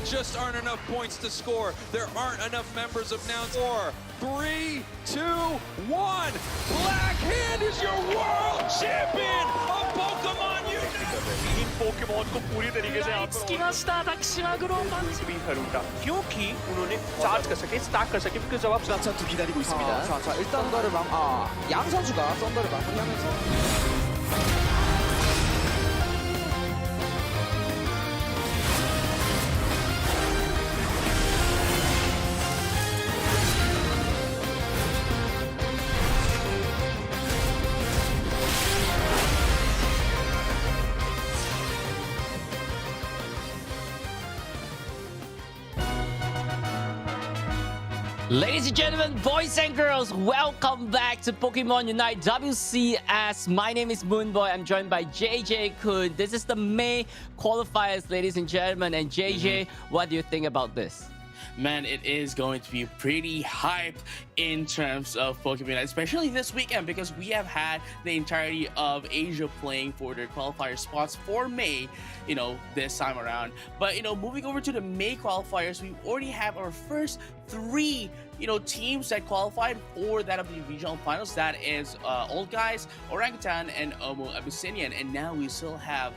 just aren't enough points to score. There aren't enough members of Nouns. 4, 3, 2, 1. Black Hand is your world champion of Pokémon UNITE. In Pokemon को पूरी तरीके से आप スキマしたダキシマグローバンチ हरूटा क्योंकि उन्होंने charge कर सके स्टैक कर सके because जब आप 썬더도 기다리고 있습니다. 자, 일단 양 선수가 썬더를 마무리하면서 Ladies and gentlemen, boys and girls, welcome back to Pokemon Unite WCS. My name is Moonboy. I'm joined by JJ-kun. This is the May qualifiers, ladies and gentlemen. And JJ, what do you think about this? Man, it is going to be pretty hyped in terms of Pokemon, especially this weekend, because we have had the entirety of Asia playing for their qualifier spots for May, this time around. But, moving over to the May qualifiers, we already have our first 3, teams that qualified for that of the regional finals. That is Old Guys, Orangutan, and Omo Abyssinian. And now we still have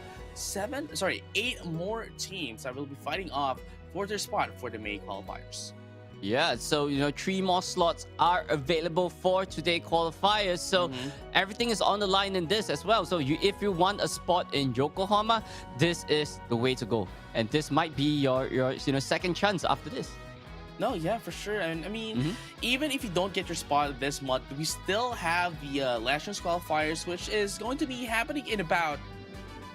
8 more teams that will be fighting off for their spot for the May qualifiers. Yeah, so 3 more slots are available for today qualifiers. So everything is on the line in this as well. So if you want a spot in Yokohama, this is the way to go. And this might be your second chance after this. No, yeah, for sure. And I mean, even if you don't get your spot this month, we still have the Last Chance qualifiers, which is going to be happening in about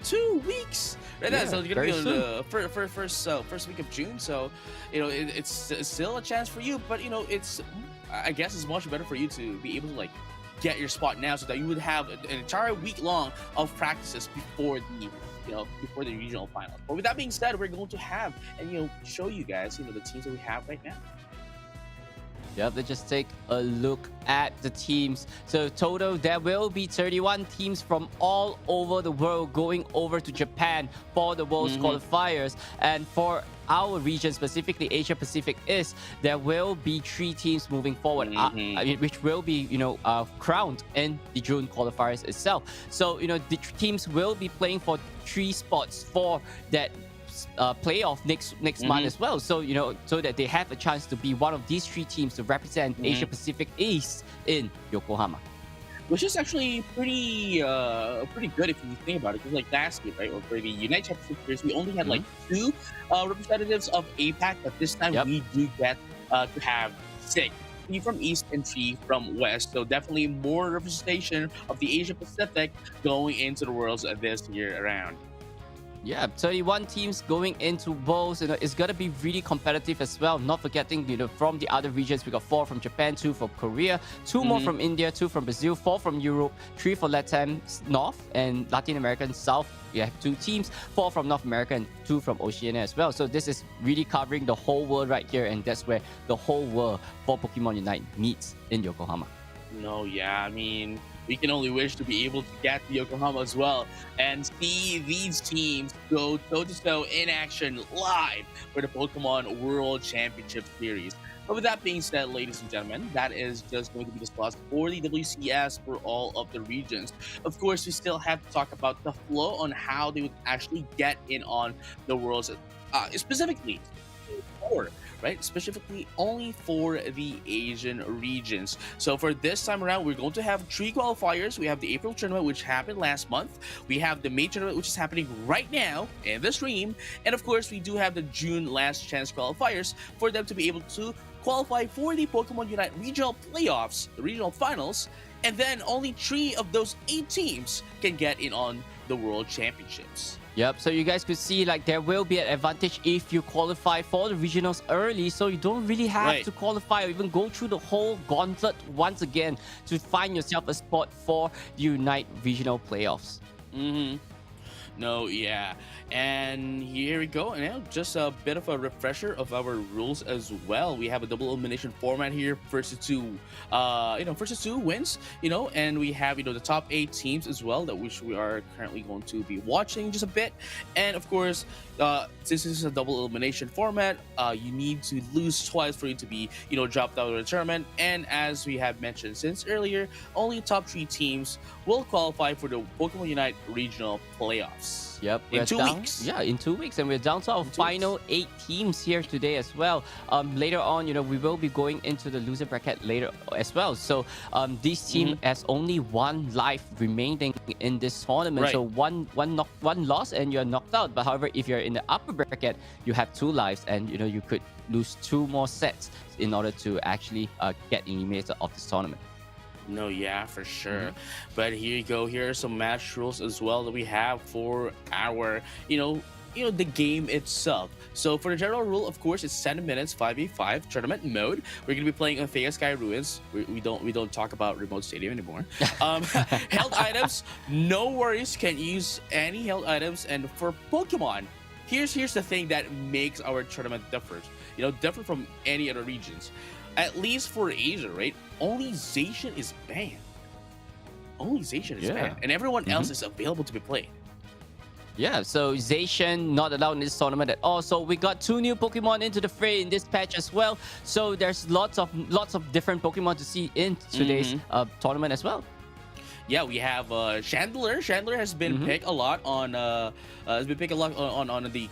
2 weeks. Right now, so it's gonna be on the first week of June. So, it's still a chance for you, but I guess it's much better for you to be able to get your spot now, so that you would have an entire week long of practices before the regional final. But with that being said, we're going to have and show you guys the teams that we have right now. Yep, let's just take a look at the teams. So total, there will be 31 teams from all over the world going over to Japan for the World's qualifiers. And for our region, specifically Asia Pacific East, there will be 3 teams moving forward, which will be, crowned in the June qualifiers itself. So, the teams will be playing for 3 spots for that playoff next month as well, so so that they have a chance to be one of these 3 teams to represent Asia Pacific East in Yokohama, which is actually pretty good if you think about it. Because last year, right, or for the Unite Championship years, we only had 2 representatives of APAC, but this time we do get to have 6. 3 from East and 3 from West, so definitely more representation of the Asia Pacific going into the Worlds this year around. Yeah, 31 teams going into Worlds. It's gonna be really competitive as well. Not forgetting, from the other regions, we got 4 from Japan, 2 from Korea, 2 more from India, 2 from Brazil, 4 from Europe, 3 for Latin North, and Latin American South. We have 2 teams, 4 from North America and 2 from Oceania as well. So this is really covering the whole world right here, and that's where the whole world for Pokemon Unite meets in Yokohama. No, yeah, I mean, we can only wish to be able to get to Yokohama as well and see these teams go toe-to-toe in action live for the Pokemon World Championship Series. But with that being said, ladies and gentlemen, that is just going to be the slots for the WCS for all of the regions. Of course, we still have to talk about the flow on how they would actually get in on the Worlds, specifically only for the Asian regions. So for this time around, we're going to have 3 qualifiers. We have the April tournament, which happened last month. We have the May tournament, which is happening right now in the stream. And of course, we do have the June last chance qualifiers for them to be able to qualify for the Pokemon Unite regional playoffs, the regional finals. And then only 3 of those 8 teams can get in on the World Championships. Yep, so you guys could see there will be an advantage if you qualify for the regionals early, so you don't really have to qualify or even go through the whole gauntlet once again to find yourself a spot for the Unite regional playoffs. No, yeah. And here we go. And now just a bit of a refresher of our rules as well. We have a double elimination format here. First to two, first to two wins, and we have, the top 8 teams as well, that which we are currently going to be watching just a bit. And of course, since this is a double elimination format, you need to lose twice for you to be, dropped out of the tournament. And as we have mentioned since earlier, only top 3 teams will qualify for the Pokemon Unite regional playoffs. Yep, In we're 2 down- weeks. Yeah, in 2 weeks, and we're down to our final 8 teams here today as well. Later on, we will be going into the loser bracket later as well. So this team has only 1 life remaining in this tournament. Right. So one loss and you're knocked out. But however, if you're in the upper bracket, you have 2 lives, and you could lose 2 more sets in order to actually get eliminated of this tournament. No, yeah, for sure. But here you go. Here are some match rules as well that we have for our, the game itself. So for the general rule, of course, it's 10 minutes, 5v5 tournament mode. We're gonna be playing on Thea Sky Ruins. We don't talk about remote stadium anymore. Held items, no worries. Can use any held items. And for Pokemon, here's the thing that makes our tournament different. Different from any other regions. At least for Asia, right? Only Zacian is banned. Only Zacian is banned, and everyone else is available to be played. Yeah, so Zacian not allowed in this tournament at all. So we got 2 new Pokemon into the fray in this patch as well. So there's lots of different Pokemon to see in today's tournament as well. Yeah, we have Chandler. Chandler has been picked a lot on the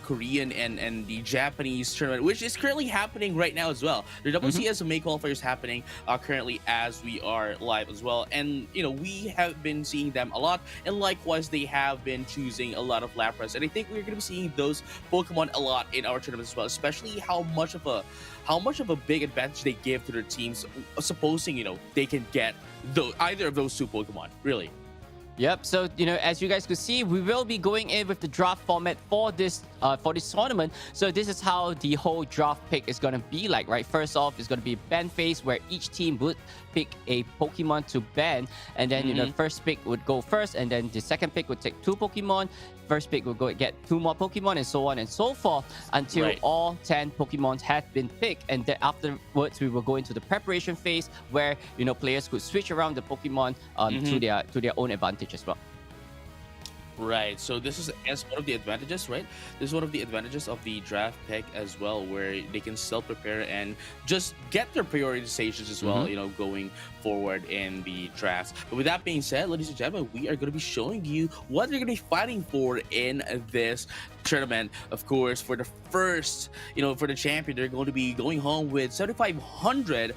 Korean and the Japanese tournament, which is currently happening right now as well. The WCS May qualifiers happening currently as we are live as well, and we have been seeing them a lot, and likewise they have been choosing a lot of Lapras, and I think we're going to be seeing those Pokemon a lot in our tournament as well, especially how much of a big advantage they give to their teams, supposing they can get either of those 2 Pokemon, really. Yep. So as you guys could see, we will be going in with the draft format for this tournament. So this is how the whole draft pick is gonna be like, right? First off, it's gonna be ban phase, where each team would pick a Pokemon to ban, and then the first pick would go first, and then the second pick would take 2 Pokemon. First pick will go get 2 more Pokemon, and so on and so forth until all 10 Pokemon have been picked. And then afterwards, we will go into the preparation phase, where players could switch around the Pokemon to their own advantage as well. Right, so this is one of the advantages, right? This is one of the advantages of the draft pick as well, where they can still prepare and just get their prioritizations as well, going forward in the drafts. But with that being said, ladies and gentlemen, we are going to be showing you what they're going to be fighting for in this tournament. Of course, for the first, for the champion, they're going to be going home with $7,500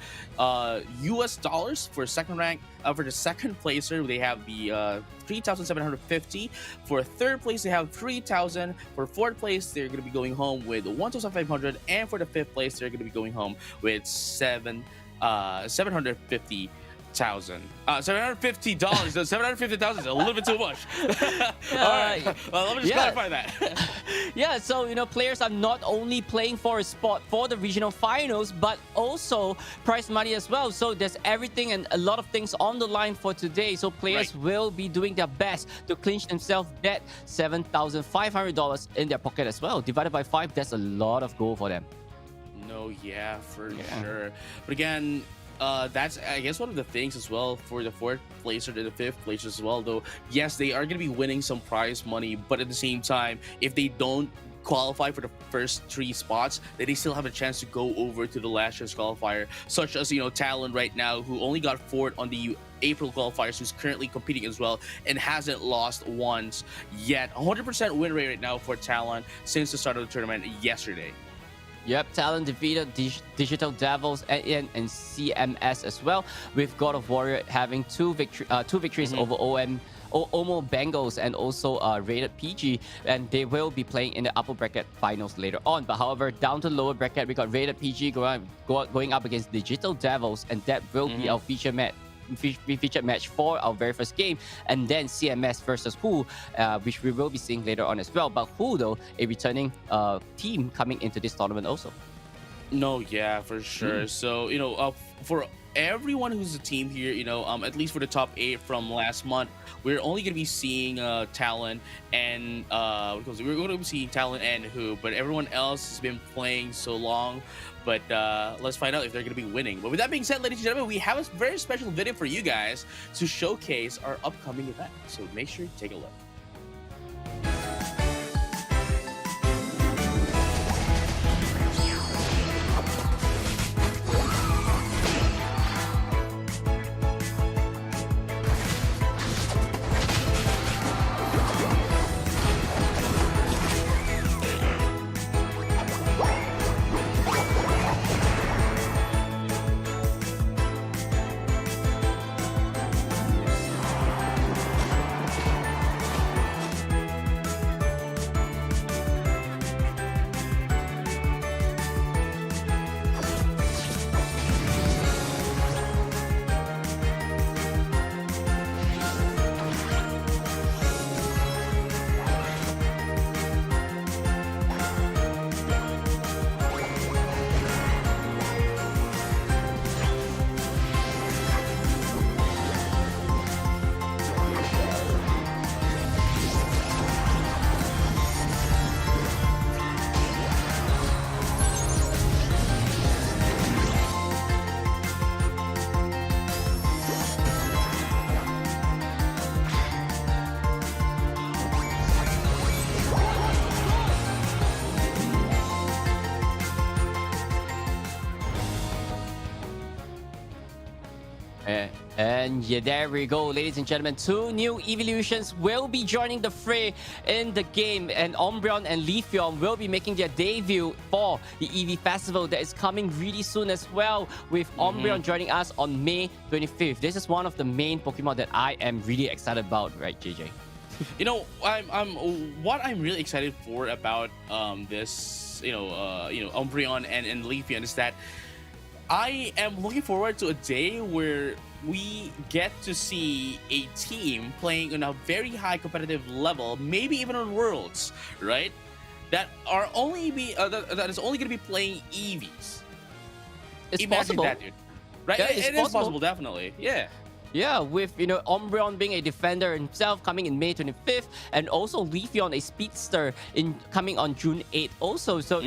US dollars for second rank. For the second placer, they have the 3,750. For third place, they have 3,000. For fourth place, they're going to be going home with 1,500, and for the fifth place, they're going to be going home with $750,000. $750. No, $750,000 is a little bit too much. All right. Well, let me just clarify that. Yeah, so players are not only playing for a spot for the regional finals, but also prize money as well. So there's everything and a lot of things on the line for today. So players will be doing their best to clinch themselves that $7,500 in their pocket as well. Divided by 5, that's a lot of gold for them. No, yeah, for sure. But again, that's, I guess, one of the things as well for the fourth place or the fifth place as well, though. Yes, they are going to be winning some prize money, but at the same time, if they don't qualify for the first 3 spots, then they still have a chance to go over to the last year's qualifier, such as Talon right now, who only got 4th on the April qualifiers, who's currently competing as well and hasn't lost once yet. 100% win rate right now for Talon since the start of the tournament yesterday. Yep, Talon defeated Digital Devils and CMS as well, with God of Warrior having 2 victories over Omo Bengals and also Rated PG, and they will be playing in the upper bracket finals later on. But however, down to the lower bracket, we got Rated PG going up against Digital Devils, and that will be our featured match for our very first game. And then CMS versus Who, which we will be seeing later on as well. But Who, though, a returning team coming into this tournament also. No, yeah, for sure. So, for everyone who's a team here, at least for the top 8 from last month, we're only going to be seeing Talon and because we're going to be seeing Talon and who, but everyone else has been playing so long. But let's find out if they're going to be winning. But with that being said, ladies and gentlemen, we have a very special video for you guys to showcase our upcoming event. So make sure to take a look. And yeah, there we go, ladies and gentlemen. 2 new evolutions will be joining the fray in the game, and Umbreon and Leafeon will be making their debut for the EV Festival that is coming really soon as well, with Umbreon joining us on May 25th. This is one of the main Pokemon that I am really excited about, right, JJ? What I'm really excited for about this, Umbreon and Leafeon is that I am looking forward to a day where we get to see a team playing on a very high competitive level, maybe even on Worlds, right? That are only that is only going to be playing EVs. It's Imagine possible. that, dude. Right? Yeah, It is possible, definitely. Yeah. Yeah, with Umbreon being a defender himself coming in May 25th, and also Leafeon, a speedster, coming on June 8th also. So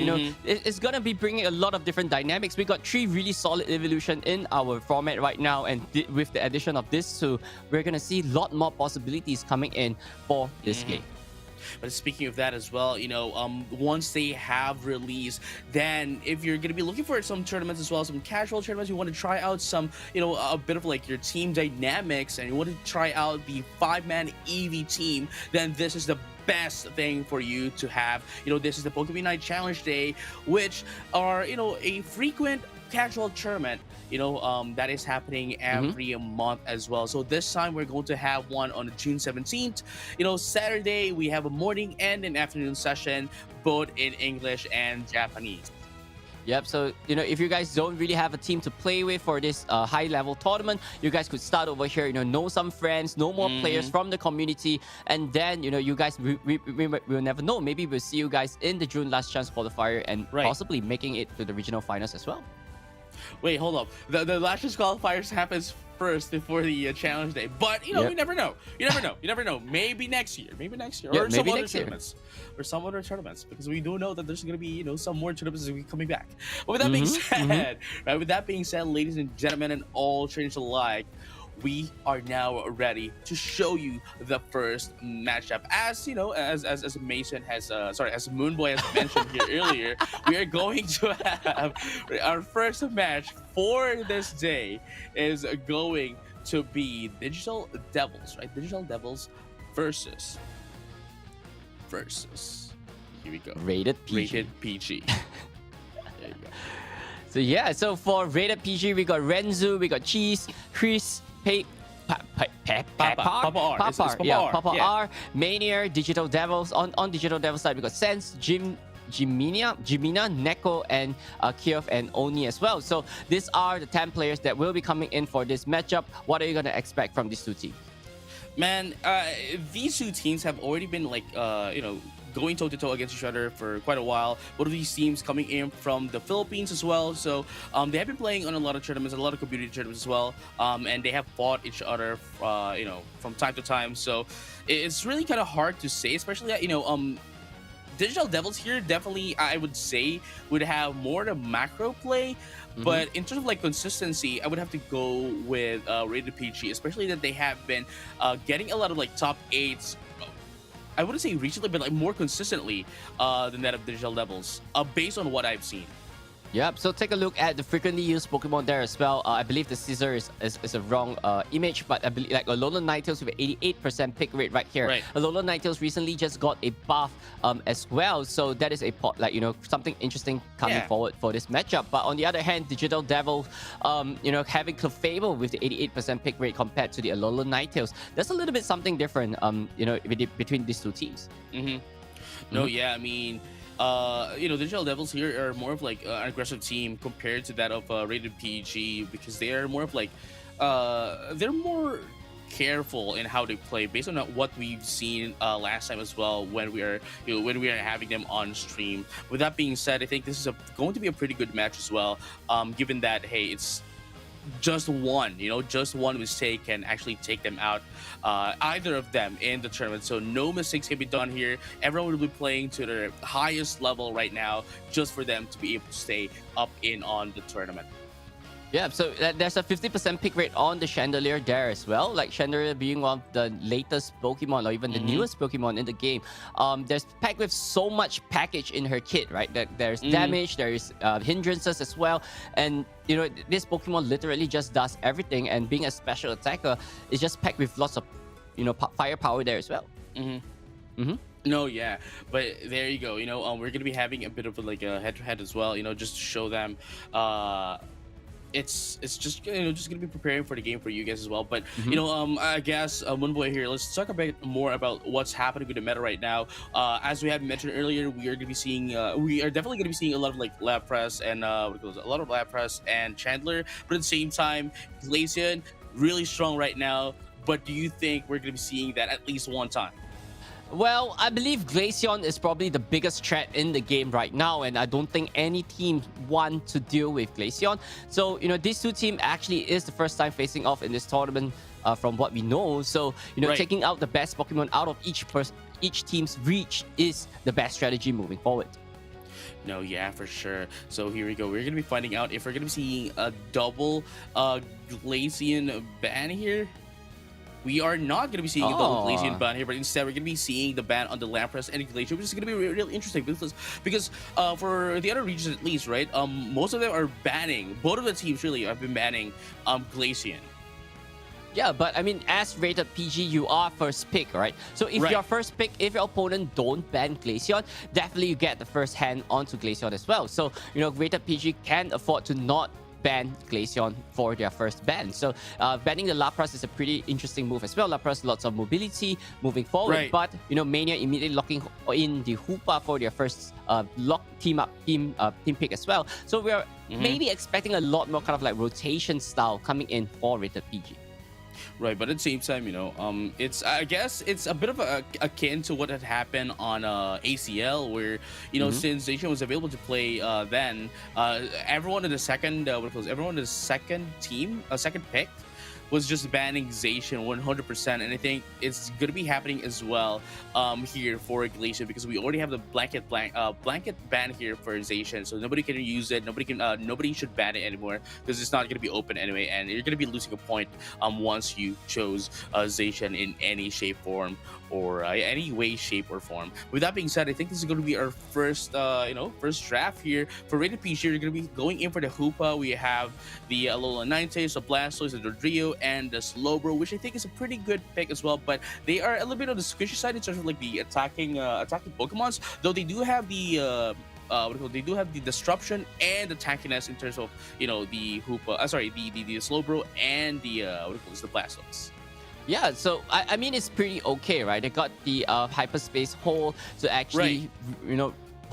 it's gonna be bringing a lot of different dynamics. We got 3 really solid evolution in our format right now, and with the addition of this 2, we're gonna see a lot more possibilities coming in for this game. But speaking of that as well, once they have released, then if you're going to be looking for some tournaments as well, some casual tournaments, you want to try out some, a bit of like your team dynamics, and you want to try out the 5-man EV team, then this is the best thing for you to have. This is the Pokémon UNITE Challenge Day, which are, a frequent casual tournament, that is happening every month as well. So this time we're going to have one on June 17th. Saturday we have a morning and an afternoon session, both in English and Japanese. Yep, so if you guys don't really have a team to play with for this high-level tournament, you guys could start over here, know some friends, know more players from the community, and then, you guys, we'll never know. Maybe we'll see you guys in the June Last Chance qualifier and possibly making it to the regional finals as well. Wait, hold up. The Last Chance qualifiers happens first before the challenge day, but you never know. You never know. Maybe next year, or some other tournaments, because we do know that there's gonna be some more tournaments coming back. But with that being said, right? With that being said, ladies and gentlemen, and all trainers alike, we are now ready to show you the first matchup. As as Mason has as Moonboy has mentioned here earlier, we are going to have our first match for this day is going to be Digital Devils, right? Digital Devils versus here we go, Rated PG. There you go. So yeah, so for Rated PG, we got Renzu, we got Cheese, Chris, Papa R, Mania, Digital Devils. On Digital Devils side, we got Sense, Jimina, Neko, and Kiev and Oni as well. So these are the 10 players that will be coming in for this matchup. What are you going to expect from these 2 teams? Man, these two teams have already been like, going toe to toe against each other for quite a while. Both of these teams coming in from the Philippines as well, so they have been playing on a lot of tournaments, a lot of community tournaments as well, and they have fought each other, from time to time. So it's really kind of hard to say, especially that Digital Devils here definitely, I would say, would have more the macro play. But in terms of like consistency, I would have to go with Rated PG, especially that they have been getting a lot of like top 8s. I wouldn't say recently, but like more consistently than that of Digital Devils, based on what I've seen. Yep, so take a look at the frequently used Pokemon there as well. I believe the Scissor is a wrong image, but I believe like Alola Ninetales with an 88% pick rate right here. Right. Alola Ninetales recently just got a buff as well, so that is a something interesting coming forward for this matchup. But on the other hand, Digital Devil, having Clefable with the 88% pick rate compared to the Alola Ninetales, that's a little bit something different, between these two teams. No, yeah, I mean, Digital Devils here are more of like an aggressive team compared to that of Rated PG, because they are more of like they're more careful in how they play based on what we've seen last time as well when we are having them on stream. With that being said, I think this is going to be a pretty good match as well, given that, hey, it's just one mistake can actually take them out, either of them in the tournament. So no mistakes can be done here. Everyone will be playing to their highest level right now just for them to be able to stay up in on the tournament. Yeah, so there's a 50% pick rate on the Chandelier there as well. Like Chandelier being one of the latest Pokemon, or even the newest Pokemon in the game. There's packed with so much package in her kit, right? That there's damage, there's hindrances as well, and this Pokemon literally just does everything. And being a special attacker, is just packed with lots of firepower there as well. No, yeah, but there you go. We're gonna be having a bit of a head-to-head as well. Just to show them. It's just gonna be preparing for the game for you guys as well. But I guess Moonboy here, let's talk a bit more about what's happening with the meta right now. As we had mentioned earlier, we are definitely gonna be seeing a lot of like Lapras and Lapras and Chandler, but at the same time, Glaceon really strong right now. But do you think we're gonna be seeing that at least one time? Well, I believe Glaceon is probably the biggest threat in the game right now, and I don't think any team want to deal with Glaceon. So, these two teams actually is the first time facing off in this tournament, from what we know. So, taking out the best Pokemon out of each team's reach is the best strategy moving forward. No, yeah, for sure. So here we go. We're gonna be finding out if we're gonna be seeing a double Glaceon ban here. We are not going to be seeing a double Glaceon ban here, but instead we're going to be seeing the ban on the Lapras and Glaceon, which is going to be really interesting because for the other regions at least, right? Most of them are banning. Both of the teams really have been banning Glaceon. Yeah, but I mean, as rated PG, you are first pick, right? So if you're first pick, if your opponent don't ban Glaceon, definitely you get the first hand onto Glaceon as well. So, rated PG can afford to not ban Glaceon for their first ban. So banning the Lapras is a pretty interesting move as well. Lapras, lots of mobility moving forward, but Mania immediately locking in the Hoopa for their first team pick as well. So we are maybe expecting a lot more kind of like rotation style coming in for rated PG. Right, but at the same time, I guess it's a bit of akin to what had happened on ACL, where since Zacian was available to play, then everyone in the second pick was just banning Zacian 100%, and I think it's going to be happening as well here for Glaceon, because we already have the blanket ban here for Zacian, so nobody can use it. Nobody should ban it anymore because it's not going to be open anyway, and you're going to be losing a point once you chose Zacian in any shape, form, or any way, shape, or form. With that being said, I think this is going to be our first draft here for rated PG. You're going to be going in for the Hoopa. We have the Alola Ninetales, the Blastoise, the Dodrio, and the Slowbro, which I think is a pretty good pick as well. But they are a little bit on the squishy side in terms of like the attacking Pokemons, though they do have the they do have the disruption and the tankiness in terms of the Hoopa. The Slowbro and the the Blastoise. Yeah, so I mean it's pretty okay, right? They got the hyperspace hole to actually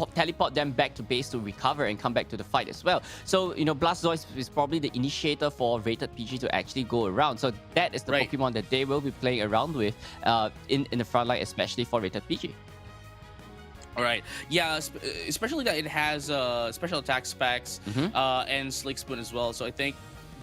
teleport them back to base to recover and come back to the fight as well. So, Blastoise is probably the initiator for Rated PG to actually go around. So that is the Pokemon that they will be playing around with in the front line, especially for Rated PG. All right. Yeah, especially that it has special attack specs and Slick Spoon as well. So I think,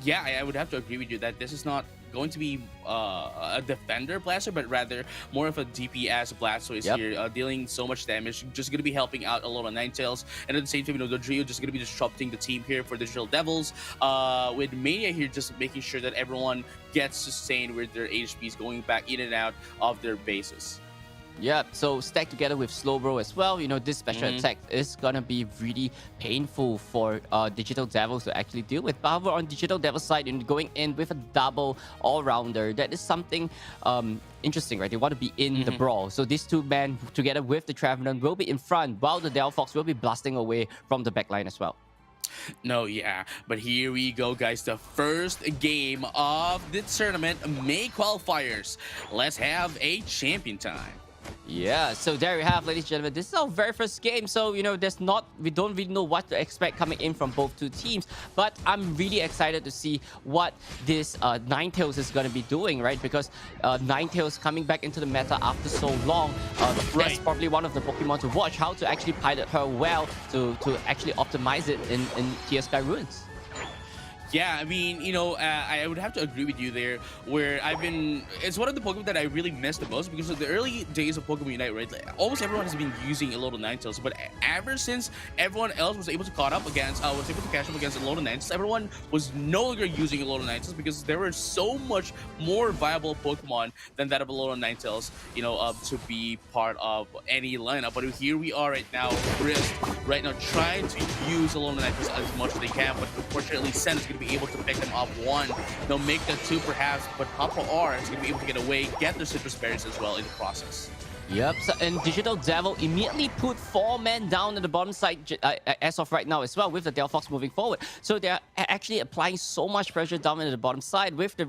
yeah, I would have to agree with you that this is not going to be a defender blaster, but rather more of a DPS Blastoise here, dealing so much damage, just going to be helping out a lot of Ninetales, and at the same time, the Drio just going to be disrupting the team here for Digital Devils, with Mania here just making sure that everyone gets sustained with their HPs going back in and out of their bases. Yeah, so stacked together with Slowbro as well, this special attack is gonna be really painful for Digital Devils to actually deal with. But however, on Digital Devil's side, going in with a double all-rounder, that is something interesting, right? They want to be in the brawl. So these two men, together with the Trevenant, will be in front, while the Delphox will be blasting away from the backline as well. No, yeah, but here we go, guys. The first game of the tournament, May qualifiers. Let's have a champion time. Yeah, so there we have, ladies and gentlemen. This is our very first game, so we don't really know what to expect coming in from both two teams. But I'm really excited to see what this Ninetales is going to be doing, right? Because Ninetales coming back into the meta after so long, that's probably one of the Pokemon to watch. How to actually pilot her well to actually optimize it in Tear Sky Ruins. Yeah, I mean, I would have to agree with you there, where it's one of the Pokemon that I really miss the most, because of the early days of Pokemon Unite, right? Like, almost everyone has been using a lot of Ninetales, but ever since everyone else was able to catch up against a lot of Ninetales, everyone was no longer using a lot of Ninetales, because there were so much more viable Pokemon than that of a lot of Ninetales, to be part of any lineup. But here we are right now, Risk, right now, trying to use a lot of Ninetales as much as they can, but unfortunately, Sen is going to be able to pick them off one. They'll make that two perhaps, but Papa R is going to be able to get away, get their citrus berries as well in the process. Yep, so, and Digital Devil immediately put 4 men down on the bottom side as of right now as well, with the Delphox moving forward. So they're actually applying so much pressure down at the bottom side, with the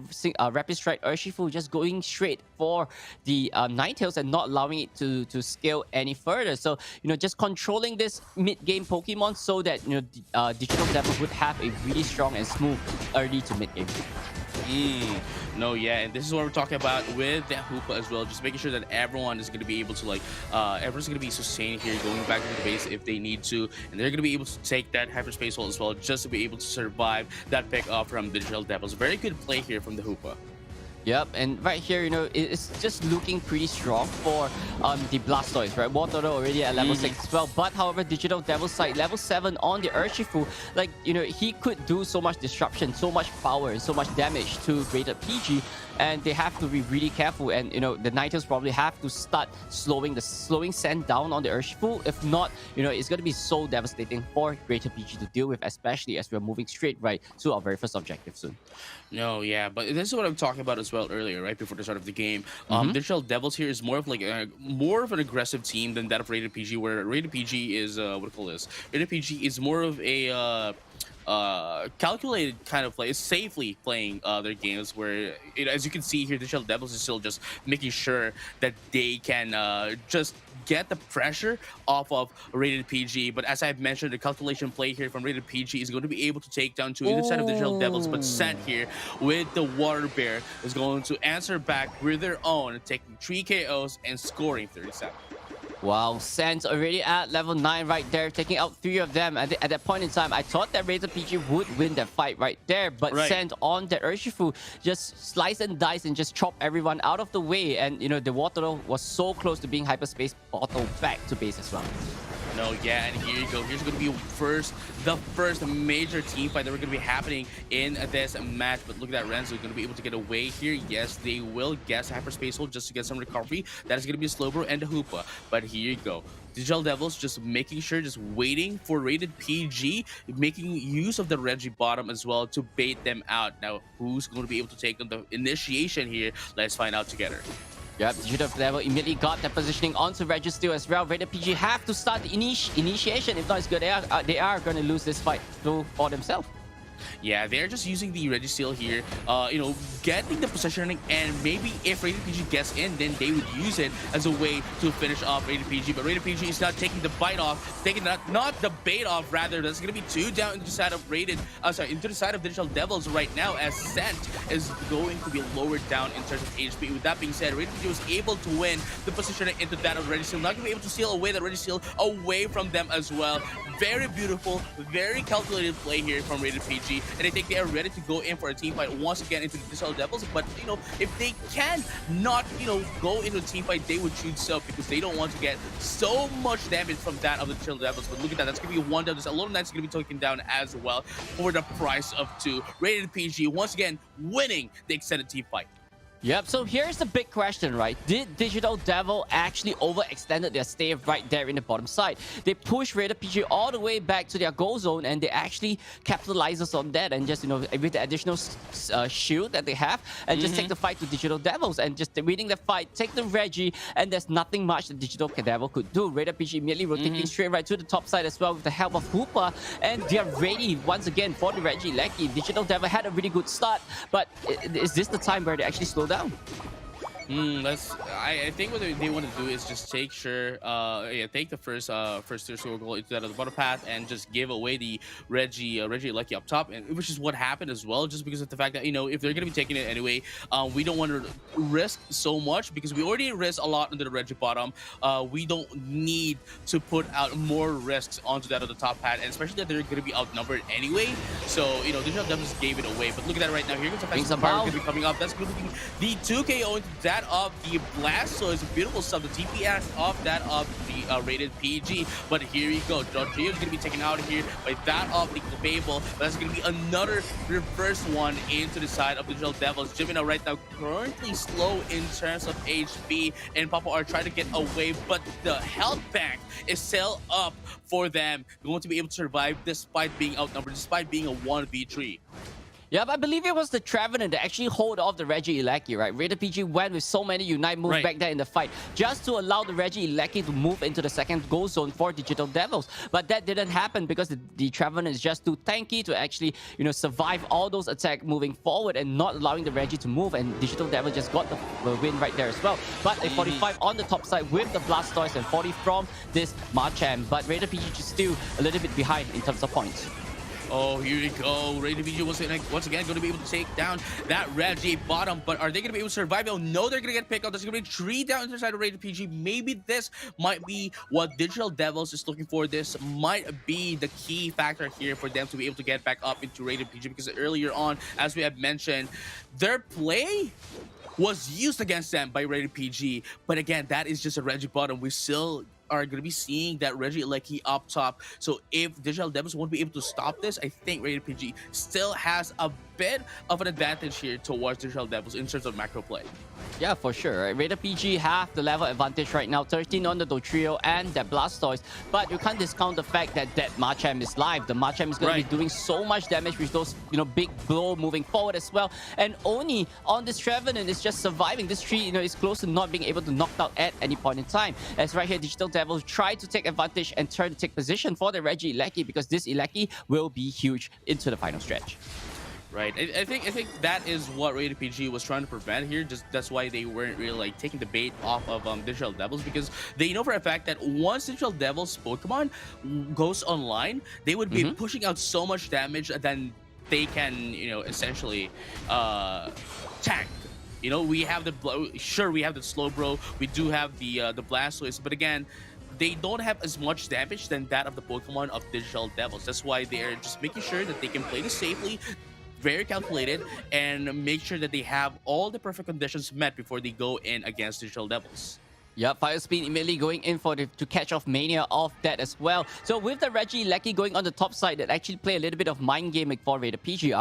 Rapid Strike Urshifu just going straight for the Ninetales and not allowing it to scale any further. So, just controlling this mid-game Pokemon so that, Digital Devil would have a really strong and smooth early to mid-game. No, yeah, and this is what we're talking about with the Hoopa as well. Just making sure that everyone is going to be able to, everyone's going to be sustained here, going back to the base if they need to, and they're going to be able to take that Hyperspace Hole as well, just to be able to survive that pick off from Digital Devils. Very good play here from the Hoopa. Yep, and right here, it's just looking pretty strong for the Blastoise, right? Water already at level 6 as well. But however, Digital Devil's side, level 7 on the Urshifu, he could do so much disruption, so much power, and so much damage to Rated PG. And they have to be really careful. And, the Ninetales probably have to start slowing Sen down on the Urshifu. If not, it's going to be so devastating for Rated PG to deal with, especially as we're moving straight right to our very first objective soon. No, yeah, but this is what I'm talking about as well earlier, right before the start of the game. Digital Devils here is more of an aggressive team than that of Rated PG, where Rated PG is Rated PG is more of a calculated kind of play, safely playing their games, where as you can see here, Digital Devils is still just making sure that they can just get the pressure off of Rated PG. But as I've mentioned, the calculation play here from Rated PG is going to be able to take down 2 inside of Digital Devils, but Sen here with the Water Bear is going to answer back with their own, taking 3 KOs and scoring 37. Wow, Sen's already at level 9 right there, taking out 3 of them. At that point in time, I thought that Rated PG would win that fight right there, but Sen on that Urshifu just slice and dice and just chop everyone out of the way. And, the Water was so close to being Hyperspace Bottle back to base as well. No, yeah, and here you go. Here's going to be the first major team fight that we're going to be happening in this match. But look at that, Renzo going to be able to get away here. Yes, they will guess Hyperspace Hole just to get some recovery. That is going to be a Slowbro and a Hoopa. But here you go. Digital Devils just making sure, just waiting for Rated PG, making use of the Reggie bottom as well to bait them out. Now, who's going to be able to take on the initiation here? Let's find out together. Yep, Digital Devil immediately got their positioning onto Registeel as well. Rated PG have to start the initiation. If not, it's good. They are going to lose this fight for themselves. Yeah, they're just using the Registeel here, getting the positioning, and maybe if Rated PG gets in, then they would use it as a way to finish off Rated PG. But Rated PG is not taking the bite off, taking not the bait off, rather. That's going to be 2 down into the side of into the side of Digital Devils right now, as Scent is going to be lowered down in terms of HP. With that being said, Rated PG was able to win the positioning into that of Registeel. Not going to be able to steal away the Registeel away from them as well. Very beautiful, very calculated play here from Rated PG, and I think they are ready to go in for a team fight once again into the Digital Devils. But if they can not go into a team fight, they would choose so, because they don't want to get so much damage from that of the Digital Devils. But look at that, that's gonna be 1 down. There's a lot of Knights gonna be taken down as well for the price of 2. Rated PG once again winning the extended team fight. Yep, so here's the big question, right? Did Digital Devil actually overextended their stay right there in the bottom side? They pushed Rated PG all the way back to their goal zone, and they actually capitalizes on that, and just, with the additional shield that they have, and just take the fight to Digital Devils, and just winning the fight, take the Reggie, and there's nothing much that Digital Devil could do. Rated PG immediately rotating straight right to the top side as well with the help of Hooper, and they're ready once again for the Reggie Lecky. Digital Devil had a really good start, but is this the time where they actually slow down? I think what they want to do is just take the first tier goal into that of the bottom path, and just give away the Reggie Lucky up top, and which is what happened as well, just because of the fact that if they're gonna be taking it anyway, we don't want to risk so much, because we already risk a lot into the Reggie bottom. We don't need to put out more risks onto that of the top path, and especially that they're gonna be outnumbered anyway. So Digital Devils gave it away. But look at that right now. Here comes the fast power gonna be coming up. That's gonna be the 2KO into that of the Blastoise. Beautiful stuff. The TPS of that of the Rated PG. But here you go. JJ is going to be taken out here by that of the Fable. But that's going to be another reverse one into the side of the Digital Devils. Jimina right now currently slow in terms of HP, and Papa are trying to get away, but the health bank is still up for them. They're going to be able to survive despite being outnumbered, despite being a 1v3. Yeah, but I believe it was the Trevenant that actually hold off the Reggie Lecky, right? Rated PG went with so many Unite moves back there in the fight, just to allow the Reggie Lecky to move into the second goal zone for Digital Devils. But that didn't happen because the Trevenant is just too tanky to actually, survive all those attacks moving forward and not allowing the Reggie to move. And Digital Devils just got the win right there as well. But a 45 on the top side with the Blastoise and 40 from this Machamp. But Rated PG is still a little bit behind in terms of points. Oh, here we go. Rated PG once again going to be able to take down that Reggie bottom. But are they going to be able to survive? Oh, no, they're going to get picked up. There's going to be 3 down into the side of Rated PG. Maybe this might be what Digital Devils is looking for. This might be the key factor here for them to be able to get back up into Rated PG. Because earlier on, as we have mentioned, their play was used against them by Rated PG. But again, that is just a Reggie bottom. We still are going to be seeing that Reggie Lecky up top. So if Digital Devils won't be able to stop this, I think Rated PG still has a bit of an advantage here towards Digital Devils in terms of macro play. Yeah, for sure. Right? Rated PG have the level advantage right now, 13 on the Dotrio and that Blastoise. But you can't discount the fact that Machamp is live. The Machamp is going to be doing so much damage with those, big blow moving forward as well. And Oni on this Trevenant is just surviving. This tree, is close to not being able to knock out at any point in time. As right here, Digital Devils try to take advantage and try to take position for the Reggie Lecky, because this Lecky will be huge into the final stretch. Right, I think that is what Rated PG was trying to prevent here. Just that's why they weren't really taking the bait off of Digital Devils, because they know for a fact that once Digital Devils Pokemon goes online, they would be pushing out so much damage that then they can essentially tank. We have we have the Slowbro, we do have the Blastoise, but again, they don't have as much damage than that of the Pokemon of Digital Devils. That's why they are just making sure that they can play this safely, very calculated, and make sure that they have all the perfect conditions met before they go in against Digital Devils. Yeah, Fire Spin immediately going in for to catch off Mania of that as well. So with the Reggie Lecky going on the top side, that actually play a little bit of mind gaming for Rated PG.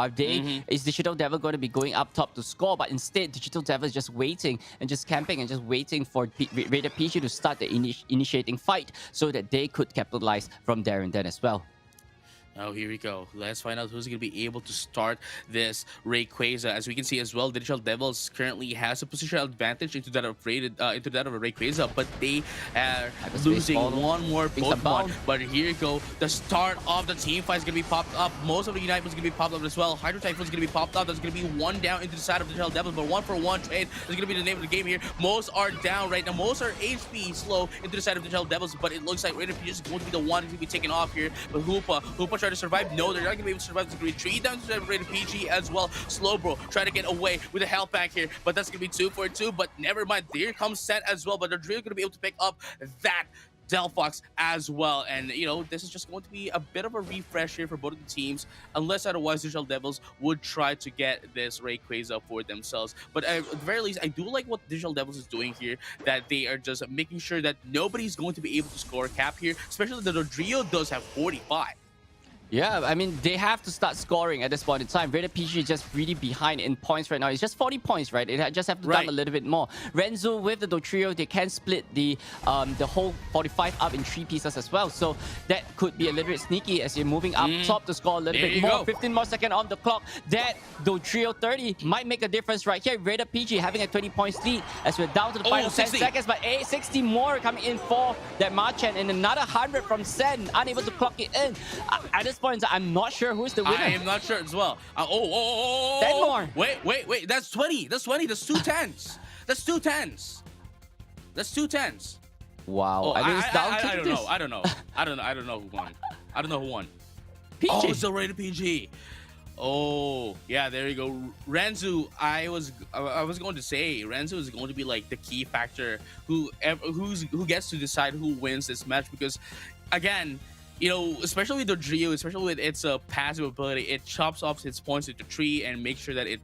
Is Digital Devil going to be going up top to score? But instead, Digital Devil is just waiting and just camping and just waiting for Rated PG to start the initiating fight so that they could capitalize from there and then as well. Oh, here we go. Let's find out who's going to be able to start this Rayquaza. As we can see as well, Digital Devils currently has a positional advantage into that of a Rayquaza, but they are losing one more Pokemon. But here you go. The start of the team fight is going to be popped up. Most of the Unite was going to be popped up as well. Hydro Typhoon is going to be popped up. There's going to be one down into the side of the Digital Devils, but 1-for-1 trade is going to be the name of the game here. Most are down right now. Most are HP slow into the side of the Digital Devils, but it looks like Raider PG is going to be the one who's going to be taken off here. But Hoopa try to survive. No, they're not going to be able to survive. It's going to be 3 down to Raider PG as well. Slowbro try to get away with a health back here, but that's going to be 2 for 2. But never mind. Here comes Set as well, but they're really going to be able to pick up that Delphox as well. And you know, this is just going to be a bit of a refresh here for both of the teams, unless otherwise Digital Devils would try to get this Rayquaza for themselves. But at the very least, I do like what Digital Devils is doing here, that they are just making sure that nobody's going to be able to score a cap here, especially the Rodrigo does have 45. Yeah, I mean, they have to start scoring at this point in time. Raider PG is just really behind in points right now. It's just 40 points, right? It just have to done a little bit more. Renzo with the Dotrio, they can split the whole 45 up in 3 pieces as well. So that could be a little bit sneaky as you're moving up top to score a little bit more. 15 more seconds on the clock. That Dotrio 30 might make a difference right here. Raider PG having a 20 points lead as we're down to the final 10 seconds. But 60 more coming in for that Marchand, and another 100 from Sen, unable to clock it in. At this point, I'm not sure who's the winner. I am not sure as well. 10 more. Wait. That's 20. That's 20. That's 2 10s. That's 2 10s. That's 2 10s. Wow. Oh, I mean, it's down to this. I don't know who won. I don't know who won. PG. Oh, it's the Raider PG. Oh, yeah, there you go. Renzu, I was going to say Renzu is going to be like the key factor who gets to decide who wins this match, because again, you know, especially with the Drio, especially with its passive ability, it chops off its points into 3 and makes sure that it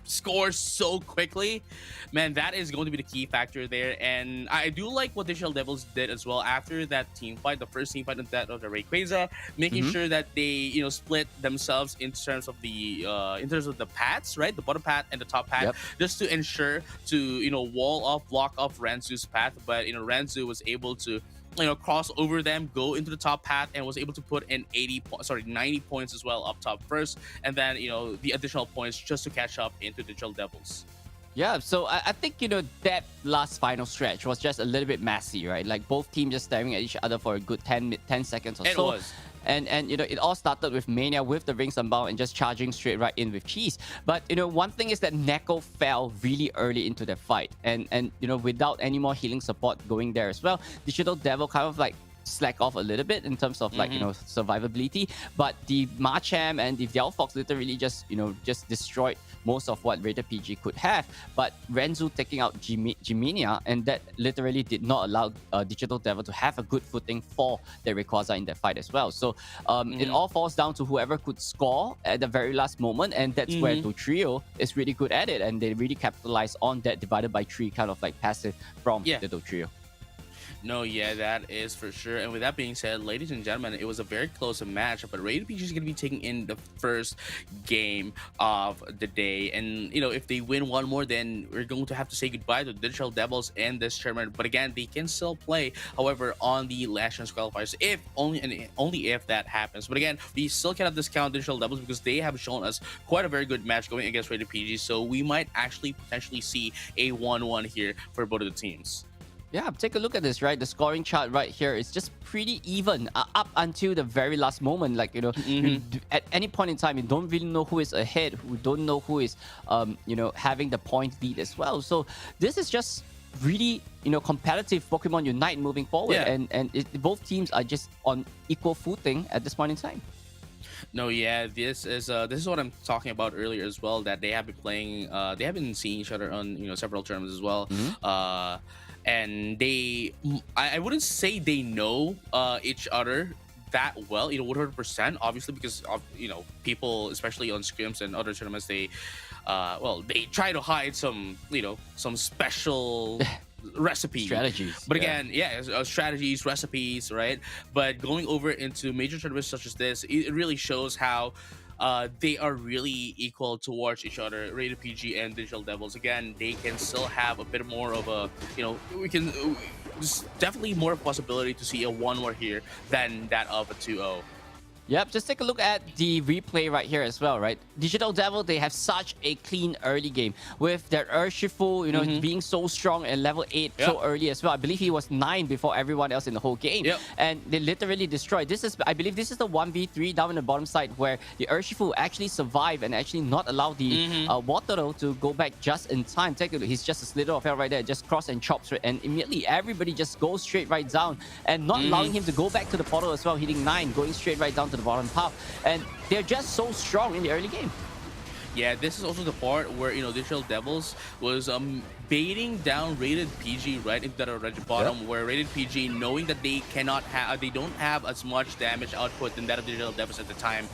scores so quickly. Man, that is going to be the key factor there. And I do like what Digital Devils did as well after that team fight, the first team fight of that of the Rayquaza, making sure that they, you know, split themselves in terms of the paths, right? The bottom path and the top path, just to ensure to, you know, block off Renzu's path. But, you know, Renzu was able to, you know, cross over them, go into the top path, and was able to put in 90 points as well up top first, and then, you know, the additional points just to catch up into Digital Devils. Yeah, so I think, you know, that last final stretch was just a little bit messy, right? Like both teams just staring at each other for a good 10 seconds or so. It was. And you know, it all started with Mania with the Rings Unbound and just charging straight right in with Cheese. But you know, one thing is that Neko fell really early into the fight, and you know, without any more healing support going there as well, Digital Devil kind of like slack off a little bit in terms of like, you know, survivability. But the Marchand and the Delphox literally just, you know, just destroyed most of what Raider PG could have. But Renzu taking out Giminia, and that literally did not allow Digital Devil to have a good footing for the Rayquaza in that fight as well. So it all falls down to whoever could score at the very last moment, and that's where Dotrio is really good at it, and they really capitalize on that divided by 3 kind of like passive from the Dotrio. No, yeah, that is for sure. And with that being said, ladies and gentlemen, it was a very close match, but Raider PG is going to be taking in the first game of the day. And, you know, if they win one more, then we're going to have to say goodbye to Digital Devils and this tournament. But again, they can still play, however, on the last chance qualifiers, if only if that happens. But again, we still cannot discount Digital Devils because they have shown us quite a very good match going against Raider PG. So we might actually potentially see a 1-1 here for both of the teams. Yeah, take a look at this, right? The scoring chart right here is just pretty even up until the very last moment. Like, you know, at any point in time, you don't really know who is ahead, who don't know who is, you know, having the point lead as well. So this is just really, you know, competitive Pokemon Unite moving forward. And both teams are just on equal footing at this point in time. No, yeah, this is what I'm talking about earlier as well, that they have been playing, they have been seeing each other on, you know, several tournaments as well. And I wouldn't say they know each other that well, you know, 100%, obviously, because of, you know, people, especially on scrims and other tournaments, they they try to hide some, you know, some special strategies. But again, strategies, recipes, right? But going over into major tournaments such as this, it really shows how they are really equal towards each other. Raider PG and Digital Devils, again, they can still have a bit more of a, you know, there's definitely more possibility to see a 1-1 here than that of a 2-0. Yep, just take a look at the replay right here as well, right? Digital Devil, they have such a clean early game with their Urshifu, being so strong at level 8 so early as well. I believe he was 9 before everyone else in the whole game. And they literally destroyed. I believe this is the 1v3 down in the bottom side where the Urshifu actually survived and actually not allow the Watero to go back just in time. Take a look, he's just a slither of hell right there, just cross and chops, and immediately everybody just goes straight right down and not allowing him to go back to the portal as well, hitting 9, going straight right down to the bottom path, and they're just so strong in the early game. Yeah, this is also the part where Digital Devils was baiting down Rated PG right into that red bottom, where Rated PG, knowing that they don't have as much damage output than that of Digital Devils at the time,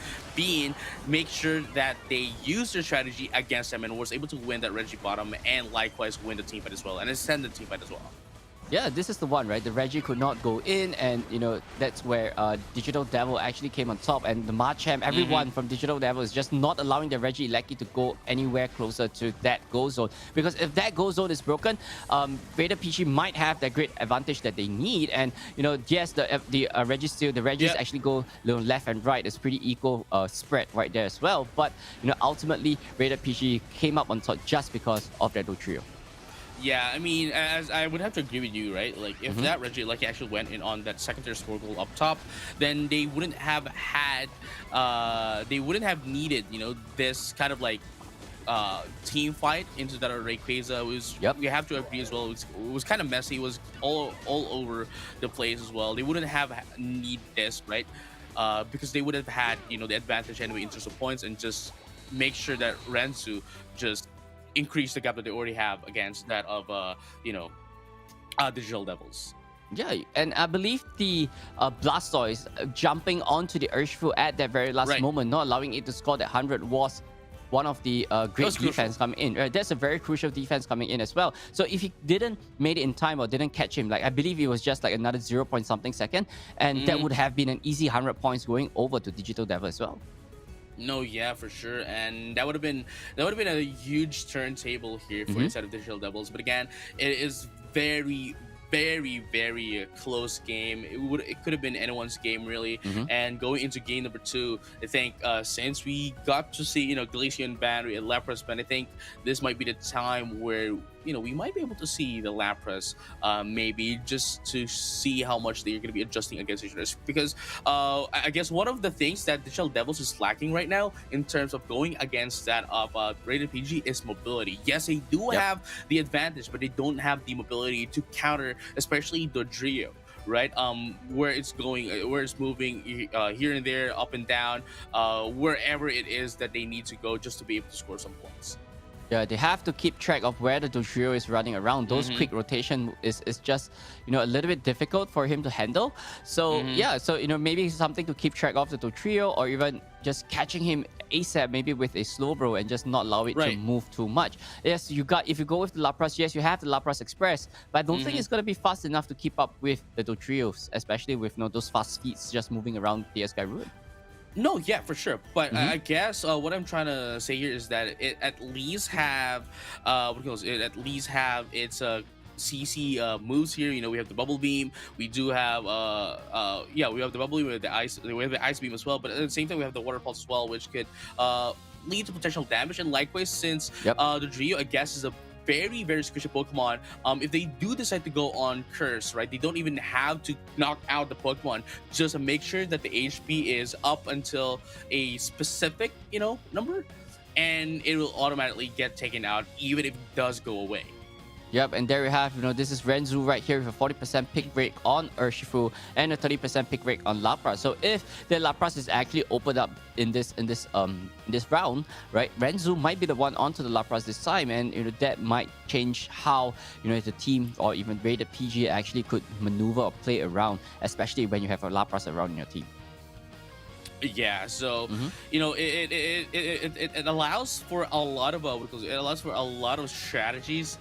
make sure that they use their strategy against them and was able to win that Reggie bottom and likewise win the team fight as well and ascend the team fight as well. Yeah, this is the one, right? The Reggie could not go in, and that's where Digital Devil actually came on top, and the Machamp, everyone from Digital Devil is just not allowing the Reggie Lecky to go anywhere closer to that goal zone, because if that goal zone is broken, Vader PG might have that great advantage that they need, and yes, the Reggies actually go left and right. It's pretty equal spread right there as well, but ultimately Vader PG came up on top just because of that trio. Yeah, I mean, as I would have to agree with you, right? Like, if that Reggie Lucky actually went in on that secondary score goal up top, then they wouldn't have needed, this kind of like team fight into that Rayquaza. We have to agree as well. It was kind of messy. It was all over the place as well. They wouldn't have need this, right? Because they would have had, the advantage anyway in terms of points, and just make sure that Renzu just increase the gap that they already have against that of Digital Devils. Yeah, and I believe the Blastoise jumping onto the Urshifu at that very last moment, not allowing it to score that 100, was one of the great defense coming in. That's a very crucial defense coming in as well. So if he didn't made it in time or didn't catch him, like I believe it was just like another 0 point something second, and that would have been an easy 100 points going over to Digital Devil as well. No, yeah, for sure, and that would have been a huge turntable here for inside of Digital Devils. But again, it is very, very close game. It could have been anyone's game really. And going into game number 2, I think since we got to see Glaceon ban and Lapras ban, I think this might be the time where we might be able to see the Lapras maybe just to see how much they're going to be adjusting against each other, because I guess one of the things that Digital Devils is lacking right now in terms of going against that of Rated PG is mobility. Yes, they do have the advantage, but they don't have the mobility to counter, especially the Drio, right? Where it's going, where it's moving here and there, up and down, wherever it is that they need to go just to be able to score some points. Yeah, they have to keep track of where the Dodrio is running around. Those quick rotation is just, a little bit difficult for him to handle. So, maybe something to keep track of the Dodrio, or even just catching him ASAP, maybe with a slow bro, and just not allow it to move too much. Yes, if you go with the Lapras, yes, you have the Lapras Express, but I don't think it's going to be fast enough to keep up with the Dodrios, especially with those fast feet just moving around the Sky Ruin. No, yeah, for sure. But I guess what I'm trying to say here is that it at least have its CC moves here. We have the Bubble Beam. We do have we have the Bubble Beam with the Ice. We have the Ice Beam as well. But at the same time, we have the Water Pulse as well, which could lead to potential damage. And likewise, since the Drio, I guess, is a very, very squishy Pokemon. If they do decide to go on Curse, right, they don't even have to knock out the Pokemon. Just make sure that the HP is up until a specific, number, and it will automatically get taken out, even if it does go away. Yep, and there we have, this is Renzu right here with a 40% pick rate on Urshifu and a 30% pick rate on Lapras. So if the Lapras is actually opened up in this round, right, Renzu might be the one onto the Lapras this time, and that might change how the team or even Rated PG actually could maneuver or play around, especially when you have a Lapras around in your team. Yeah, so it allows for a lot of strategies,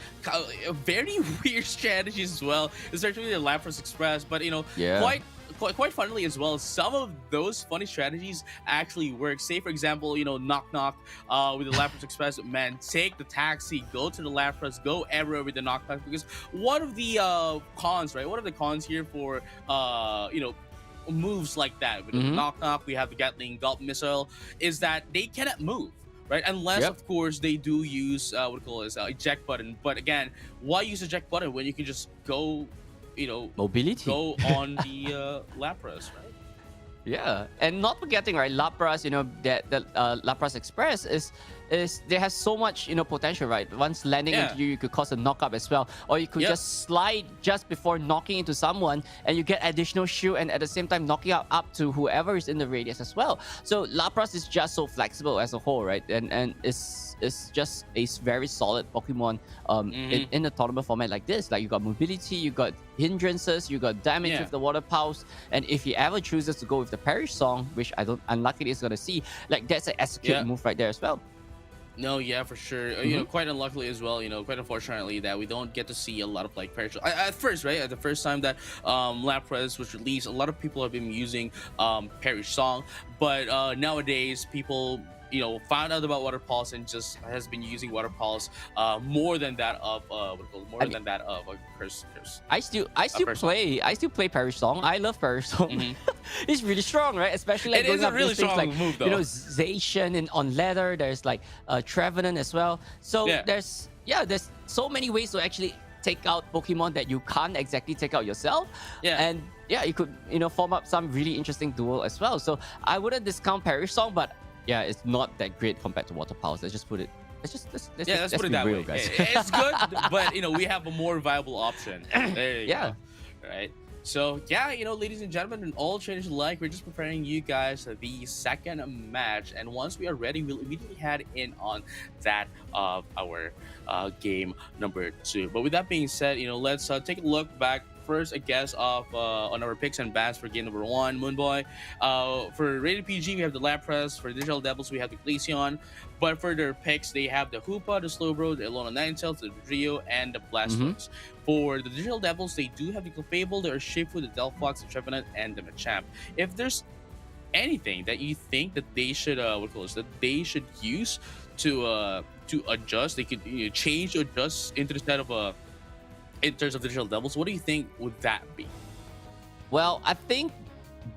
very weird strategies as well, especially the Lapras Express. But quite funnily as well, some of those funny strategies actually work. Say for example, knock knock with the Lapras Express, man, take the taxi, go to the Lapras, go everywhere with the knock knock, because one of the cons, right? One of the cons here for moves like that with the knock, we have the Gatling Gulp missile, is that they cannot move. Right, unless of course they do use what we call this eject button. But again, why use eject button when you can just go, mobility, go on the Lapras, right? Yeah, and not forgetting, right, Lapras, that the Lapras Express is there has so much, potential, right? Once landing into you could cause a knock-up as well, or you could just slide just before knocking into someone, and you get additional shield, and at the same time knocking up to whoever is in the radius as well. So Lapras is just so flexible as a whole, right? And it's just a very solid Pokemon in a tournament format like this. Like, you got mobility, you got hindrances, you got damage with the water pulse, and if he ever chooses to go with the Perish Song, which I don't unluckily is gonna see, like, that's an execute move right there as well. No, yeah, for sure. Quite unluckily as well. Quite unfortunately that we don't get to see a lot of like Perish. At first, right, at the first time that Lapras was released, a lot of people have been using Perish Song, but nowadays people found out about Water Pulse and just has been using Water Pulse more than that of a curse. I still play Perish Song. I love Perish Song. It's really strong, right? Especially like it is a really strong like, move, though. Zacian and on leather. There's like Trevenant as well. So there's so many ways to actually take out Pokemon that you can't exactly take out yourself. And you could form up some really interesting duel as well. So I wouldn't discount Perish Song, but yeah, it's not that great compared to Water Pulse. Let's just put it. Let's put it that way. Real, guys. It's good, but we have a more viable option. There you go. Right. So yeah, ladies and gentlemen, and all trainers alike, we're just preparing you guys the second match, and once we are ready, we'll immediately head in on that of our game number 2. But with that being said, let's take a look back. First, I guess, on our picks and bans for game number 1, Moonboy. For rated PG, we have the Lapras. For Digital Devils, we have the Glaceon. But for their picks, they have the Hoopa, the Slowbro, the Alola Ninetales, the Rio, and the Blastoise. For the Digital Devils, they do have the Clefable, the Urshifu, the Delphox, the Trevenant, and the Machamp. If there's anything that you think that they should use to adjust, they could change or adjust into the set of in terms of Digital Devils, what do you think would that be? Well, I think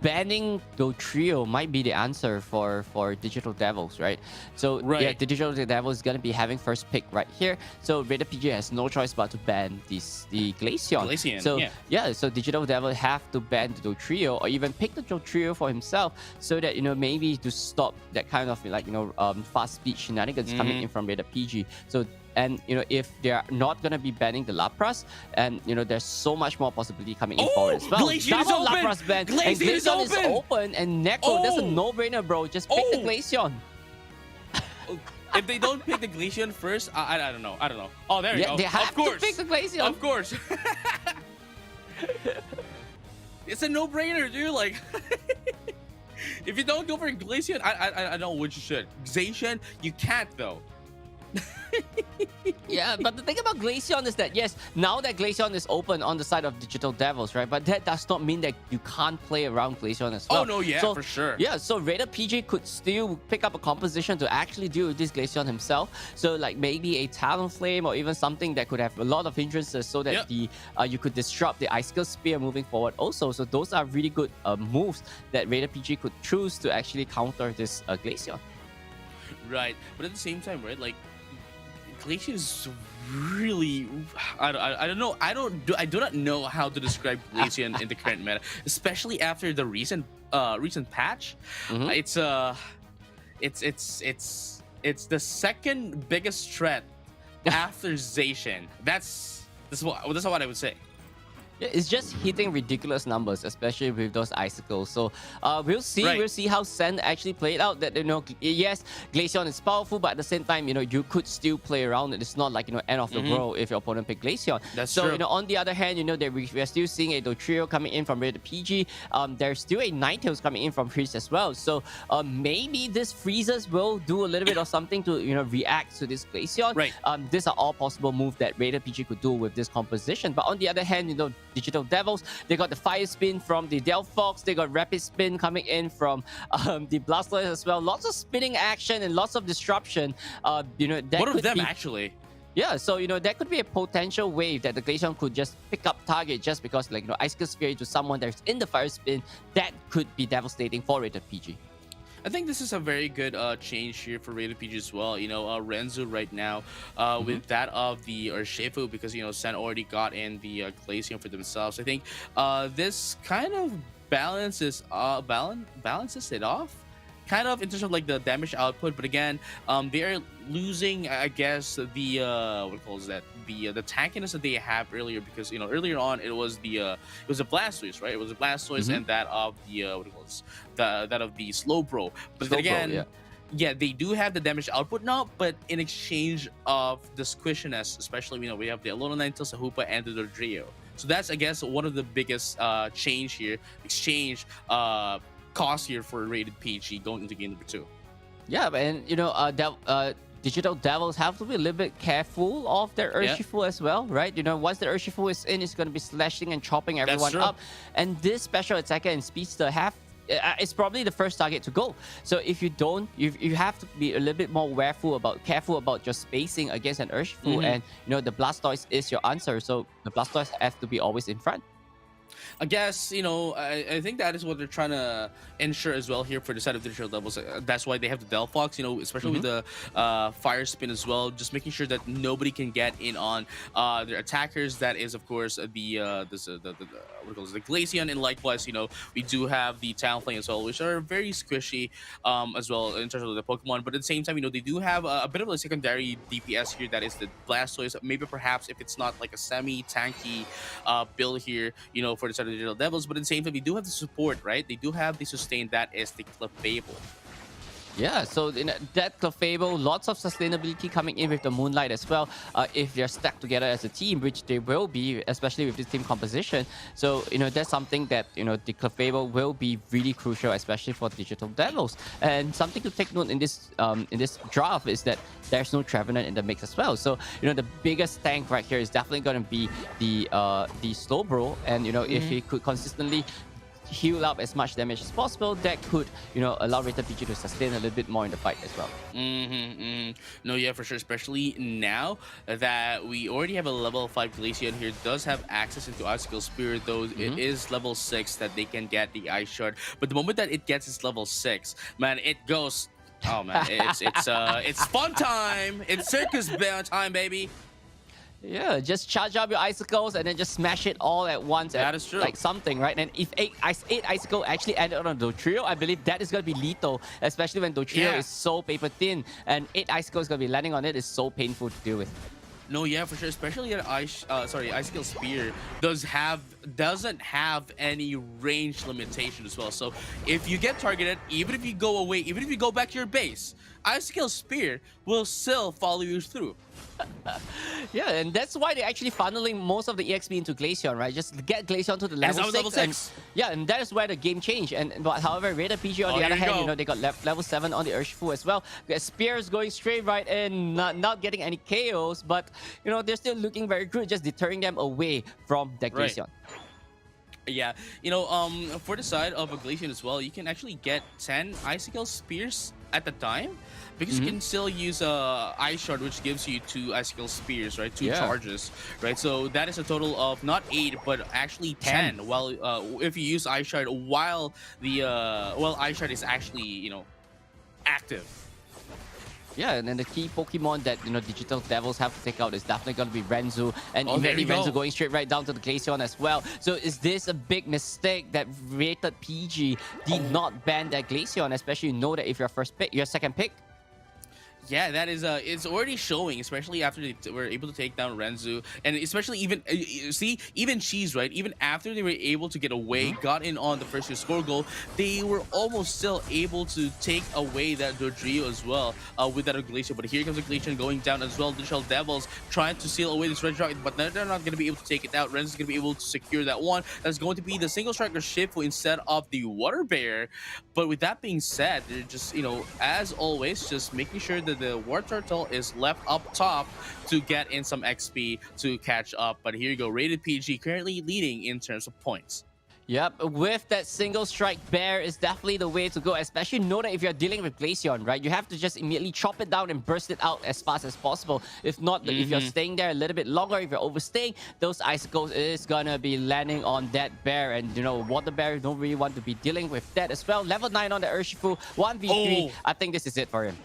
banning Dotrio might be the answer for Digital Devils, right? So the Digital Devils is gonna be having first pick right here. So Rated PG has no choice but to ban the Glaceon. So Digital Devil have to ban the Dotrio, or even pick the Dotrio for himself, so that maybe to stop that kind of fast speed shenanigans coming in from Rated PG. So. And if they're not gonna be banning the Lapras, and there's so much more possibility coming in forward as well. Glaceon is open! Lapras ban, and Glaceon is open, and Neko, that's a no-brainer, bro. Just pick the Glaceon. If they don't pick the Glaceon first, I don't know. Oh, there you go. They have to pick the Glaceon. Of course. It's a no-brainer, dude. Like, if you don't go for Glaceon, I don't know what you should. Zacian, you can't though. Yeah, but the thing about Glaceon is that, yes, now that Glaceon is open on the side of Digital Devils, right? But that does not mean that you can't play around Glaceon as well. Oh, no, yeah, for sure. Yeah, so Rated PG could still pick up a composition to actually deal with this Glaceon himself. So, like, maybe a Talonflame, or even something that could have a lot of hindrances, so that you could disrupt the Icicle Spear moving forward also. So those are really good moves that Rated PG could choose to actually counter this Glaceon. Right, but at the same time, right, like, Glaceon is really, I don't know. I do not know how to describe Glaceon in the current meta, especially after the recent patch. It's the second biggest threat after Zacian. That's what I would say. It's just hitting ridiculous numbers, especially with those icicles. So we'll see. We'll see how Sen actually played out. That yes, Glaceon is powerful, but at the same time, you could still play around it. It's not like end of the world if your opponent pick Glaceon. That's so true. On the other hand, we are still seeing a Dotrio coming in from Rated PG. There's still a Ninetales coming in from Freeze as well. So maybe this Freezes will do a little bit of something to react to this Glaceon. Right. These are all possible moves that Rated PG could do with this composition. But on the other hand, Digital Devils, they got the Fire Spin from the Delphox, they got Rapid Spin coming in from the Blastoise as well. Lots of spinning action and lots of disruption. What of them actually? Yeah, so that could be a potential wave that the Glaceon could just pick up target just because Icicle Sphere to someone that's in the Fire Spin. That could be devastating for Rated PG. I think this is a very good change here for Rated PG as well. Renzu right now with that of the Urshifu, because Sen already got in the Glaceon for themselves. I think this kind of balances it off, kind of in terms of like the damage output. But again, they are losing, I guess, the the tankiness that they have earlier, because earlier on it was a Blastoise, right? It was a Blastoise and that of the that of the Slowbro. But then again, yeah, they do have the damage output now, but in exchange of the squishiness, especially we have the Alola Ninetales, Sahupa, and the Dodrio. So that's, I guess, one of the biggest change here, exchange cost here for Rated PG going into game number 2. Yeah, and Digital Devils have to be a little bit careful of their Urshifu as well, right? Once the Urshifu is in, it's going to be slashing and chopping everyone up. And this special attacker and speedster it's probably the first target to go. So if you don't, you have to be a little bit more careful about your spacing against an Urshifu. And the Blastoise is your answer, so the Blastoise have to be always in front. I guess, I think that is what they're trying to ensure as well here for the side of Digital Devils. That's why they have the Delphox, especially with the Fire Spin as well, just making sure that nobody can get in on their attackers. That is, of course, the Glaceon, and likewise, we do have the Talonflame as well, which are very squishy as well in terms of the Pokemon. But at the same time, they do have a bit of a secondary DPS here, that is the Blastoise. Maybe perhaps if it's not like a semi-tanky build here, for the side of the Digital Devils. But at the same time, they do have the support, right? They do have the sustain, that is the Clefable. Yeah, so in that Clefable, lots of sustainability coming in with the Moonlight as well. If they're stacked together as a team, which they will be, especially with this team composition. So, that's something that, the Clefable will be really crucial, especially for Digital Devils. And something to take note in this draft is that there's no Trevenant in the mix as well. So, the biggest tank right here is definitely going to be the Slowbro. And, if he could consistently heal up as much damage as possible, that could allow Rated PG to sustain a little bit more in the fight as well. No, yeah, for sure, especially now that we already have a level 5 Glaceon here, does have access into Icicle Spear, though it is level 6 that they can get the Ice Shard. But the moment that it gets its level 6, man, it goes, oh man, it's fun time, it's circus time, baby. Yeah, just charge up your icicles and then just smash it all at once. That is true. Like something, right? And if 8 icicle actually ended on a Dotrio, I believe that is going to be lethal, especially when Dotrio is so paper thin, and 8 icicles going to be landing on it is so painful to deal with. No, yeah, for sure. Especially that Icicle Spear doesn't have any range limitation as well. So if you get targeted, even if you go away, even if you go back to your base, Icicle Spear will still follow you through. Yeah, and that's why they're actually funneling most of the EXP into Glaceon, right? Just get Glaceon to the level 6. And that is where the game changed. But however, Rated PG on the other hand, they got level 7 on the Urshifu as well. Spears going straight right in, not getting any KOs, but they're still looking very good, just deterring them away from that Glaceon. Yeah, for the side of a Glaceon as well, you can actually get 10 Icicle Spears at the time, because you can still use Ice Shard, which gives you 2 Icicle Spears, right? 2 charges, right? So that is a total of not 8, but actually 10. While if you use Ice Shard while the Ice Shard is actually active. Yeah, and then the key Pokemon that Digital Devils have to take out is definitely going to be Renzu, and immediately Renzu going straight right down to the Glaceon as well. So is this a big mistake that Rated PG did not ban that Glaceon, especially that if your second pick? Yeah, that is it's already showing, especially after they were able to take down Renzu, and especially even Cheese, right? Even after they were able to get away, got in on the first score goal, they were almost still able to take away that Dodrio as well with that Glaceon. But here comes the Glaceon going down as well. Digital Devils trying to seal away this Red Rocket, but they're not going to be able to take it out. Renzu's going to be able to secure that one. That's going to be the single striker Shifu instead of the Water Bear. But with that being said, they're just as always, just making sure that the War Turtle is left up top to get in some XP to catch up. But here you go, Rated PG currently leading in terms of points. Yep, with that single strike bear is definitely the way to go, especially know that if you're dealing with Glaceon, right, you have to just immediately chop it down and burst it out as fast as possible. If not, if you're staying there a little bit longer, if you're overstaying, those icicles is gonna be landing on that bear, and you know, water bear don't really want to be dealing with that as well. Level 9 on the Urshifu, 1v3, I think this is it for him.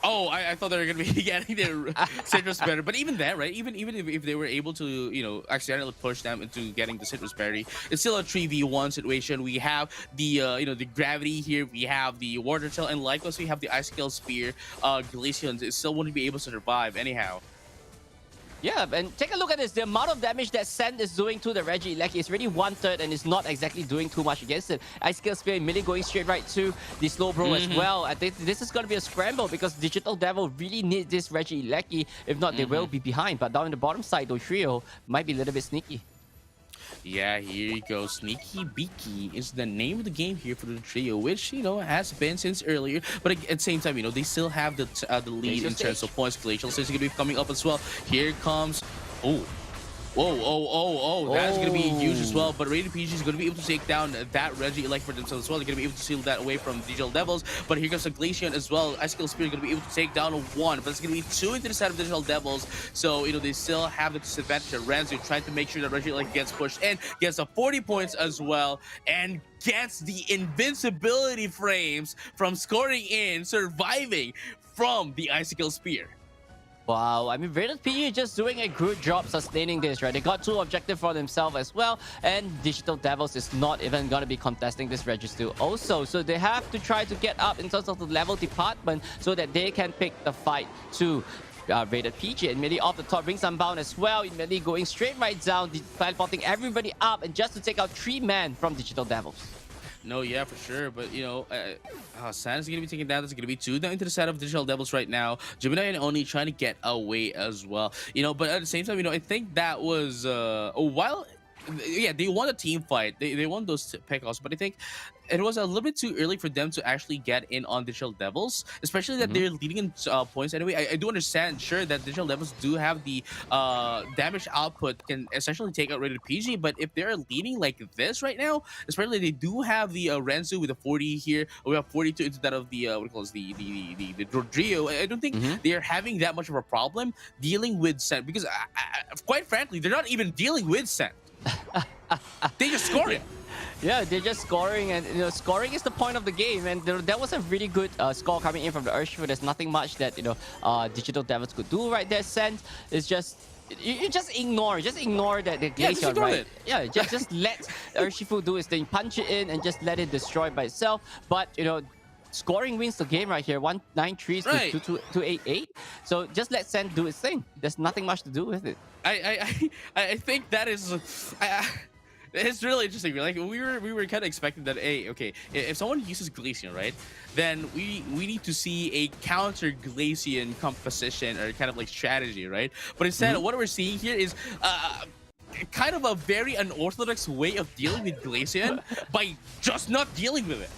Oh, I thought they were gonna be getting their citrus berry, but even that, right? Even if they were able to, you know, accidentally push them into getting the citrus berry, it's still a 3v1 situation. We have the you know, the gravity here, we have the water tail, and likewise we have the icicle spear. Glaceon it still wouldn't be able to survive anyhow. Yeah, and take a look at this. The amount of damage that Sand is doing to the Regieleki is really 1/3, and it's not exactly doing too much against it. Icicle Spear immediately going straight right to the Slowbro as well. I think this is going to be a scramble because Digital Devil really needs this Regieleki. If not, they will be behind. But down in the bottom side, though, Trio might be a little bit sneaky. Yeah, here you go. Sneaky Beaky is the name of the game here for the trio, which, you know, has been since earlier. But at the same time, you know, they still have the lead in terms of points. Glacial Stage is going to be coming up as well. Here comes... Oh. Whoa, that's going to be huge as well. But Rated PG is going to be able to take down that Regieleki for themselves as well. They're going to be able to seal that away from Digital Devils. But here comes the Glaceon as well. Icicle Spear is going to be able to take down one, but it's going to be two into the side of Digital Devils. So, you know, they still have the disadvantage of Renzu trying to make sure that Regieleki gets pushed in, gets a 40 points as well, and gets the invincibility frames from scoring in, surviving from the Icicle Spear. Wow, I mean, Rated PG is just doing a good job sustaining this, right? They got 2 objectives for themselves as well, and Digital Devils is not even going to be contesting this register also. So they have to try to get up in terms of the level department so that they can pick the fight to Rated PG. And immediately off the top, Rings Unbound as well, immediately going straight right down, teleporting everybody up, and just to take out 3 men from Digital Devils. No, yeah, for sure. But, you know, San is going to be taken down. There's going to be 2 down into the side of Digital Devils right now. Gemini and Oni trying to get away as well. You know, but at the same time, you know, I think that was while... Yeah, they won a team fight. They won those pickoffs, but I think it was a little bit too early for them to actually get in on Digital Devils, especially that they're leading in points anyway. I do understand, sure, that Digital Devils do have the damage output, can essentially take out Rated PG, but if they're leading like this right now, especially they do have the Renzu with a 40 here, we have 42 into that of the what it calls the Rodrio. I don't think they're having that much of a problem dealing with Scent, because quite frankly, they're not even dealing with Scent. They just score it. Yeah, they're just scoring, and you know, scoring is the point of the game. And that was a really good score coming in from the Urshifu. There's nothing much that, you know, Digital Devils could do right there. Sense is just you just ignore that the Glaceon, right? Yeah, just let Urshifu do his thing, punch it in, and just let it destroy by itself. But you know, scoring wins the game right here. 193 to 288. So just let Sen do his thing. There's nothing much to do with it. I think that is it's really interesting. Like we were kind of expecting that, hey, okay, if someone uses Glaceon, right, then we need to see a counter Glaceon composition or kind of like strategy, right? But instead, what we're seeing here is kind of a very unorthodox way of dealing with Glaceon by just not dealing with it.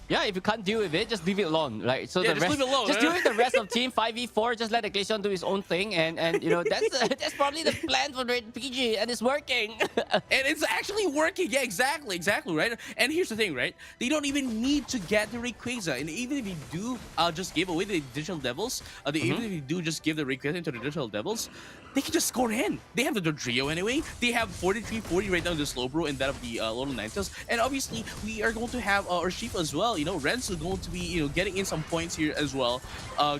Yeah, if you can't deal with it, just leave it alone. Like, so yeah, the rest, leave it alone. just deal with the rest of team 5v4. Just let the Glaceon do his own thing, and you know that's probably the plan for Rated PG, and it's working. And it's actually working. Yeah, exactly, right. And here's the thing, right? They don't even need to get the Rayquaza, and even if you do just give away the Digital Devils, even if you do just give the Rayquaza to the Digital Devils, they can just score in. They have the Dodrio anyway. They have 43-40 right now in the Slowbro and that of the Little Ninetales. And obviously, we are going to have Urshifu as well. You know, Ren's going to be, you know, getting in some points here as well,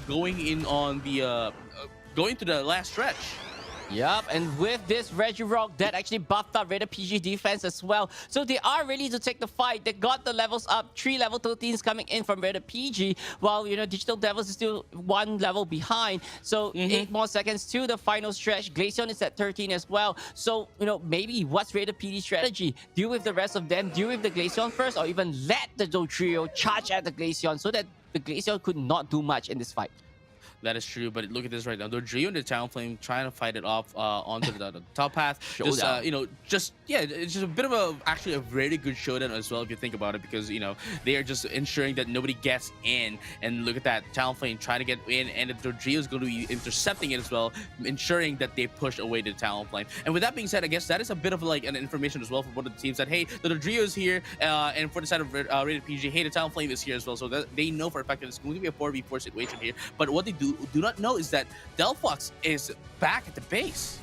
going in on the going to the last stretch. Yup, and with this Regirock, that actually buffed up Rated PG defense as well. So they are ready to take the fight. They got the levels up. 3 level 13s coming in from Rated PG, while, you know, Digital Devils is still 1 level behind. So 8 more seconds to the final stretch. Glaceon is at 13 as well. So, you know, maybe what's Rated PG's strategy? Deal with the rest of them, deal with the Glaceon first, or even let the Dodrio charge at the Glaceon so that the Glaceon could not do much in this fight. That is true, but look at this right now. The Drio and the Talonflame trying to fight it off onto the top path. Just, it's just a bit of actually a very good showdown as well if you think about it, because they are just ensuring that nobody gets in. And look at that, Talonflame trying to get in, and the Drio is going to be intercepting it as well, ensuring that they push away the Talonflame. And with that being said, I guess that is a bit of like an information as well for one of the teams that hey, the Drio is here, and for the side of Rated PG, hey, the Talonflame is here as well, so that they know for a fact that it's going to be a 4v4 situation here. But what they do not know is that Delphox is back at the base.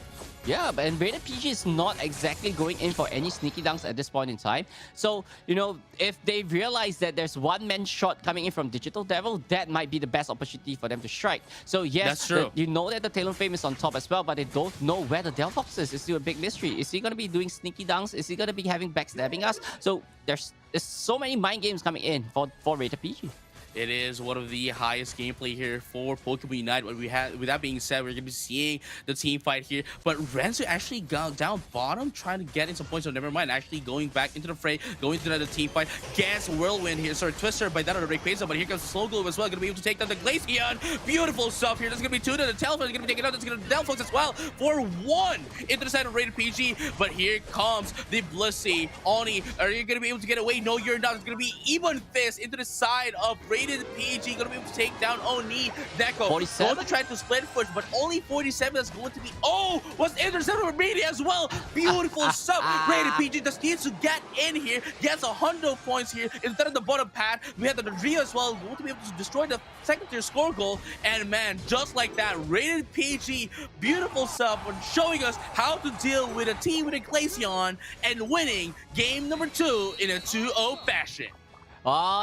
Yeah, and Rated PG is not exactly going in for any sneaky dunks at this point in time. So, if they realize that there's one-man shot coming in from Digital Devil, that might be the best opportunity for them to strike. So, yes, that's true. You know that the Talonflame is on top as well, but they don't know where the Delphox is. It's still a big mystery. Is he going to be doing sneaky dunks? Is he going to be having backstabbing us? So, there's so many mind games coming in for Rated PG. It is one of the highest gameplay here for Pokemon Unite. With that being said, we're going to be seeing the team fight here. But Renzo actually got down bottom, trying to get in some points. So never mind, actually going back into the fray, going to the team fight. Gets Whirlwind here. Sorry, Twister by that on the Rayquaza. But here comes Slow Globe as well. Going to be able to take down the Glaceon. Beautiful stuff here. There's going to be two to the Telephone. Going to be taken out. There's going to be Delphox as well for one into the side of Rated PG. But here comes the Blissey. Oni, are you going to be able to get away? No, you're not. It's going to be Even Fist into the side of Rated PG, gonna be able to take down Oni. Neko 47. going to try to split foot, but only 47 is going to be. Oh, was intercepted with Media as well. Beautiful stuff. Rated PG just needs to get in here, gets 100 points here instead of the bottom pad. We have the Drio as well, going to be able to destroy the second tier score goal. And man, just like that, Rated PG, beautiful stuff on showing us how to deal with a team with a Glaceon and winning game number 2 in a 2-0 fashion.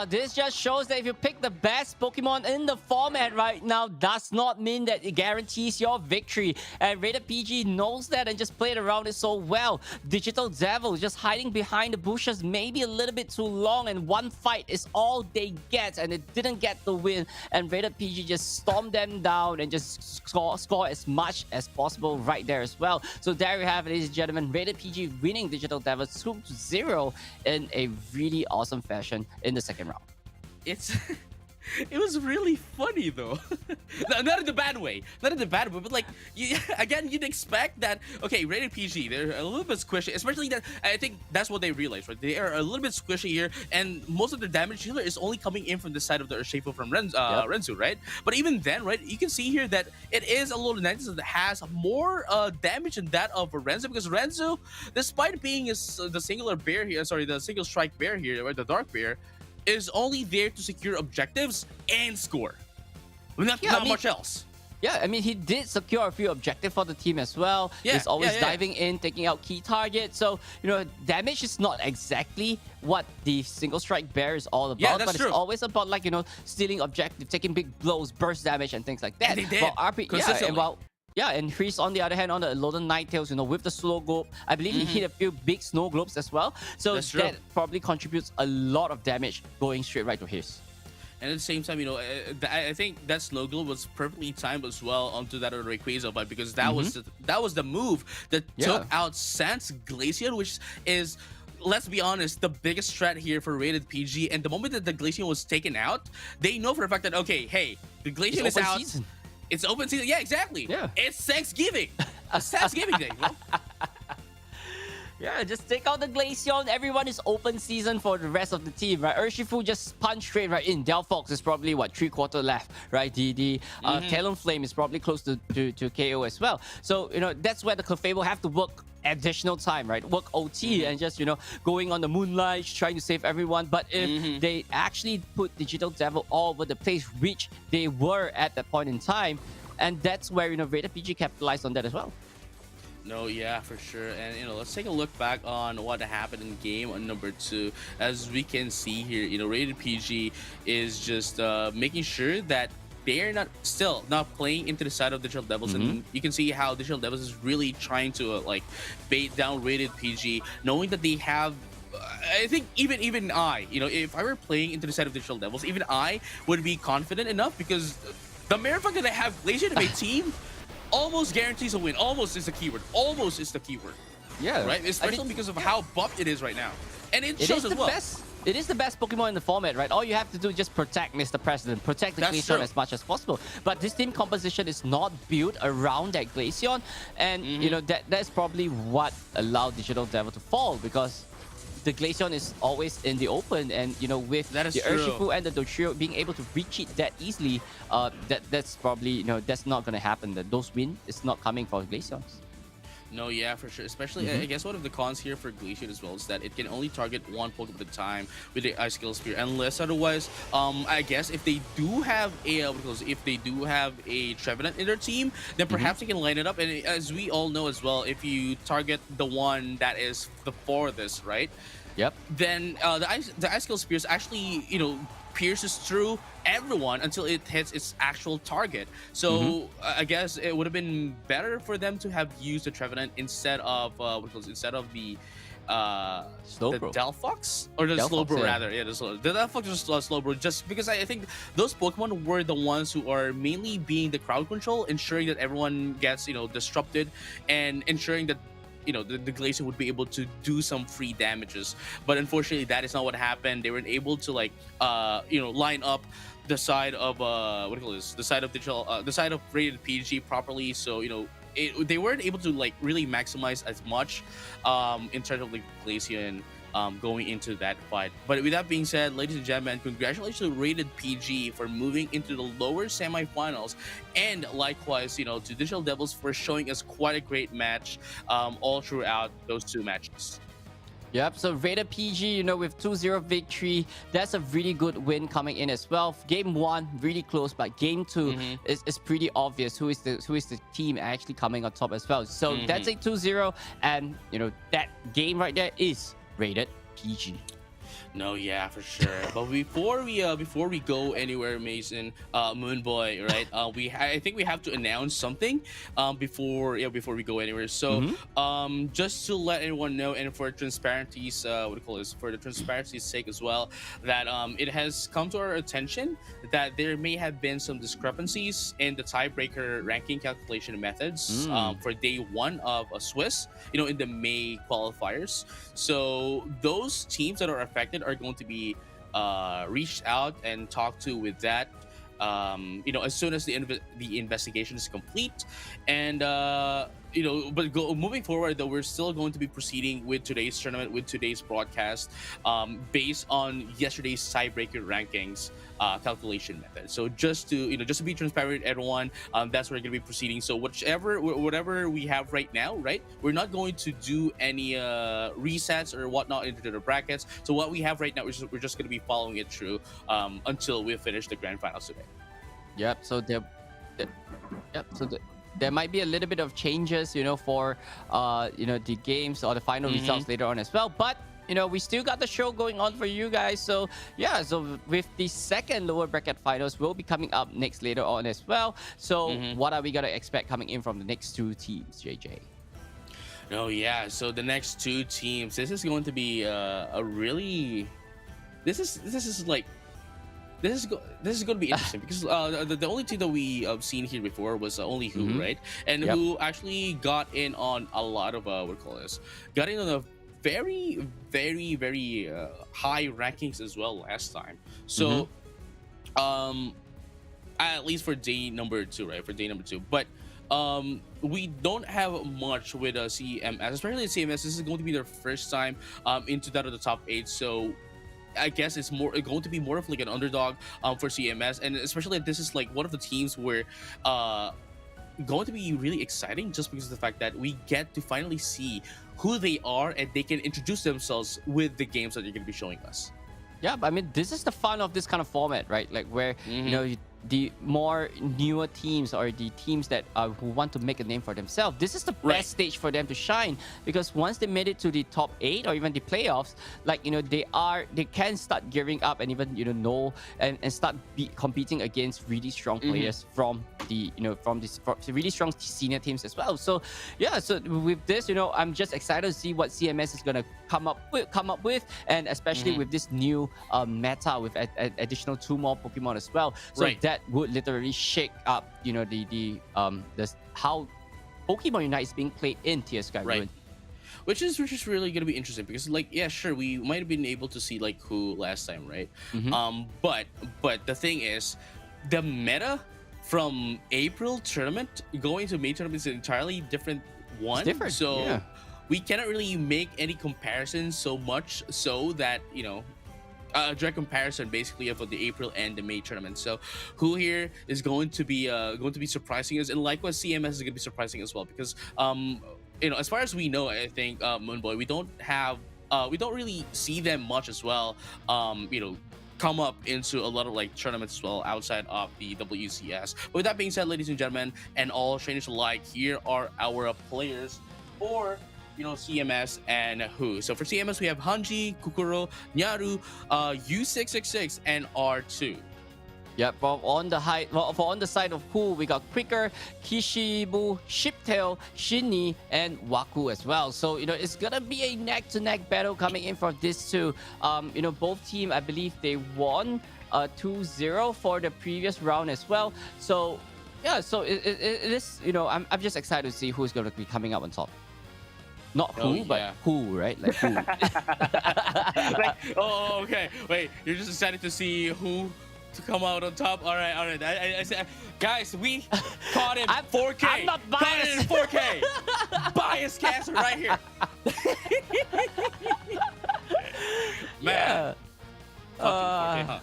This just shows that if you pick the best Pokemon in the format right now, does not mean that it guarantees your victory. And Rated PG knows that and just played around it so well. Digital Devil just hiding behind the bushes maybe a little bit too long, and one fight is all they get, and it didn't get the win. And Rated PG just stormed them down and just score as much as possible right there as well. So there you have it, ladies and gentlemen. Rated PG winning Digital Devil 2-0 in a really awesome fashion in the second round. It was really funny though. Not in the bad way, but like again, you'd expect that. Okay, Rated PG, they're a little bit squishy, especially that I think that's what they realized, right? They are a little bit squishy here, and most of the damage healer is only coming in from the side of the Urshifu from Renzu, right? But even then, right, you can see here that it is a little Niantic that has more damage than that of Renzu, because Renzu, despite being the singular bear here, the single strike bear here, or the dark bear, is only there to secure objectives and score. Not much else. Yeah, I mean, he did secure a few objectives for the team as well. He's always diving in, taking out key targets. So, damage is not exactly what the single strike bear is all about, but it's always about, like, stealing objective, taking big blows, burst damage, and things like that. And they did. And Chris, on the other hand, on the Alolan Ninetales, with the slow globe, I believe he hit a few big snow globes as well. So that probably contributes a lot of damage going straight right to his. And at the same time, I think that slow globe was perfectly timed as well onto that Rayquaza, but because that was the move that took out Sans Glaceon, which is, let's be honest, the biggest threat here for Rated PG. And the moment that the Glaceon was taken out, they know for a fact that, okay, hey, the Glaceon is out. Season. It's open season. Yeah, exactly. Yeah. It's Thanksgiving. It's Thanksgiving Day, bro. Yeah, just take out the Glaceon. Everyone is open season for the rest of the team, right? Urshifu just punched straight right in. Delphox is probably, 3/4 left, right? The Talonflame is probably close to KO as well. So, that's where the Clefable have to work additional time, right? Work OT and just, going on the Moonlight, trying to save everyone. But if they actually put Digital Devil all over the place, which they were at that point in time, and that's where, Rated PG capitalized on that as well. No, yeah, for sure. And, let's take a look back on what happened in game number 2. As we can see here, Rated PG is just making sure that they're not playing into the side of Digital Devils, and you can see how Digital Devils is really trying to bait down Rated PG, knowing that they have. I think even I, if I were playing into the side of Digital Devils, even I would be confident enough, because the mere fact that I have Glaceon in my team almost guarantees a win. Almost is the keyword. Almost is the keyword. Yeah. Right? Especially because of how buffed it is right now. And it shows as well. it is the best Pokemon in the format, right? All you have to do is just protect Mr. President, protect the That's Glaceon true. as much as possible. But this team composition is not built around that Glaceon, and you know that's probably what allowed Digital Devil to fall, because the Glaceon is always in the open, and you know with That is the true. Urshifu and the Doshio being able to reach it that easily, that's probably, you know, that's not gonna happen. That those win is not coming for Glaceons. No, yeah, for sure. Especially, I guess one of the cons here for Glaceon as well is that it can only target one Pokemon at a time with the Ice Skill Spear, unless otherwise, I guess if they do have a Trevenant in their team, then perhaps they can line it up. And as we all know as well, if you target the one that is the farthest, right? Yep. Then the Ice Skill Spears actually, you know, pierces through everyone until it hits its actual target. So I guess it would have been better for them to have used the Trevenant instead of the Slowbro. Delphox, or the Delphox, Slowbro yeah. rather. Yeah, the Delphox is Slowbro, just because I think those Pokemon were the ones who are mainly being the crowd control, ensuring that everyone gets, you know, disrupted, and ensuring that, you know, the Glaceon would be able to do some free damages. But unfortunately, that is not what happened. They weren't able to, like, you know, line up the side of the side of digital, the side of rated PG properly. So, you know, they weren't able to, like, really maximize as much in terms of the Glaceon going into that fight. But with that being said, ladies and gentlemen, congratulations to Rated PG for moving into the lower semifinals, and likewise, you know, to Digital Devils for showing us quite a great match all throughout those two matches. Yep, so Rated PG, you know, with 2-0 victory, that's a really good win coming in as well. Game 1, really close, but game 2 is pretty obvious who is the team actually coming on top as well. So that's a 2-0, and you know, that game right there is Rated PG. No, yeah, for sure. But before we go anywhere, Mason, Moonboy, right? I think we have to announce something before we go anywhere. So just to let everyone know, and for transparency's for the transparency's sake as well, that it has come to our attention that there may have been some discrepancies in the tiebreaker ranking calculation methods for day 1 of a Swiss, you know, in the May qualifiers. So those teams that are affected are going to be reached out and talked to with that, you know, as soon as the investigation is complete. And you know, but moving forward, though, we're still going to be proceeding with today's tournament, with today's broadcast, based on yesterday's tiebreaker rankings calculation method. So just to be transparent with everyone, that's where we're going to be proceeding. So whatever we have right now, right, we're not going to do any resets or whatnot into the brackets. So what we have right now is we're just going to be following it through until we finish the grand finals today. Yep. So there might be a little bit of changes, you know, for you know, the games or the final results later on as well. But you know, we still got the show going on for you guys. So yeah, so with the second lower bracket finals will be coming up next later on as well. So what are we gonna expect coming in from the next two teams, JJ? Oh yeah, so the next two teams, this is going to be a really, this is going to be interesting because the only team that we seen here before was only Who, right? And Who actually got in on a lot of got in on a very, very, very high rankings as well last time. So at least for day number 2, right? For day number 2, but we don't have much with CMS, especially at CMS. This is going to be their first time into that of the top 8. So I guess it's going to be more of like an underdog for CMS, and especially this is like one of the teams where going to be really exciting just because of the fact that we get to finally see who they are and they can introduce themselves with the games that they're going to be showing us. Yeah, but I mean, this is the fun of this kind of format, right? Like where you know, the more newer teams or the teams that who want to make a name for themselves, this is the best stage for them to shine, because once they made it to the top 8 or even the playoffs, like, you know, they can start gearing up and even, you know and start competing against really strong players from the, you know, from really strong senior teams as well. So yeah, so with this, you know, I'm just excited to see what CMS is gonna come up with, and especially with this new meta with additional 2 more Pokemon as well. So that would literally shake up, you know, the how Pokemon Unite is being played in Tier Sky Ruin. which is really gonna be interesting because like yeah, sure, we might have been able to see like who last time, right? But the thing is, the meta from April tournament going to May tournament is an entirely different one. It's different, so yeah. we cannot really make any comparisons so much so that a direct comparison basically of the April and the May tournament. So who here is going to be surprising us, and likewise CMS is going to be surprising as well because as far as we know, I think Moonboy, we don't really see them much as well. Come up into a lot of like tournaments as well outside of the WCS. But with that being said, ladies and gentlemen, and all strangers alike, here are our players for CMS and who. So for CMS, we have Hanji, Kukuro, Nyaru, U666, and R2. Yep, for on the side of Who, we got Quicker, Kishibu, Shiptail, Shinny, and Waku as well. So, it's gonna be a neck-to-neck battle coming in from these two. Both team, I believe they won 2-0 for the previous round as well. So, yeah, so it is, I'm just excited to see who's gonna be coming up on top. Not who, but who, right? Like who. Okay. Wait, you're just excited to see who to come out on top. All right. I said, guys, we caught him 4K. I'm not biased. Caught it in 4K. Bias caster right here. Man. Yeah. 4K, huh?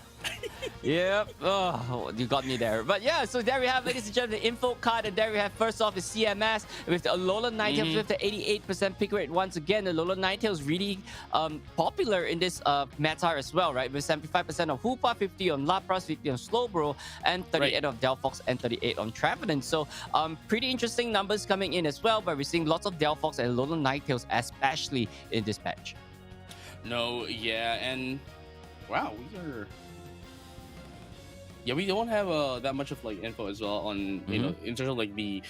Yep. Oh, you got me there. But yeah, so there we have, ladies and gentlemen, the info card. And there we have, first off, is CMS with the Alola Ninetales with the 88% pick rate. Once again, the Alola Ninetales really popular in this meta as well, right? With 75% of Hoopa, 50 on Lapras, 50 on Slowbro, and 38 on Delphox, and 38 on Trevenant. So pretty interesting numbers coming in as well. But we're seeing lots of Delphox and Alola Ninetales, especially in this patch. No, yeah, and wow, we don't have that much of like info as well on in terms of like the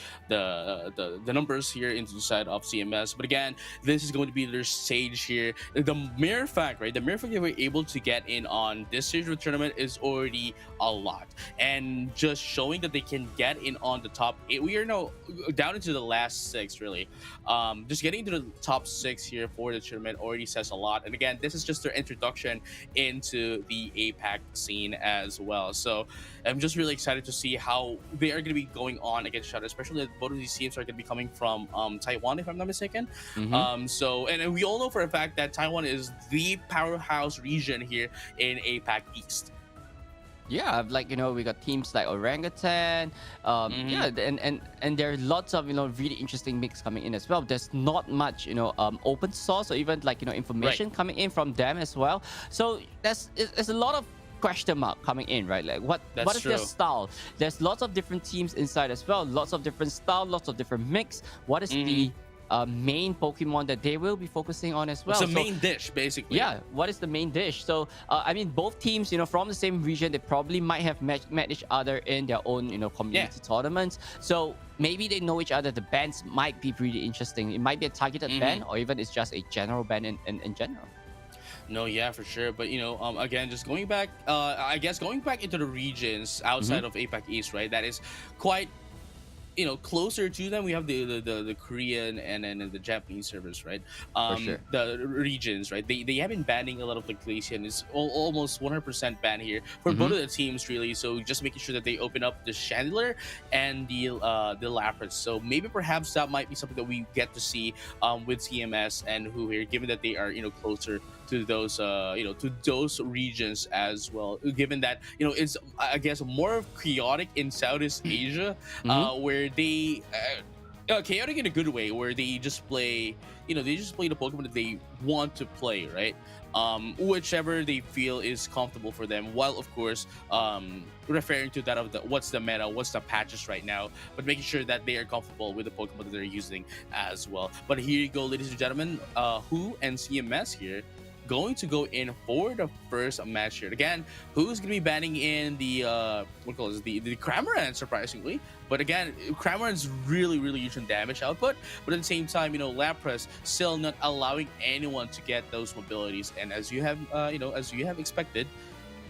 numbers here inside of CMS. But again, this is going to be their stage here. The mere fact that we're able to get in on this stage of the tournament is already a lot, and just showing that they can get in on the top 8. We are now down into the last 6 really. Just getting into the top 6 here for the tournament already says a lot. And again, this is just their introduction into the APAC scene as well. So I'm just really excited to see how they are going to be going on against each other, especially that both of these teams are going to be coming from Taiwan, if I'm not mistaken. So and we all know for a fact that Taiwan is the powerhouse region here in APAC East. Yeah, like we got teams like Orangutan, yeah, and there are lots of really interesting mix coming in as well. There's not much open source or even like information coming in from them as well. So there's a lot of question mark coming in, right? Like what is their style? There's lots of different teams inside as well, lots of different style, lots of different mix. What is the main Pokemon that they will be focusing on as well? It's the main dish, basically. Yeah, what is the main dish? So I mean, both teams from the same region, they probably might have met each other in their own community tournaments. So maybe they know each other. The bans might be pretty interesting. It might be a targeted ban, or even it's just a general ban in general. No, yeah, for sure. But again, just going back, I guess going back into the regions outside of APAC East, right? That is quite closer to them. We have the Korean and then the Japanese servers, right? For sure. The regions, right? They have been banning a lot of the Glacian. It's almost 100% ban here for both of the teams, really. So just making sure that they open up the Chandler and the Lapras. So maybe perhaps that might be something that we get to see with CMS and who here, given that they are closer to those to those regions as well, given that it's I guess more chaotic in Southeast Asia, where they chaotic in a good way, where they just play the Pokemon that they want to play, right? Whichever they feel is comfortable for them, while of course referring to that of what's the meta, what's the patches right now, but making sure that they are comfortable with the Pokemon that they're using as well. But here you go, ladies and gentlemen, Who and CMS here going to go in for the first match here. Again, who's going to be banning in the the Cramorant, surprisingly. But again, Cramorant's really huge in damage output, but at the same time, Lapras still not allowing anyone to get those mobilities. And as you have expected,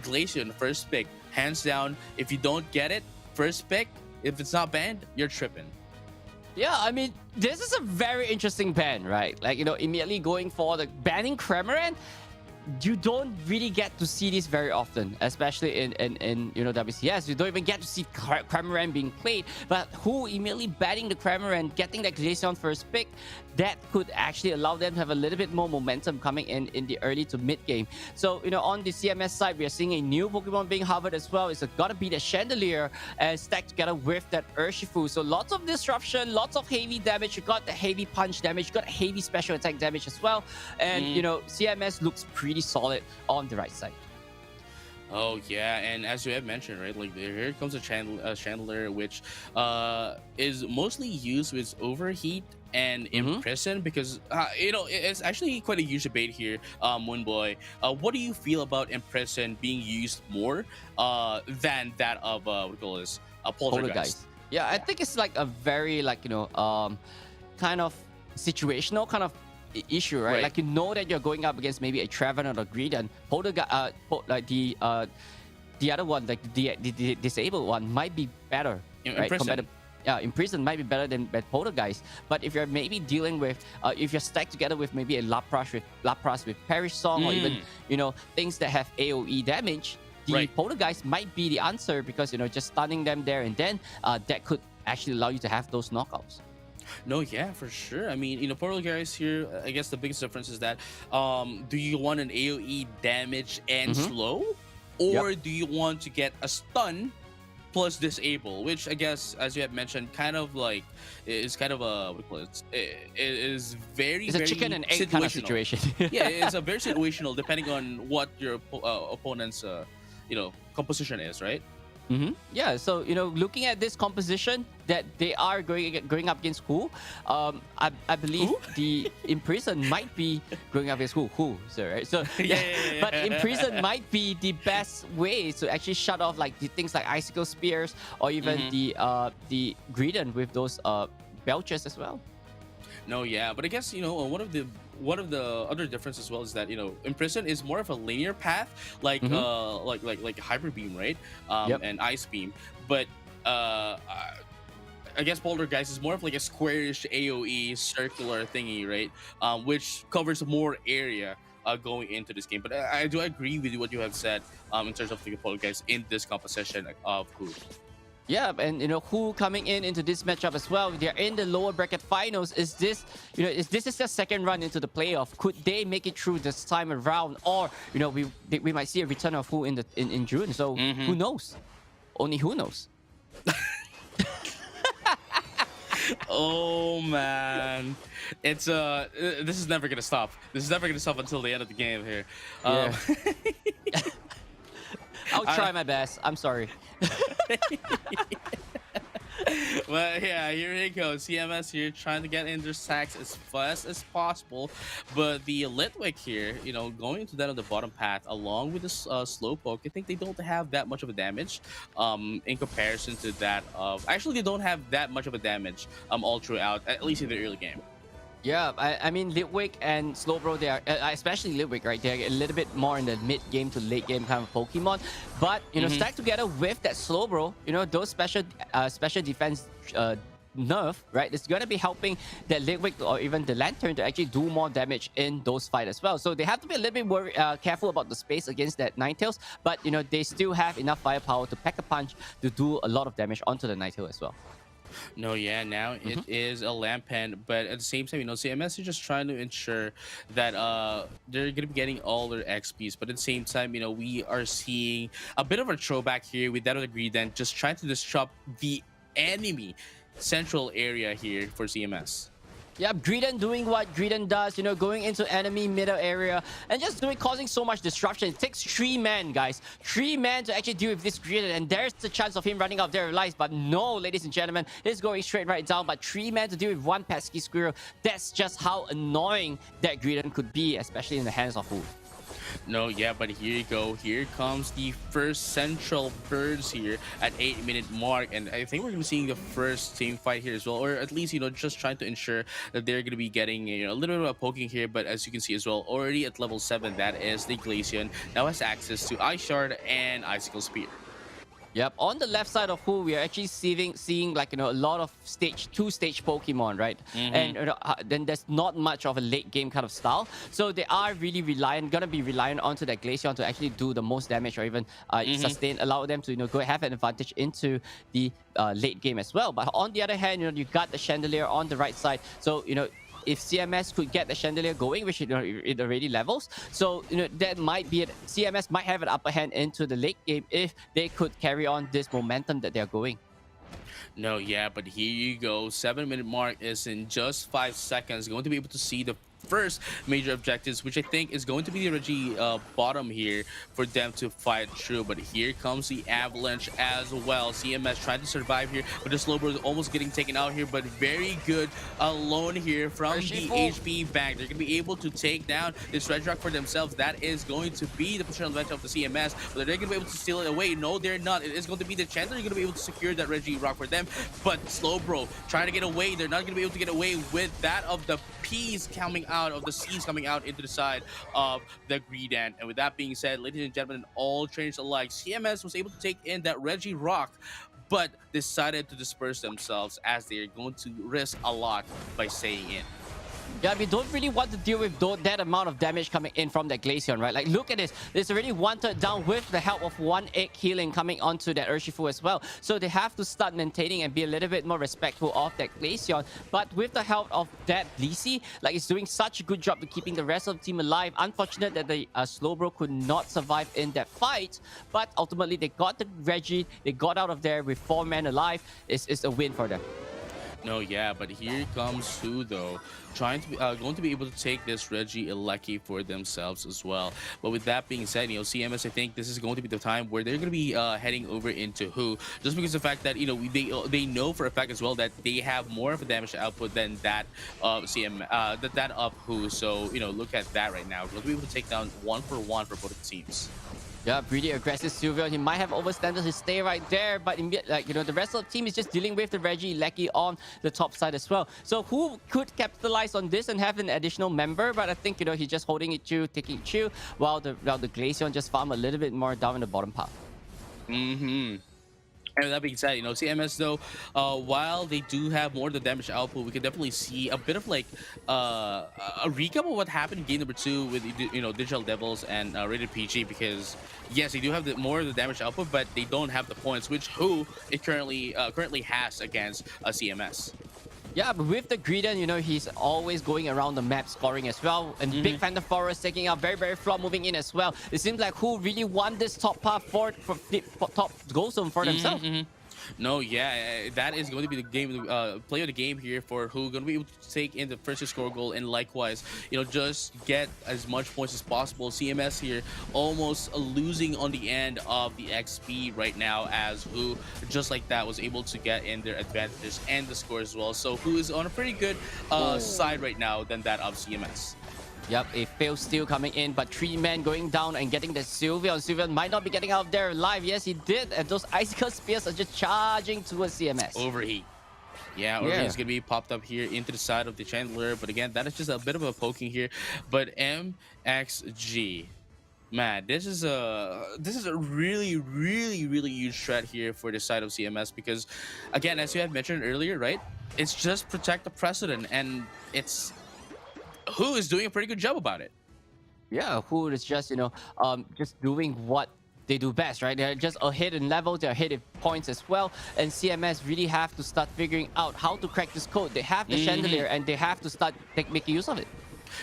Glacian first pick, hands down. If you don't get it first pick, if it's not banned, you're tripping. Yeah, I mean, this is a very interesting ban, right? Like, immediately going for the banning Cramorant. You don't really get to see this very often, especially in WCS. You don't even get to see Cramorant being played. But who immediately batting the Cramorant, getting that Glaceon first pick, that could actually allow them to have a little bit more momentum coming in the early to mid game. So, on the CMS side, we are seeing a new Pokemon being hovered as well. It's gotta be the Chandelier and stacked together with that Urshifu. So lots of disruption, lots of heavy damage. You got the heavy punch damage, you got heavy special attack damage as well. And, CMS looks pretty solid on the right side. Oh yeah, and as you have mentioned, right, like here comes a Chandelier, which is mostly used with Overheat and Imprison, because it's actually quite a huge debate here, Moonboy. What do you feel about Imprison being used more than that of what we call this Poltergeist? Yeah, I think it's like a very kind of situational kind of issue, right? Like that you're going up against maybe a Trevenant or a Greedent. Like the other one, like the disabled one, might be better, right? Imprison might be better than Poltergeist. But if you're maybe dealing with, if you're stacked together with maybe a Lapras with Perish Song, or even things that have AOE damage, the Poltergeist might be the answer, because just stunning them there and then that could actually allow you to have those knockouts. No, yeah, for sure. I mean, Poltergeist here, I guess the biggest difference is that do you want an AOE damage and slow, or do you want to get a stun plus disable, which I guess, as you have mentioned, kind of like is kind of a it is very, it's a chicken and egg kind of situation. Yeah, it's a very situational, depending on what your opponent's composition is, right? Yeah, so looking at this composition that they are going up against who, I believe the Imprison might be going up against who, so right. So but Imprison might be the best way to actually shut off like the things like Icicle Spears, or even the Greedent with those belches as well. No, yeah, but I guess one of the other differences as well is that Imprison is more of a linear path, like Hyper Beam, right? And Ice Beam. But I guess Poltergeist is more of like a squarish AOE circular thingy, right? Which covers more area going into this game. But I do agree with what you have said in terms of the Poltergeist in this composition of who. Yeah, and who coming into this matchup as well. They're in the lower bracket finals. Is this is their second run into the playoff? Could they make it through this time around, or we might see a return of who in June? So who knows? Only who knows. Oh man, it's this is never gonna stop. This is never gonna stop until the end of the game here. I'll try my best. I'm sorry. But yeah, here they go. CMS here trying to get in their sacks as fast as possible. But the Litwick here, going to that on the bottom path along with the Slowpoke, I think they don't have that much of a damage in comparison to that of... Actually, they don't have that much of a damage all throughout, at least in the early game. Yeah, I mean, Litwick and Slowbro, they are, especially Litwick, right? They're a little bit more in the mid-game to late-game kind of Pokemon. But, stacked together with that Slowbro, those special defense nerf, right? It's going to be helping that Litwick or even the Lantern to actually do more damage in those fights as well. So they have to be a little bit careful about the space against that Ninetales. But, they still have enough firepower to pack a punch to do a lot of damage onto the Ninetale as well. No, yeah, now it is a Lampen, but at the same time, CMS is just trying to ensure that they're going to be getting all their XPs, but at the same time, we are seeing a bit of a throwback here with that of the Greedent, just trying to disrupt the enemy central area here for CMS. Yeah, Greedent doing what Greedent does, going into enemy middle area and just causing so much disruption. It takes 3 men, guys. 3 men to actually deal with this Greedent, and there's the chance of him running out of their lives. But no, ladies and gentlemen, he's going straight right down. But 3 men to deal with 1 pesky squirrel. That's just how annoying that Greedent could be, especially in the hands of who. No, yeah, but here you go. Here comes the first central birds here at 8-minute mark, and I think we're gonna be seeing the first team fight here as well, or at least just trying to ensure that they're gonna be getting a little bit of poking here. But as you can see as well, already at level 7, that is the Glaceon now has access to Ice Shard and Icicle Spear. Yep. On the left side of Who, we are actually seeing like a lot of two-stage Pokemon, right? And then there's not much of a late game kind of style. So they are really gonna be reliant onto that Glaceon to actually do the most damage or even sustain, allow them to go have an advantage into the late game as well. But on the other hand, you got the Chandelier on the right side. So if CMS could get the Chandelier going, which it already levels, so that might be it. CMS might have an upper hand into the late game if they could carry on this momentum that they're going. No, yeah, but here you go. 7-minute mark is in just 5 seconds. Going to be able to see the first major objectives, which I think is going to be the Reggie bottom here for them to fight through. But here comes the Avalanche as well. CMS trying to survive here, but the Slowbro is almost getting taken out here. But very good alone here from the HP bank. They're going to be able to take down this Red Rock for themselves. That is going to be the potential advantage of the CMS. But are they going to be able to steal it away? No, they're not. It is going to be the Chandler. You're going to be able to secure that Reggie Rock for them. But Slowbro trying to get away. They're not going to be able to get away with that of the P's coming out, of the C's coming out into the side of the Greedent. And with that being said, ladies and gentlemen, all trainers alike, CMS was able to take in that Reggie Rock, but decided to disperse themselves as they are going to risk a lot by staying in. Yeah, we don't really want to deal with that amount of damage coming in from that Glaceon, right? Like, look at this. It's already 1/3 down with the help of 1 egg healing coming onto that Urshifu as well. So they have to start maintaining and be a little bit more respectful of that Glaceon. But with the help of that Lisi, like, it's doing such a good job to keeping the rest of the team alive. Unfortunate that the Slowbro could not survive in that fight. But ultimately, they got the Reggie. They got out of there with 4 men alive. It's a win for them. No, yeah, but here comes Who, though, trying to be going to be able to take this Reggie Lucky for themselves as well. But with that being said, CMS, I think this is going to be the time where they're going to be heading over into Who, just because of the fact that they know for a fact as well that they have more of a damage output than that of that of Who. So look at that right now. We'll be able to take down 1-for-1 for both teams. Yeah, pretty aggressive Sylveon. He might have overstanded his stay right there, but the rest of the team is just dealing with the Reggie Lecky on the top side as well. So Who could capitalize on this and have an additional member, but I think he's just holding it chill, taking it chill, while the Glaceon just farm a little bit more down in the bottom part. And with that being said, CMS though, while they do have more of the damage output, we can definitely see a bit of like a recap of what happened in game number 2 with Digital Devils and Rated PG, because yes, they do have more of the damage output, but they don't have the points, which Who it currently has against CMS. Yeah, but with the Greedent, he's always going around the map scoring as well. And Big Phantom Forest taking out very flop, moving in as well. It seems like Who really won this top path for top goal zone for themselves. No, yeah, that is going to be the game, play of the game here for Who. Going to be able to take in the first to score goal, and likewise, just get as much points as possible. CMS here almost losing on the end of the XP right now, as Who, just like that, was able to get in their advantages and the score as well. So Who is on a pretty good side right now than that of CMS. Yep, a fail steal coming in, but 3 men going down and getting the Sylveon. Sylveon might not be getting out of there alive. Yes, he did. And those Icicle Spears are just charging towards CMS. Overheat. Yeah, Overheat's going to be popped up here into the side of the Chandler. But again, that is just a bit of a poking here. But MXG, man, this is a really huge threat here for the side of CMS, because again, as you had mentioned earlier, right? It's just protect the precedent, and it's Who is doing a pretty good job about it. Yeah, Who is just just doing what they do best, right? They're just ahead in level, they're ahead in points as well, and CMS really have to start figuring out how to crack this code. They have the Chandelier, and they have to start making use of it.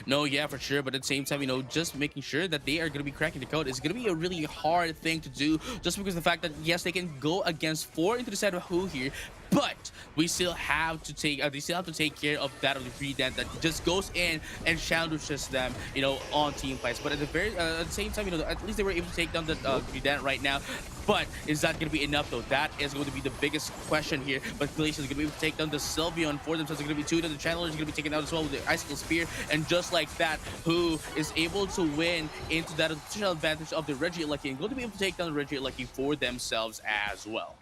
No, yeah, for sure. But at the same time, just making sure that they are going to be cracking the code is going to be a really hard thing to do, just because of the fact that, yes, they can go against 4 into the side of Who here, but we still have to take they still have to take care of that of the Greedent that just goes in and challenges them, on team fights. But at the same time, at least they were able to take down the Greedent right now. But is that going to be enough, though? That is going to be the biggest question here. But Glacier is going to be able to take down the Sylveon for themselves. They're going to be 2. The Chandler is going to be taken out as well with the Icicle Spear. And just like that, Who is able to win into that additional advantage of the Reggie Lucky, and going to be able to take down the Reggie Lucky for themselves as well.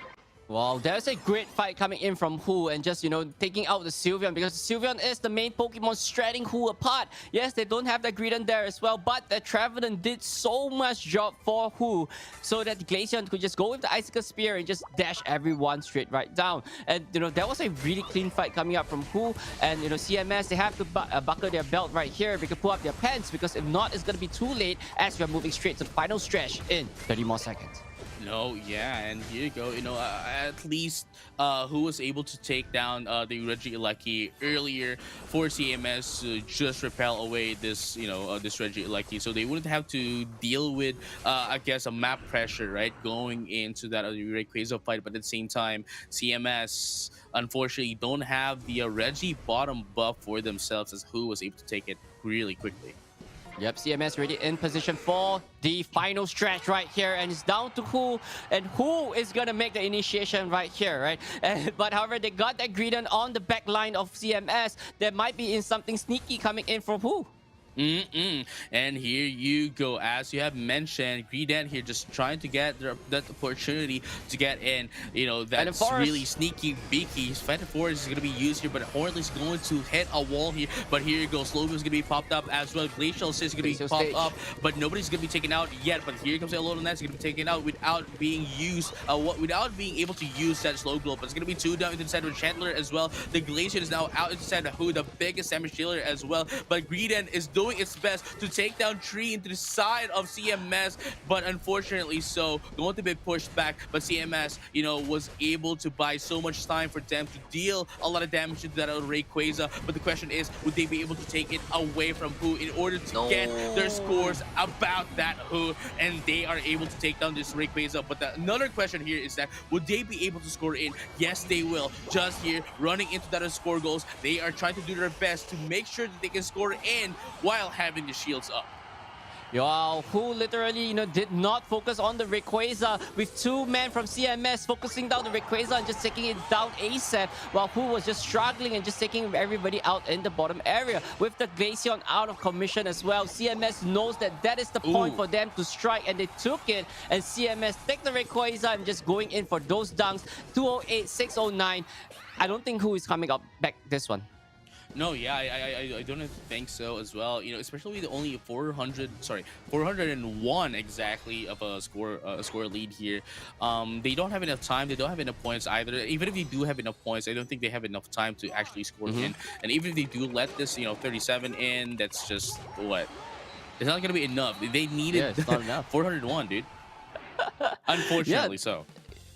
Wow, there's a great fight coming in from Who and just, taking out the Sylveon because Sylveon is the main Pokemon shredding Who apart. Yes, they don't have the Greedent there as well, but the Trevenant did so much job for Who so that Glaceon could just go with the Icicle Spear and just dash everyone straight right down. And, there was a really clean fight coming up from Who and, CMS, they have to buckle their belt right here. They could pull up their pants because if not, it's going to be too late as we're moving straight to the final stretch in 30 more seconds. No, yeah, and here you go. At least Who was able to take down the Regieleki earlier for CMS to just repel away this, this Regieleki, so they wouldn't have to deal with, I guess, a map pressure, right, going into that Rayquaza fight. But at the same time, CMS unfortunately don't have the Regi bottom buff for themselves, as Who was able to take it really quickly. Yep, CMS already in position for the final stretch right here, and it's down to Who, and Who is gonna make the initiation right here, right? But however, they got that Greedent on the back line of CMS. There might be in something sneaky coming in from Who. And here you go, as you have mentioned, Greedent here just trying to get that opportunity to get in. That's really sneaky beaky. Phantom Forest is going to be used here, but Hornley is going to hit a wall here. But here you go, Slowpoke is going to be popped up as well. Glacial is going to be popped up, but nobody's going to be taken out yet. But here comes Alolan Knight, is going to be taken out without being used, without being able to use that slow glow. But it's going to be 2 down into the side of Chandler as well. The Glacier is now out inside of Who, the biggest damage dealer as well. But Greedent is doing its best to take down Tree into the side of CMS, but unfortunately going to be pushed back. But CMS, was able to buy so much time for them to deal a lot of damage to that Rayquaza. But the question is, would they be able to take it away from Who in order to get their scores about that Who? And they are able to take down this Rayquaza. But another question here is that, would they be able to score in? Yes, they will. Just here, running into that score goals, they are trying to do their best to make sure that they can score in while having the shields up. Wow, Who literally, did not focus on the Rayquaza with 2 men from CMS focusing down the Rayquaza and just taking it down ASAP, while Who was just struggling and just taking everybody out in the bottom area. With the Glaceon out of commission as well, CMS knows that is the point for them to strike, and they took it, and CMS take the Rayquaza and just going in for those dunks. 208, 609. I don't think Who is coming up back this one. No, yeah, I don't think so as well. Especially with only 401 exactly of a score lead here. They don't have enough time. They don't have enough points either. Even if they do have enough points, I don't think they have enough time to actually score in. And even if they do let this, 37 in, that's just what? It's not gonna be enough. They needed it's not enough. 401, dude. Unfortunately, so.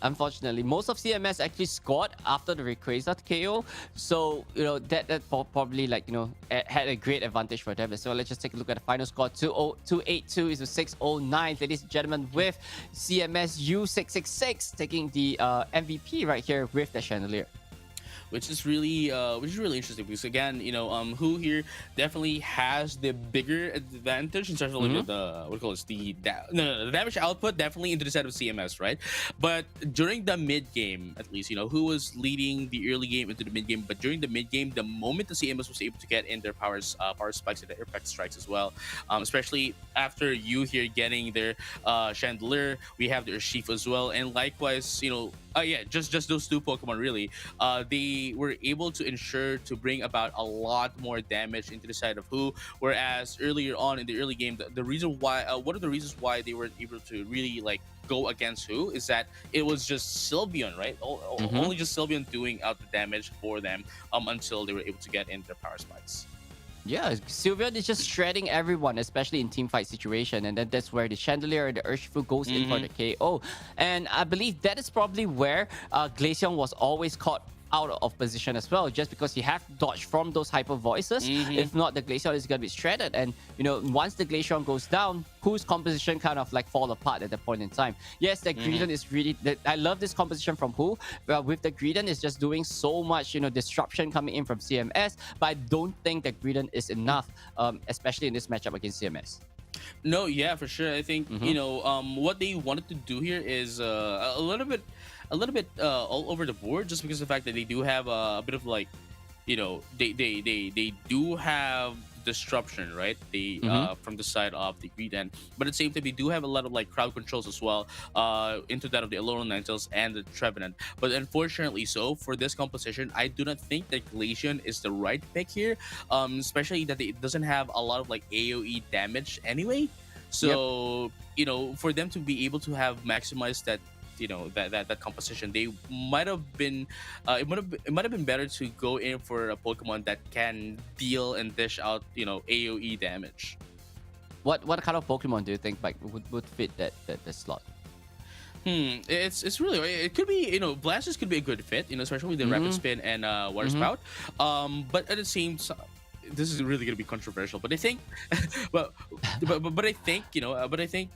Unfortunately, most of CMS actually scored after the Rayquaza KO, so that probably had a great advantage for them. So let's just take a look at the final score. 282 is to 609, ladies and gentlemen, with CMS U666 taking the MVP right here with the Chandelier. Which is really interesting, because again, Who here definitely has the bigger advantage in terms of the damage output, definitely into the side of CMS, right? But during the mid game, at least, Who was leading the early game into the mid game, but during the mid game, the moment the CMS was able to get in their power spikes and the impact strikes as well, especially after you here getting their Chandelier, we have their Urshifu as well, and likewise, just those 2 Pokemon really, they were able to ensure to bring about a lot more damage into the side of Who, whereas earlier on in the early game, the reason why one of the reasons why they were able to really go against Who is that it was just Sylveon, right? Only just Sylveon doing out the damage for them until they were able to get in their power spikes. Yeah, Sylveon is just shredding everyone, especially in team fight situation, and then that's where the Chandelier and the Urshifu goes in for the KO. And I believe that is probably where Glaceon was always caught out of position as well, just because you have to dodge from those hyper voices. If not, the Glaceon is going to be shredded, and once the Glaceon goes down, Who's composition kind of fall apart at that point in time. Yes, the Greedent is really I love this composition from Who, but with the Greedent is just doing so much disruption coming in from CMS, but I don't think that Greedent is enough, especially in this matchup against CMS. No, yeah, for sure. I think what they wanted to do here is a little bit all over the board, just because of the fact that they do have a bit of they do have disruption, right? They from the side of the Greed End, but at the same time they do have a lot of like crowd controls as well into that of the Alolan Ninetales and the Trevenant. But unfortunately, so for this composition, I do not think that Glaceon is the right pick here, especially that it doesn't have a lot of like AoE damage anyway. So you know, for them to be able to have maximized that, you know, that composition, they might have been it might have been better to go in for a Pokemon that can deal and dish out, you know, AoE damage. What kind of Pokemon do you think like would fit that slot? It's really, it could be, you know, Blastoise could be a good fit, you know, especially with the Rapid Spin and Water Spout. But at the same time, this is really gonna be controversial, but I think, but I think, you know, but I think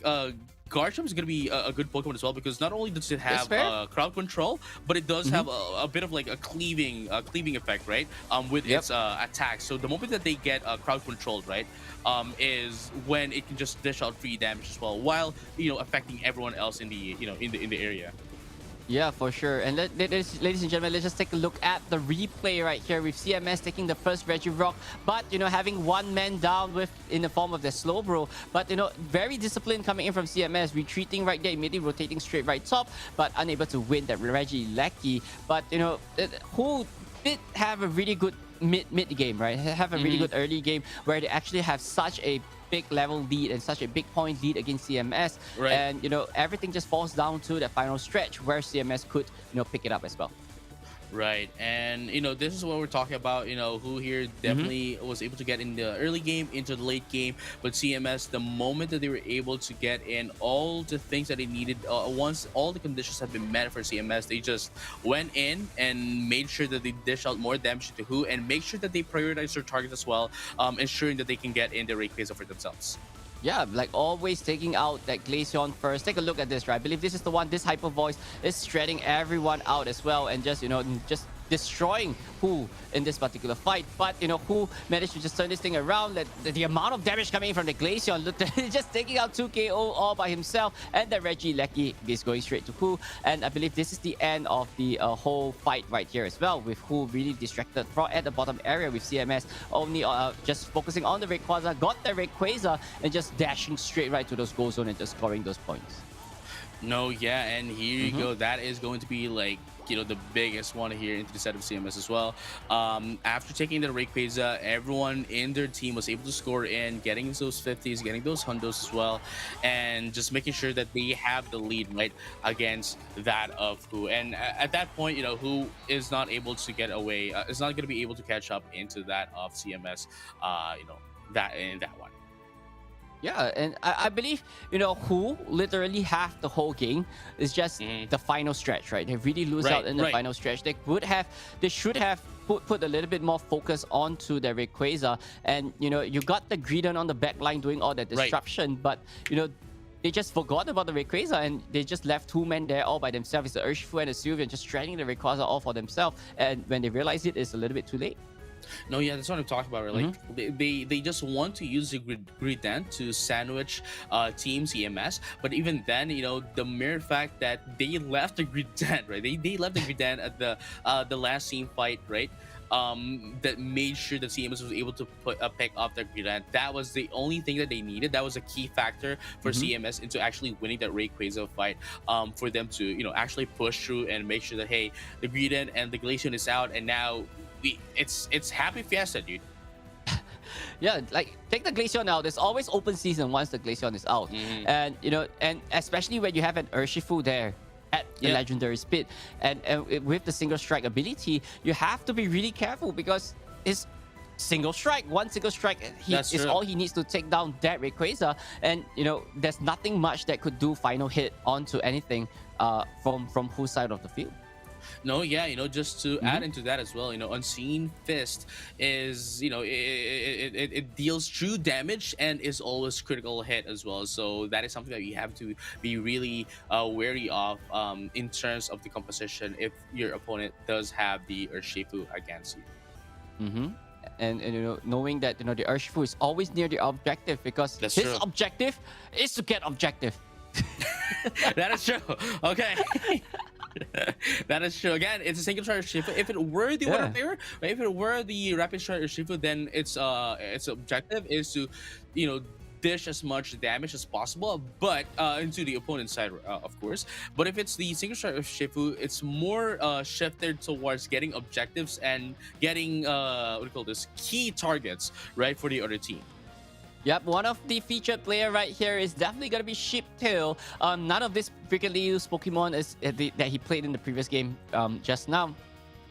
Garchomp is going to be a good Pokemon as well, because not only does it have crowd control, but it does have a bit of like a cleaving effect, right? With its attacks. So the moment that they get crowd controlled, right, is when it can just dish out free damage as well, while, you know, affecting everyone else in the, you know, in the area. Yeah, for sure. And ladies and gentlemen, let's just take a look at the replay right here with CMS taking the first Regirock, but, you know, having one man down with in the form of the Slowbro. But, you know, very disciplined coming in from CMS, retreating right there, immediately rotating straight right top, but unable to win that Regieleki. But, you know, who did have a really good mid game, right? Have a really good early game where they actually have such a big level lead and such a big point lead against CMS, and, you know, everything just falls down to the final stretch where CMS could, you know, pick it up as well. Right, and, you know, this is what we're talking about, you know, who here definitely was able to get in the early game, into the late game, but CMS, the moment that they were able to get in all the things that they needed, once all the conditions have been met for CMS, they just went in and made sure that they dish out more damage to Who, and make sure that they prioritize their targets as well, ensuring that they can get in the Rayquaza for themselves. Yeah, like always taking out that Glaceon first. Take a look at this, right? I believe this is the one, this Hyper Voice is shredding everyone out as well, and just, you know, just destroying Who in this particular fight. But, you know, Who managed to just turn this thing around. That the amount of damage coming in from the Glaceon, look, just taking out 2 KO all by himself, and the Regieleki is going straight to Who. And I believe this is the end of the whole fight right here as well, with Who really distracted from at the bottom area, with CMS only just focusing on the Rayquaza, got the Rayquaza, and just dashing straight right to those goal zone and just scoring those points. No, yeah, and here you go. That is going to be like, you know, the biggest one here into the set of CMS as well. After taking the Rayquaza, everyone in their team was able to score in, getting those 50s, getting those hundos as well, and just making sure that they have the lead, right, against that of Who. And at that point, you know, Who is not able to get away, is not going to be able to catch up into that of CMS, you know, that in that one. Yeah, and I believe, you know, Who literally have the whole game. It's just the final stretch, right? They really lose out in the final stretch. They should have put a little bit more focus onto the Rayquaza. And, you know, you got the Greedon on the back line doing all that disruption, but, you know, they just forgot about the Rayquaza, and they just left 2 men there all by themselves. It's the Urshifu and the Sylveon just shredding the Rayquaza all for themselves. And when they realize it, it's a little bit too late. No, yeah, that's what I'm talking about. Right? Like they just want to use the Greedent to sandwich Team CMS, but even then, you know, the mere fact that they left the Greedent, right? They left the Greedent at the last team fight, right? That made sure that CMS was able to pick up the Greedent. That was the only thing that they needed. That was a key factor for CMS into actually winning that Rayquaza fight. For them to, you know, actually push through and make sure that, hey, the Greedent and the Glaceon is out, and now it's Happy Fiesta, dude. Yeah, like, take the Glaceon out. There's always open season once the Glaceon is out. And, you know, and especially when you have an Urshifu there at the legendary speed, and with the single strike ability, you have to be really careful, because it's single strike. One single strike is all he needs to take down that Rayquaza. And, you know, there's nothing much that could do final hit onto anything from whose side of the field. No, yeah, you know, just to add into that as well, you know, Unseen Fist is, you know, it deals true damage and is always critical hit as well. So that is something that you have to be really wary of in terms of the composition if your opponent does have the Urshifu against you. And you know, knowing that, you know, the Urshifu is always near the objective, because his objective is to get objective. That is true. Okay. That is true. Again, it's a single charge Shifu. If it were the water player, right? If it were the rapid charge Shifu, then its objective is to, dish as much damage as possible, but into the opponent's side, of course. But if it's the single charge Shifu, it's more shifted towards getting objectives and getting what do you call this, key targets, right, for the other team. Yep, one of the featured player right here is definitely going to be Sheeptail. None of this frequently used Pokemon is that he played in the previous game just now.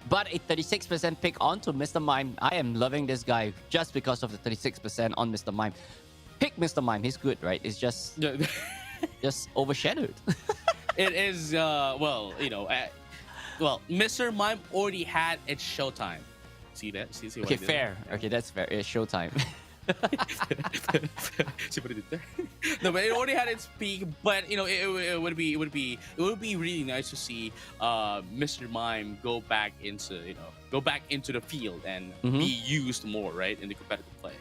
But a 36% pick onto Mr. Mime. I am loving this guy just because of the 36% on Mr. Mime. Pick Mr. Mime, he's good, right? It's just overshadowed. It is, well, Mr. Mime already had its showtime. See that? See what Okay, I did fair. there? Okay, that's fair. It's showtime. See what I did there? No, but it already had its peak. But it would be really nice to see Mr. Mime go back into the field and be used more, right, in the competitive play.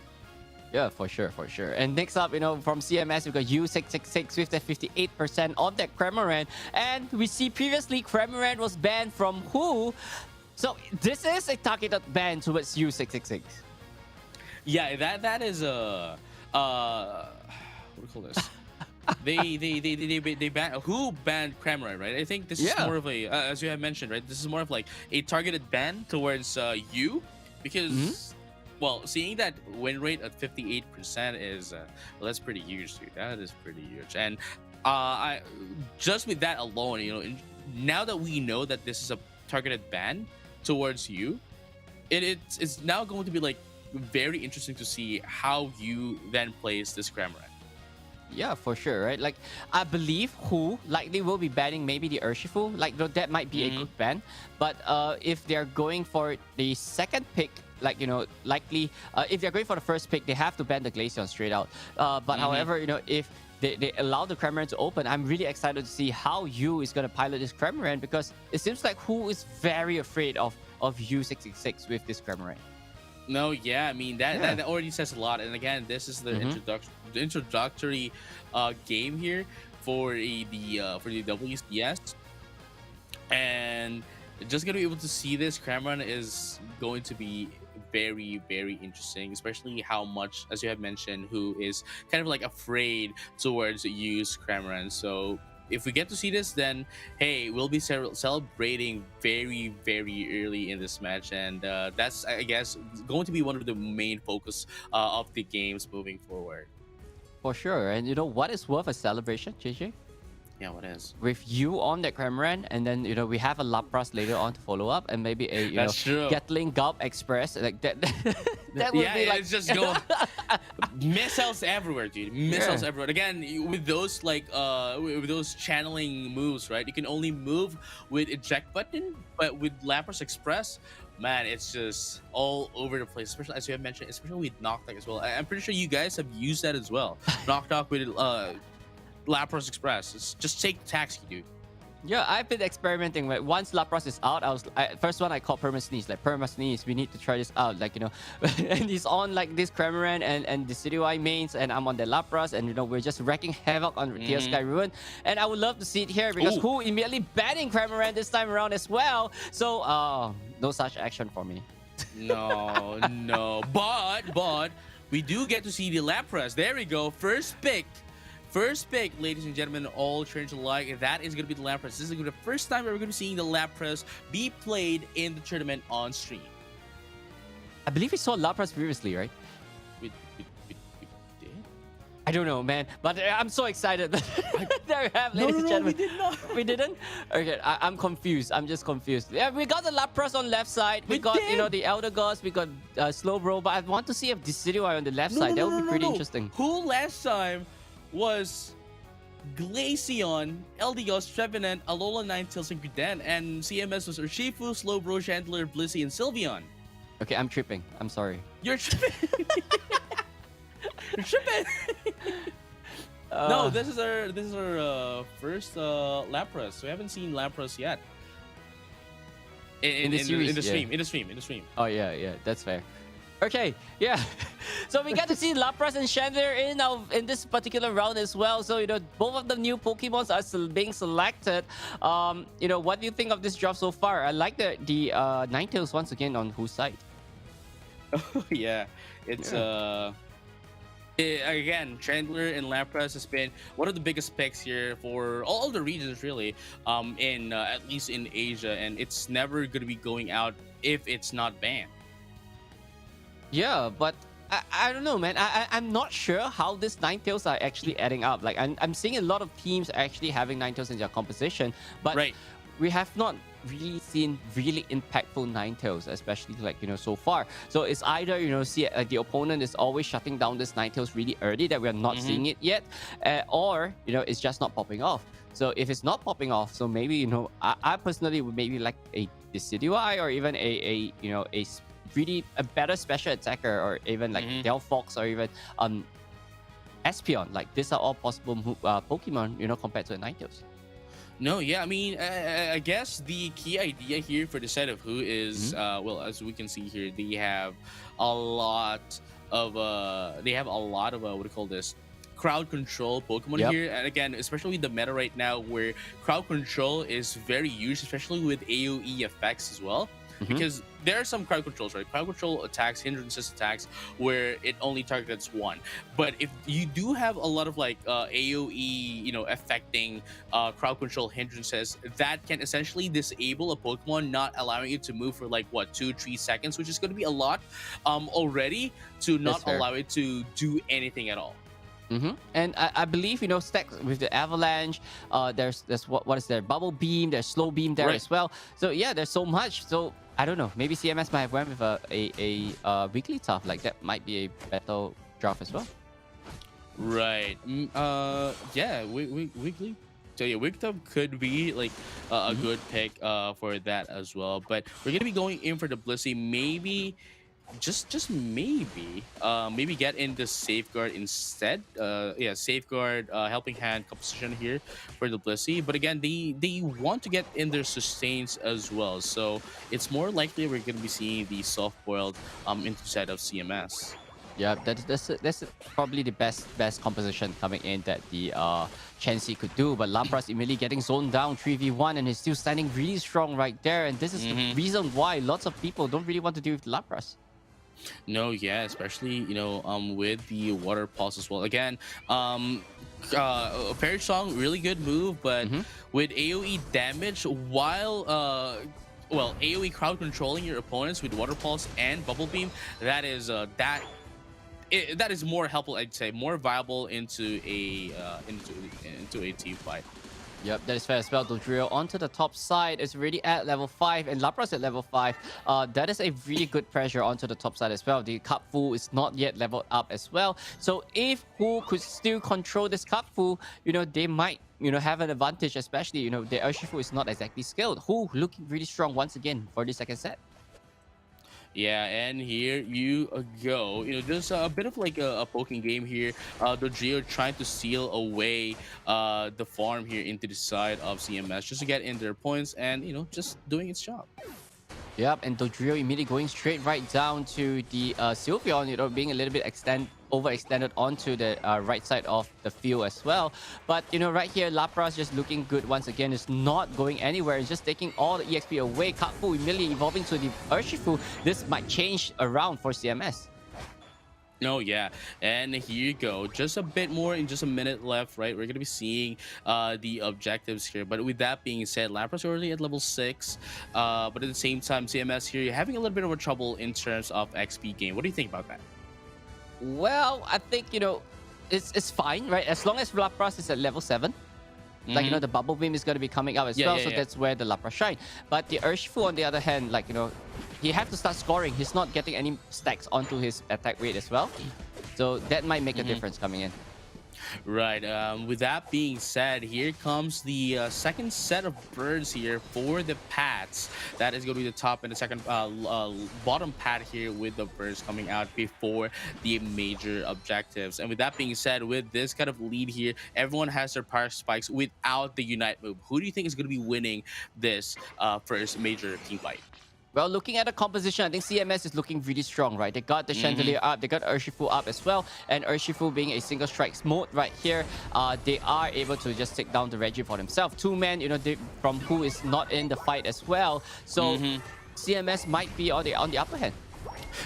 Yeah, for sure. And next up, from CMS, we've got U666 with that 58% on that Cramorant. And we see previously Cramorant was banned from who? So this is a targeted ban towards U666. Yeah, that is a what do you call this? They banned who banned Cramorant, right? I think this is more of a as you have mentioned, right? This is more of like a targeted ban towards you because well, seeing that win rate at 58% is that's pretty huge, dude. That is pretty huge. And I just with that alone, now that we know that this is a targeted ban towards you, it's now going to be like very interesting to see how you then plays this Cramorant. Yeah, for sure, right? Like, I believe who likely will be banning maybe the Urshifu. Like, that might be a good ban. But if they're going for the second pick, like, likely, if they're going for the first pick, they have to ban the Glaceon straight out. But however, if they allow the Cramorant to open, I'm really excited to see how Yu is going to pilot this Cramorant because it seems like Hu is very afraid of U666 with this Cramorant. No, yeah, I mean that already says a lot. And again, this is the introductory game here for the WCS, and just gonna be able to see this Cramorant is going to be very, very interesting, especially how much, as you have mentioned, who is kind of like afraid towards use Cramorant. So if we get to see this, then hey, we'll be celebrating very, very early in this match, and that's, I guess, going to be one of the main focus of the games moving forward. For sure. And what is worth a celebration, JJ? Yeah, what is? With you on that Cramorant, and then we have a Lapras later on to follow up, and maybe a Gatling Gulp Express like that. That would be like it's just go missiles everywhere, dude. Missiles everywhere. Again, with those with those channeling moves, right? You can only move with eject button, but with Lapras Express, man, it's just all over the place. Especially as you have mentioned, especially with Knockback as well. I'm pretty sure you guys have used that as well. Knockback with Lapras Express. It's just take taxi, dude. Yeah, I've been experimenting with once Lapras is out. First one I called Permasneeze. Like, Permasneeze, we need to try this out. Like, and he's on like this Cramorant and the Decidueye mains, and I'm on the Lapras, and we're just wrecking havoc on Tear Sky Ruin. And I would love to see it here because who immediately banning Cramorant this time around as well. So no such action for me. No. But we do get to see the Lapras. There we go. First pick, ladies and gentlemen, all trainers alike. That is going to be the Lapras. This is going to be the first time we're going to be seeing the Lapras be played in the tournament on stream. I believe we saw Lapras previously, right? We did? I don't know, man. But I'm so excited. There we have, ladies and gentlemen. We did not. We didn't? Okay, I'm confused. I'm just confused. Yeah, we got the Lapras on left side. We got, the Elder Gods. We got Slowbro. But I want to see if Decidueye on the left side. That would be pretty interesting. Who last time was Glaceon, Eldegoss, Trevenant, Alola Ninetales, and Greedent, and CMS was Urshifu, Slowbro, Chandler, Blissey, and Sylveon. Okay, I'm tripping. I'm sorry. You're tripping. You're tripping. No, this is our first Lapras. We haven't seen Lapras yet. In the stream. Oh yeah, that's fair. Okay, yeah. So we get to see Lapras and Chandler in this particular round as well. So both of the new Pokemons are being selected. What do you think of this drop so far? I like the Ninetales once again on whose side? Yeah, it's again, Chandler and Lapras has been one of the biggest picks here for all the regions, really, in at least in Asia, and it's never going to be going out if it's not banned. Yeah, but I don't know, man. I'm not sure how these Ninetales are actually adding up. Like, I'm seeing a lot of teams actually having Ninetales in their composition, but we have not really seen really impactful Ninetales, especially so far. So it's either see the opponent is always shutting down this Ninetales really early that we are not seeing it yet, or it's just not popping off. So if it's not popping off, so maybe I personally would maybe like a Decidueye or even a really a better special attacker, or even like Delphox, or even Espeon. Like, these are all possible Pokemon, compared to a Ninetales. No, yeah, I mean, I guess the key idea here for the set of who is, well, as we can see here, they have a lot of what do you call this? Crowd control Pokemon here. And again, especially with the meta right now, where crowd control is very used, especially with AoE effects as well. Because there are some crowd controls, right? Crowd control attacks, hindrances attacks, where it only targets one. But if you do have a lot of like AoE, affecting crowd control hindrances, that can essentially disable a Pokemon, not allowing it to move for like 2-3 seconds, which is going to be a lot already to not allow it to do anything at all. And I believe stacks with the Avalanche, there's what is there, Bubble Beam, there's Slow Beam there as well. So yeah, there's so much. So I don't know, maybe CMS might have went with a weekly tough. Like, that might be a better draft as well. Right. Yeah, weekly. So yeah, weekly tough could be like a good pick for that as well. But we're gonna be going in for the Blissey. Maybe just maybe get into Safeguard instead. Safeguard, Helping Hand composition here for the Blissey. But again, they want to get in their Sustains as well, so it's more likely we're going to be seeing the soft boiled instead of CMS. Yeah, that's probably the best composition coming in that the Chansey could do. But Lapras immediately getting zoned down 3v1, and he's still standing really strong right there. And this is the reason why lots of people don't really want to deal with Lapras. No, yeah, especially with the water pulse as well. Again, Fairy Song, really good move, but with AoE damage, while AoE crowd controlling your opponents with water pulse and bubble beam, that is more helpful, I'd say, more viable into a team fight. Yep, that is fair as well. Dodrio onto the top side is already at level 5, and Lapras at level 5. That is a really good pressure onto the top side as well. The Cupfu is not yet leveled up as well. So if Hu could still control this Cupfu, they might have an advantage, especially, the Urshifu is not exactly skilled. Hu looking really strong once again for the second set. Yeah, and here you go. There's a bit of like a poking game here. Dodrio trying to seal away the farm here into the side of CMS just to get in their points and, just doing its job. Yep, and Dodrio immediately going straight right down to the Sylveon, being a little bit overextended onto the right side of the field as well. But, right here, Lapras just looking good once again. It's not going anywhere. It's just taking all the EXP away. Cupfu immediately evolving to the Urshifu. This might change around for CMS. No, yeah, and here you go. Just a bit more in just a minute left, right? We're gonna be seeing the objectives here. But with that being said, Lapras already at level 6, but at the same time, CMS here, you're having a little bit of a trouble in terms of XP gain. What do you think about that? Well, I think it's fine, right? As long as Lapras is at level 7. Like, the Bubble Beam is going to be coming up as well, so that's where the Lapras shine. But the Urshifu, on the other hand, like, he has to start scoring. He's not getting any stacks onto his attack rate as well. So that might make a difference coming in. Right. With that being said, here comes the second set of birds here for the pads. That is going to be the top and the second bottom pad here with the birds coming out before the major objectives. And with that being said, with this kind of lead here, everyone has their power spikes without the Unite move. Who do you think is going to be winning this first major team fight? Well, looking at the composition, I think CMS is looking really strong, right? They got the Chandelier up, they got Urshifu up as well, and Urshifu being a single strikes mode right here, they are able to just take down the Reggie for themselves. Two men, from who is not in the fight as well. So CMS might be on the upper hand.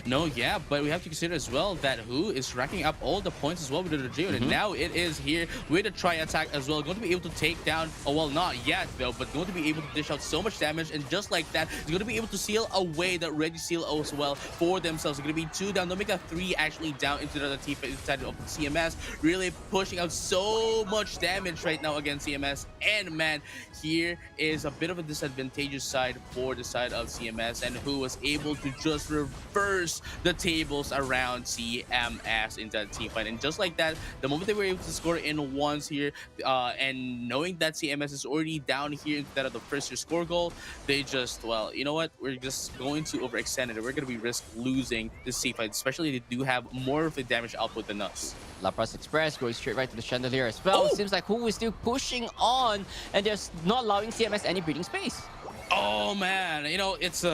No, yeah, but we have to consider as well that Who is racking up all the points as well with the Geo, and now it is here with a try attack as well, going to be able to take down, oh well, not yet though, but going to be able to dish out so much damage, and just like that, it's going to be able to seal away that Reggie seal as well for themselves. It's going to be 2 down, they'll make that 3 actually down into the other team inside of CMS, really pushing out so much damage right now against CMS, and man, here is a bit of a disadvantageous side for the side of CMS, and Who was able to just reverse the tables around CMS into that team fight. And just like that, the moment they were able to score in once here, and knowing that CMS is already down here instead of the first year score goal, they just, well, you know what, we're just going to overextend it. We're going to be risk losing this team fight, especially they do have more of a damage output than us. Lapras Express going straight right to the Chandelier as well. Seems like Who is still pushing on, and they're not allowing CMS any breathing space. Oh man, it's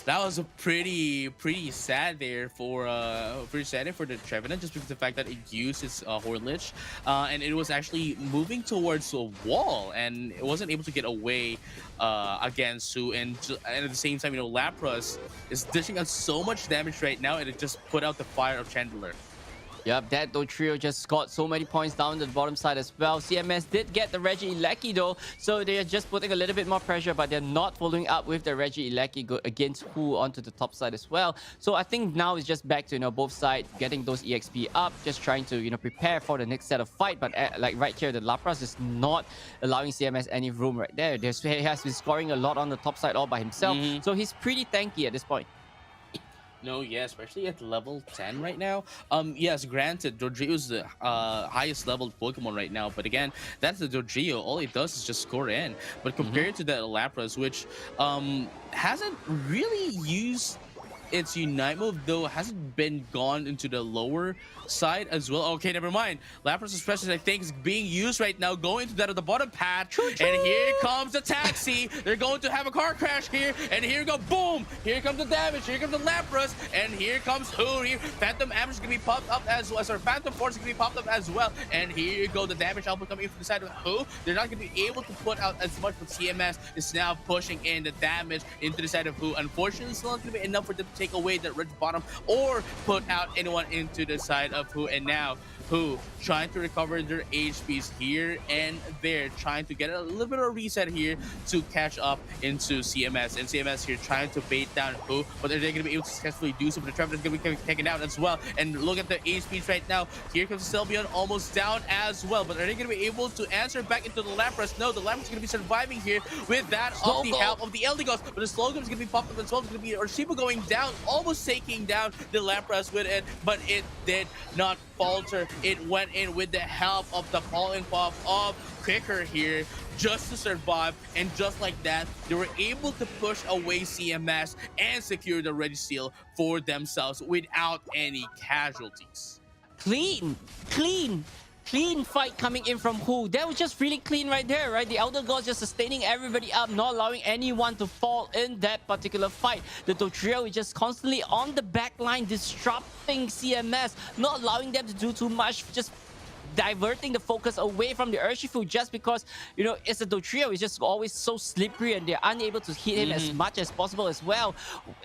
that was a pretty sad there for the Trevenant, just because of the fact that it used its Horn Lich, and it was actually moving towards a wall, and it wasn't able to get away against Sue, and at the same time, Lapras is dishing out so much damage right now, and it just put out the fire of Chandler. Yep, that though trio just got so many points down to the bottom side as well. CMS did get the Reggie Ilecki though, so they're just putting a little bit more pressure, but they're not following up with the Reggie Ilecki against Who onto the top side as well. So I think now it's just back to both sides getting those EXP up, just trying to prepare for the next set of fight. But like right here, the Lapras is not allowing CMS any room right there. He has been scoring a lot on the top side all by himself, so he's pretty tanky at this point. No, yeah, especially at level 10 right now. Yes, granted, Dodrio is the highest leveled Pokemon right now, but again, that's the Dodrio. All it does is just score in. But compared to the Lapras, which hasn't really used its Unite move, though hasn't been gone into the lower side as well. Okay, never mind. Lapras Express, I think, is being used right now, going to that at the bottom path. And here comes the taxi. They're going to have a car crash here. And here we go, boom! Here comes the damage. Here comes the Lapras. And here comes Who. Here, Phantom Ambush is going to be popped up as well. Sorry, Phantom Force is going to be popped up as well. And here you go, the damage output coming in from the side of Who. They're not going to be able to put out as much, but CMS is now pushing in the damage into the side of Who. Unfortunately, it's not going to be enough for them to take away that red bottom or put out anyone into the side of Who. And now Who trying to recover their HPs here and there, trying to get a little bit of a reset here to catch up into CMS. And CMS here trying to bait down Who, but are they going to be able to successfully do so? But the Trevor is going to be taken out as well. And look at the HPs right now. Here comes Sylveon almost down as well. But are they going to be able to answer back into the Lapras? No, the Lapras is going to be surviving here with that of the help of the Eldegoss. But the Slowgum is going to be popped up as well. It's going to be Urshifu going down, almost taking down the Lapras with it, but it did not falter. It went in with the help of the falling pop of Kicker here just to survive, and just like that, they were able to push away CMS and secure the Registeel for themselves without any casualties. Clean fight coming in from Who. That was just really clean right there, right? The Elder Gods just sustaining everybody up, not allowing anyone to fall in that particular fight. The Dodrio is just constantly on the back line, disrupting CMS, not allowing them to do too much, just diverting the focus away from the Urshifu, just because, it's a Dodrio. It's just always so slippery, and they're unable to hit him as much as possible as well.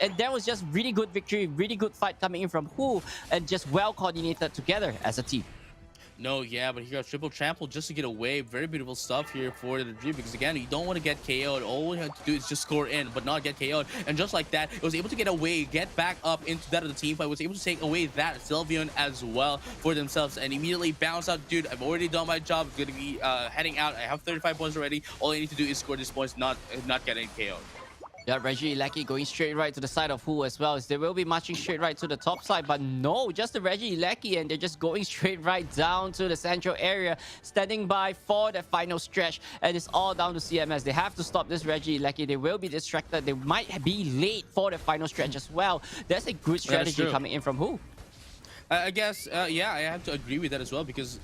And that was just really good victory, really good fight coming in from Who, and just well coordinated together as a team. No, yeah, but he got triple trampled just to get away. Very beautiful stuff here for the Dream, because again, you don't want to get KO'd. All you have to do is just score in, but not get KO'd. And just like that, it was able to get away, get back up into that of the team fight, was able to take away that Sylveon as well for themselves, and immediately bounce out. Dude, I've already done my job. Going to be heading out. I have 35 points already. All I need to do is score these points, not getting KO'd. Yeah, Reggie Ilecki going straight right to the side of Who as well, as they will be marching straight right to the top side, but no, just the Reggie Ilecki, and they're just going straight right down to the central area, standing by for the final stretch, and it's all down to CMS. They have to stop this Reggie Ilecki. They will be distracted. They might be late for the final stretch as well. That's a good strategy coming in from Who. I guess, yeah, I have to agree with that as well because,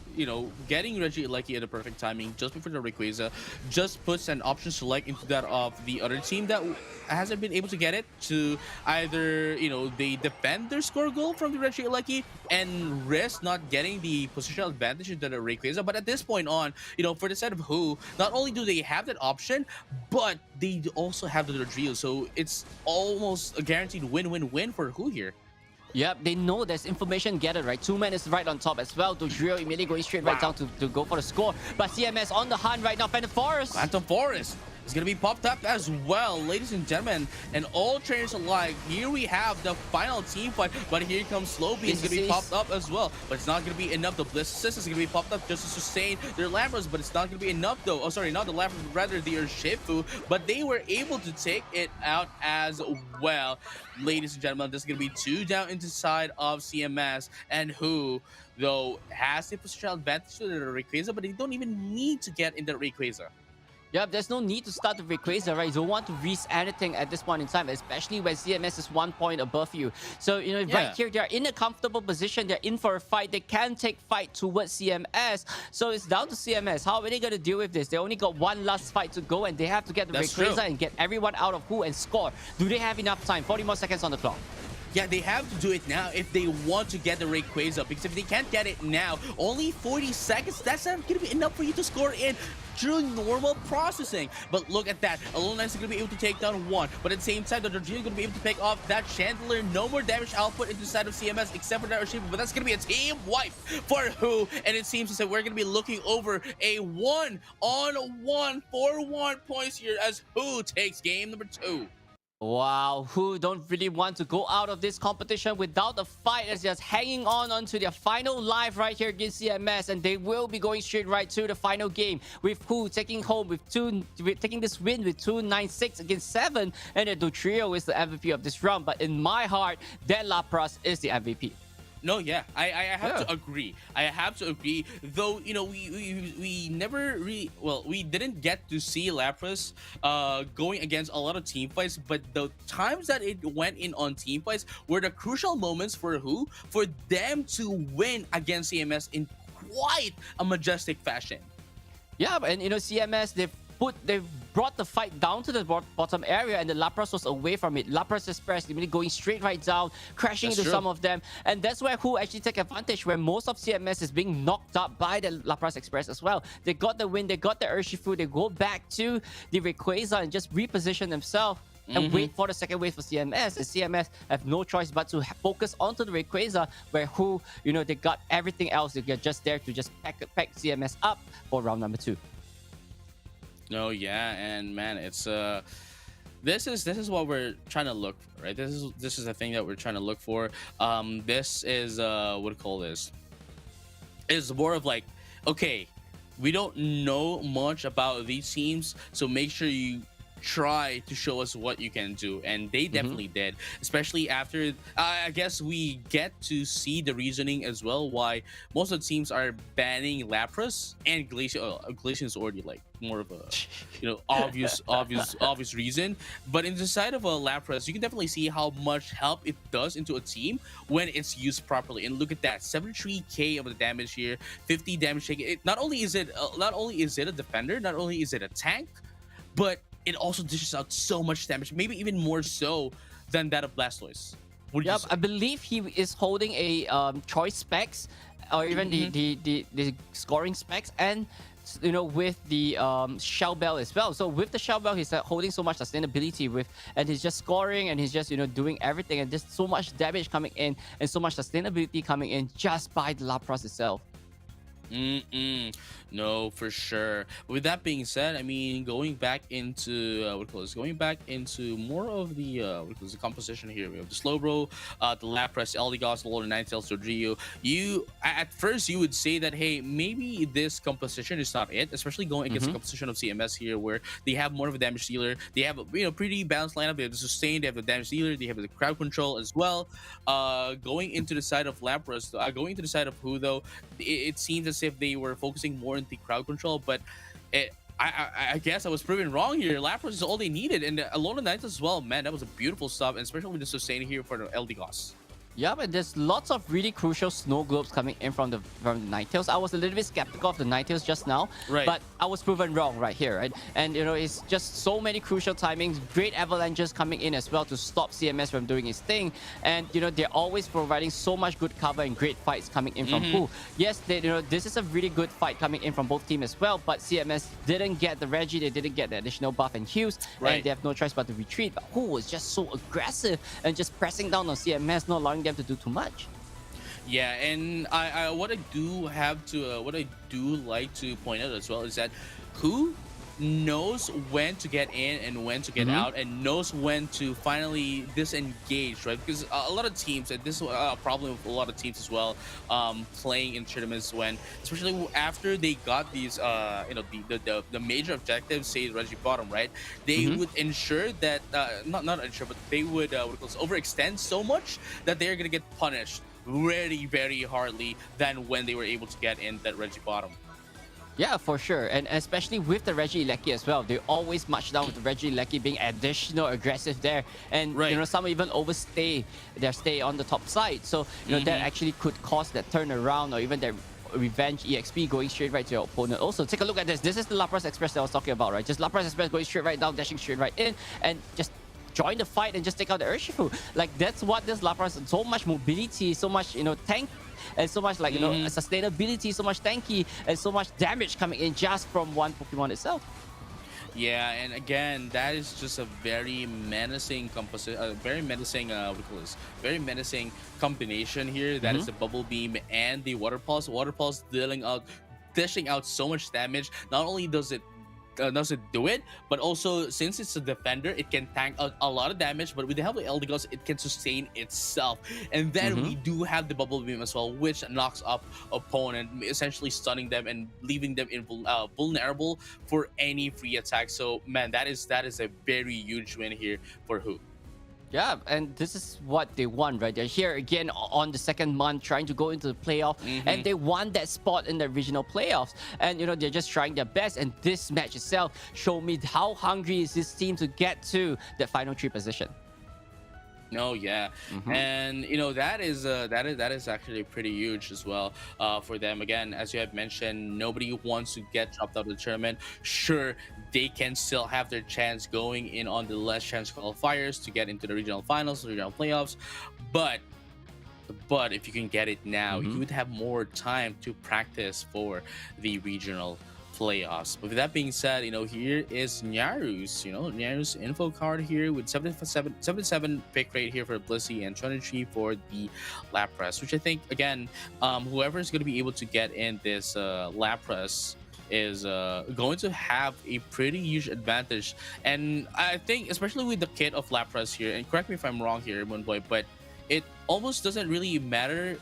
getting Reggie Lecky at the perfect timing just before the Rayquaza just puts an option select into that of the other team that hasn't been able to get it to either, they defend their score goal from the Reggie Lecky and risk not getting the positional advantage into the Rayquaza. But at this point on, for the side of Who, not only do they have that option, but they also have the Dodrio. So it's almost a guaranteed win-win-win for Who here. Yep, they know there's information gathered, right? Two men is right on top as well. Dodrio immediately going straight right down to go for the score. But CMS on the hunt right now. Phantom Forest. Phantom Forest is going to be popped up as well, ladies and gentlemen. And all trainers alike, here we have the final team fight. But here comes Slowbee. It's going to be popped up as well. But it's not going to be enough. The Bliss Assist is going to be popped up just to sustain their Lapras. But it's not going to be enough though. Oh, sorry, not the Lapras, rather the Urshifu. But they were able to take it out as well. Ladies and gentlemen, this is going to be 2 down into the side of CMS. And Who, though, has the positional advantage to the Rayquaza, but they don't even need to get in the Rayquaza. Yep, there's no need to start the Rayquaza, right? You don't want to risk anything at this point in time, especially when CMS is 1 point above you. So, right here, they're in a comfortable position. They're in for a fight. They can take fight towards CMS. So it's down to CMS. How are they going to deal with this? They only got one last fight to go, and they have to get the Rayquaza and get everyone out of Who and score. Do they have enough time? 40 more seconds on the clock. Yeah, they have to do it now if they want to get the Rayquaza, because if they can't get it now, only 40 seconds, that's not going to be enough for you to score in through normal processing. But look at that. Alone Knights is going to be able to take down 1, but at the same time, the Dodrio is going to be able to pick off that Chandler. No more damage output into the side of CMS except for that Urshifu, but that's going to be a team wipe for Who, and it seems as if we're going to be looking over a 1-on-1 for 1 points here as Who takes game number 2. Wow, Who don't really want to go out of this competition without a fight, as just hanging on to their final life right here against CMS, and they will be going straight right to the final game with Who taking home taking this win with 2-9-6 against 7, and the Dodrio is the MVP of this round. But in my heart, that Lapras is the MVP. No, yeah, I have to agree. I have to agree. Though, we never really, we didn't get to see Lapras going against a lot of team fights, but the times that it went in on team fights were the crucial moments for Who, for them to win against CMS in quite a majestic fashion. Yeah, and CMS, they've brought the fight down to the bottom area, and the Lapras was away from it. Lapras Express immediately going straight right down, crashing into some of them, and that's where Who actually take advantage, where most of CMS is being knocked up by the Lapras Express as well. They got the win, they got the Urshifu, they go back to the Rayquaza and just reposition themselves and wait for the second wave for CMS. And CMS have no choice but to focus onto the Rayquaza, where Who, they got everything else. They're just there to just pack CMS up for round number 2. No, yeah, and man, it's this is what we're trying to look for, right? This is the thing that we're trying to look for. This is what do you call this? It's more of like, okay, we don't know much about these teams, so make sure you try to show us what you can do, and they definitely did, especially after I guess we get to see the reasoning as well why most of the teams are banning Lapras, and Glacian is already like more of a obvious reason, but in the side of a Lapras, you can definitely see how much help it does into a team when it's used properly. And look at that, 73k of the damage here, 50 damage taken. Not only is it a defender, not only is it a tank, but it also dishes out so much damage, maybe even more so than that of Blastoise. Yep, I believe he is holding a choice specs, or even the scoring specs, and with the Shell Bell as well. So with the Shell Bell, he's holding so much sustainability and he's just scoring, and he's just doing everything, and just so much damage coming in and so much sustainability coming in just by the Lapras itself. No, for sure. With that being said, I mean, going back into more of the composition here. We have the Slowbro, the Lapras, Eldegoss, the Lord of Ninetales, Dodrio. At first you would say that, hey, maybe this composition is not it, especially going against the composition of CMS here, where they have more of a damage dealer. They have a pretty balanced lineup. They have the sustain, they have the damage dealer, they have the crowd control as well. Going into the side of Lapras, going into the side of Who, though, it seems as if they were focusing more on the crowd control, but I guess I was proven wrong here. Lapras is all they needed, and Alone Knights as well. Man, that was a beautiful stuff, and especially with the sustain here for the Eldegoss. Yeah, but there's lots of really crucial snow globes coming in from the Ninetales. I was a little bit skeptical of the Ninetales just now, Right. but I was proven wrong right here, right? And it's just so many crucial timings, great avalanches coming in as well to stop CMS from doing its thing. And they're always providing so much good cover and great fights coming in from Pooh. Yes, this is a really good fight coming in from both teams as well, but CMS didn't get the Reggie, they didn't get the additional buff and heals, Right. and they have no choice but to retreat. But Pooh was just so aggressive and just pressing down on CMS, not allowing them to do too much. Yeah, and what I do have to what I do like to point out as well is that who knows when to get in and when to get out, and knows when to finally disengage, right? Because a lot of teams, and this is a problem with a lot of teams as well, playing in tournaments, when especially after they got these the major objectives, say Reggie Bottom, right? They would ensure that not ensure, but they would overextend so much that they're gonna get punished very, very hardly than when they were able to get in that Reggie Bottom. Yeah, for sure. And especially with the Reggie Lecky as well. They always march down with the Reggie Lecky being additional aggressive there. And, Right. some even overstay their stay on the top side. So, that actually could cause that turnaround or even that revenge EXP going straight right to your opponent. Also, take a look at this. This is the Lapras Express that I was talking about, right? Just Lapras Express going straight right down, dashing straight right in, and just join the fight and just take out the Urshifu. Like, that's what this Lapras, so much mobility, so much, tank, and so much sustainability, so much tanky, and so much damage coming in just from one Pokemon itself. Yeah, and again, that is just a very menacing very menacing combination here. That is the Bubble Beam and the Water Pulse. Water Pulse dishing out so much damage. Not only does it do it, but also, since it's a defender, it can tank a lot of damage, but with the help of Eldegoss, it can sustain itself. And then we do have the Bubble Beam as well, which knocks up opponent, essentially stunning them and leaving them vulnerable for any free attack. So man, that is a very huge win here for Who. Yeah, and this is what they want, right? They're here again on the second month trying to go into the playoff, and they won that spot in the regional playoffs. And, they're just trying their best. And this match itself showed me how hungry is this team to get to that final 3 position. No, yeah, and that is actually pretty huge as well for them. Again, as you have mentioned, nobody wants to get dropped out of the tournament. Sure, they can still have their chance going in on the less chance qualifiers to get into the regional finals, regional playoffs, but if you can get it now, you would have more time to practice for the regional playoffs. But with that being said, here is Nyaru's info card here with 77 pick rate here for Blissey and 23 for the Lapras, which I think, again, whoever is going to be able to get in this Lapras is going to have a pretty huge advantage. And I think, especially with the kit of Lapras here, and correct me if I'm wrong here, Moonboy, but it almost doesn't really matter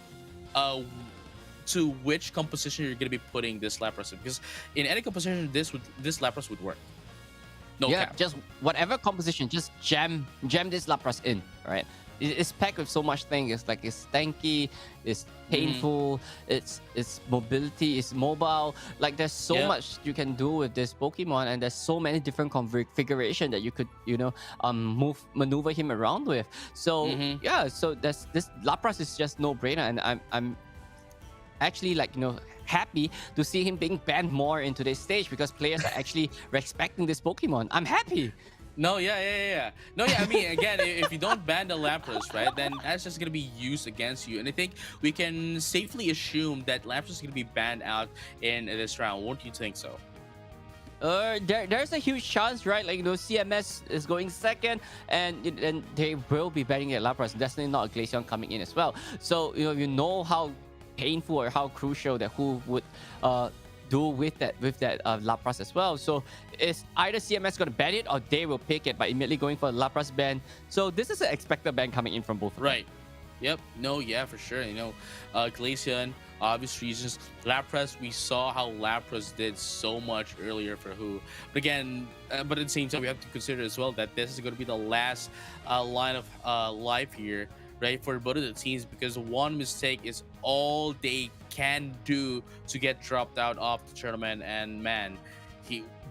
to which composition you're going to be putting this Lapras in, because in any composition this Lapras would work. No cap. Just whatever composition, just jam this Lapras in, right? It's packed with so much things. It's like, it's tanky, it's painful, it's mobility, it's mobile. Like, there's so much you can do with this Pokemon, and there's so many different configuration that you could maneuver him around with. So so this Lapras is just no brainer, and I'm actually happy to see him being banned more in today's stage, because players are actually respecting this Pokemon. I'm happy. No, yeah. No, yeah, I mean, again, if you don't ban the Lapras, right, then that's just going to be used against you. And I think we can safely assume that Lapras is going to be banned out in this round. Won't you think so? There's a huge chance, right? CMS is going second, and they will be banning a Lapras. Definitely not a Glaceon coming in as well. So, you know how painful or how crucial that Who would do with that Lapras as well. So it's either CMS going to ban it, or they will pick it by immediately going for the Lapras ban. So this is an expected ban coming in from both of them. Right. Yep. No, yeah, for sure. Glaceon, obvious reasons. Lapras, we saw how Lapras did so much earlier for Who. But again, but at the same time, we have to consider as well that this is going to be the last line of life here, right, for both of the teams, because one mistake is all they can do to get dropped out of the tournament. And man,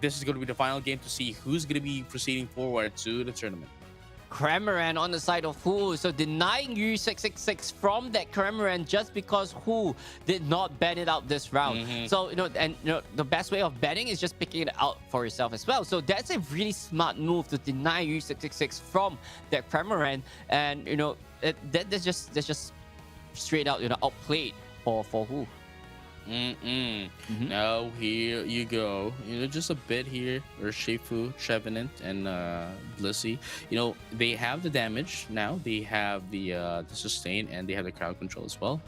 this is going to be the final game to see who's going to be proceeding forward to the tournament. Cramorant on the side of Who. So denying U666 from that Cramorant just because Who did not ban it out this round. So, the best way of banning is just picking it out for yourself as well. So that's a really smart move to deny U666 from that Cramorant. And, that's just straight out, outplayed for Who. Now here you go. Just a bit here. Urshifu, Trevenant, and Blissey. They have the damage now. They have the sustain, and they have the crowd control as well.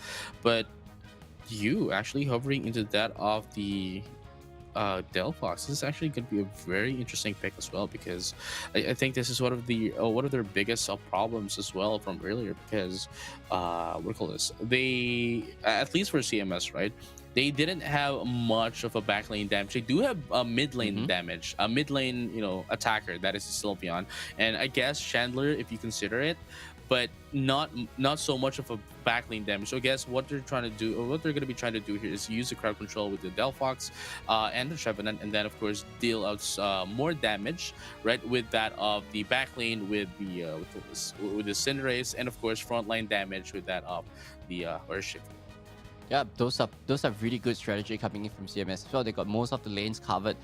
But you actually hovering into that of the Delphox, this is actually going to be a very interesting pick as well, because I think this is one of their biggest problems as well from earlier, because what do you call this? They, at least for CMS, right? They didn't have much of a back lane damage. They do have a mid lane damage, a mid lane, attacker, that is Sylveon, and I guess Chandler, if you consider it, but not so much of a backlane damage. So I guess what they're trying to do, or what they're going to be trying to do here, is use the crowd control with the Delphox and the Trevenant, and then of course deal out more damage, right, with that of the backlane with the Cinderace, and of course frontline damage with that of the Urshifu. Yeah, those are really good strategy coming in from CMS as well. They got most of the lanes covered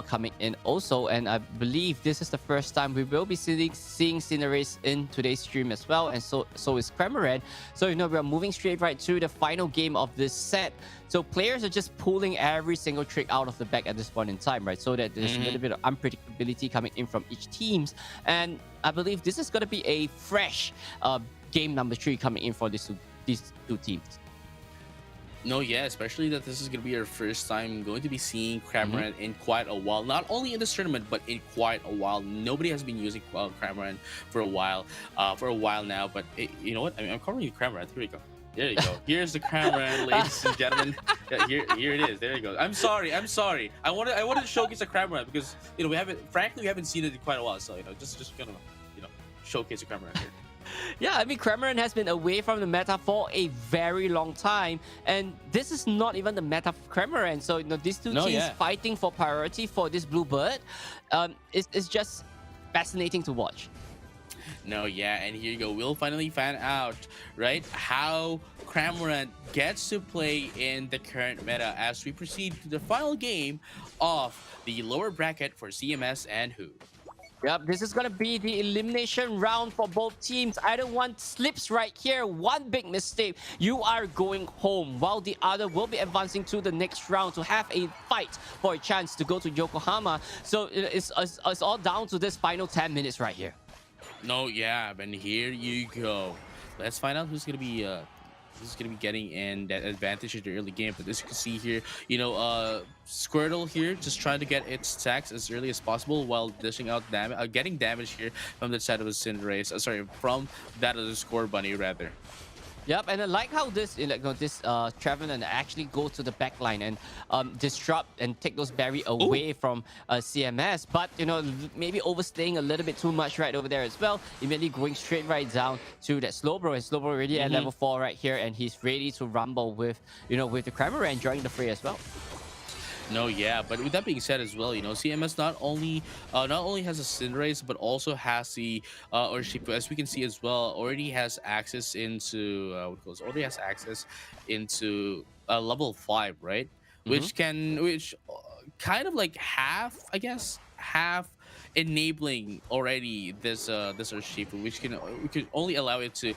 coming in also, and I believe this is the first time we will be seeing Cinderace in today's stream as well, and so is Cramorant. So we are moving straight right to the final game of this set. So players are just pulling every single trick out of the bag at this point in time, right? So that there's a little bit of unpredictability coming in from each teams, and I believe this is going to be a fresh game number 3 coming in for these two teams. No, yeah, especially that this is going to be our first time going to be seeing Cramorant in quite a while. Not only in this tournament, but in quite a while. Nobody has been using Cramorant for a while now. But you know what? I mean, I'm calling you Cramorant. Here we go. There you go. Here's the Cramorant, ladies and gentlemen. Yeah, here it is. There you go. I'm sorry. I wanted to showcase a Cramorant because we haven't seen it in quite a while. So just gonna showcase a Cramorant here. Yeah, I mean, Cramorant has been away from the meta for a very long time, and this is not even the meta for Cramorant. So, these two teams fighting for priority for this blue bird, it's just fascinating to watch. No, yeah, and here you go. We'll finally find out, right, how Cramorant gets to play in the current meta as we proceed to the final game of the lower bracket for CMS and Who. Yep, this is going to be the elimination round for both teams. Either one slips right here, one big mistake, you are going home, while the other will be advancing to the next round to have a fight for a chance to go to Yokohama. So it's all down to this final 10 minutes right here. No, yeah, and here you go. Let's find out who's going to be getting in that advantage in the early game. But as you can see here, Squirtle here just trying to get its attacks as early as possible while dishing out damage, getting damage here from the side of the Cinderace. From that of the Score Bunny rather. Yep, and I like how this Trevenant actually goes to the back line and disrupt and take those berry away from CMS. But, maybe overstaying a little bit too much right over there as well. Immediately going straight right down to that Slowbro. And Slowbro already at level 4 right here, and he's ready to rumble with, with the Cramorant joining the fray as well. No, yeah, but with that being said as well, CMS not only has a Cinderace, but also has the Urshifu, as we can see as well, already has access into level 5, right? Which kind of like half enabling already this Urshifu, which could only allow it to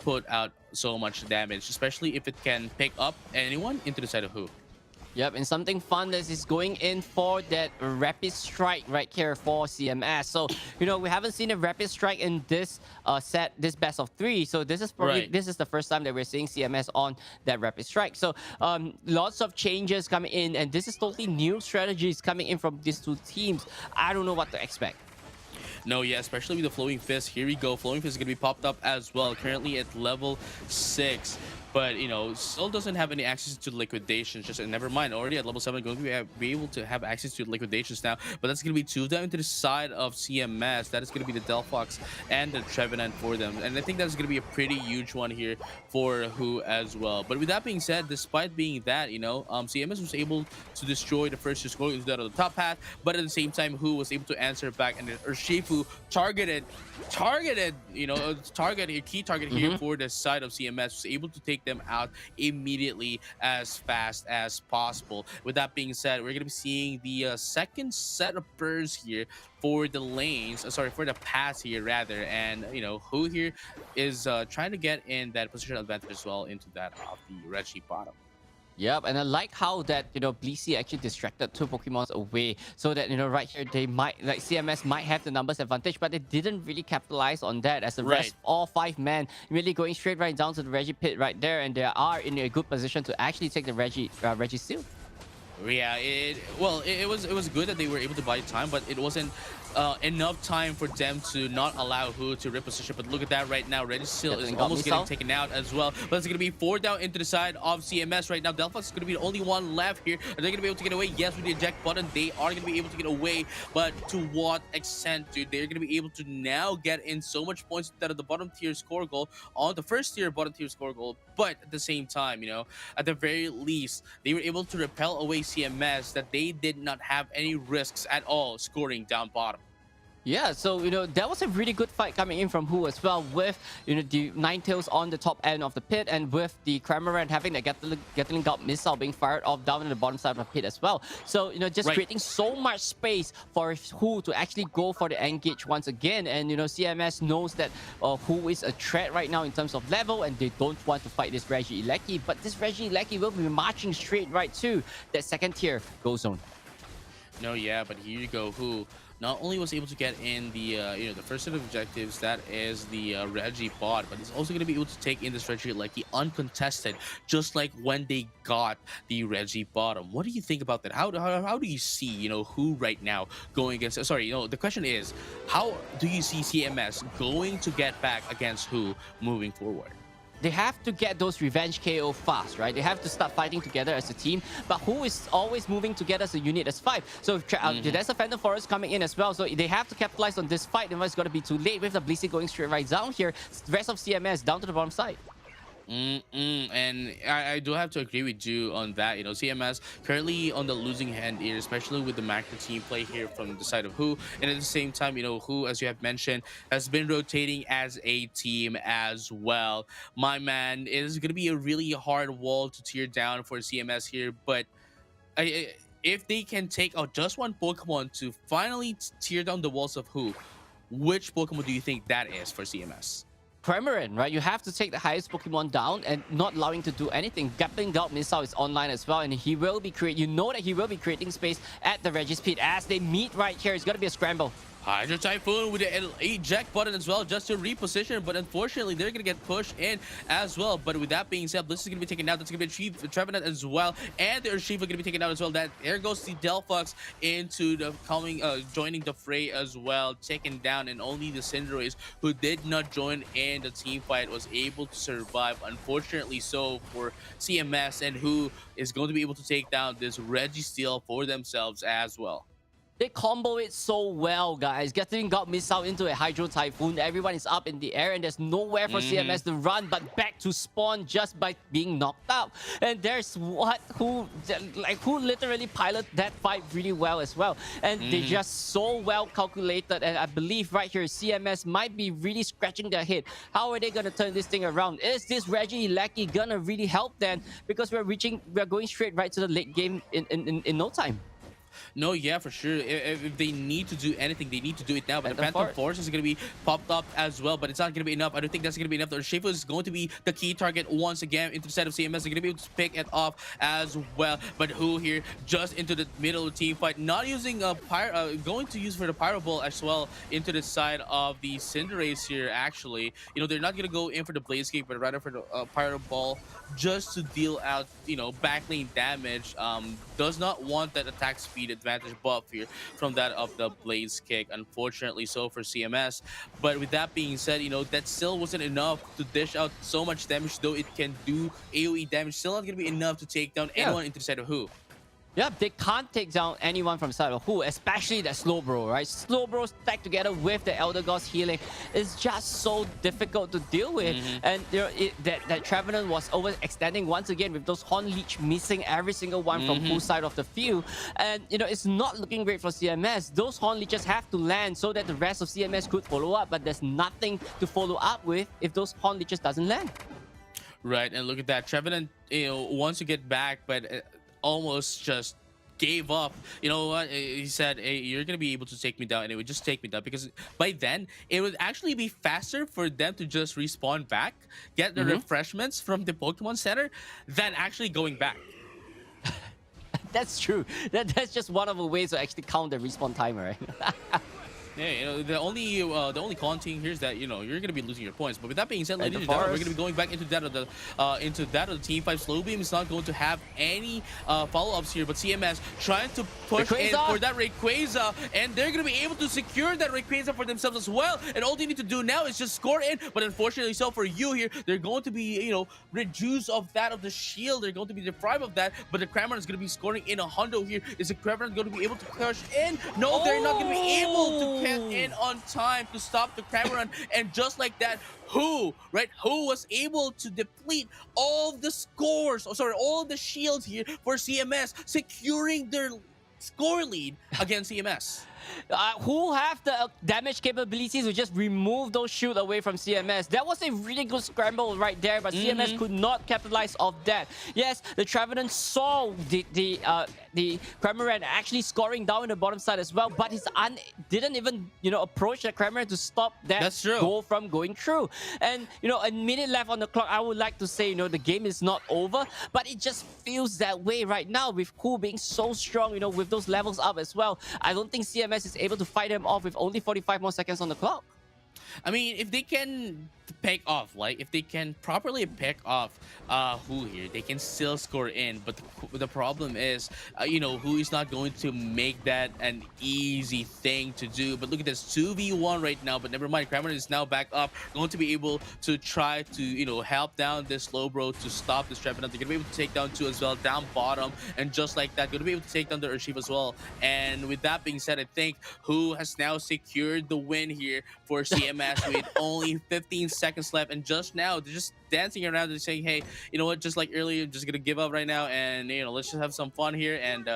put out so much damage, especially if it can pick up anyone into the side of Who. Yep, and something fun that is going in for that Rapid Strike right here for CMS. So, we haven't seen a Rapid Strike in this set, this best of 3. So this is probably this is the first time that we're seeing CMS on that Rapid Strike. So lots of changes coming in, and this is totally new strategies coming in from these two teams. I don't know what to expect. No, yeah, especially with the Flowing Fist. Here we go. Flowing Fist is going to be popped up as well. Currently at level 6. but you know, still doesn't have any access to liquidations. Just never mind, already at level 7, going to be able to have access to liquidations now. But that's going to be 2 down into the side of CMS. That is going to be the Delphox and the Trevenant for them, and I think that's going to be a pretty huge one here for Who as well. But with that being said, despite being that, you know, CMS was able to destroy the first 2 scores into that on the top path, but at the same time, Who was able to answer back, and Urshifu targeted, you know, a key target here for the side of CMS, was able to take them out immediately as fast as possible. With that being said, we're going to be seeing the second set of burrs here for the lanes, sorry, for the pass here rather, and you know, Who here is trying to get in that positional advantage as well into that of the Reggie bottom. Yep, and I like how that, you know, Bleacy actually distracted 2 Pokemons away, so that, you know, right here they might, like, CMS might have the numbers advantage, but they didn't really capitalize on that, as the rest, all 5 men really going straight right down to the Reggie pit right there, and they are in a good position to actually take the Reggie steal. Yeah, it was good that they were able to buy time, but it wasn't enough time for them to not allow Who to reposition. But look at that right now, Reggie still is almost getting taken out as well. But it's going to be 4 down into the side of CMS right now. Delphox is going to be the only one left here. Are they going to be able to get away? Yes, with the eject button, they are going to be able to get away. But to what extent, dude? They're going to be able to now get in so much points instead of the bottom tier score goal on the first tier bottom tier score goal. But at the same time, you know, at the very least, they were able to repel away CMS, that they did not have any risks at all scoring down bottom. Yeah, so, you know, that was a really good fight coming in from Who as well, with, you know, the Ninetales on the top end of the pit, and with the Cramorant having the Gatling Gun missile being fired off down in the bottom side of the pit as well. So, you know, just creating so much space for Who to actually go for the engage once again. And, you know, CMS knows that Who is a threat right now in terms of level, and they don't want to fight this Regieleki. But this Regieleki will be marching straight right to that second tier go zone. No, yeah, but here you go, Who not only was able to get in the you know, the first set of objectives, that is the Reggie bot, but he's also going to be able to take in this Regieleki uncontested, just like when they got the Reggie bottom. What do you think about that? How do you see, you know, Who right now going against? Sorry, you know, the question is, how do you see CMS going to get back against Who moving forward? They have to get those revenge KO fast, right? They have to start fighting together as a team. But Who is always moving together as a unit as 5. So there's a Phantom Forest coming in as well. So they have to capitalize on this fight. Otherwise, it's going to be too late with the Bleacy going straight right down here. The rest of CMS down to the bottom side. And I do have to agree with you on that. You know, CMS currently on the losing hand here, especially with the macro team play here from the side of Who, and at the same time, you know, Who, as you have mentioned, has been rotating as a team as well. My man, it is going to be a really hard wall to tear down for CMS here, but if they can take out just one Pokemon to finally tear down the walls of Who, which Pokemon do you think that is for CMS? Cramorant, right? You have to take the highest Pokemon down and not allowing to do anything. Gatling Gun missile is online as well, and he will be creating space at the Regis pit as they meet right here. It's gonna be a scramble. Hydro Typhoon with the eject button as well, just to reposition, but unfortunately they're gonna get pushed in as well. But with that being said, this is gonna be taken out. That's gonna be Trevenant as well, and the Urshifu gonna be taken out as well. That there goes the Delphox into the joining the fray as well, taken down, and only the Cinderace, who did not join in the team fight, was able to survive. Unfortunately, so for CMS, and Who is going to be able to take down this Registeel for themselves as well. They combo it so well, guys. Gatling got missile into a Hydro Typhoon. Everyone is up in the air, and there's nowhere for CMS to run but back to spawn just by being knocked out. And there's Who literally piloted that fight really well as well. And they just so well calculated. And I believe right here, CMS might be really scratching their head. How are they gonna turn this thing around? Is this Regieleki gonna really help them? Because we're going straight right to the late game in no time. No, yeah, for sure. If they need to do anything, they need to do it now. But the Phantom Force is going to be popped up as well, but it's not going to be enough. I don't think that's going to be enough. The Urshifu is going to be the key target once again into the set of CMS. They're going to be able to pick it off as well. But Who here, just into the middle of the team fight, not using a going to use for the Pyro Ball as well into the side of the Cinderace here, actually. You know, they're not going to go in for the Blaze Kick, but rather for the Pyro Ball, just to deal out, you know, backlane damage. Does not want that attack speed speed advantage buff here from that of the Blaze kick. Unfortunately so for CMS. But with that being said, that still wasn't enough to dish out so much damage, though it can do AoE damage. Still not going to be enough to take down anyone into the side of who. Yeah, they can't take down anyone from side of who, especially that Slowbro, right? Slowbro stacked together with the Elder Gods healing is just so difficult to deal with. And that Trevenant was overextending once again with those Horn Leech missing every single one from whose side of the field. And, it's not looking great for CMS. Those Horn Leeches have to land so that the rest of CMS could follow up, but there's nothing to follow up with if those Horn Leeches doesn't land. Right, and look at that. Trevenant, wants to get back, but almost just gave up. You know what? He said, hey, you're gonna be able to take me down, and it would just take me down, because by then it would actually be faster for them to just respawn back, get the refreshments from the Pokemon Center, than actually going back. That's true. That's just one of the ways to actually count the respawn timer, right? Yeah, the only con thing here is that you're gonna be losing your points. But with that being said, ladies and gentlemen, we're gonna be going back into that of the Team 5. Slowbeam is not going to have any follow-ups here, but CMS trying to push in for that Rayquaza, and they're gonna be able to secure that Rayquaza for themselves as well. And all they need to do now is just score in. But unfortunately, so for you here, they're going to be reduced of that of the shield. They're going to be deprived of that. But the Cramorant is gonna be scoring in a hundo here. Is the Cramorant going to be able to push in? No, they're not gonna be able to in on time to stop the Cramorant. And just like that, Who was able to deplete all the scores, all the shields here for CMS, securing their score lead against CMS. Who have the damage capabilities to just remove those shield away from CMS. That was a really good scramble right there, but CMS could not capitalize off that. Yes, the Trevenant saw the Cramorant actually scoring down in the bottom side as well, but his didn't even approach the Cramorant to stop that goal from going through. And a minute left on the clock. I would like to say the game is not over, but it just feels that way right now with Who being so strong, with those levels up as well. I don't think CMS is able to fight him off with only 45 more seconds on the clock. I mean, if they can pick off, if they can properly pick off Who here, they can still score in. But the problem is, Who is not going to make that an easy thing to do. But look at this, 2v1 right now. But never mind, Cramorant is now back up, going to be able to try to help down this Slowbro to stop this Trevenant. They're going to be able to take down 2 as well, down bottom. And just like that, going to be able to take down the Urshifu as well. And with that being said, I think Who has now secured the win here for CMS with only 15 seconds left. And just now, they're just dancing around and saying, hey, you know what, just like earlier, I'm just gonna give up right now, and let's just have some fun here, and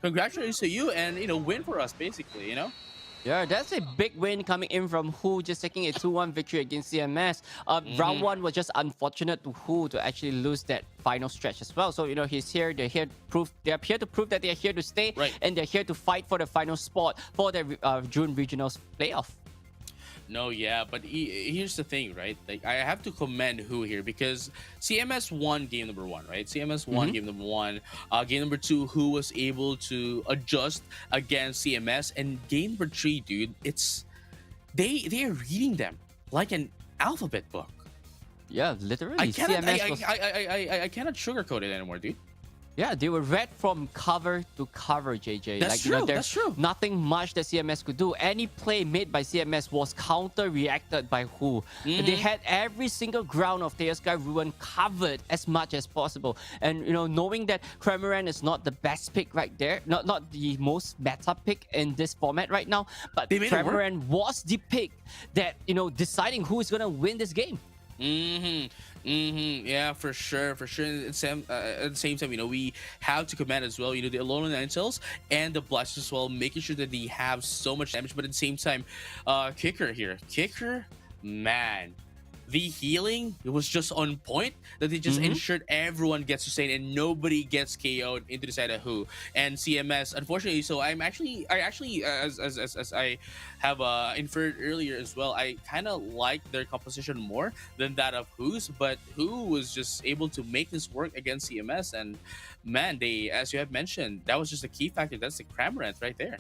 congratulations to you, and win for us, basically. Yeah, that's a big win coming in from Who, just taking a 2-1 victory against CMS. Round 1 was just unfortunate to Who to actually lose that final stretch as well. So he's here. They're here to prove that they're here to stay, and they're here to fight for the final spot for the June regionals playoff. No, yeah, but here's the thing, right? Like, I have to commend Who here, because CMS won game number 1, right? CMS won game number 1. Game number 2, Who was able to adjust against CMS, and game number 3, dude, they are reading them like an alphabet book. Yeah, literally. I cannot sugarcoat it anymore, dude. Yeah, they were read from cover to cover, JJ. That's true. That's true. Nothing much that CMS could do. Any play made by CMS was counter-reacted by Who. They had every single ground of Theia Sky Ruin covered as much as possible. And knowing that Cramorant is not the best pick right there, not the most meta pick in this format right now, but Cramorant was the pick that deciding who is gonna win this game. Yeah, for sure. At the same time, we have to command as well, the Alolan Ninetales and the Blast as well, making sure that they have so much damage. But at the same time, Kicker, man, the healing, it was just on point, that they just ensured everyone gets sustained and nobody gets KO'd into the side of Who. And CMS, unfortunately, so I actually as I have inferred earlier as well, I kind of like their composition more than that of Who's, but Who was just able to make this work against CMS. And man, they, as you have mentioned, that was just a key factor. That's the Cramorant right there.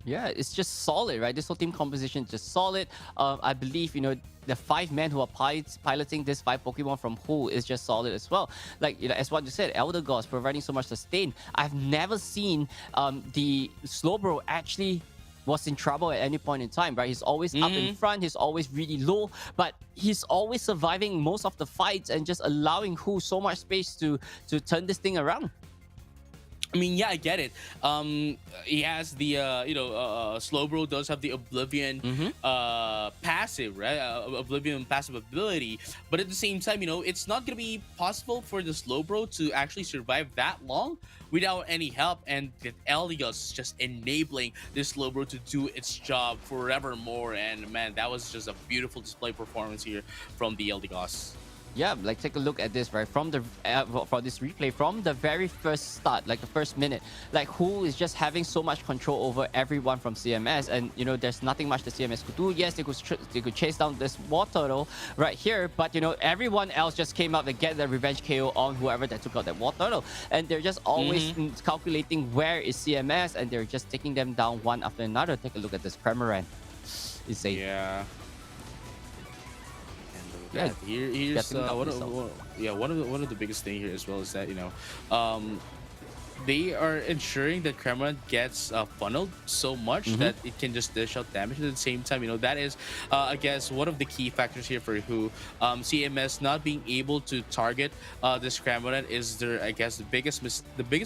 Yeah, it's just solid, right? This whole team composition is just solid. I believe, the 5 men who are piloting this 5 Pokemon from Who is just solid as well. Like, as what you said, Elder Gods providing so much sustain. I've never seen the Slowbro actually was in trouble at any point in time, right? He's always up in front, he's always really low, but he's always surviving most of the fights and just allowing Who so much space to turn this thing around. I mean, yeah, I get it. He has the, Slowbro does have the Oblivion passive, right? Oblivion passive ability. But at the same time, it's not going to be possible for the Slowbro to actually survive that long without any help. And the Eldegoss is just enabling this Slowbro to do its job forevermore. And man, that was just a beautiful display performance here from the Eldegoss. Yeah, like take a look at this, right? From the for this replay, from the very first start, like the first minute, like Who is just having so much control over everyone from CMS, and there's nothing much the CMS could do. Yes, they could chase down this War Turtle right here, but everyone else just came out to get the revenge KO on whoever that took out that War Turtle, and they're just always calculating where is CMS, and they're just taking them down one after another. Take a look at this Cramorant. It's a Yeah, here's one of the biggest thing here as well is that they are ensuring that Cramorant gets funneled so much that it can just dish out damage. At the same time, that is I guess one of the key factors here for Who. CMS not being able to target this Cramorant is I guess the biggest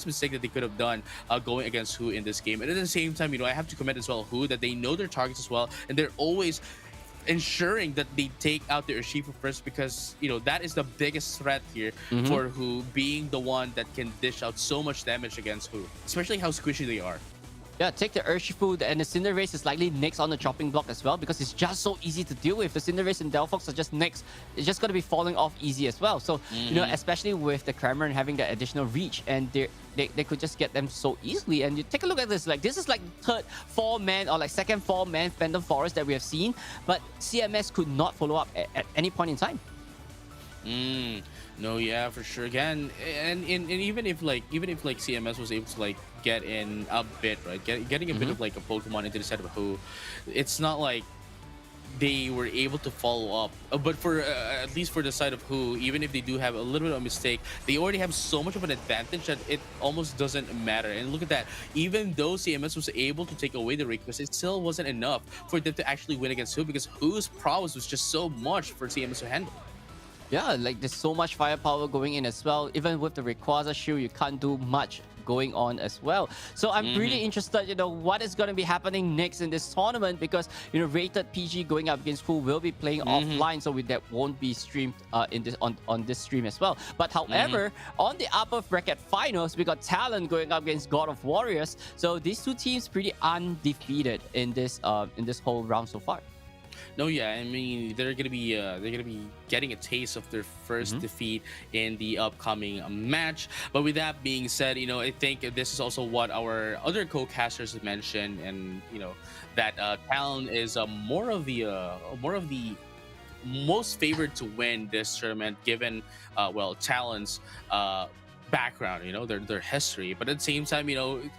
mistake that they could have done going against Who in this game. And at the same time, I have to commend as well Who that they know their targets as well, and they're always ensuring that they take out the Urshifu first, because that is the biggest threat here for Who, being the one that can dish out so much damage against Who, especially how squishy they are. Yeah, take the Urshifu, and the Cinderace is likely next on the chopping block as well, because it's just so easy to deal with. The Cinderace and Delphox are just next. It's just going to be falling off easy as well. So, especially with the Cramorant having that additional reach, and they could just get them so easily. And you take a look at this, like this is like third 4-man or like second 4-man Phantom Forest that we have seen, but CMS could not follow up at any point in time. No, yeah, for sure. Again, and even if CMS was able to like get in a bit, right, getting a bit of like a Pokemon into the set of Who, it's not like they were able to follow up. But for at least for the side of Who, even if they do have a little bit of a mistake, they already have so much of an advantage that it almost doesn't matter. And look at that, even though CMS was able to take away the request, it still wasn't enough for them to actually win against Who, because Who's prowess was just so much for CMS to handle. Yeah, like there's so much firepower going in as well. Even with the Rayquaza shield, you can't do much going on as well. So I'm really interested, what is going to be happening next in this tournament, because, rated PG going up against Who will be playing offline, so that won't be streamed in this on this stream as well. But however, on the upper bracket finals, we got Talon going up against God of Warriors. So these two teams pretty undefeated in this whole round so far. No, yeah, I mean they're gonna be getting a taste of their first defeat in the upcoming match. But with that being said, I think this is also what our other co-casters mentioned, and that Talon is more of the most favored to win this tournament, given Talon's background, their history. But at the same time,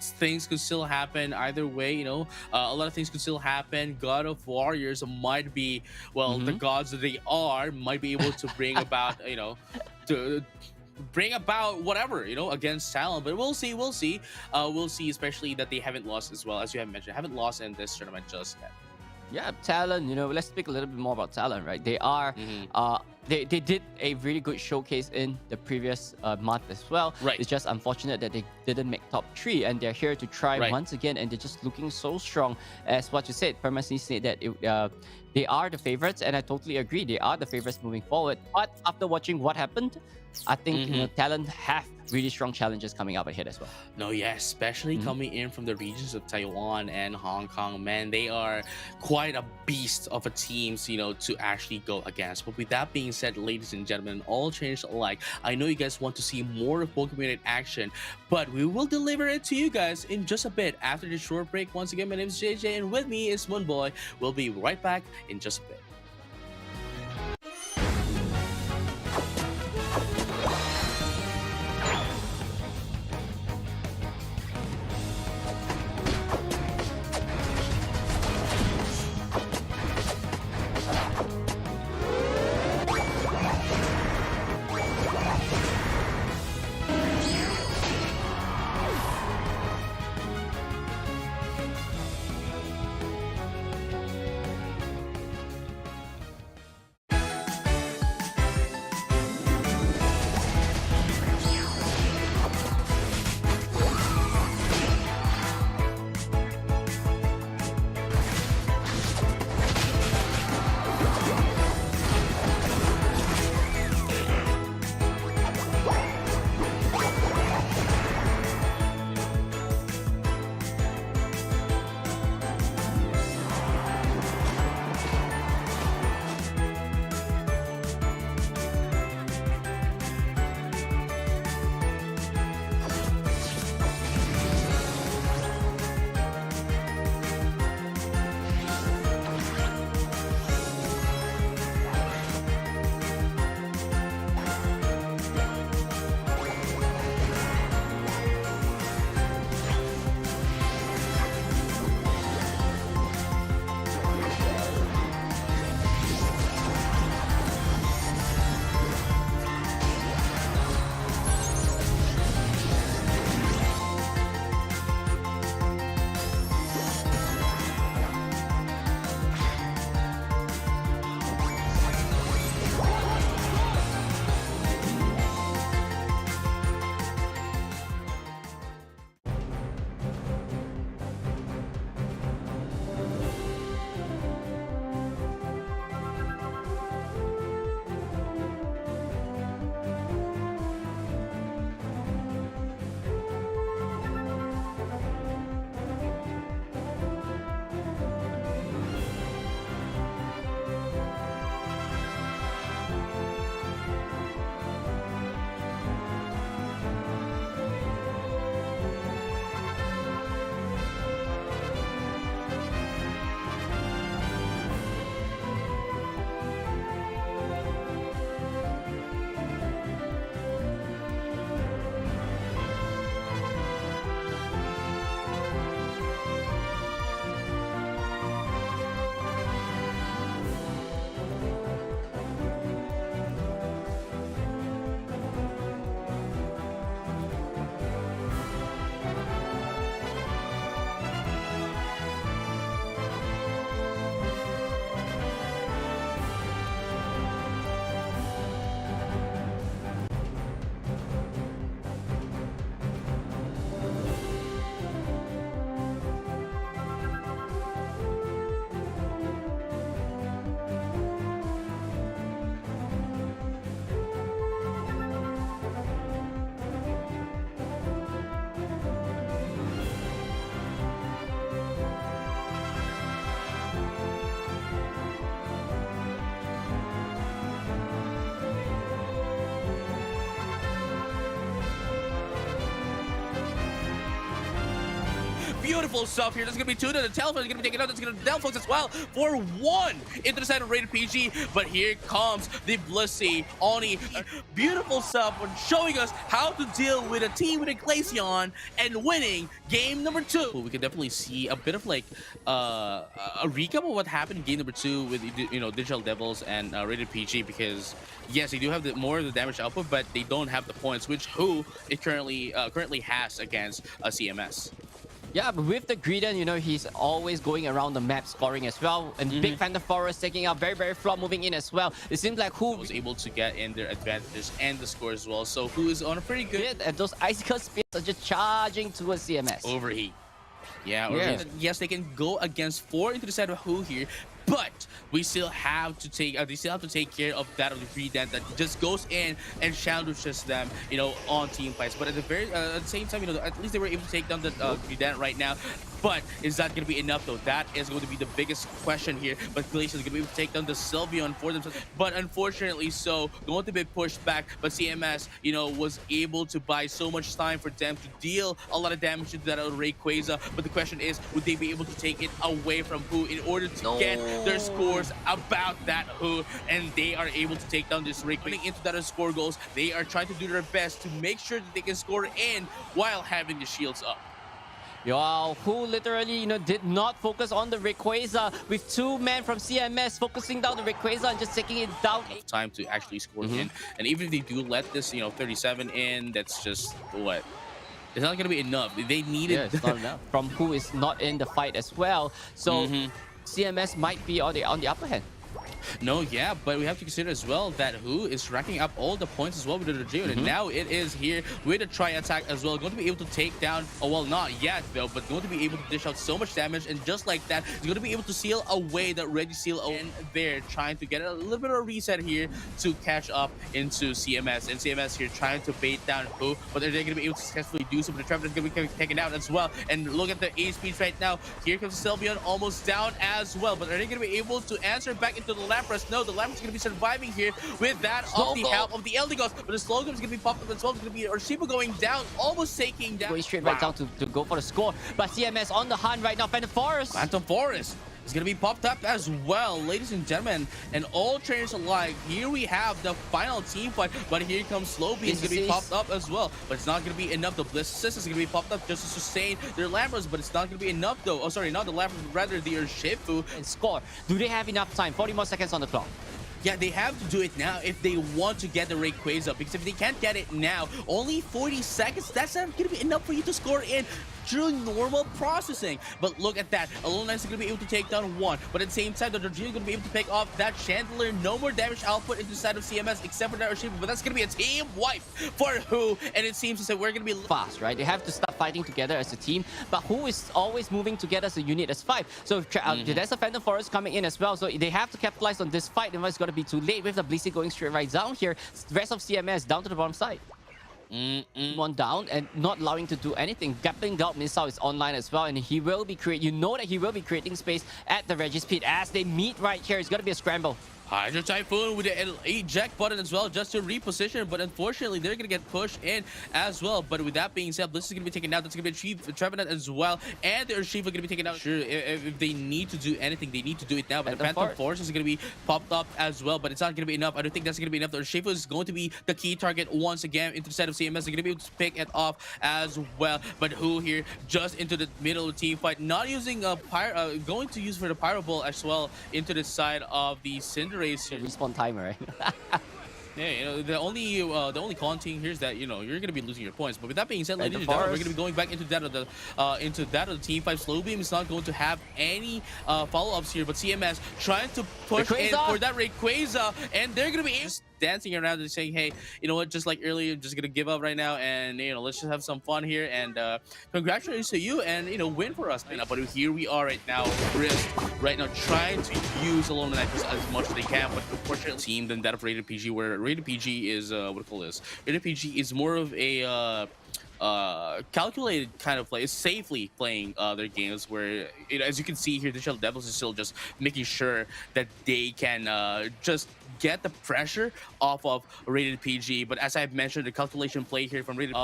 things could still happen either way. A lot of things could still happen. God of Warriors might be the gods that they are, might be able to bring about to bring about whatever against Talon. But we'll see, especially that they haven't lost, as well as you have mentioned, haven't lost in this tournament just yet. Yeah, Talon, let's speak a little bit more about Talon, right? They are they did a really good showcase in the previous month as well. Right. It's just unfortunate that they didn't make top 3, and they're here to try once again, and they're just looking so strong. As what you said, Permasneeze said that they are the favorites, and I totally agree. They are the favorites moving forward. But after watching what happened, I think Talon have really strong challenges coming up ahead as well. No, yeah, especially coming in from the regions of Taiwan and Hong Kong, man, they are quite a beast of a teams, to actually go against. But with that being said, ladies and gentlemen, all changed alike, I know you guys want to see more of Pokemon UNITE action, but we will deliver it to you guys in just a bit after this short break. Once again, my name is JJ, and with me is Moonboy. We'll be right back in just a bit. beautiful stuff here. There's gonna be 2 to the telephone. It's gonna be taken out. That's gonna Delphos as well for 1 into the side of Rated PG. But here comes the Blissey Oni. Beautiful stuff when showing us how to deal with a team with a Glaceon and winning game number 2. Well, we can definitely see a bit of like a recap of what happened in game number 2 with Digital Devils and Rated PG, because yes, they do have more of the damage output, but they don't have the points, which who it currently has against CMS. Yeah, but with the Greedent, he's always going around the map scoring as well. And Big Phantom Forest taking out very flop, moving in as well. It seems like who was able to get in their advantages and the score as well. So who is on a pretty good... And those Icicle Spears are just charging towards CMS. Overheat. Yeah, yes, they can go against 4 into the side of who here. But we still have to take they still have to take care of that of the Greedent that just goes in and sandwiches them, on team fights. But at the same time, at least they were able to take down the Greedent right now. But is that going to be enough though? That is going to be the biggest question here. But Glacier is going to be able to take down the Sylveon for themselves. But unfortunately, going to be pushed back. But CMS, was able to buy so much time for them to deal a lot of damage to that Rayquaza. But the question is, would they be able to take it away from who in order to get their scores about that who? And they are able to take down this Rayquaza into that score goals. They are trying to do their best to make sure that they can score in while having the shields up. Wow, who literally, did not focus on the Rayquaza with 2 men from CMS focusing down the Rayquaza and just taking it down. Time to actually score in. And even if they do let this, 37 in, that's just what? It's not going to be enough. They need it. Yeah, it's not enough. From who is not in the fight as well. So CMS might be on the upper hand. No, yeah, but we have to consider as well that who is racking up all the points as well with the Geode. And now it is here with a tri-attack as well. Going to be able to take down, well, not yet though, but going to be able to dish out so much damage. And just like that, he's going to be able to seal away that Ready Seal. And they're trying to get a little bit of a reset here to catch up into CMS. And CMS here trying to bait down who, but they're going to be able to successfully do so. But the Trapper is going to be taken out as well. And look at the A speeds right now. Here comes Sylveon almost down as well. But are they going to be able to answer back into the Lapras? No, the Lapras is going to be surviving here with that of the help of the Eldegoss. But the Slowgum is going to be popped up as well. It's going to be Urshiba going down, almost taking down. Going straight right down to go for the score. But CMS on the hunt right now. Phantom Forest. Phantom Forest is going to be popped up as well, ladies and gentlemen. And all trainers alike, here we have the final team fight. But here comes Slowbeam. It's going to be popped up as well. But it's not going to be enough. The Bliss Assist is going to be popped up just to sustain their Lapras. But it's not going to be enough though. Oh, sorry, not the Lapras, but rather the Urshifu. And score. Do they have enough time? 40 more seconds on the clock. Yeah, they have to do it now if they want to get the Rayquaza, because if they can't get it now, only 40 seconds, that's not going to be enough for you to score in through normal processing. But look at that. Alone is going to be able to take down 1, but at the same time, the Georgina is going to be able to pick off that Chandler. No more damage output into the side of CMS except for that Urshiba, but that's going to be a team wipe for who, and it seems as if we're going to be fast, right? They have to start fighting together as a team, but who is always moving together as a unit as 5. So there's a Phantom Forest coming in as well, so they have to capitalize on this fight, and it's going to be too late with the Blissey going straight right down here. Rest of CMS down to the bottom side. One down and not allowing to do anything. Grappling Dog Missile is online as well, and he will be that he will be creating space at the Regis Pit as they meet right here. It's going to be a scramble. Hydro Typhoon with the eject button as well, just to reposition, but unfortunately they're gonna get pushed in as well. But with that being said, this is gonna be taken out. That's gonna be Trevenant as well, and the Urshifa gonna be taken out. Sure, if they need to do anything, they need to do it now. But the Phantom Force is gonna be popped up as well, but it's not gonna be enough. I don't think that's gonna be enough. The Urshifa is going to be the key target once again into the set of CMS. They're gonna be able to pick it off as well. But who here just into the middle of the team fight, not using a going to use for the Pyro Ball as well into the side of the Cinderace. Respawn timer, right? Yeah, the only con thing here is that you're gonna be losing your points. But with that being said, ladies and gentlemen, we're gonna be going back into that of the team fight. Slowbeam is not going to have any follow-ups here, but CMS trying to push in for that Rayquaza, and they're gonna be just dancing around and saying, hey, you know what, just like earlier, I'm just gonna give up right now, and let's just have some fun here, and congratulations to you, and win for us. But here we are right now, Risk right now trying to use Alone Night as much as they can, but unfortunately team than that of Rated PG, where Rated PG is Rated PG is more of a calculated kind of play, is safely playing their games, where as you can see here, the Digital Devils is still just making sure that they can just get the pressure off of Rated PG. But as I've mentioned, the calculation play here from Rated,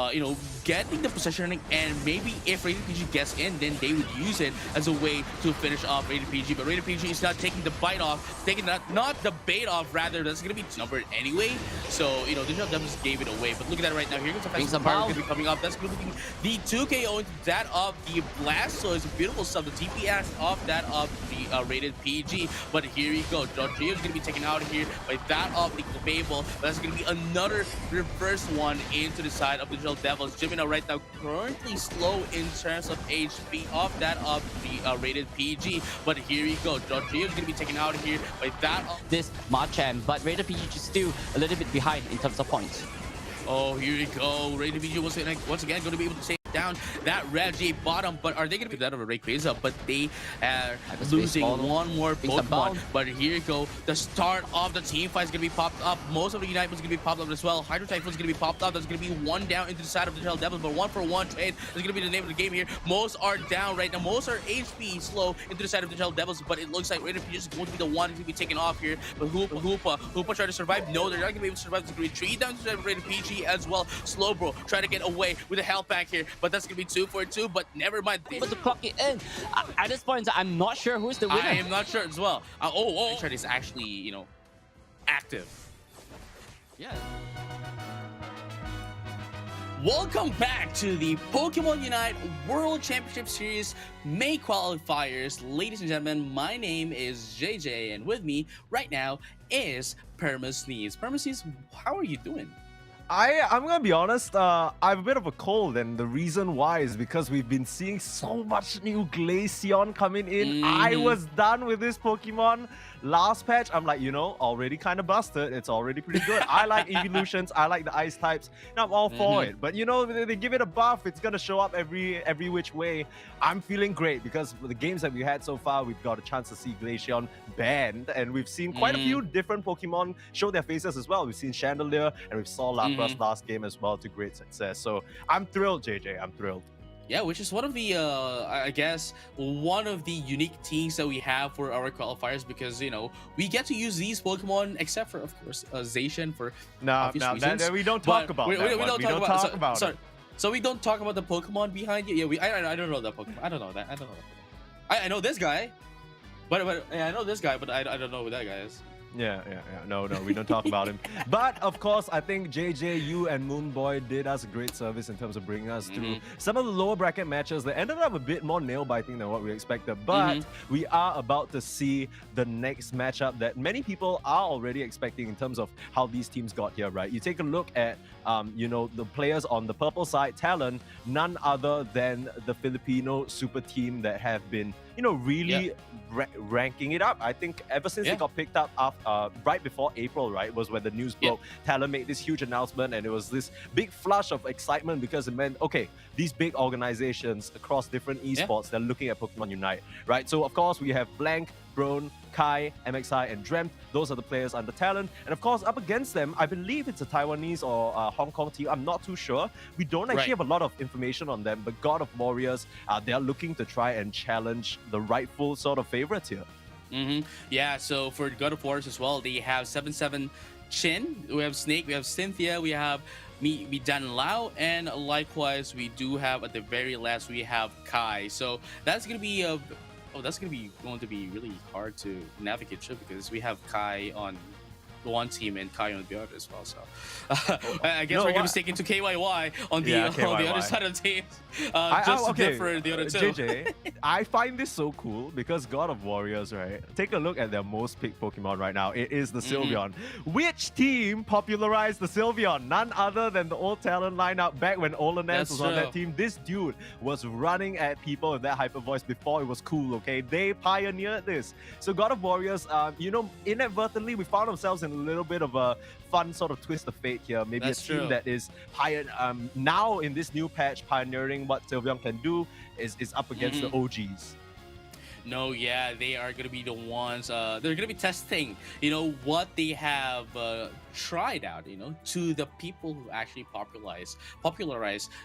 getting the positioning, and maybe if Rated PG gets in, then they would use it as a way to finish off Rated PG. But Rated PG is not taking the bite off, taking not the bait off, rather that's going to be numbered anyway. So, Digital Devils gave it away. But look at that right now. Here comes the fast power going to be coming up. That's going to be the 2KO into that of the Blast. So it's a beautiful stuff. The TPS of that of the Rated PG. But here you go. JJ is going to be taken out here by that of the Fable. That's going to be another reverse one into the side of the Digital Devils. Jimena right now currently slow in terms of HP of that of the Rated PG. But here you go. JJ is going to be taken out here by that of This Machamp, but Rated PG is still a little bit behind in terms of points. Oh, here you go. Rated PG once again going to be able to take down that Red J bottom, but are they going to be that of a Rayquaza? But they are losing one more Pokemon. But here you go. The start of the team fight is going to be popped up. Most of the Unite was going to be popped up as well. Hydro Typhoon is going to be popped up. There's going to be one down into the side of the Digital Devils, but 1-for-1 trade is going to be the name of the game here. Most are down right now. Most are HP slow into the side of the Digital Devils, but it looks like Rated PG is going to be the one to be taken off here. But Hoopa try to survive. No, they're not going to be able to survive. There's going to be 3 down to the Rated PG as well. Slowbro try to get away with a health pack here, but that's going to be 2 for 2, but never mind. But to clock it in, at this point, I'm not sure who's the winner. I am not sure as well. Trade is actually, active. Yeah. Welcome back to the Pokemon Unite World Championship Series May qualifiers. Ladies and gentlemen, my name is JJ, and with me right now is Permasneeze. Permasneeze, how are you doing? I'm gonna be honest, I have a bit of a cold, and the reason why is because we've been seeing so much new Glaceon coming in. I was done with this Pokemon last patch. I'm like, already kind of busted. It's already pretty good. I like evolutions, I like the ice types, and I'm all for it. But they give it a buff, it's gonna show up every which way. I'm feeling great because with the games that we had so far, we've got a chance to see Glaceon banned, and we've seen quite a few different Pokemon show their faces as well. We've seen Chandelier, and we've saw Lapras last game as well to great success. So I'm thrilled, JJ. I'm thrilled. Yeah, which is one of the, I guess, one of the unique teams that we have for our qualifiers, because, we get to use these Pokemon, except for, of course, Zacian for obvious reasons. We don't talk about that. We don't talk about it. So we don't talk about the Pokemon behind you. Yeah, I don't know that Pokemon. I don't know that. I know this guy, but I know this guy, but I don't know who that guy is. Yeah. No, we don't talk about him. But of course, I think JJ, you and Moonboy did us a great service in terms of bringing us through some of the lower bracket matches that ended up a bit more nail-biting than what we expected. But we are about to see the next matchup that many people are already expecting in terms of how these teams got here, right? You take a look at, the players on the purple side, Talon, none other than the Filipino super team that have been, really ranking it up. I think ever since they got picked up right before April, right, was when the news broke. Talon made this huge announcement, and it was this big flush of excitement because it meant, okay, these big organizations across different esports, they're looking at Pokemon Unite, right? So of course we have Blank, Brone, Kai, MXI, and Dreamt. Those are the players under Talon. And of course, up against them, I believe it's a Taiwanese or Hong Kong team. I'm not too sure. We don't actually have a lot of information on them, but God of Warriors, they're looking to try and challenge the rightful sort of favorites here. Yeah, so for God of Warriors as well, they have 7-7 Chin, we have Snake, we have Cynthia, we have Mi Dan Lao, and likewise, we do have at the very last, we have Kai. So that's going to be going to be really hard to navigate through, because we have Kai on the one team and Kai on the other as well. So I guess we're going to stick into KYY on the other side of the team. Just to differ the other two. JJ, I find this so cool because God of Warriors, right? Take a look at their most picked Pokemon right now. It is the Sylveon. Which team popularized the Sylveon? None other than the old Talon lineup back when Olanaz was on that team. This dude was running at people with that hyper voice before it was cool, okay? They pioneered this. So God of Warriors, inadvertently, we found ourselves in a little bit of a fun sort of twist of fate here. Maybe a team that is now in this new patch pioneering what Sylveon can do is up against the OGs. No, yeah, they are gonna be the ones. They're gonna be testing, what they have tried out, to the people who actually popularize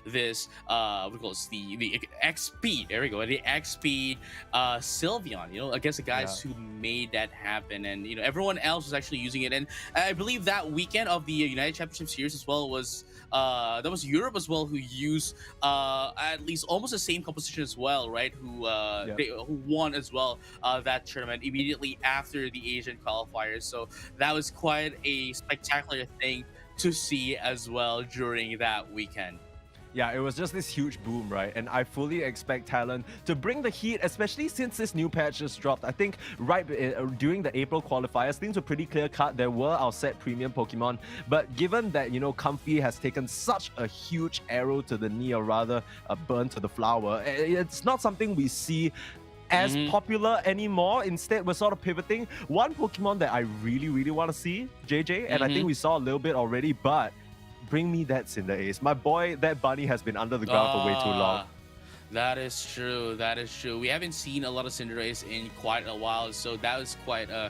this. What we call it, the XP. There we go, the XP Sylveon. Against the guys who made that happen, and everyone else was actually using it. And I believe that weekend of the United Championship Series as well was that was Europe as well, who used at least almost the same composition as well, right? Who won as well that tournament immediately after the Asian qualifiers. So that was quite a spectacular thing to see as well during that weekend. Yeah, it was just this huge boom, right? And I fully expect Talon to bring the heat, especially since this new patch just dropped. I think right during the April qualifiers, things were pretty clear-cut. There were our set premium Pokemon, but given that, Comfy has taken such a huge arrow to the knee, or rather a burn to the flower, it's not something we see as popular anymore. Instead, we're sort of pivoting. One Pokemon that I really, really want to see, JJ, and I think we saw a little bit already, but bring me that Cinderace. My boy, that bunny has been under the ground for way too long. That is true. That is true. We haven't seen a lot of Cinderace in quite a while, so that was quite a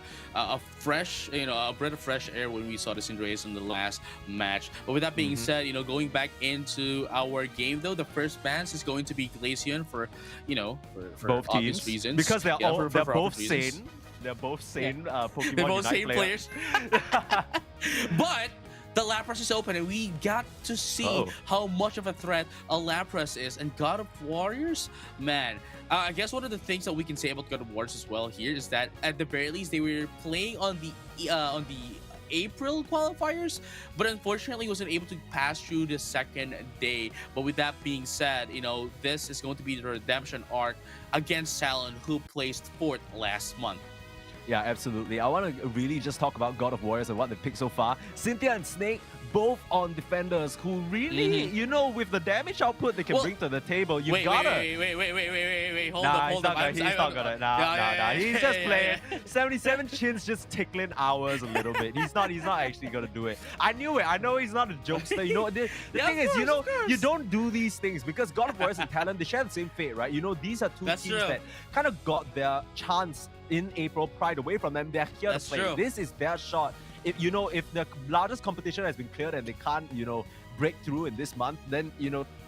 fresh, a breath of fresh air when we saw the Cinderace in the last match. But with that being said, going back into our game though, the first bans is going to be Glaceon for both obvious teams reasons, because they're both reasons. sane. They're both sane Pokemon They're both Unite sane players. But the Lapras is open, and we got to see how much of a threat a Lapras is. And God of Warriors, man, I guess one of the things that we can say about God of Warriors as well here is that at the very least they were playing on the April qualifiers, but unfortunately wasn't able to pass through the second day. But with that being said, this is going to be the redemption arc against Talon, who placed 4th last month. Yeah, absolutely. I want to really just talk about God of Warriors and what they picked so far. Cynthia and Snake, both on defenders who really, with the damage output they can bring to the table, you gotta... Wait, hold He's up. not gonna. He's just playing. 77 chins just tickling hours a little bit. He's not actually gonna do it. I knew it. I know he's not a jokester. The thing is, you don't do these things because God of Warriors and Talon, they share the same fate, right? These are two teams that kind of got their chance in April, pried away from them. They're here to play. True. This is their shot. If the largest competition has been cleared and they can't, break through in this month, then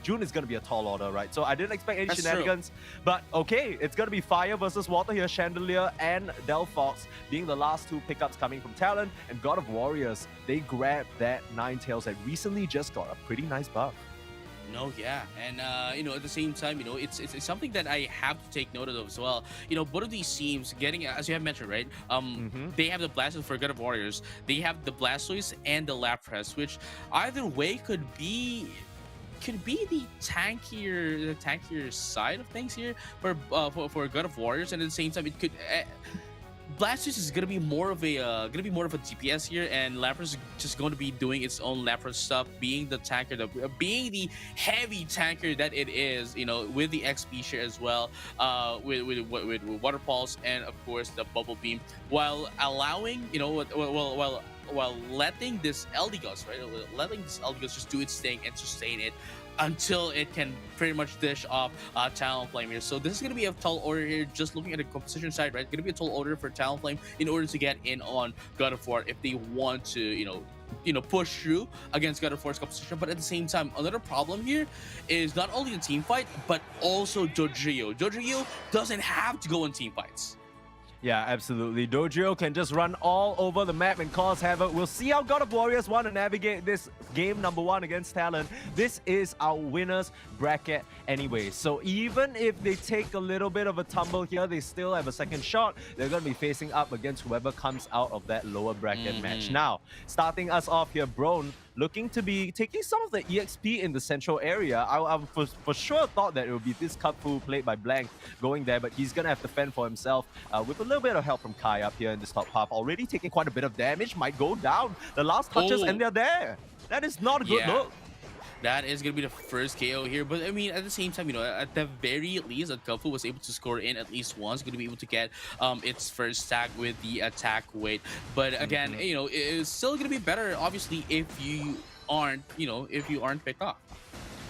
June is gonna be a tall order, right? So I didn't expect any shenanigans, but okay, it's gonna be fire versus water here. Chandelier and Delphox being the last two pickups coming from Talon, and God of Warriors, they grabbed that Ninetales that recently just got a pretty nice buff. No, yeah, and at the same time, it's something that I have to take note of as well. Both of these teams getting, as you have mentioned, right? They have the Blastoise for God of Warriors. They have the Blastoise and the Lapras, which either way could be the tankier side of things here for God of Warriors, and at the same time, it could. Blastoise is gonna be more of a DPS here, and Lapras is just going to be doing its own Lapras stuff, being the tanker, being the heavy tanker that it is, with the XP share as well, with Water Pulse and of course the Bubble Beam, while allowing, while letting this Eldegoss, right, letting this Eldegoss just do its thing and sustain it until it can pretty much dish off Talonflame here. So this is going to be a tall order here, just looking at the composition side, right? Going to be a tall order for Talonflame in order to get in on God of War if they want to, push through against God of War's composition. But at the same time, another problem here is not only the team fight, but also Dodrio. Dodrio doesn't have to go in team fights. Yeah, absolutely. Dodrio can just run all over the map and cause havoc. We'll see how God of Warriors want to navigate this game number 1 against Talon. This is our winners bracket anyway. So even if they take a little bit of a tumble here, they still have a second shot. They're going to be facing up against whoever comes out of that lower bracket match. Now, starting us off here, Brone, looking to be taking some of the EXP in the central area. I for sure thought that it would be this Cutfu played by Blank going there, but he's going to have to fend for himself with a little bit of help from Kai up here in this top half. Already taking quite a bit of damage, might go down. The last touches and they're there. That is not a good look. That is going to be the first KO here. But I mean, at the same time, at the very least, Cutfu was able to score in at least once. Going to be able to get its first stack with the attack weight. But again, it's still going to be better, obviously, if you aren't picked off.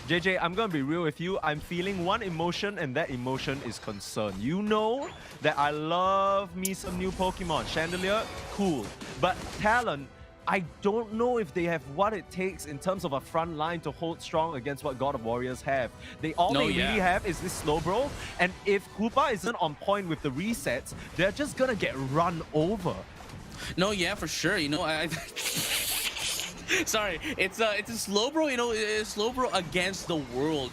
JJ, I'm gonna be real with you. I'm feeling one emotion, and that emotion is concern. You know that I love me some new Pokemon. Chandelier, cool. But Talon, I don't know if they have what it takes in terms of a front line to hold strong against what God of Warriors have. They really have is this Slowbro, and if Koopa isn't on point with the resets, they're just gonna get run over. No, yeah, for sure. You know, I sorry, it's a Slowbro, you know, Slowbro against the world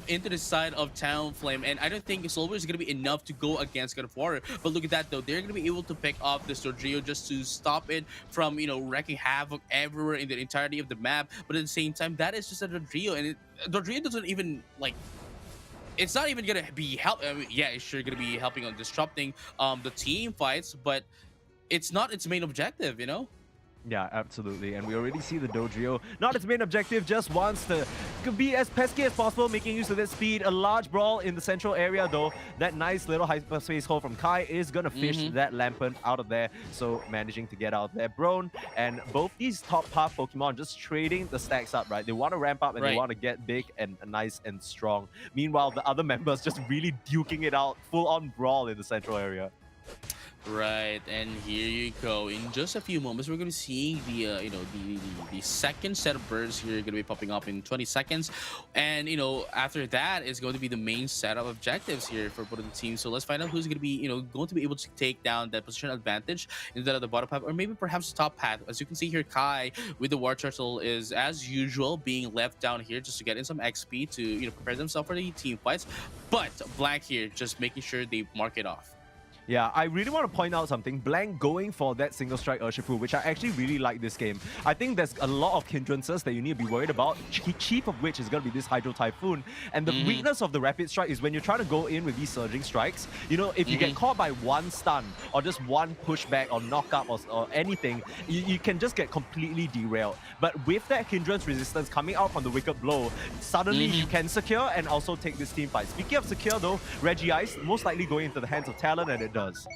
into the side of Talonflame, and I don't think Slowbro is gonna be enough to go against God of War. But look at that though, they're gonna be able to pick off this Dodrio just to stop it from, you know, wrecking havoc everywhere in the entirety of the map. But at the same time, that is just a Dodrio, and Dodrio doesn't even like. It's not even gonna be I mean, yeah, it's sure gonna be helping on disrupting the team fights, but it's not its main objective, you know. Yeah, absolutely. And we already see the Dodrio. Not its main objective, just wants to be as pesky as possible, making use of its speed. A large brawl in the central area, though. That nice little hyperspace hole from Kai is going to fish that Lampent out of there. So managing to get out there. Brone and both these top half Pokemon just trading the stacks up, right? They want to ramp up and they want to get big and nice and strong. Meanwhile, the other members just really duking it out. Full-on brawl in the central area. Right, and here you go. In just a few moments, we're going to be seeing the you know, the second set of birds here going to be popping up in 20 seconds, and you know, after that is going to be the main set of objectives here for both of the teams. So let's find out who's going to be, you know, going to be able to take down that position advantage instead of the bottom path, or maybe perhaps the top path. As you can see here, Kai with the War Turtle is as usual being left down here just to get in some XP to, you know, prepare themselves for the team fights. But Blank here just making sure they mark it off. Yeah, I really want to point out something. Blank going for that single strike Urshifu, which I actually really like this game. I think there's a lot of hindrances that you need to be worried about, chief of which is going to be this Hydro Typhoon. And the weakness of the Rapid Strike is when you're trying to go in with these surging strikes, you know, if you get caught by one stun or just one pushback or knockup or anything, you can just get completely derailed. But with that hindrance resistance coming out from the Wicked Blow, suddenly you can secure and also take this team fight. Speaking of secure though, Regice most likely going into the hands of Talon, and it does.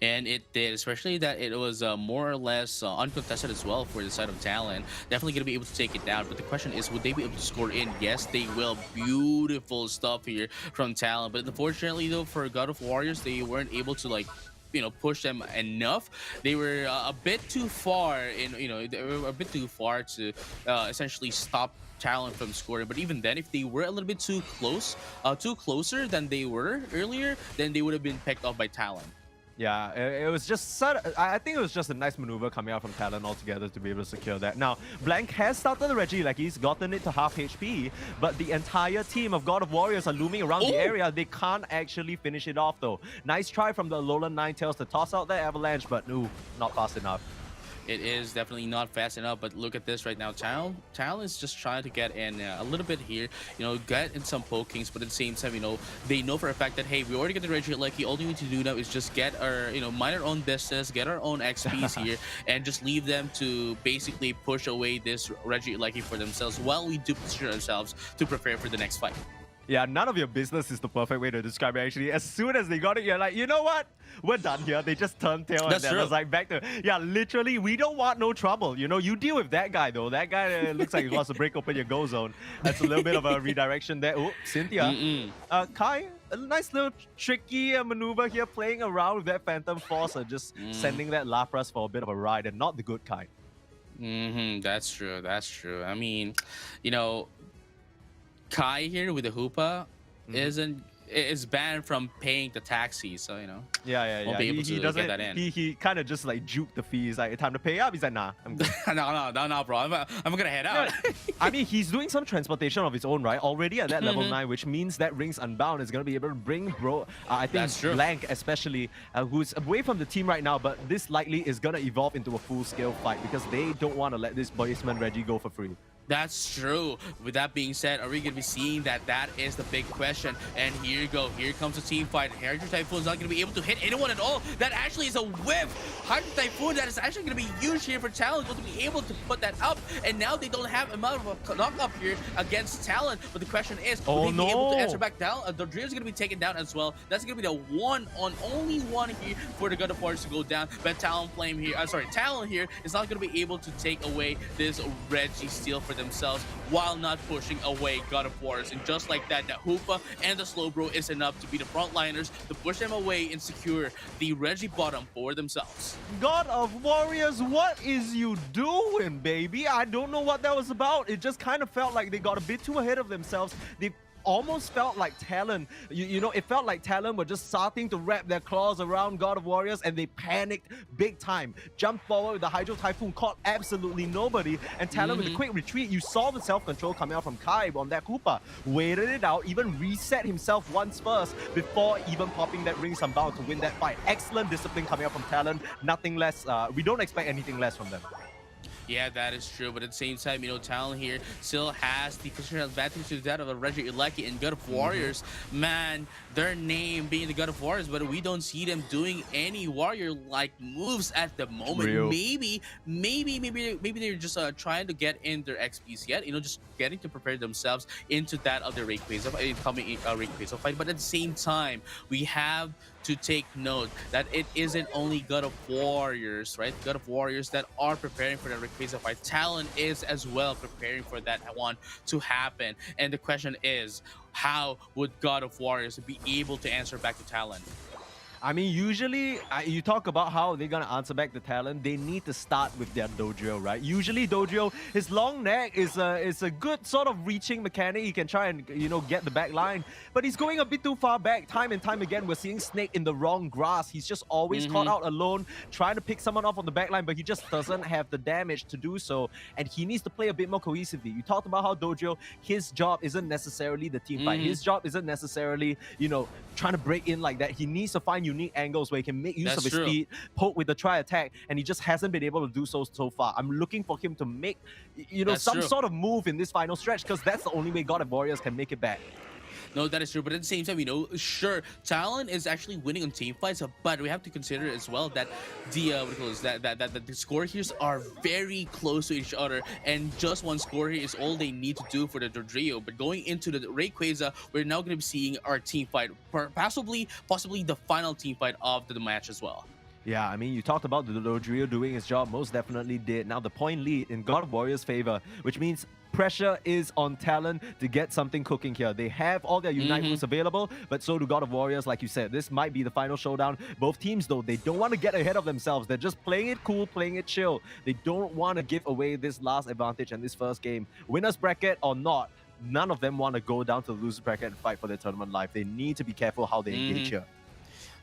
And it did, especially that it was more or less uncontested as well for the side of Talon. Definitely going to be able to take it down, but the question is, would they be able to score in? Yes, they will. Beautiful stuff here from Talon, but unfortunately though, for God of Warriors, they weren't able to, like, you know, push them enough. They were a bit too far in, you know, they were a bit too far to essentially stop Talon from scoring. But even then, if they were a little bit too closer than they were earlier, then they would have been picked off by Talon. Yeah, it was just I think it was just a nice maneuver coming out from Talon altogether to be able to secure that. Now, Blank has started the Reggie, like he's gotten it to half HP, but the entire team of God of Warriors are looming around the area. They can't actually finish it off though. Nice try from the Alolan Ninetales to toss out that Avalanche, but no, not fast enough. It is definitely not fast enough, but look at this right now. Talon is just trying to get in a little bit here, you know, get in some pokings, but at the same time, you know, they know for a fact that, hey, we already get the Reggie Lucky. All we need to do now is just get our, you know, mind our own business, get our own XPs here, and just leave them to basically push away this Reggie Lucky for themselves while we do position ourselves to prepare for the next fight. Yeah, none of your business is the perfect way to describe it, actually. As soon as they got it, you're like, you know what? We're done here. They just turned tail and then it's like back to, yeah, literally, we don't want no trouble. You know, you deal with that guy, though. That guy looks like he wants to break open your go zone. That's a little bit of a redirection there. Oh, Cynthia. Kai, a nice little tricky maneuver here, playing around with that Phantom Force and just sending that Lapras for a bit of a ride, and not the good kind. That's true. That's true. I mean, you know, Kai here with the Hoopa is banned from paying the taxi, so you know. Yeah. Won't be able to get that in. He kind of just like juked the fee. He's like, time to pay up. He's like, nah, I'm good. no, bro. I'm gonna head out. I mean, he's doing some transportation of his own, right? Already at that level 9, which means that Rings Unbound is gonna be able to bring I think Blank especially, who's away from the team right now, but this likely is gonna evolve into a full-scale fight because they don't want to let this basement Reggie go for free. That's true. With that being said, are we going to be seeing that? That is the big question. And here you go. Here comes the team fight. Hydro Typhoon is not going to be able to hit anyone at all. That actually is a whiff. Hydro Typhoon, that is actually going to be huge here for Talon. Going to be able to put that up. And now they don't have amount of a knock up here against Talon. But the question is, will they be able to answer back down? The Drill is going to be taken down as well. That's going to be the only one here for the God of Warriors to go down. But Talon here is not going to be able to take away this Reggie steal for themselves while not pushing away God of Wars. And just like that, the Hoopa and the Slowbro is enough to be the frontliners to push them away and secure the Reggie bottom for themselves. God of Warriors, what is you doing, baby? I don't know what that was about. It just kind of felt like they got a bit too ahead of themselves. They almost felt like Talon. You know, it felt like Talon were just starting to wrap their claws around God of Warriors, and they panicked big time. Jumped forward with the Hydro Typhoon, caught absolutely nobody, and Talon with a quick retreat. You saw the self-control coming out from Kai on that Koopa. Waited it out, even reset himself once first before even popping that Rings Unbound to win that fight. Excellent discipline coming out from Talon. Nothing less. We don't expect anything less from them. Yeah, that is true, but at the same time, you know, Talon here still has the positional advantage to that of a Reggie Ilecki and God of Warriors. Man, their name being the God of Warriors, but we don't see them doing any warrior-like moves at the moment. Real. Maybe they're just trying to get in their XPs yet, you know, just getting to prepare themselves into that of the Rayquaza, incoming Rayquaza fight. But at the same time, we have to take note that it isn't only God of Warriors, right? God of Warriors that are preparing for the Rayquaza fight. Talon is as well preparing for that one to happen. And the question is, how would God of Warriors be able to answer back to Talon? I mean, usually, you talk about how they're going to answer back the Talon. They need to start with their Dodrio, right? Usually, Dodrio, his long neck is a good sort of reaching mechanic. He can try and, you know, get the back line. But he's going a bit too far back. Time and time again, we're seeing Snake in the wrong grass. He's just always caught out alone, trying to pick someone off on the back line, but he just doesn't have the damage to do so. And he needs to play a bit more cohesively. You talked about how Dodrio, his job isn't necessarily the team fight. His job isn't necessarily, you know, trying to break in like that. He needs to find unique angles where he can make use of his speed, poke with the tri-attack, and he just hasn't been able to do so far. I'm looking for him to make, you know, some sort of move in this final stretch, because that's the only way God of Warriors can make it back. No, that is true, but at the same time, you know, sure, Talon is actually winning on team fights, but we have to consider as well that the the score here are very close to each other, and just one score here is all they need to do for the Dodrio. But going into the Rayquaza, we're now going to be seeing our team fight, possibly the final team fight of the match as well. Yeah, I mean, you talked about the Dodrio doing his job, most definitely did. Now the point lead in God of Warriors' favor, which means pressure is on Talon to get something cooking here. They have all their Unite moves available, but so do God of Warriors. Like you said, this might be the final showdown. Both teams, though, they don't want to get ahead of themselves. They're just playing it cool, playing it chill. They don't want to give away this last advantage in this first game. Winner's bracket or not, none of them want to go down to the loser's bracket and fight for their tournament life. They need to be careful how they engage here.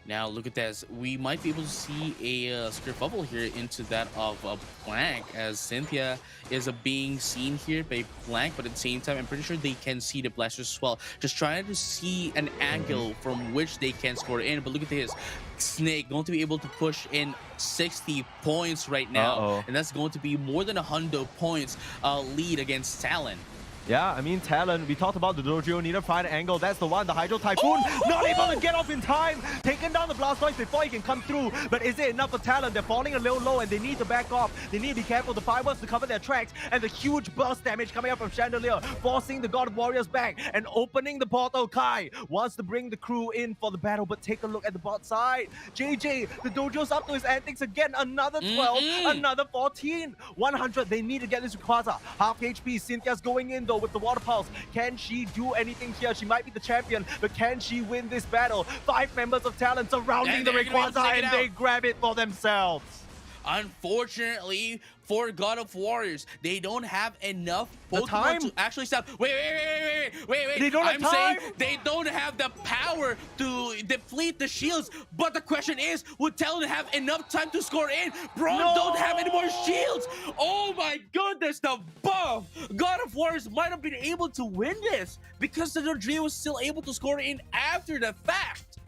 Now look at this. We might be able to see a script bubble here into that of Blank, as Cynthia is being seen here by Blank, but at the same time, I'm pretty sure they can see the blasters as well. Just trying to see an angle from which they can score in. But look at this. Snake going to be able to push in 60 points right now. And that's going to be more than 100 points lead against Talon. Yeah, I mean, Talon, we talked about the Dodrio, need to find an angle. That's the one, the Hydro Typhoon, not able to get off in time. Taking down the Blastoise before he can come through. But is it enough for Talon? They're falling a little low and they need to back off. They need to be careful. The fireworks to cover their tracks. And the huge burst damage coming up from Chandelier, forcing the God of Warriors back and opening the portal. Kai wants to bring the crew in for the battle, but take a look at the bot side. JJ, the Dodrio's up to his antics again. Another 12, another 14. 100, they need to get this Rayquaza. Half HP, Cynthia's going in though with the Water Pulse. Can she do anything here? She might be the champion, but can she win this battle? 5 members of Talon surrounding the Rayquaza and they grab it for themselves. Unfortunately for God of Warriors, they don't have enough Pokemon to actually stop. Wait. They don't have time? Saying they don't have the power to deplete the shields. But the question is, would Talon have enough time to score in? Braun don't have any more shields. Oh my goodness, the buff. God of Warriors might have been able to win this because the Dodrio was still able to score in after the fact.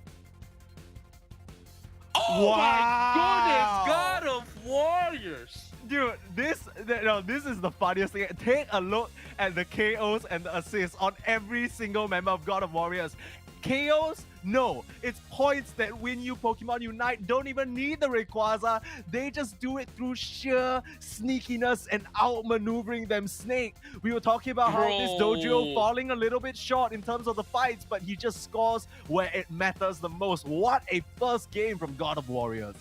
Oh my goodness, God of Warriors. Dude, this is the funniest thing. Take a look at the KOs and the assists on every single member of God of Warriors. KOs? No, it's points that win you Pokemon Unite. Don't even need the Rayquaza. They just do it through sheer sneakiness and outmaneuvering them. Snake, we were talking about how this Dodrio falling a little bit short in terms of the fights, but he just scores where it matters the most. What a first game from God of Warriors.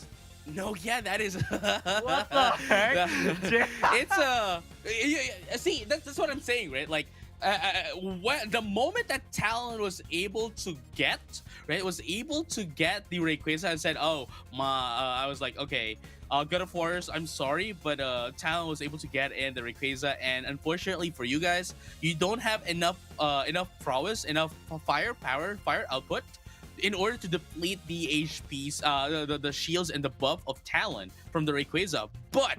No, yeah, that is. What the heck? It's see, that's what I'm saying, right? Like, when the moment that Talon was able to get, right, was able to get the Rayquaza and said, "Oh, I was like, okay, God of Warriors, I'm sorry, but Talon was able to get in the Rayquaza, and unfortunately for you guys, you don't have enough prowess, enough firepower, fire output." In order to deplete the HPs, the shields and the buff of Talon from the Rayquaza. But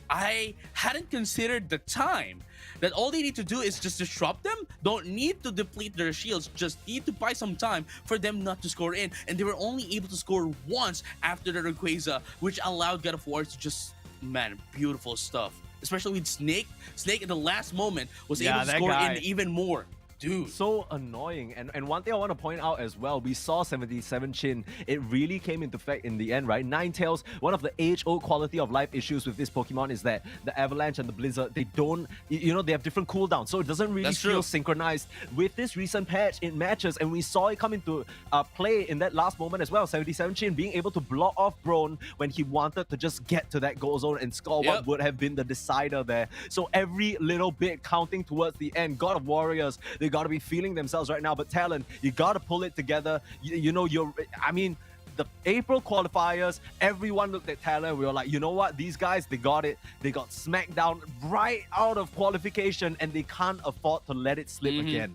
I hadn't considered the time that all they need to do is just disrupt them. Don't need to deplete their shields, just need to buy some time for them not to score in. And they were only able to score once after the Rayquaza, which allowed God of War to just, man, beautiful stuff. Especially with Snake. Snake at the last moment was able to score in even more. Dude. So annoying. And one thing I want to point out as well, we saw 77 Chin. It really came into effect in the end, right? Ninetales, one of the age-old quality of life issues with this Pokemon is that the Avalanche and the Blizzard, they don't, you know, they have different cooldowns. So it doesn't really feel synchronized. With this recent patch, it matches, and we saw it come into play in that last moment as well. 77 Chin being able to block off Brone when he wanted to just get to that goal zone and score what would have been the decider there. So every little bit counting towards the end. God of Warriors, they got to be feeling themselves right now, but Talon, you got to pull it together. You know, I mean, the April qualifiers, everyone looked at Talon. We were like, you know what? These guys, they got it. They got smacked down right out of qualification, and they can't afford to let it slip again.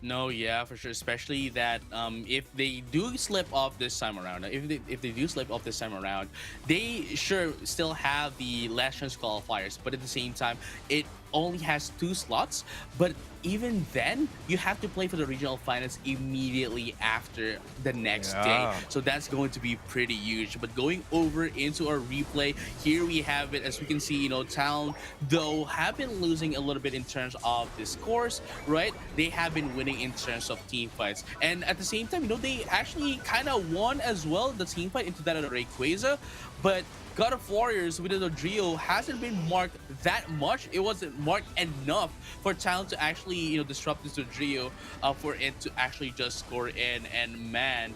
No, yeah, for sure. Especially that if they do slip off this time around, if they do slip off this time around, they sure still have the last chance qualifiers, but at the same time, it only has 2 slots. But even then, you have to play for the regional finals immediately after the next day. So that's going to be pretty huge. But going over into our replay, here we have it. As we can see, you know, Talon, though, have been losing a little bit in terms of the scores, right? They have been winning in terms of team fights. And at the same time, you know, they actually kind of won as well, the team fight into that of Rayquaza. But God of Warriors with the Drio hasn't been marked that much. It wasn't marked enough for Talon to actually, you know, disrupt this Drio for it to actually just score in. And man,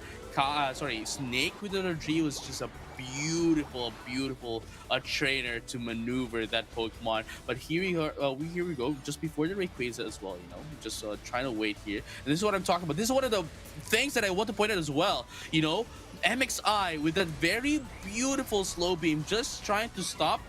Snake with the Drio is just a beautiful trainer to maneuver that Pokemon. But here we go, just before the Rayquaza as well, you know, just trying to wait here. And this is what I'm talking about. This is one of the things that I want to point out as well, you know. MXI with that very beautiful slow beam, just trying to stop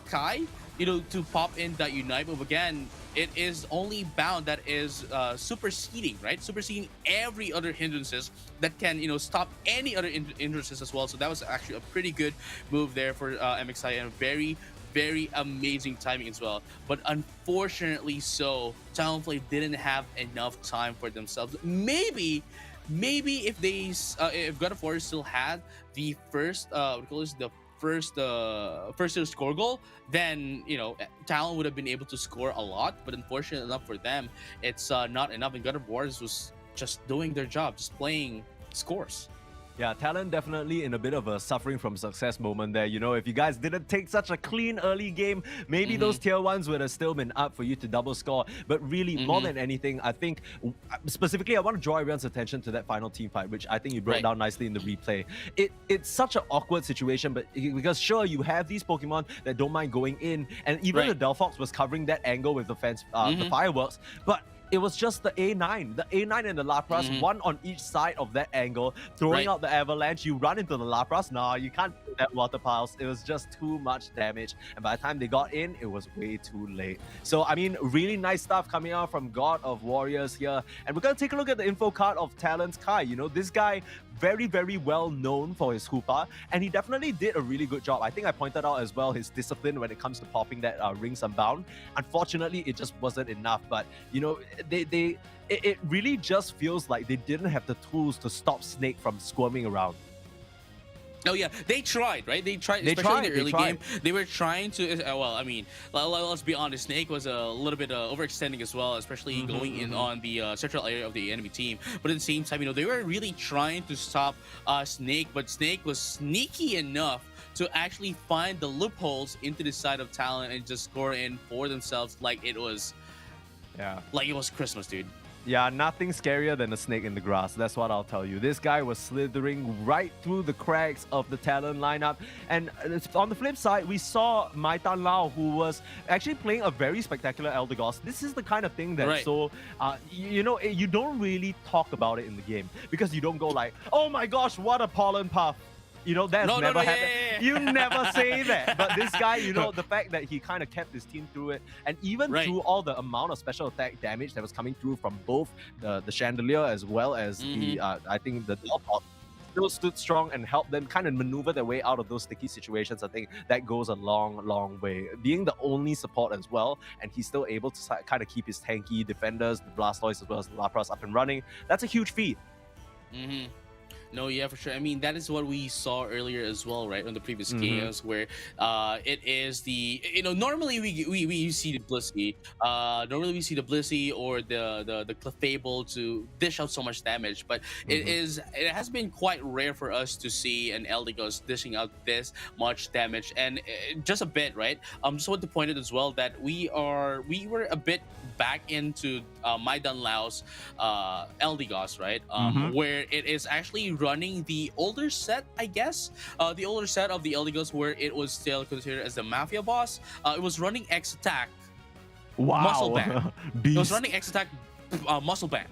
Kai, you know, to pop in that Unite move. Again, it is only bound that is superseding, right? Superseding every other hindrances that can, you know, stop any other hindrances as well. So that was actually a pretty good move there for MXI, and very amazing timing as well. But unfortunately, Talonflame didn't have enough time for themselves. Maybe if God of War still had the first first score goal, then, you know, Talon would have been able to score a lot. But unfortunately enough for them, it's not enough. And God of War was just doing their job, just playing scores. Yeah, Talon definitely in a bit of a suffering from success moment there. You know, if you guys didn't take such a clean early game, maybe those tier 1s would have still been up for you to double score. But really, more than anything, I think, specifically, I want to draw everyone's attention to that final team fight, which I think you broke down nicely in the replay. It's such an awkward situation, but because sure, you have these Pokemon that don't mind going in, and even the Delphox was covering that angle with the fence, the fireworks, but it was just the A9. The A9 and the Lapras, one on each side of that angle, throwing out the Avalanche. You run into the Lapras. No, you can't do that Water Pulse. It was just too much damage. And by the time they got in, it was way too late. So, I mean, really nice stuff coming out from God of Warriors here. And we're going to take a look at the info card of Talon's Kai. You know, this guy, very well known for his Hoopa, and he definitely did a really good job. I think I pointed out as well his discipline when it comes to popping that Rings Unbound. Unfortunately, it just wasn't enough, but you know, it really just feels like they didn't have the tools to stop Snake from squirming around. Oh yeah, they tried, right? They tried, especially in the early game. They were trying to. Well, I mean, let's be honest. Snake was a little bit overextending as well, especially going in on the central area of the enemy team. But at the same time, you know, they were really trying to stop Snake, but Snake was sneaky enough to actually find the loopholes into the side of Talon and just score in for themselves like it was, like it was Christmas, dude. Yeah, nothing scarier than a snake in the grass. That's what I'll tell you. This guy was slithering right through the cracks of the Talon lineup. And on the flip side, we saw Mai Tan Lao, who was actually playing a very spectacular Eldegoss. This is the kind of thing that you don't really talk about it in the game because you don't go like, oh my gosh, what a pollen puff. That's never happened. You never say that. But this guy, the fact that he kind of kept his team through it, and even through all the amount of special attack damage that was coming through from both the Chandelier as well as the, I think, the Delphox, still stood strong and helped them kind of maneuver their way out of those sticky situations. I think that goes a long, long way. Being the only support as well, and he's still able to kind of keep his tanky defenders, the Blastoise as well as the Lapras up and running, that's a huge feat. No, yeah, for sure. I mean, that is what we saw earlier as well, right? On the previous games, where it is the normally we see the Blissey, or the Clefable to dish out so much damage, but it has been quite rare for us to see an Eldegoss dishing out this much damage, and just a bit, right? Just want to point out as well that we were a bit back into Mai Dan Lao's Eldegoss, right? Where it is actually running the older set, I guess. The older set of the Eldegoss, where it was still considered as the Mafia boss. It was running X Attack Muscle Band. It was running X Attack Muscle Band.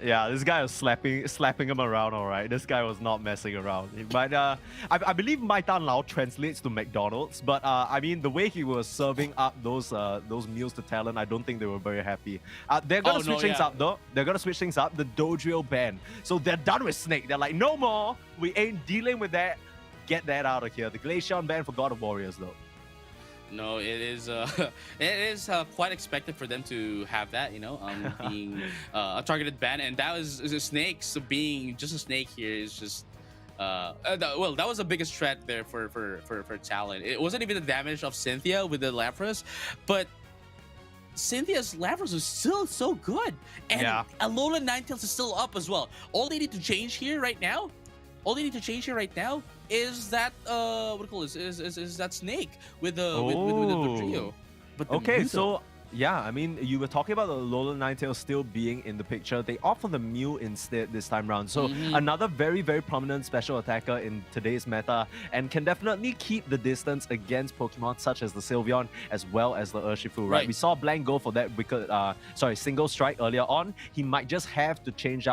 Yeah, this guy was slapping him around, all right. This guy was not messing around. But I believe Mai Tan Lao translates to McDonald's, but I mean, the way he was serving up those meals to Talon, I don't think they were very happy. They're gonna switch things up though. They're gonna switch things up. The Dodrio ban. So they're done with Snake. They're like, no more. We ain't dealing with that. Get that out of here. The Glaceon ban for God of Warriors though. No, it is quite expected for them to have that, being a targeted ban, and that was a snake. So being just a snake here is just that was the biggest threat there for Talon. It wasn't even the damage of Cynthia with the Lapras, but Cynthia's Lapras was still so good, and Alolan Ninetales is still up as well. All they need to change here right now is that what do you call this? Is that snake with the trio. But okay, so yeah, I mean, you were talking about the Alolan Ninetales still being in the picture. They opt for the Mew instead this time round. So another very, very prominent special attacker in today's meta, and can definitely keep the distance against Pokemon such as the Sylveon as well as the Urshifu, right? We saw Blank go for that single strike earlier on. He might just have to change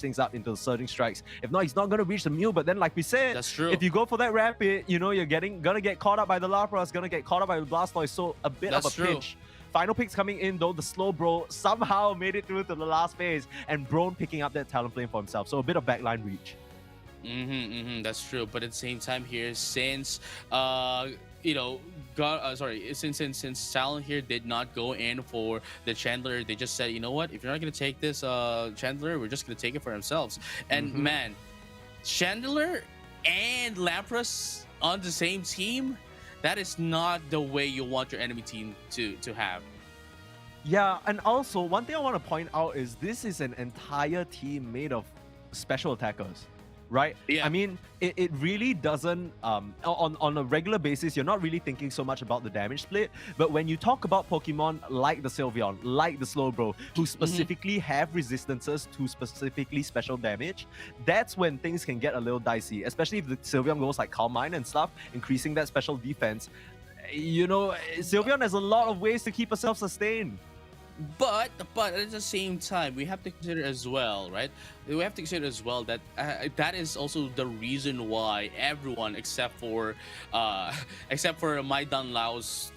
things up into the surging strikes. If not, he's not going to reach the Mew. But then, like we said, that's true. If you go for that rapid, you're gonna get caught up by the Lapras, gonna get caught up by the Blastoise. So a bit of a pinch. Final picks coming in though. The slow bro somehow made it through to the last phase, and Brone picking up that Talonflame for himself. So a bit of backline reach. That's true. But at the same time here, since since Talon here did not go in for the Chandler, they just said, you know what? If you're not gonna take this Chandler, we're just gonna take it for ourselves. And man, Chandler and Lapras on the same team. That is not the way you want your enemy team to have. Yeah, and also one thing I want to point out is this is an entire team made of special attackers, right? Yeah. I mean, it really doesn't, on a regular basis, you're not really thinking so much about the damage split, but when you talk about Pokemon like the Sylveon, like the Slowbro, who specifically have resistances to specifically special damage, that's when things can get a little dicey, especially if the Sylveon goes like Calm Mind and stuff, increasing that special defense. Sylveon has a lot of ways to keep herself sustained. But at the same time, we have to consider as well, right? We have to consider as well that that is also the reason why everyone except for Mai Dan Lao's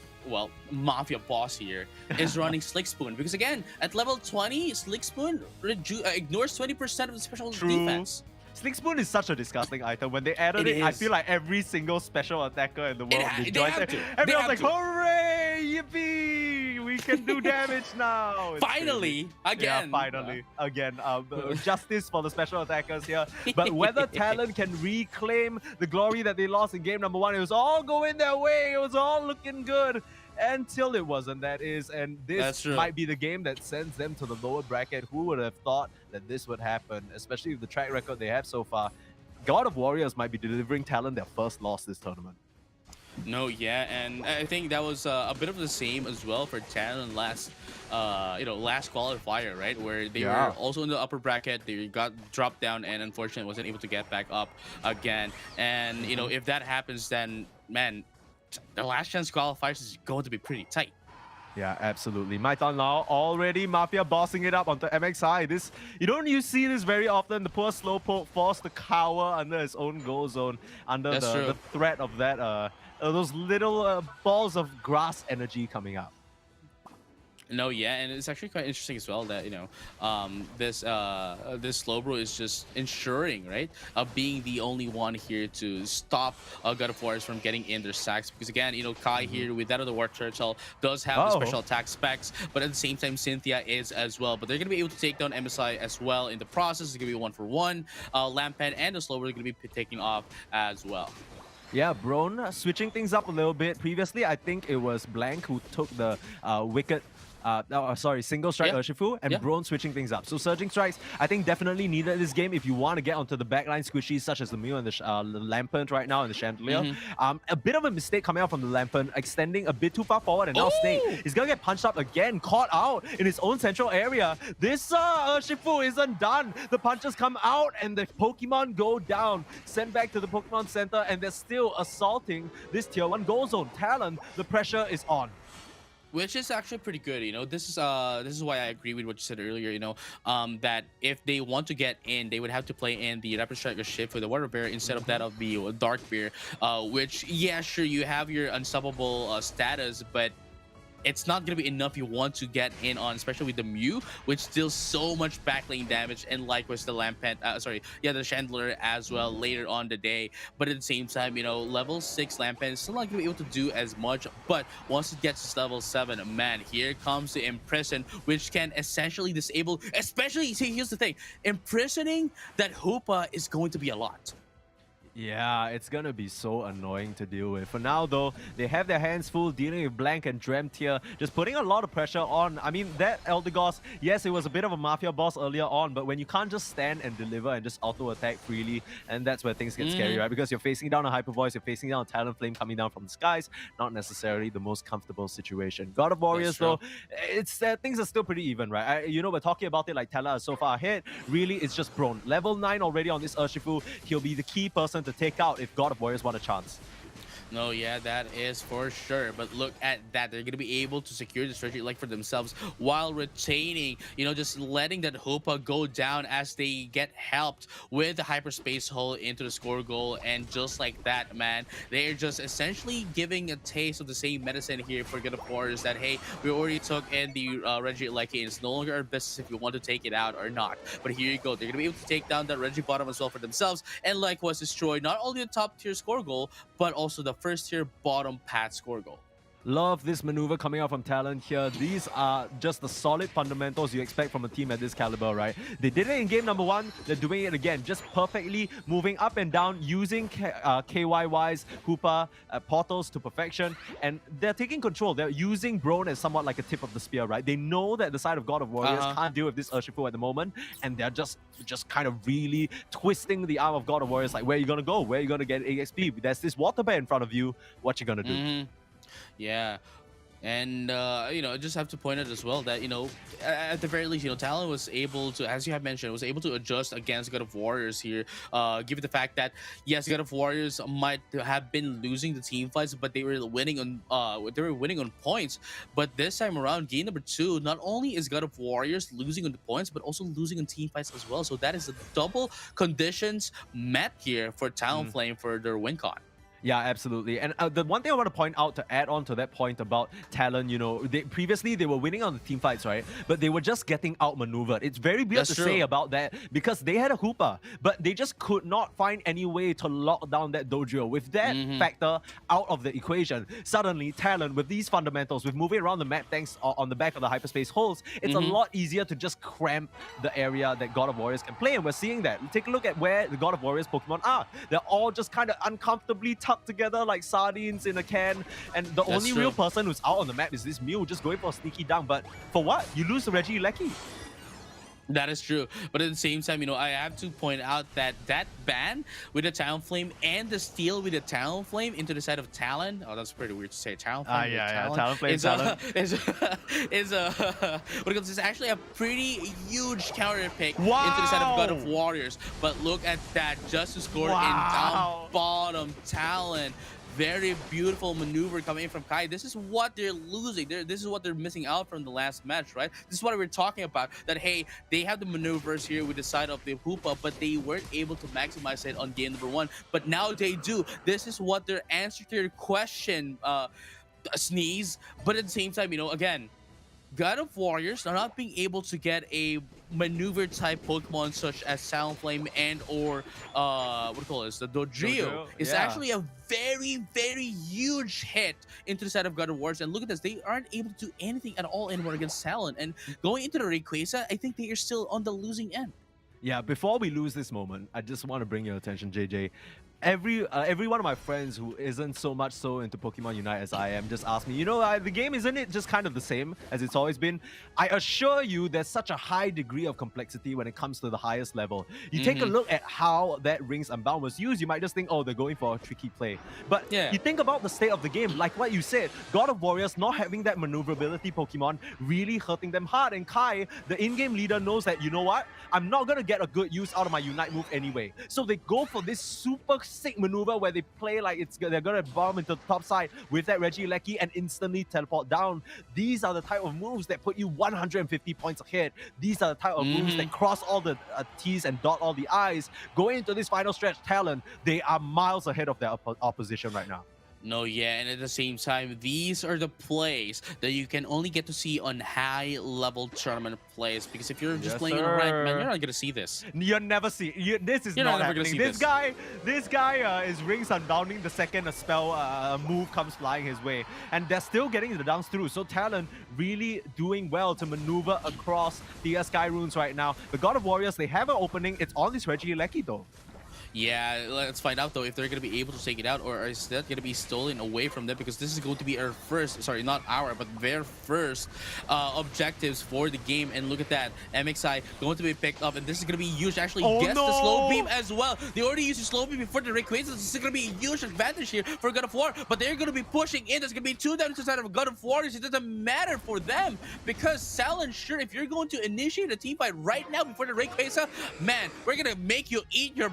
Mafia boss here is running Slick Spoon, because again, at level 20, Slick Spoon ignores 20% of the special defense. Slick Spoon is such a disgusting item. When they added it, I feel like every single special attacker in the world rejoiced. Everyone's like, hooray, yippee, we can do damage now. Finally, again. Justice for the special attackers here. But whether Talon can reclaim the glory that they lost in game number 1, it was all going their way. It was all looking good. Until it wasn't, that is, and this might be the game that sends them to the lower bracket. Who would have thought that this would happen, especially with the track record they have so far? God of Warriors might be delivering Talon their first loss this tournament. No, yeah, and I think that was a bit of the same as well for Talon last, last qualifier, right? Where they were also in the upper bracket, they got dropped down and unfortunately wasn't able to get back up again. And if that happens, then man, the last chance qualifiers is going to be pretty tight. Yeah, absolutely. Maitan Lao already Mafia bossing it up onto MXI. This you see this very often. The poor Slowpoke forced to cower under his own goal zone under the threat of that those little balls of grass energy coming up. No, yeah, and it's actually quite interesting as well that this Slowbro is just ensuring, right, being the only one here to stop God of War from getting in their sacks, because again, Kai here with that of the War Turtle does have the special attack specs, but at the same time Cynthia is as well, but they're gonna be able to take down MSI as well in the process. It's gonna be 1-for-1. Lampad and the Slowbro are gonna be taking off as well. Yeah, Brone switching things up a little bit. Previously, I think it was Blank who took the single strike Urshifu, and Brone switching things up. So surging strikes, I think definitely needed this game if you want to get onto the backline squishies such as the Mew and the Lampent right now and the Chandelier. A bit of a mistake coming out from the Lampent, extending a bit too far forward, and now Snake is gonna get punched up again, caught out in his own central area. This Urshifu isn't done. The punches come out and the Pokemon go down, sent back to the Pokemon Center, and they're still assaulting this tier 1 goal zone. Talon, the pressure is on. Which is actually pretty good, This is why I agree with what you said earlier, that if they want to get in, they would have to play in the Rapid Striker shift with the Water Bear instead of that of the Dark Bear, which, yeah, sure, you have your unstoppable status, but it's not going to be enough you want to get in on, especially with the Mew, which deals so much backlane damage, and likewise the Lampent, the Chandler as well later on the day. But at the same time, level 6 Lampent is still not going to be able to do as much, but once it gets to level 7, man, here comes the Imprison, which can essentially disable, especially, see, here's the thing, imprisoning that Hoopa is going to be a lot. Yeah, it's gonna be so annoying to deal with. For now, though, they have their hands full dealing with Blank and Dremt here, just putting a lot of pressure on. I mean, that Eldegoss, yes, it was a bit of a Mafia boss earlier on, but when you can't just stand and deliver and just auto-attack freely, and that's where things get scary, right? Because you're facing down a Hyper Voice, you're facing down a Talon Flame coming down from the skies, not necessarily the most comfortable situation. God of Warriors, though, it's things are still pretty even, right? We're talking about it like Tala is so far ahead. Really, it's just Brone. Level 9 already on this Urshifu. He'll be the key person to take out if God of Warriors want a chance. No, yeah, that is for sure. But look at that. They're going to be able to secure the strategy like for themselves while retaining, just letting that Hoopa go down as they get helped with the hyperspace hole into the score goal. And just like that, man, they're just essentially giving a taste of the same medicine here for God of Warriors that, hey, we already took in the Reggie Lecky, and it's no longer our business if you want to take it out or not. But here you go. They're going to be able to take down that Reggie bottom as well for themselves, and likewise destroy not only the top tier score goal, but also the first tier bottom pad score goal. Love this maneuver coming out from Talon here. These are just the solid fundamentals you expect from a team at this caliber, right? They did it in game number 1. They're doing it again, just perfectly moving up and down, using KYY's Hoopa portals to perfection. And they're taking control. They're using Brone as somewhat like a tip of the spear, right? They know that the side of God of Warriors can't deal with this Urshifu at the moment. And they're just kind of really twisting the arm of God of Warriors. Like, where are you going to go? Where are you going to get EXP? There's this water bear in front of you. What you going to do? Yeah. And, I just have to point out as well that, at the very least, Talon was able to, as you have mentioned, was able to adjust against God of Warriors here, given the fact that, yes, God of Warriors might have been losing the team fights, but they were winning on points. But this time around, game number 2, not only is God of Warriors losing on the points, but also losing on team fights as well. So that is the double conditions met here for Talonflame for their win con. Yeah, absolutely. And the one thing I want to point out to add on to that point about Talon, previously they were winning on the team fights, right? But they were just getting outmaneuvered. It's very weird to say about that because they had a Hoopa, but they just could not find any way to lock down that dojo. With that factor out of the equation, suddenly Talon, with these fundamentals, with moving around the map thanks on the back of the hyperspace holes, it's a lot easier to just cramp the area that God of Warriors can play. And we're seeing that. Take a look at where the God of Warriors Pokemon are. They're all just kind of uncomfortably tucked together like sardines in a can, and the only real person who's out on the map is this Mew just going for a sneaky dunk. But for what? You lose the Reggie Lecky. That is true, but at the same time, I have to point out that ban with the Talonflame and the steal with the Talonflame into the side of Talon. Oh, that's pretty weird to say. Talonflame. Talonflame, Talon. It's actually a pretty huge counter pick Wow. into the side of God of Warriors. But look at that, just to score in down bottom Talon. Very beautiful maneuver coming in from Kai. This is what they're losing. This is what they're missing out from the last match, right? This is what we're talking about. That, hey, they have the maneuvers here with the side of the Hoopa, but they weren't able to maximize it on game number 1. But now they do. This is what their answer to your question, Sneeze. But at the same time, again, God of Warriors are not being able to get a maneuver type Pokemon such as Talonflame and or what do you call this? The Dodrio is actually a very, very huge hit into the side of God of Warriors. And look at this, they aren't able to do anything at all anymore against Talon. And going into the Rayquaza, I think they are still on the losing end. Yeah, before we lose this moment, I just want to bring your attention, JJ. Every one of my friends who isn't so much so into Pokemon Unite as I am just ask me, the game, isn't it just kind of the same as it's always been? I assure you there's such a high degree of complexity when it comes to the highest level. You take a look at how that Rings Unbound was used, you might just think, oh, they're going for a tricky play. But you think about the state of the game, like what you said, God of Warriors not having that maneuverability Pokemon really hurting them hard. And Kai, the in-game leader, knows that, you know what? I'm not going to get a good use out of my Unite move anyway. So they go for this super sick maneuver where they play like they're gonna bomb into the top side with that Regieleki and instantly teleport down. These are the type of moves that put you 150 points ahead. These are the type of moves that cross all the T's and dot all the I's. Going into this final stretch, Talon, they are miles ahead of their opposition right now. No, yeah, and at the same time, these are the plays that you can only get to see on high-level tournament plays. Because if you're just playing in a rank, man, you're not gonna see this. You'll never see. This is not happening. This guy is Rings Unbounding the second a spell move comes flying his way, and they're still getting the downs through. So Talon really doing well to maneuver across the Sky Runes right now. The God of Warriors, they have an opening. It's on this Regieleki though. Yeah, let's find out though if they're going to be able to take it out, or is that going to be stolen away from them, because this is going to be our first, sorry, not our, but their first objectives for the game. And look at that, MXI going to be picked up, and this is going to be huge. Actually, gets the slow beam as well. They already used the slow beam before the Rayquaza. This is going to be a huge advantage here for God of War, but they're going to be pushing in. There's going to be 2 down to the side of God of War. It doesn't matter for them, because Talon, sure, if you're going to initiate a team fight right now before the Rayquaza, man, we're going to make you eat you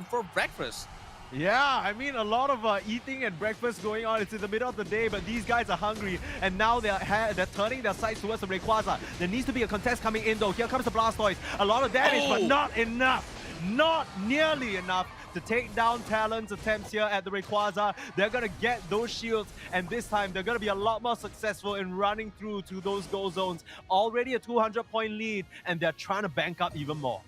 for breakfast. Yeah, I mean, a lot of eating and breakfast going on. It's in the middle of the day, but these guys are hungry, and now they're turning their sights towards the Rayquaza. There needs to be a contest coming in, though. Here comes the Blastoise. A lot of damage, but not enough. Not nearly enough to take down Talon's attempts here at the Rayquaza. They're going to get those shields, and this time they're going to be a lot more successful in running through to those goal zones. Already a 200-point lead, and they're trying to bank up even more.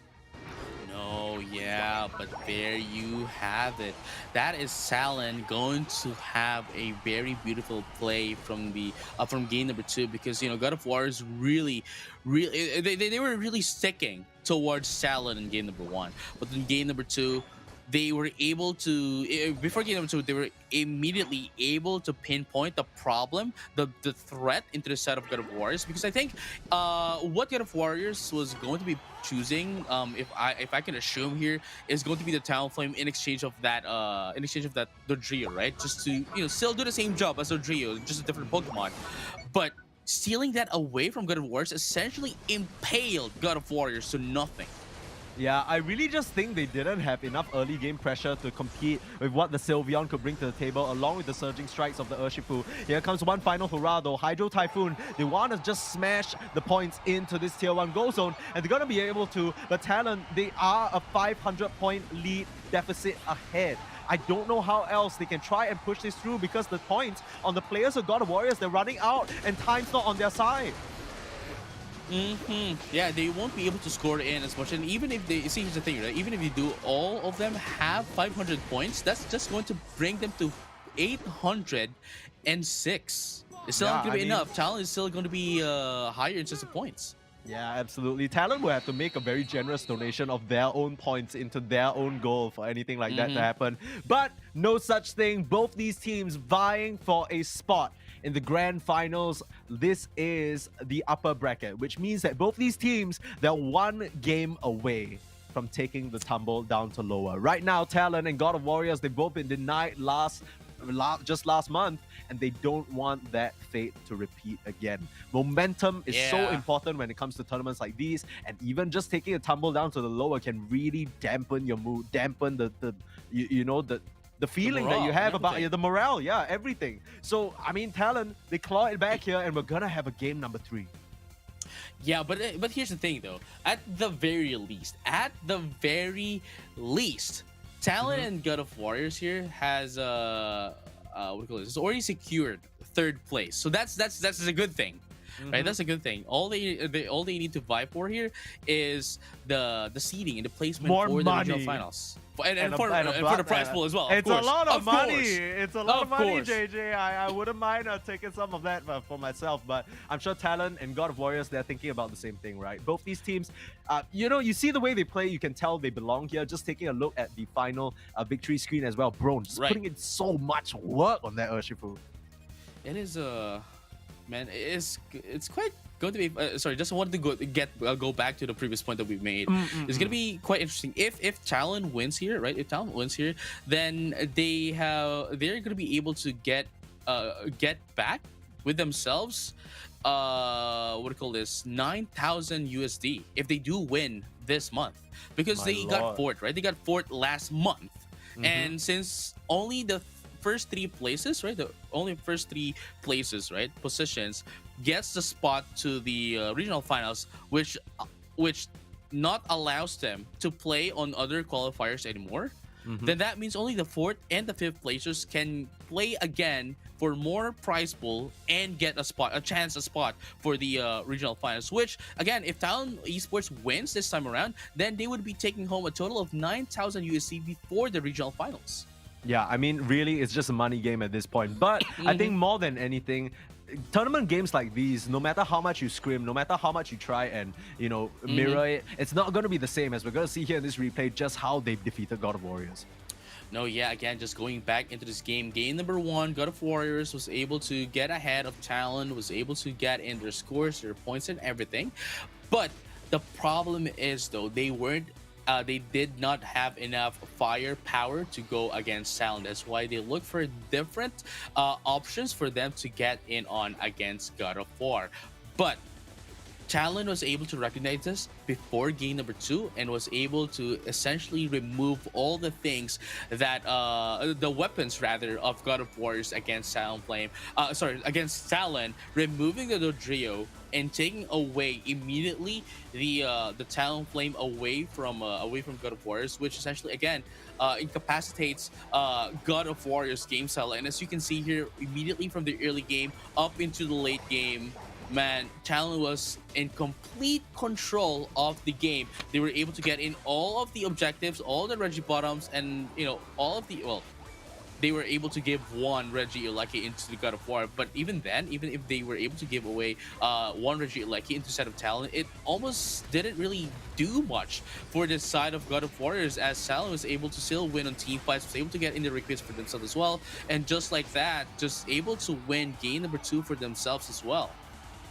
No, yeah, but there you have it. That is Talon going to have a very beautiful play from the from game number 2, because God of War is really they were really sticking towards Talon in game number 1, but in game number 2 they were able to, before game number 2, they were immediately able to pinpoint the problem, the threat into the side of God of Warriors. Because I think what God of Warriors was going to be choosing, if I can assume here, is going to be the Talonflame in exchange of that Dodrio, right? Just to still do the same job as Dodrio, just a different Pokemon. But stealing that away from God of Warriors essentially impaled God of Warriors to nothing. Yeah, I really just think they didn't have enough early game pressure to compete with what the Sylveon could bring to the table, along with the surging strikes of the Urshifu. Here comes one final hurrah though. Hydro Typhoon, they want to just smash the points into this tier 1 goal zone, and they're going to be able to. But Talon, they are a 500-point lead deficit ahead. I don't know how else they can try and push this through, because the points on the players of God of Warriors, they're running out, and time's not on their side. Yeah, they won't be able to score in as much. And even if they, see, here's the thing, right? Even if you do all of them have 500 points, that's just going to bring them to 806. It's still not going to be enough. Talon is still going to be higher in terms of points. Yeah, absolutely. Talon will have to make a very generous donation of their own points into their own goal for anything like that to happen. But no such thing. Both these teams vying for a spot in the grand finals, this is the upper bracket, which means that both these teams, they're one game away from taking the tumble down to lower. Right now, Talon and God of Warriors, they've both been denied just last month, and they don't want that fate to repeat again. Momentum is so important when it comes to tournaments like these, and even just taking a tumble down to the lower can really dampen your mood, dampen the feeling that you have about the morale, everything. So, I mean, Talon, they claw it back here, and we're gonna have a game number 3. Yeah, but here's the thing though. At the very least, Talon and God of Warriors here has it's already secured 3rd place. So that's a good thing. Right, that's a good thing. All they need to vie for here is the seeding and the placement for the regional finals, and for the prize pool as well. It's a lot of money. It's a lot of money, course. JJ. I wouldn't mind taking some of that for myself, but I'm sure Talon and God of Warriors, they're thinking about the same thing, right? Both these teams, you see the way they play, you can tell they belong here. Just taking a look at the final victory screen as well, bro. Just putting in so much work on that Urshifu. It is man, it's quite going to be. Sorry, just wanted to go back to the previous point that we made. It's going to be quite interesting if Talon wins here, right? If Talon wins here, then they're going to be able to get back with themselves. What do you call this? 9,000 USD if they do win this month, because they got 4th, right? They got 4th last month, and since only the first 3 places, right? The only first 3 places, right? Positions gets the spot to the regional finals, which not allows them to play on other qualifiers anymore. Then that means only the 4th and the 5th placers can play again for more prize pool and get a spot for the regional finals. Which again, if Talon Esports wins this time around, then they would be taking home a total of 9,000 USD before the regional finals. Yeah, I mean, really, it's just a money game at this point. But I think more than anything, tournament games like these, no matter how much you scrim, no matter how much you try and, mirror it, it's not going to be the same, as we're going to see here in this replay just how they've defeated God of Warriors. No, yeah, again, just going back into this game. Game number 1, God of Warriors was able to get ahead of Talon, was able to get in their scores, their points, and everything. But the problem is, though, they did not have enough firepower to go against Talon. That's why they look for different options for them to get in on against God of War. But Talon was able to recognize this before game number 2 and was able to essentially remove all the things that the weapons rather of God of Warriors against against Talon, removing the Dodrio and taking away immediately the Talon Flame away from God of Warriors, which essentially again incapacitates God of Warriors game style. And as you can see here, immediately from the early game up into the late game, man, Talon was in complete control of the game. They were able to get in all of the objectives, all the Reggie bottoms, and all of the they were able to give one Reggie Ulecki into the God of War. But even then, even if they were able to give away one Reggie Ulecki into set of Talon, it almost didn't really do much for this side of God of Warriors, as Talon was able to still win on team fights, was able to get in the requests for themselves as well, and just like that, just able to win game number 2 for themselves as well.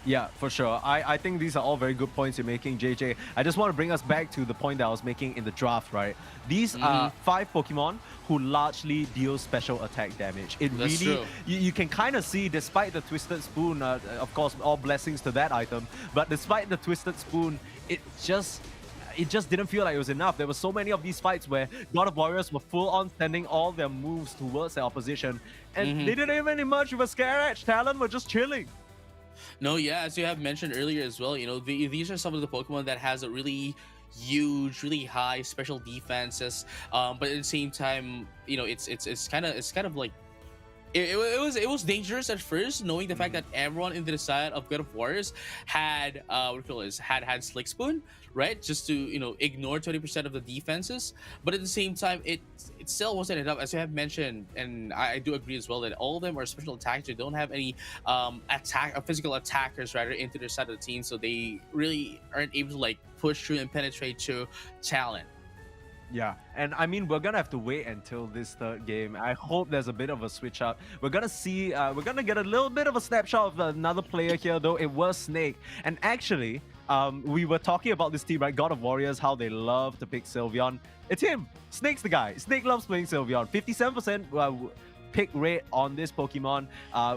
Yeah, for sure. I think these are all very good points you're making, JJ. I just want to bring us back to the point that I was making in the draft, right? These are 5 Pokemon who largely deal special attack damage. That's true. You can kind of see, despite the Twisted Spoon, of course, all blessings to that item, but despite the Twisted Spoon, it just didn't feel like it was enough. There were so many of these fights where God of Warriors were full on sending all their moves towards their opposition, and they didn't even emerge with a Scare Edge. Talon were just chilling. No, yeah, as you have mentioned earlier as well, these are some of the Pokemon that has a really huge, really high special defenses, but at the same time, it's kind of like it was dangerous at first, knowing the fact that everyone in the side of God of Warriors had had Slick Spoon, right, just to ignore 20% of the defenses. But at the same time, it still wasn't enough, as you have mentioned, and I do agree as well that all of them are special attackers. They don't have any physical attackers rather into their side of the team, so they really aren't able to push through and penetrate to Talon. Yeah, and I mean, we're gonna have to wait until this third game. I hope there's a bit of a switch up. We're gonna see, we're gonna get a little bit of a snapshot of another player here, though. It was Snake. And actually, we were talking about this team, right? God of Warriors, how they love to pick Sylveon. It's him. Snake's the guy. Snake loves playing Sylveon. 57% pick rate on this Pokemon.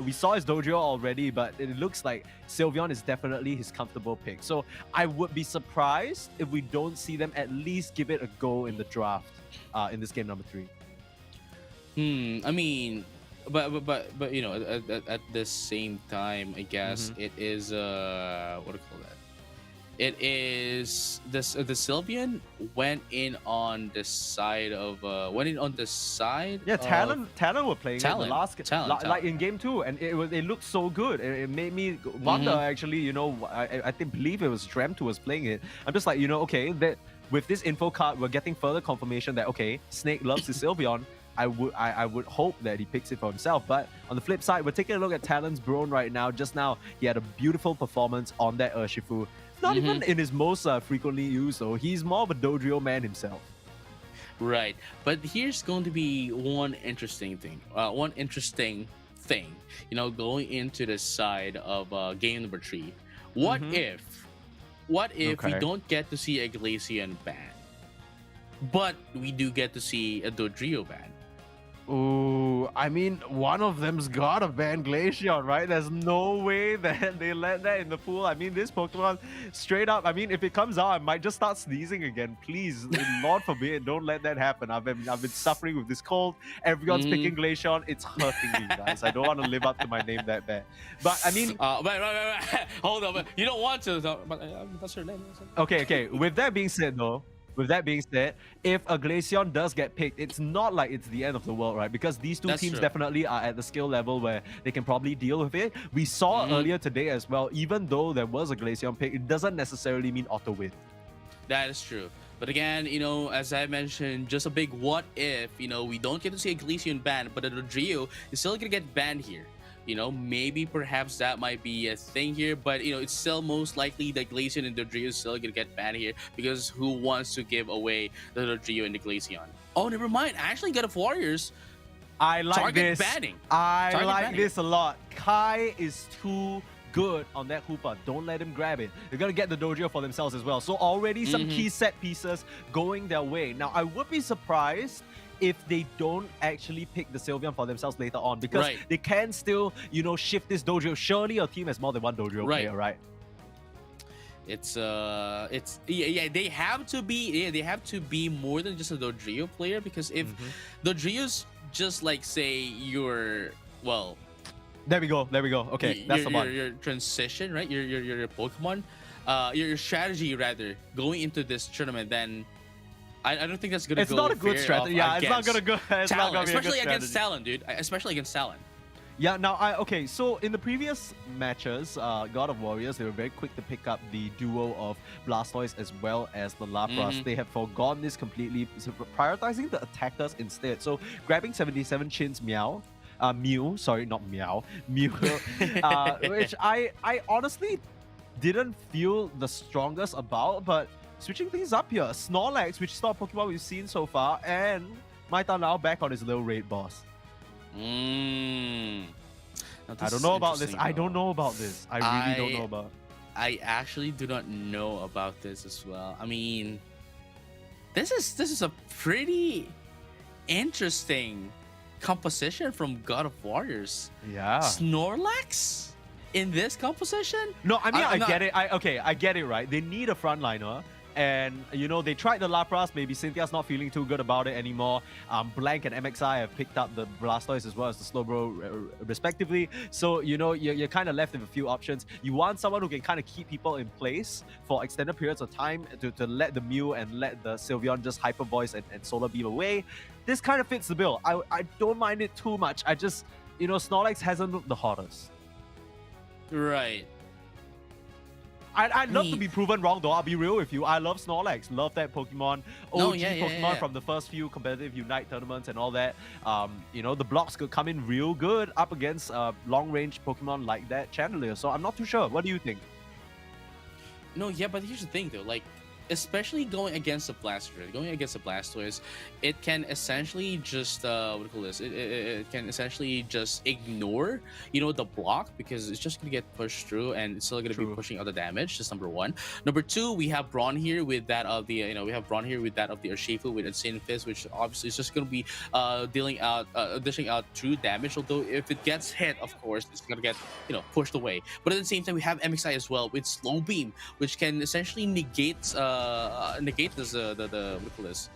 We saw his dojo already, but it looks like Sylveon is definitely his comfortable pick. So I would be surprised if we don't see them at least give it a go in the draft in this game number 3. I mean, but you know, at the same time, I guess it is what do you call that? It is the Sylveon went in on the side of Yeah, Talon were playing Talon, it the last Talon. like in game 2, and it looked so good. It made me wonder actually. You know, I believe it was Dremt who was playing it. I'm just like, you know, okay, that with this info card, we're getting further confirmation that okay, Snake loves his Sylveon. I would hope that he picks it for himself. But on the flip side, we're taking a look at Talon's Brone right now. Just now, he had a beautiful performance on that Urshifu. Not even in his most frequently used, though. He's more of a Dodrio man himself. Right, but here's going to be one interesting thing. You know, going into the side of game number 3. What if we don't get to see a Glaceon ban, but we do get to see a Dodrio ban? Ooh, I mean, one of them's got a ban Glaceon, right? There's no way that they let that in the pool. I mean, this Pokemon, straight up, I mean, if it comes out, I might just start sneezing again. Please, Lord forbid, don't let that happen. I've been suffering with this cold. Everyone's picking Glaceon. It's hurting me, guys. I don't want to live up to my name that bad. But, I mean... Wait. Hold on. You don't want to, but that's her name. Okay. With that being said, though, if a Glaceon does get picked, it's not like it's the end of the world, right? Because these two teams definitely are at the skill level where they can probably deal with it. We saw earlier today as well, even though there was a Glaceon pick, it doesn't necessarily mean auto win. That is true. But again, you know, as I mentioned, just a big what if, you know, we don't get to see a Glaceon ban, but a Dodrio is still going to get banned here. You know, maybe perhaps that might be a thing here, but you know, it's still most likely that Glaceon and Dodrio is still gonna get banned here because who wants to give away the Dodrio and the Glaceon? Oh, never mind. Actually, God of Warriors. I like Target this. banning. I Target like banning. this a lot. Kai is too good on that Hoopa. Don't let him grab it. They're gonna get the Dodrio for themselves as well. So already some key set pieces going their way. Now, I would be surprised if they don't actually pick the Sylveon for themselves later on, because they can still, you know, shift this Dodrio. Surely your team has more than one Dodrio player, right? It's they have to be more than just a Dodrio player, because if Dodrio's just like, say, your there we go. Okay, that's the one. Your transition, right? Your Pokemon, your strategy rather going into this tournament, then I don't think that's gonna go. It's not a good strategy. Yeah, it's not gonna go. It's not gonna be a good especially against strategy. Talon, dude. Especially against Talon. Yeah, now okay, so in the previous matches, God of Warriors, they were very quick to pick up the duo of Blastoise as well as the Lapras. They have forgone this completely, prioritizing the attackers instead. So grabbing 77 Chin's Mew, which I honestly didn't feel the strongest about, but switching things up here, Snorlax, which is not a Pokemon we've seen so far, and Maita now back on his little raid boss. I don't know about this. I don't know about this. I really don't know about. I actually do not know about this as well. I mean, this is a pretty interesting composition from God of Warriors. Yeah. Snorlax in this composition? No, I mean, I get it. I get it, right? They need a frontliner. And, you know, they tried the Lapras. Maybe Cynthia's not feeling too good about it anymore. Blank and MXI have picked up the Blastoise as well as the Slowbro, respectively. So, you know, you're kind of left with a few options. You want someone who can kind of keep people in place for extended periods of time to let the Mew and let the Sylveon just Hyper Voice and Solar Beam away. This kind of fits the bill. I don't mind it too much. I just, you know, Snorlax hasn't looked the hottest. Right. I'd love to be proven wrong, though. I'll be real with you. I love Snorlax. Love that Pokemon. OG Pokemon from the first few competitive Unite tournaments and all that. You know, the blocks could come in real good up against long-range Pokemon like that Chandelier. So I'm not too sure. What do you think? No, yeah, but here's the thing, though. Like, especially going against the Blastoise, it can essentially just what do you call this? It can essentially just ignore, the block, because it's just gonna get pushed through and it's still gonna be pushing out the damage. That's number one. Number two, we have Braun here with that of the Urshifu with Insane Fist, which obviously is just gonna be dishing out true damage. Although if it gets hit, of course, it's gonna get pushed away. But at the same time, we have MXI as well with Slow Beam, which can essentially negate this what do you call this?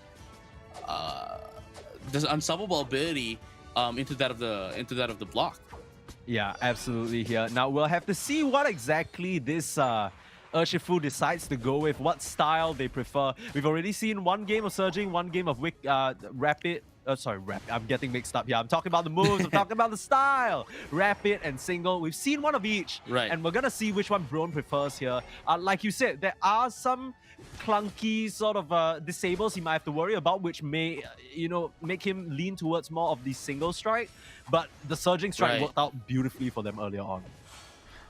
This unstoppable ability into that of the block. Yeah, absolutely here. Now we'll have to see what exactly this Urshifu decides to go with, what style they prefer. We've already seen one game of Surging, one game of Rapid. I'm getting mixed up here. I'm talking about the moves, I'm talking about the style. Rapid and Single. We've seen one of each. Right. And we're going to see which one Braun prefers here. Like you said, there are some clunky sort of disables he might have to worry about, which may, make him lean towards more of the Single Strike. But the Surging Strike worked out beautifully for them earlier on.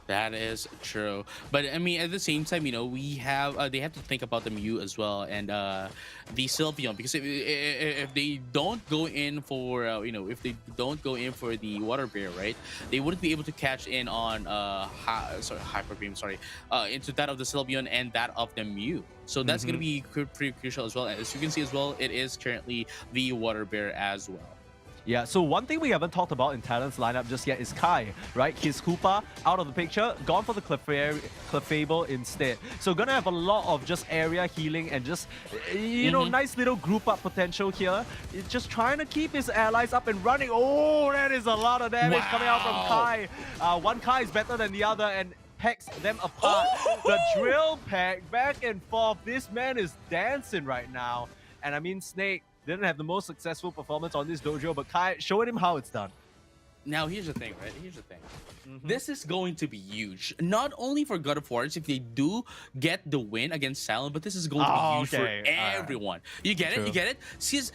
That is true, but I mean, at the same time, we have they have to think about the Mew as well, and the Sylveon, because if they don't go in for the Water Bear, right, they wouldn't be able to catch in on Hyper Beam, into that of the Sylveon and that of the Mew. So that's going to be pretty crucial as well. As you can see as well, it is currently the Water Bear as well. Yeah, so one thing we haven't talked about in Talon's lineup just yet is Kai, right? His Hoopa out of the picture, gone for the Clefable instead. So gonna have a lot of just area healing and just, nice little group up potential here. It's just trying to keep his allies up and running. Oh, that is a lot of damage coming out from Kai. One Kai is better than the other and pecks them apart. The drill pack back and forth. This man is dancing right now. And I mean, Snake didn't have the most successful performance on this dojo, but Kai showing him how it's done. Now, here's the thing, right? This is going to be huge. Not only for God of Wars, if they do get the win against Talon, but this is going to be huge for everyone. You get it? You get it? Because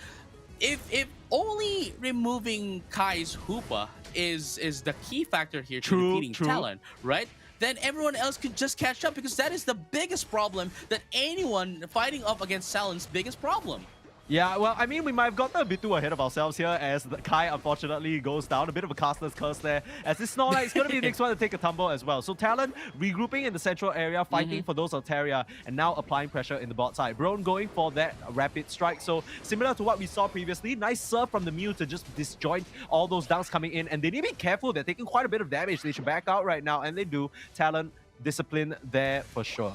if only removing Kai's Hoopa is the key factor here to defeating Talon, right? Then everyone else could just catch up, because that is the biggest problem that anyone fighting up against Talon's biggest problem. Yeah, well, I mean, we might have gotten a bit too ahead of ourselves here as Kai unfortunately goes down. A bit of a caster's curse there, as this Snorlax is going to be the next one to take a tumble as well. So Talon regrouping in the central area, fighting for those Altaria, and now applying pressure in the bot side. Braun going for that Rapid Strike. So similar to what we saw previously, nice serve from the Mew to just disjoint all those downs coming in. And they need to be careful. They're taking quite a bit of damage. They should back out right now, and they do. Talon, discipline there for sure.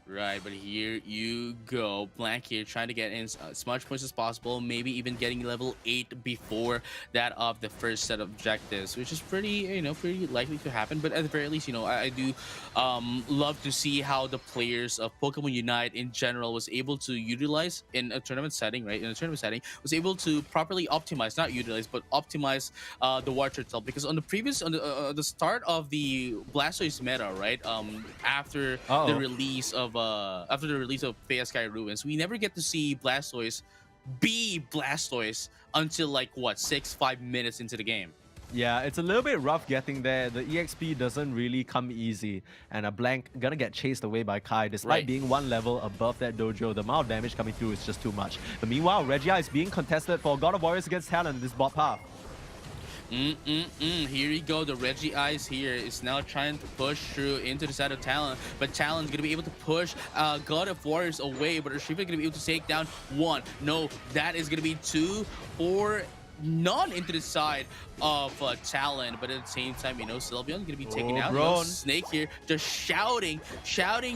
Right, but here you go. Blank here trying to get in as much points as possible, maybe even getting level 8 before that of the first set of objectives, which is pretty, pretty likely to happen. But at the very least, I do love to see how the players of Pokemon Unite in general was able to utilize in a tournament setting, right? In a tournament setting, was able to properly optimize, not utilize, but optimize the water turtle. Because on the previous, the start of the Blastoise meta, right? After the release of Feyas Sky Ruins, we never get to see Blastoise be Blastoise until like what, 5 minutes into the game. Yeah, it's a little bit rough getting there. The EXP doesn't really come easy, and a Blank gonna get chased away by Kai. Despite being one level above that dojo, the amount of damage coming through is just too much. But meanwhile, Regia is being contested for God of Warriors against Talon, this bot path. Here you go. The Reggie Eyes here is now trying to push through into the side of Talon, but Talon's gonna be able to push God of Warriors away, but Urshifu gonna be able to take down 1. No, that is gonna be 2 for none into the side of Talon, but at the same time, Sylveon's gonna be taken out. Snake here just shouting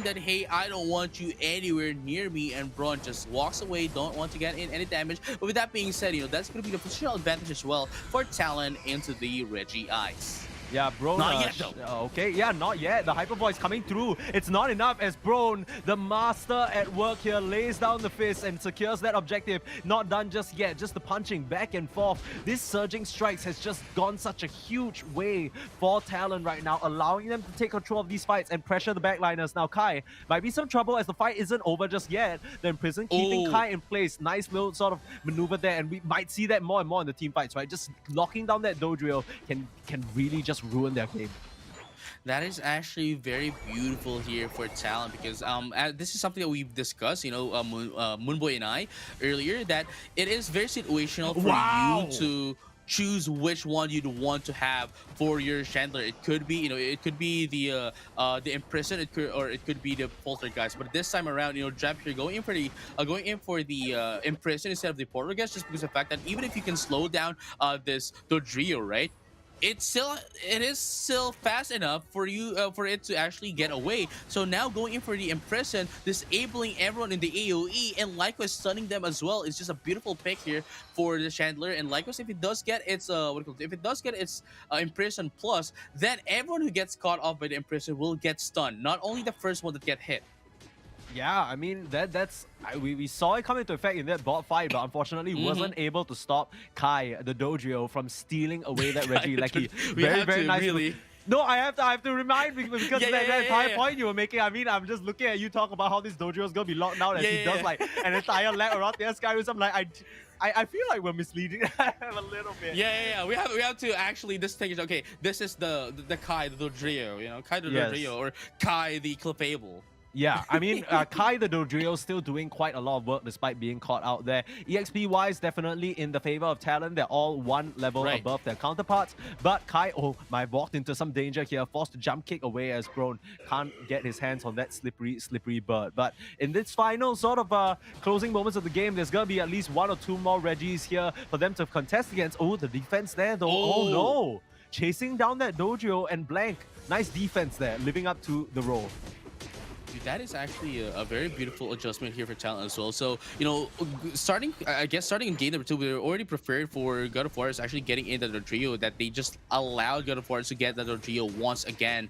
that, hey, I don't want you anywhere near me, and Braun just walks away, don't want to get in any damage. But with that being said, that's gonna be the positional advantage as well for Talon into the Reggie Ice. Yeah, Braun. Not yet, though. Okay, yeah, not yet. The Hyper Voice coming through. It's not enough as Braun, the master at work here, lays down the fist and secures that objective. Not done just yet. Just the punching back and forth. This Surging Strikes has just gone such a huge way for Talon right now, allowing them to take control of these fights and pressure the backliners. Now, Kai might be some trouble as the fight isn't over just yet. The Imprison keeping Kai in place. Nice little sort of maneuver there, and we might see that more and more in the team fights, right? Just locking down that Dodrio can really just ruin their game. That is actually very beautiful here for Talon because this is something that we've discussed, Moonboy and I earlier, that it is very situational for you to choose which one you'd want to have for your Chandler. It could be, it could be the Imprison, it could be the Poltergeist. But this time around, Jab here going in for the Imprison instead of the Poltergeist, just because of the fact that even if you can slow down this Dodrio, right? It is still fast enough for it to actually get away. So now going in for the Imprison, disabling everyone in the AoE, and likewise stunning them as well. It's just a beautiful pick here for the Chandler. And likewise, if it does get its Imprison plus, then everyone who gets caught off by the Imprison will get stunned. Not only the first one that get hit. Yeah, I mean we saw it come into effect in that bot fight, but unfortunately wasn't able to stop Kai, the Dodrio, from stealing away that Regieleki. Very nice. Really. No, I have to remind because that entire point you were making. I mean, I'm just looking at you talk about how this Dodrio is gonna be locked down as he does like an entire lap around the sky. I'm like, I feel like we're misleading a little bit. Yeah. We have to actually distinguish. Okay, this is the Kai, the Dodrio, Kai the Dodrio, or Kai the Clefable. Yeah, I mean, Kai the Dodrio still doing quite a lot of work despite being caught out there. EXP-wise, definitely in the favor of Talon. They're all one level above their counterparts. But Kai, walked into some danger here, forced to jump kick away as Brone can't get his hands on that slippery bird. But in this final sort of closing moments of the game, there's going to be at least 1 or 2 more Reggies here for them to contest against. Oh, the defense there though. Oh no! Chasing down that Dodrio and Blank. Nice defense there, living up to the role. That is actually a very beautiful adjustment here for Talent as well. So, starting in game number 2, we were already prepared for God of War actually getting into the trio, that they just allowed God of War to get the trio once again,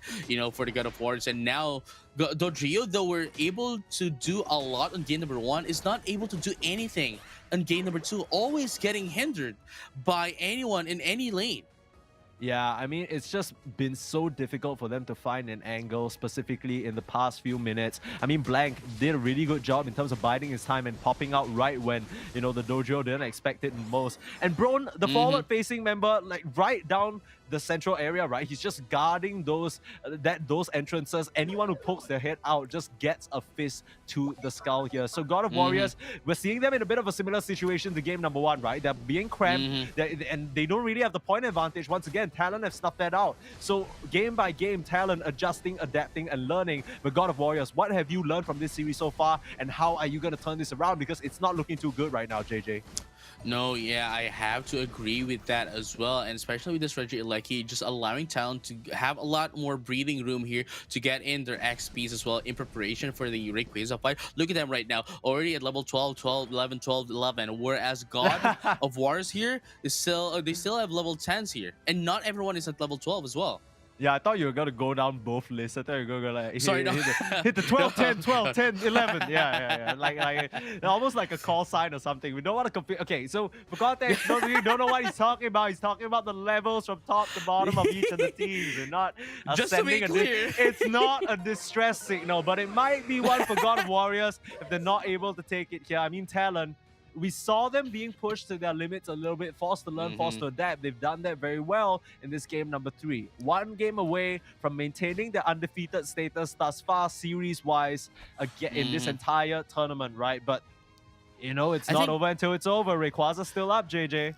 for the God of Wars. And now Dodrio, though we're able to do a lot on game number 1, is not able to do anything on game number 2, always getting hindered by anyone in any lane. Yeah, I mean, it's just been so difficult for them to find an angle, specifically in the past few minutes. I mean, Blank did a really good job in terms of biding his time and popping out right when, the Dodrio didn't expect it most. And Brone, the forward-facing member, like right down the central area, right? He's just guarding those entrances. Anyone who pokes their head out just gets a fist to the skull here. So God of Warriors, we're seeing them in a bit of a similar situation to game number 1, right? They're being cramped, and they don't really have the point advantage. Once again, Talon have snuffed that out. So game by game, Talon adjusting, adapting, and learning. But God of Warriors, what have you learned from this series so far, and how are you going to turn this around? Because it's not looking too good right now, JJ. No, yeah, I have to agree with that as well, and especially with this Regieleki, just allowing Talon to have a lot more breathing room here to get in their XPs as well in preparation for the Rayquaza fight. Look at them right now, already at level 12, 12, 11, 12, 11, whereas God of Wars here is they still have level 10s here, and not everyone is at level 12 as well. Yeah, I thought you were going to go down both lists. I thought you were going to like hit the 12, 10, 12, 10, 11. Yeah. Like almost like a call sign or something. We don't want to compete. Okay, so for context, those of you who don't know what he's talking about, he's talking about the levels from top to bottom of each of the teams. And not just to be clear, it's not a distress signal, but it might be one for God of Warriors if they're not able to take it here. I mean, Talon, we saw them being pushed to their limits a little bit, forced to learn, forced to adapt. They've done that very well in this game number 3. 1 game away from maintaining their undefeated status thus far, series-wise, in this entire tournament, right? But, it's not over until it's over. Rayquaza's still up, JJ.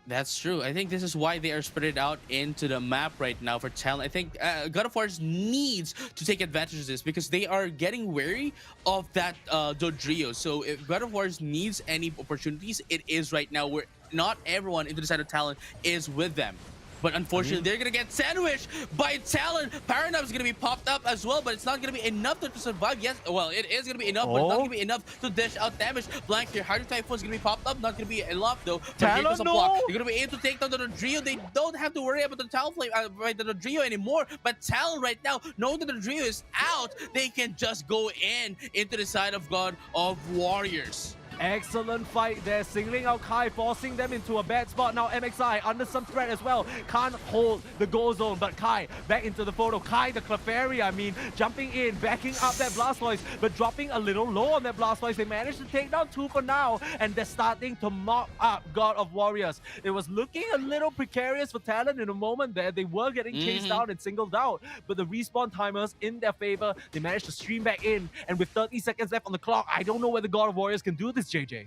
That's true. I think this is why they are spread out into the map right now for Talent. I think God of War needs to take advantage of this because they are getting wary of that Dodrio. So if God of War needs any opportunities, it is right now where not everyone into the side of Talent is with them. But unfortunately, they're going to get sandwiched by Talon. Paranum is going to be popped up as well, but it's not going to be enough to survive. Yes, well, it is going to be enough, but it's not going to be enough to dish out damage. Blank here, Hardy Typhoon is going to be popped up. Not going to be enough, though. Talon, block. You're going to be able to take down the Dodrio. They don't have to worry about the Talonflame, the Dodrio anymore. But Talon right now, knowing that the Dodrio is out, they can just go into the side of God of Warriors. Excellent fight there, singling out Kai, forcing them into a bad spot. Now MXI under some threat as well. Can't hold the goal zone, but Kai back into the photo. Kai, the Clefairy, I mean, jumping in, backing up that Blastoise, but dropping a little low on that Blastoise. They managed to take down 2 for now, and they're starting to mop up God of Warriors. It was looking a little precarious for Talon in a moment there. They were getting chased down and singled out, but the respawn timers in their favor, they managed to stream back in, and with 30 seconds left on the clock, I don't know whether God of Warriors can do this, JJ.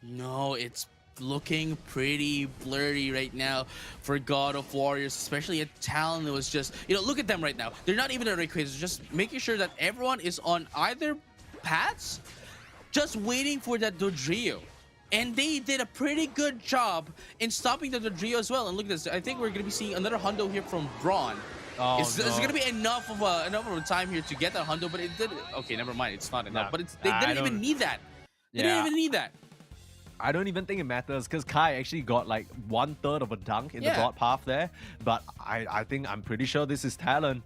No, it's looking pretty blurry right now for God of Warriors, especially at Talon. It was just, look at them right now. They're not even at Rayquaza, just making sure that everyone is on either paths, just waiting for that Dodrio. And they did a pretty good job in stopping the Dodrio as well. And look at this, I think we're going to be seeing another hundo here from Braun. Oh, it's going to be enough of a time here to get that hundo, but it did. Okay, never mind, it's not enough. But they didn't even need that. They didn't even need that. I don't even think it matters because Kai actually got like 1/3 of a dunk in the god path there. But I think I'm pretty sure this is Talon.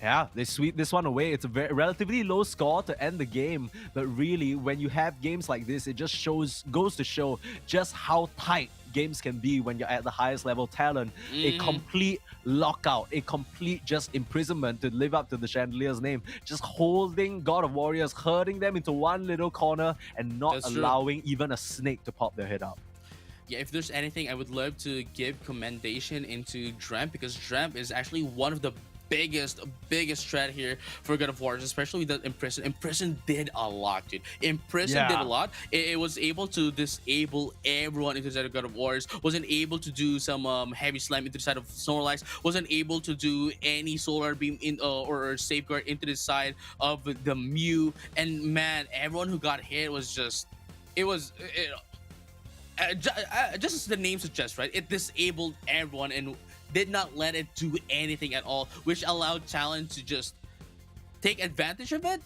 Yeah, they sweep this one away. It's a relatively low score to end the game. But really, when you have games like this, it just goes to show just how tight games can be when you're at the highest level. Talon, a complete lockout, a complete just imprisonment to live up to the Chandelier's name. Just holding God of Warriors, herding them into one little corner and not allowing even a snake to pop their head out. Yeah, if there's anything, I would love to give commendation into Dremp, because Dremp is actually one of the biggest threat here for God of Warriors, especially with the Imprison. Imprison did a lot, dude. Imprison did a lot. It was able to disable everyone into the side of God of Warriors, wasn't able to do some heavy slam into the side of Snorlax, wasn't able to do any solar beam in or safeguard into the side of the Mew. And man, everyone who got hit was just, just as the name suggests, right? It disabled everyone and did not let it do anything at all, which allowed Talon to just take advantage of it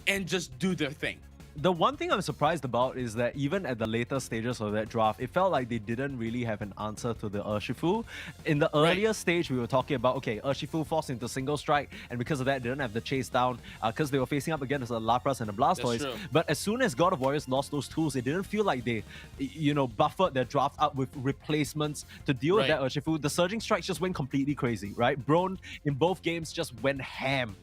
and just do their thing. The one thing I'm surprised about is that even at the later stages of that draft, it felt like they didn't really have an answer to the Urshifu. In the earlier stage, we were talking about, okay, Urshifu forced into single strike, and because of that, they didn't have the chase down because they were facing up against a Lapras and a Blastoise. But as soon as God of Warriors lost those tools, it didn't feel like they, buffered their draft up with replacements to deal with that Urshifu. The surging strikes just went completely crazy, right? Braun in both games just went ham.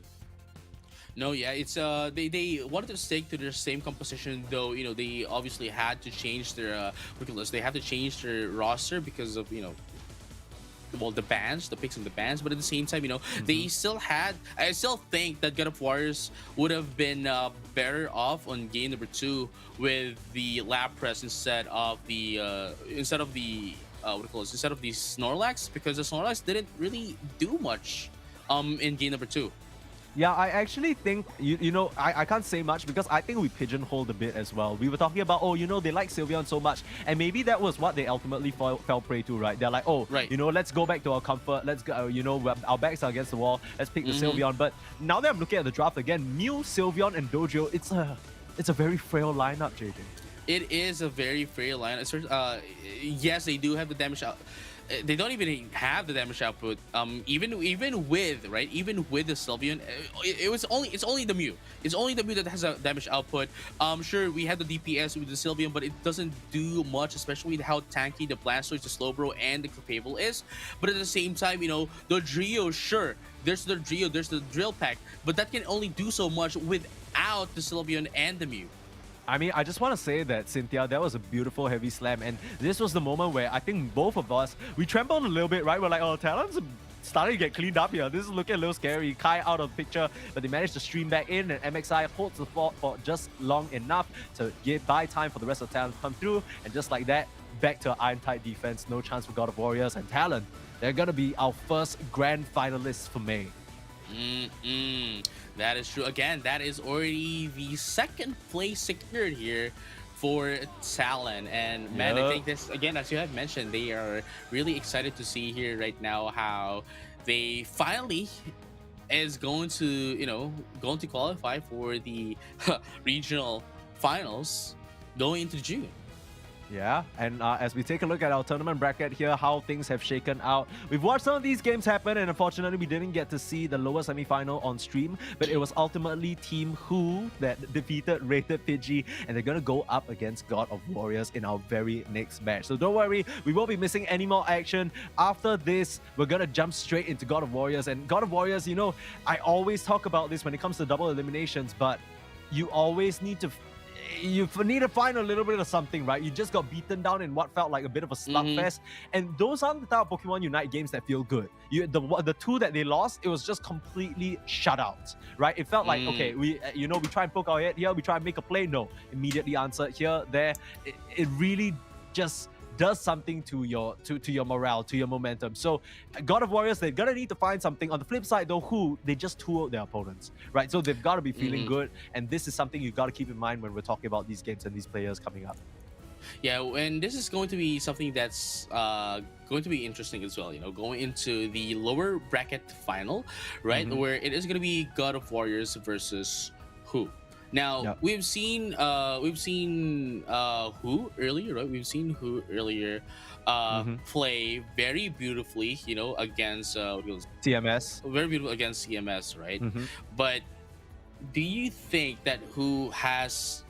No, yeah, it's they wanted to stick to their same composition, though. They obviously had to change their they have to change their roster because of the bans, the picks of the bans. But at the same time, they still had. I still think that God of Warriors would have been better off on game number 2 with the Lapras instead of the Snorlax, because the Snorlax didn't really do much in game number 2. Yeah, I actually think, I can't say much because I think we pigeonholed a bit as well. We were talking about, they like Sylveon so much. And maybe that was what they ultimately fell prey to, right? They're like, let's go back to our comfort. Let's go, our backs are against the wall. Let's pick the Sylveon. But now that I'm looking at the draft again, Mew, Sylveon, and Dodrio, it's a very frail lineup, JJ. It is a very frail lineup. Yes, they do have the damage out. They don't even have the damage output. Even with the Sylveon, it's only the Mew. It's only the Mew that has a damage output. Sure, we have the DPS with the Sylveon, but it doesn't do much, especially with how tanky the Blastoise, the Slowbro, and the Clefable is. But at the same time, the Drio, sure, there's the Drio, there's the Drill Pack, but that can only do so much without the Sylveon and the Mew. I mean, I just want to say that, Cynthia, that was a beautiful heavy slam. And this was the moment where I think both of us, we trembled a little bit, right? We're like, oh, Talon's starting to get cleaned up here. This is looking a little scary. Kai out of the picture, but they managed to stream back in, and MXI holds the fort for just long enough to buy time for the rest of Talon to come through. And just like that, back to iron-tight defense. No chance for God of Warriors and Talon. They're going to be our first grand finalists for May. That is true. Again, that is already the second place secured here for Talon. And man, I think this, again, as you have mentioned, they are really excited to see here right now how they finally is going to, qualify for the regional finals going into June. Yeah, and as we take a look at our tournament bracket here, how things have shaken out. We've watched some of these games happen, and unfortunately, we didn't get to see the lower semi-final on stream, but it was ultimately Team Who that defeated Rated Pidgey, and they're going to go up against God of Warriors in our very next match. So don't worry, we won't be missing any more action. After this, we're going to jump straight into God of Warriors, and God of Warriors, you know, I always talk about this when it comes to double eliminations, but you always need to find a little bit of something, right? You just got beaten down in what felt like a bit of a slugfest, and those aren't the type of Pokemon Unite games that feel good. The two that they lost, it was just completely shut out, right? It felt like, okay, we try and poke our head here, we try and make a play, no, immediately answered here, there. It really just does something to your morale, to your momentum. So God of Warriors, they're gonna need to find something. On the flip side though, Who, they just tooled their opponents, right? So they've got to be feeling good, and this is something you've got to keep in mind when we're talking about these games and these players coming up. Yeah, and this is going to be something that's going to be interesting as well, you know, going into the lower bracket final, right? Where it is going to be God of Warriors versus Who. Now, we've seen Who earlier, right? We've seen Who earlier play very beautifully, you know, against CMS. Very beautiful against CMS, right? But do you think that Who has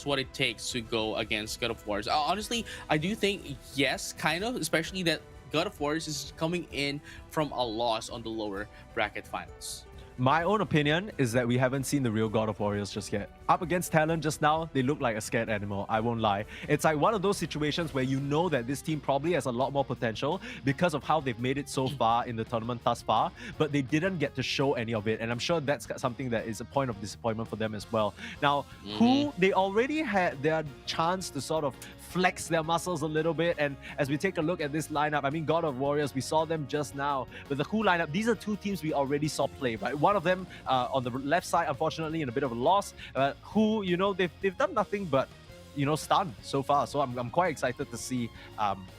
what it takes to go against God of Warriors? Honestly, I do think yes, kind of, especially that God of Warriors is coming in from a loss on the lower bracket finals. My own opinion is that we haven't seen the real God of Warriors just yet. Up against Talon just now, they look like a scared animal, I won't lie. It's like one of those situations where you know that this team probably has a lot more potential because of how they've made it so far in the tournament thus far, but they didn't get to show any of it, and I'm sure that's something that is a point of disappointment for them as well. Now, Who, they already had their chance to sort of flex their muscles a little bit, and as we take a look at this lineup, I mean, God of Warriors, we saw them just now. With the Who lineup, these are two teams we already saw play, right? One of them on the left side, unfortunately, in a bit of a loss. Who, you know, they've done nothing but, you know, stun so far. So I'm quite excited to see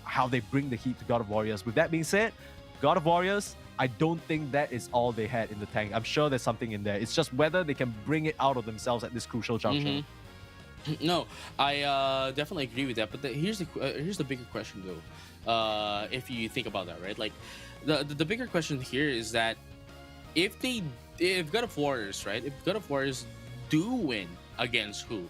how they bring the heat to God of Warriors. With that being said, God of Warriors, I don't think that is all they had in the tank. I'm sure there's something in there. It's just whether they can bring it out of themselves at this crucial juncture. No, I definitely agree with that. But here's the bigger question though. If you think about that, right? Like the bigger question here is that if God of Warriors, right? If God of Warriors do win against Who,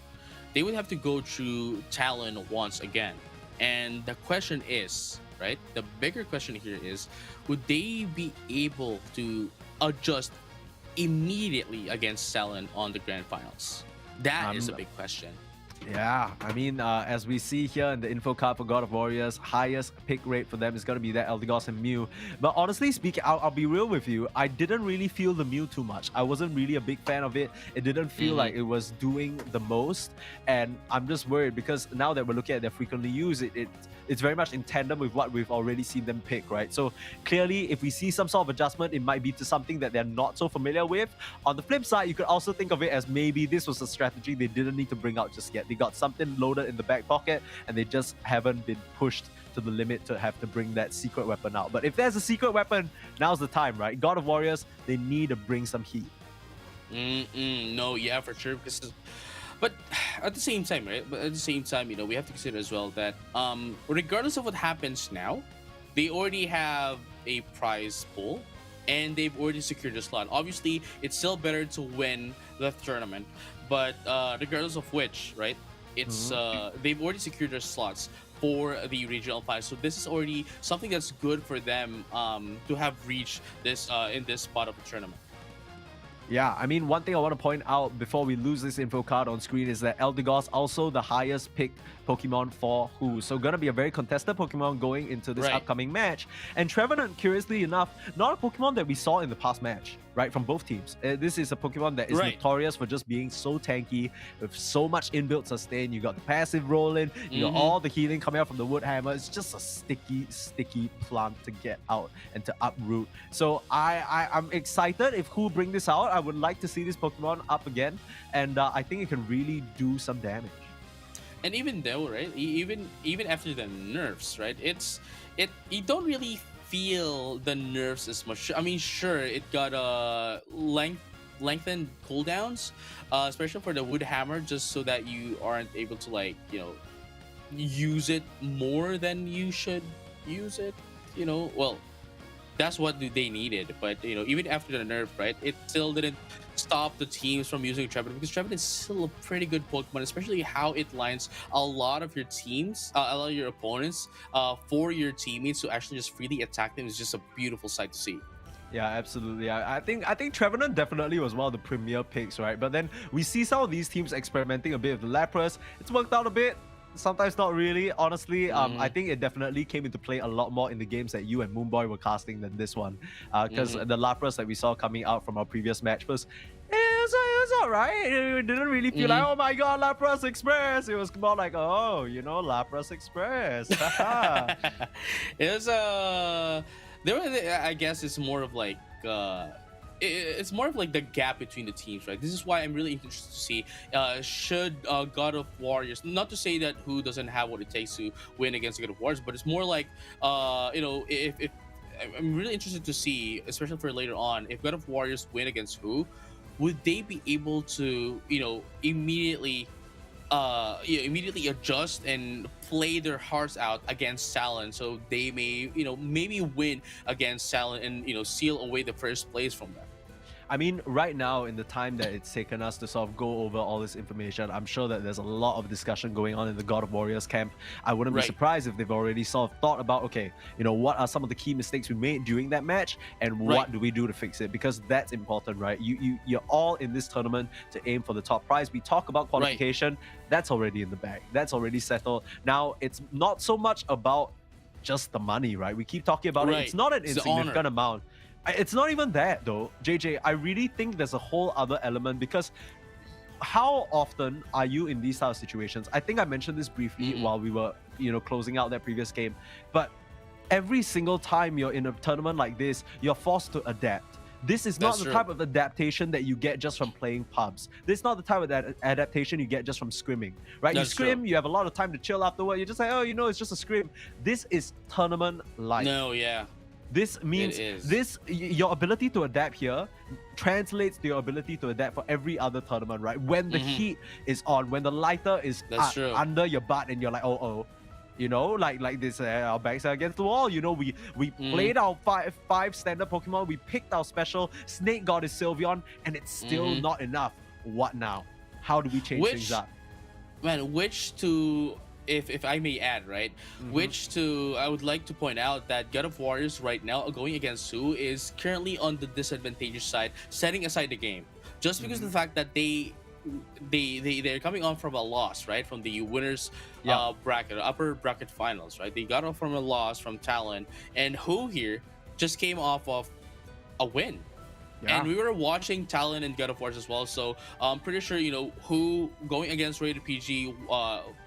they would have to go through Talon once again. And the question is, right? The bigger question here is, would they be able to adjust immediately against Talon on the grand finals? That is a big question. Yeah, I mean, as we see here in the info card for God of Warriors, highest pick rate for them is going to be that Eldegoss and Mew. But honestly speaking, I'll be real with you, I didn't really feel the Mew too much. I wasn't really a big fan of it. It didn't feel like it was doing the most. And I'm just worried because now that we're looking at their frequently used, it's very much in tandem with what we've already seen them pick, right? So clearly, if we see some sort of adjustment, it might be to something that they're not so familiar with. On the flip side, you could also think of it as maybe this was a strategy they didn't need to bring out just yet. They got something loaded in the back pocket and they just haven't been pushed to the limit to have to bring that secret weapon out. But if there's a secret weapon, now's the time, right? God of Warriors, they need to bring some heat. No, yeah, for sure. But at the same time, right? But at the same time, you know, we have to consider as well that regardless of what happens now, they already have a prize pool and they've already secured a slot. Obviously, it's still better to win the tournament, but regardless of which, right? It's they've already secured their slots for the regional finals. So this is already something that's good for them to have reached this in this spot of the tournament. Yeah, I mean, one thing I want to point out before we lose this info card on screen is that Eldegoss also the highest picked Pokemon for Who. So gonna be a very contested Pokemon going into this upcoming match. And Trevenant, curiously enough, not a Pokemon that we saw in the past match, right, from both teams. This is a Pokemon that is notorious for just being so tanky, with so much inbuilt sustain. You got the passive rolling, you got all the healing coming out from the Wood Hammer. It's just a sticky plant to get out and to uproot. So I'm excited if Who bring this out. I would like to see this Pokemon up again, and I think it can really do some damage. And even though, right, even after the nerfs, right, you don't really feel the nerfs as much. I mean, sure, it got lengthened cooldowns, especially for the Wood Hammer, just so that you aren't able to, like, you know, use it more than you should use it. Well, that's what they needed. But even after the nerf, right, it still didn't stop the teams from using Trevenant, because Trevenant is still a pretty good Pokemon, especially how it lines a lot of your teams, a lot of your opponents, for your teammates to actually just freely attack them is just a beautiful sight to see. Yeah, absolutely. I think Trevenant definitely was one of the premier picks, right? But then we see some of these teams experimenting a bit with the Lapras. It's worked out a bit. Sometimes not really. Honestly, I think it definitely came into play a lot more in the games that you and Moonboy were casting than this one. Because the Lapras that we saw coming out from our previous match was, it was alright. It didn't really feel like, oh my god, Lapras Express. It was more like, oh, Lapras Express. It was I guess it's more of like it's more of like the gap between the teams, right? This is why I'm really interested to see should God of Warriors, not to say that who doesn't have what it takes to win against God of Warriors, but it's more like if I'm really interested to see, especially for later on, if God of Warriors win against who, would they be able to immediately adjust and play their hearts out against Talon, so they may maybe win against Talon and seal away the first place from them. I mean, right now, in the time that it's taken us to sort of go over all this information, I'm sure that there's a lot of discussion going on in the God of Warriors camp. I wouldn't be surprised if they've already sort of thought about, okay, what are some of the key mistakes we made during that match, and what do we do to fix it? Because that's important, right? You're all in this tournament to aim for the top prize. We talk about qualification, that's already in the bag. That's already settled. Now, it's not so much about just the money, right? We keep talking about it. It's not an insignificant amount. It's not even that though, JJ. I really think there's a whole other element, because how often are you in these type of situations? I think I mentioned this briefly while we were, closing out that previous game. But every single time you're in a tournament like this, you're forced to adapt. This is not the type of adaptation that you get just from playing pubs. This is not the type of adaptation you get just from scrimming, right? You scrim, you have a lot of time to chill afterward. You just say, oh, it's just a scrim. This is tournament life. No, yeah. This means your ability to adapt here translates to your ability to adapt for every other tournament, right? When the heat is on, when the lighter is under your butt, and you're like, oh, like this, our backs are against the wall. We played our five standard Pokemon. We picked our special. Snake got his Sylveon, and it's still not enough. What now? How do we change things up? Man, which to... If I may add, right, I would like to point out that God of Warriors right now going against Su is currently on the disadvantageous side, setting aside the game, just because of the fact that they're coming on from a loss, right, from the winners bracket, upper bracket finals, right? They got off from a loss from Talon, and Who here just came off of a win. And we were watching Talon and God of Wars as well, so I'm pretty sure Who going against Rated PG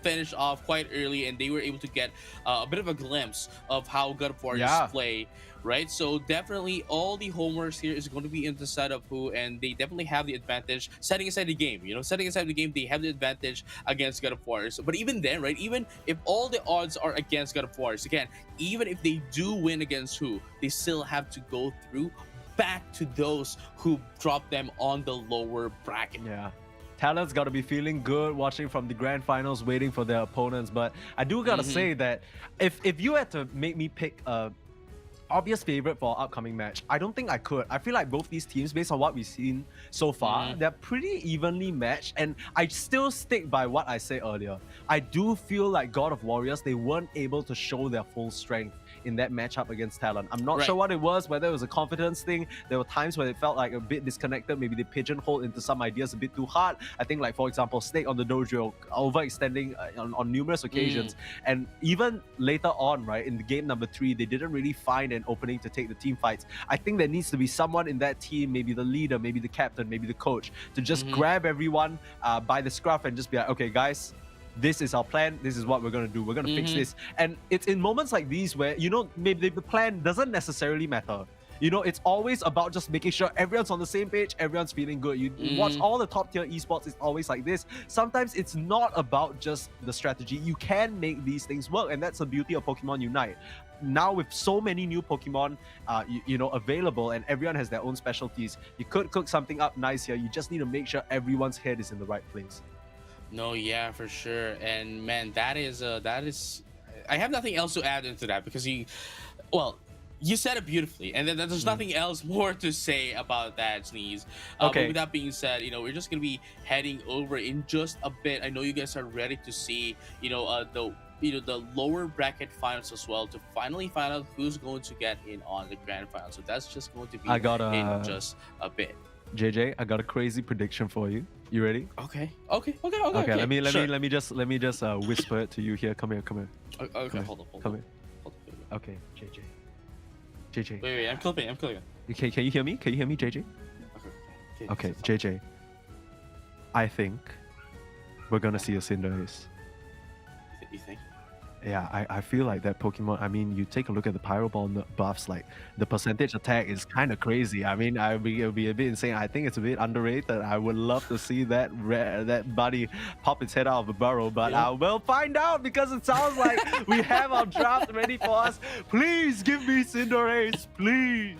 finished off quite early, and they were able to get a bit of a glimpse of how God of Wars play, right? So definitely all the homeworks here is going to be in the side of Who, and they definitely have the advantage setting aside the game. Setting aside the game, they have the advantage against God of Wars. But even then, right, even if all the odds are against God of Wars, again, even if they do win against Who, they still have to go through back to those who dropped them on the lower bracket. Yeah. Talent's got to be feeling good watching from the grand finals, waiting for their opponents. But I do got to say that if you had to make me pick a obvious favorite for our upcoming match, I don't think I could. I feel like both these teams, based on what we've seen so far, they're pretty evenly matched, and I still stick by what I said earlier. I do feel like God of Warriors, they weren't able to show their full strength in that matchup against Talon. I'm not sure what it was, whether it was a confidence thing. There were times where it felt like a bit disconnected. Maybe they pigeonholed into some ideas a bit too hard. I think, like, for example, Snake on the dojo, overextending on numerous occasions. And even later on, right, in the game number 3, they didn't really find an opening to take the team fights. I think there needs to be someone in that team, maybe the leader, maybe the captain, maybe the coach, to just grab everyone by the scruff and just be like, okay, guys, this is our plan. This is what we're going to do. We're going to fix this. And it's in moments like these where, maybe the plan doesn't necessarily matter. It's always about just making sure everyone's on the same page, everyone's feeling good. You watch all the top tier esports, it's always like this. Sometimes it's not about just the strategy. You can make these things work, and that's the beauty of Pokemon Unite. Now with so many new Pokemon available, and everyone has their own specialties, you could cook something up nice here. You just need to make sure everyone's head is in the right place. No, yeah, for sure. And man, that is. I have nothing else to add into that because well, you said it beautifully, and then there's nothing else more to say about that, Sneeze. Okay. But with that being said, we're just gonna be heading over in just a bit. I know you guys are ready to see, the lower bracket finals as well to finally find out who's going to get in on the grand final. So that's just going to be in just a bit. JJ, I got a crazy prediction for you. You ready? Okay. Okay. Let me just whisper it to you here. Come here. Okay, hold on. Come here. Hold on. Okay, JJ. Wait, I'm clipping. Okay, can you hear me? JJ? Okay, JJ. I think we're gonna see a Cinderace. You think? Yeah, I feel like that Pokemon. I mean, you take a look at the Pyro Ball buffs, like the percentage attack is kind of crazy. I mean, it'll be a bit insane. I think it's a bit underrated. I would love to see that buddy pop its head out of the burrow, but we'll find out because it sounds like we have our draft ready for us. Please give me Cinderace, please.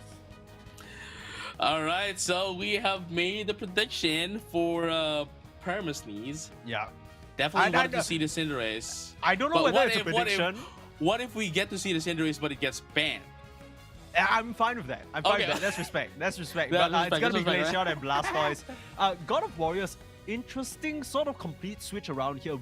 All right, so we have made the prediction for Permasneeze. Yeah. Definitely want to see the Cinderace. I don't know But whether it's a prediction. What if we get to see the Cinderace but it gets banned? I'm fine with that. I'm fine Okay. with that. That's respect. But That's it's respect, gonna be right? Glaceon and Blastoise. God of Warriors, interesting sort of complete switch around here.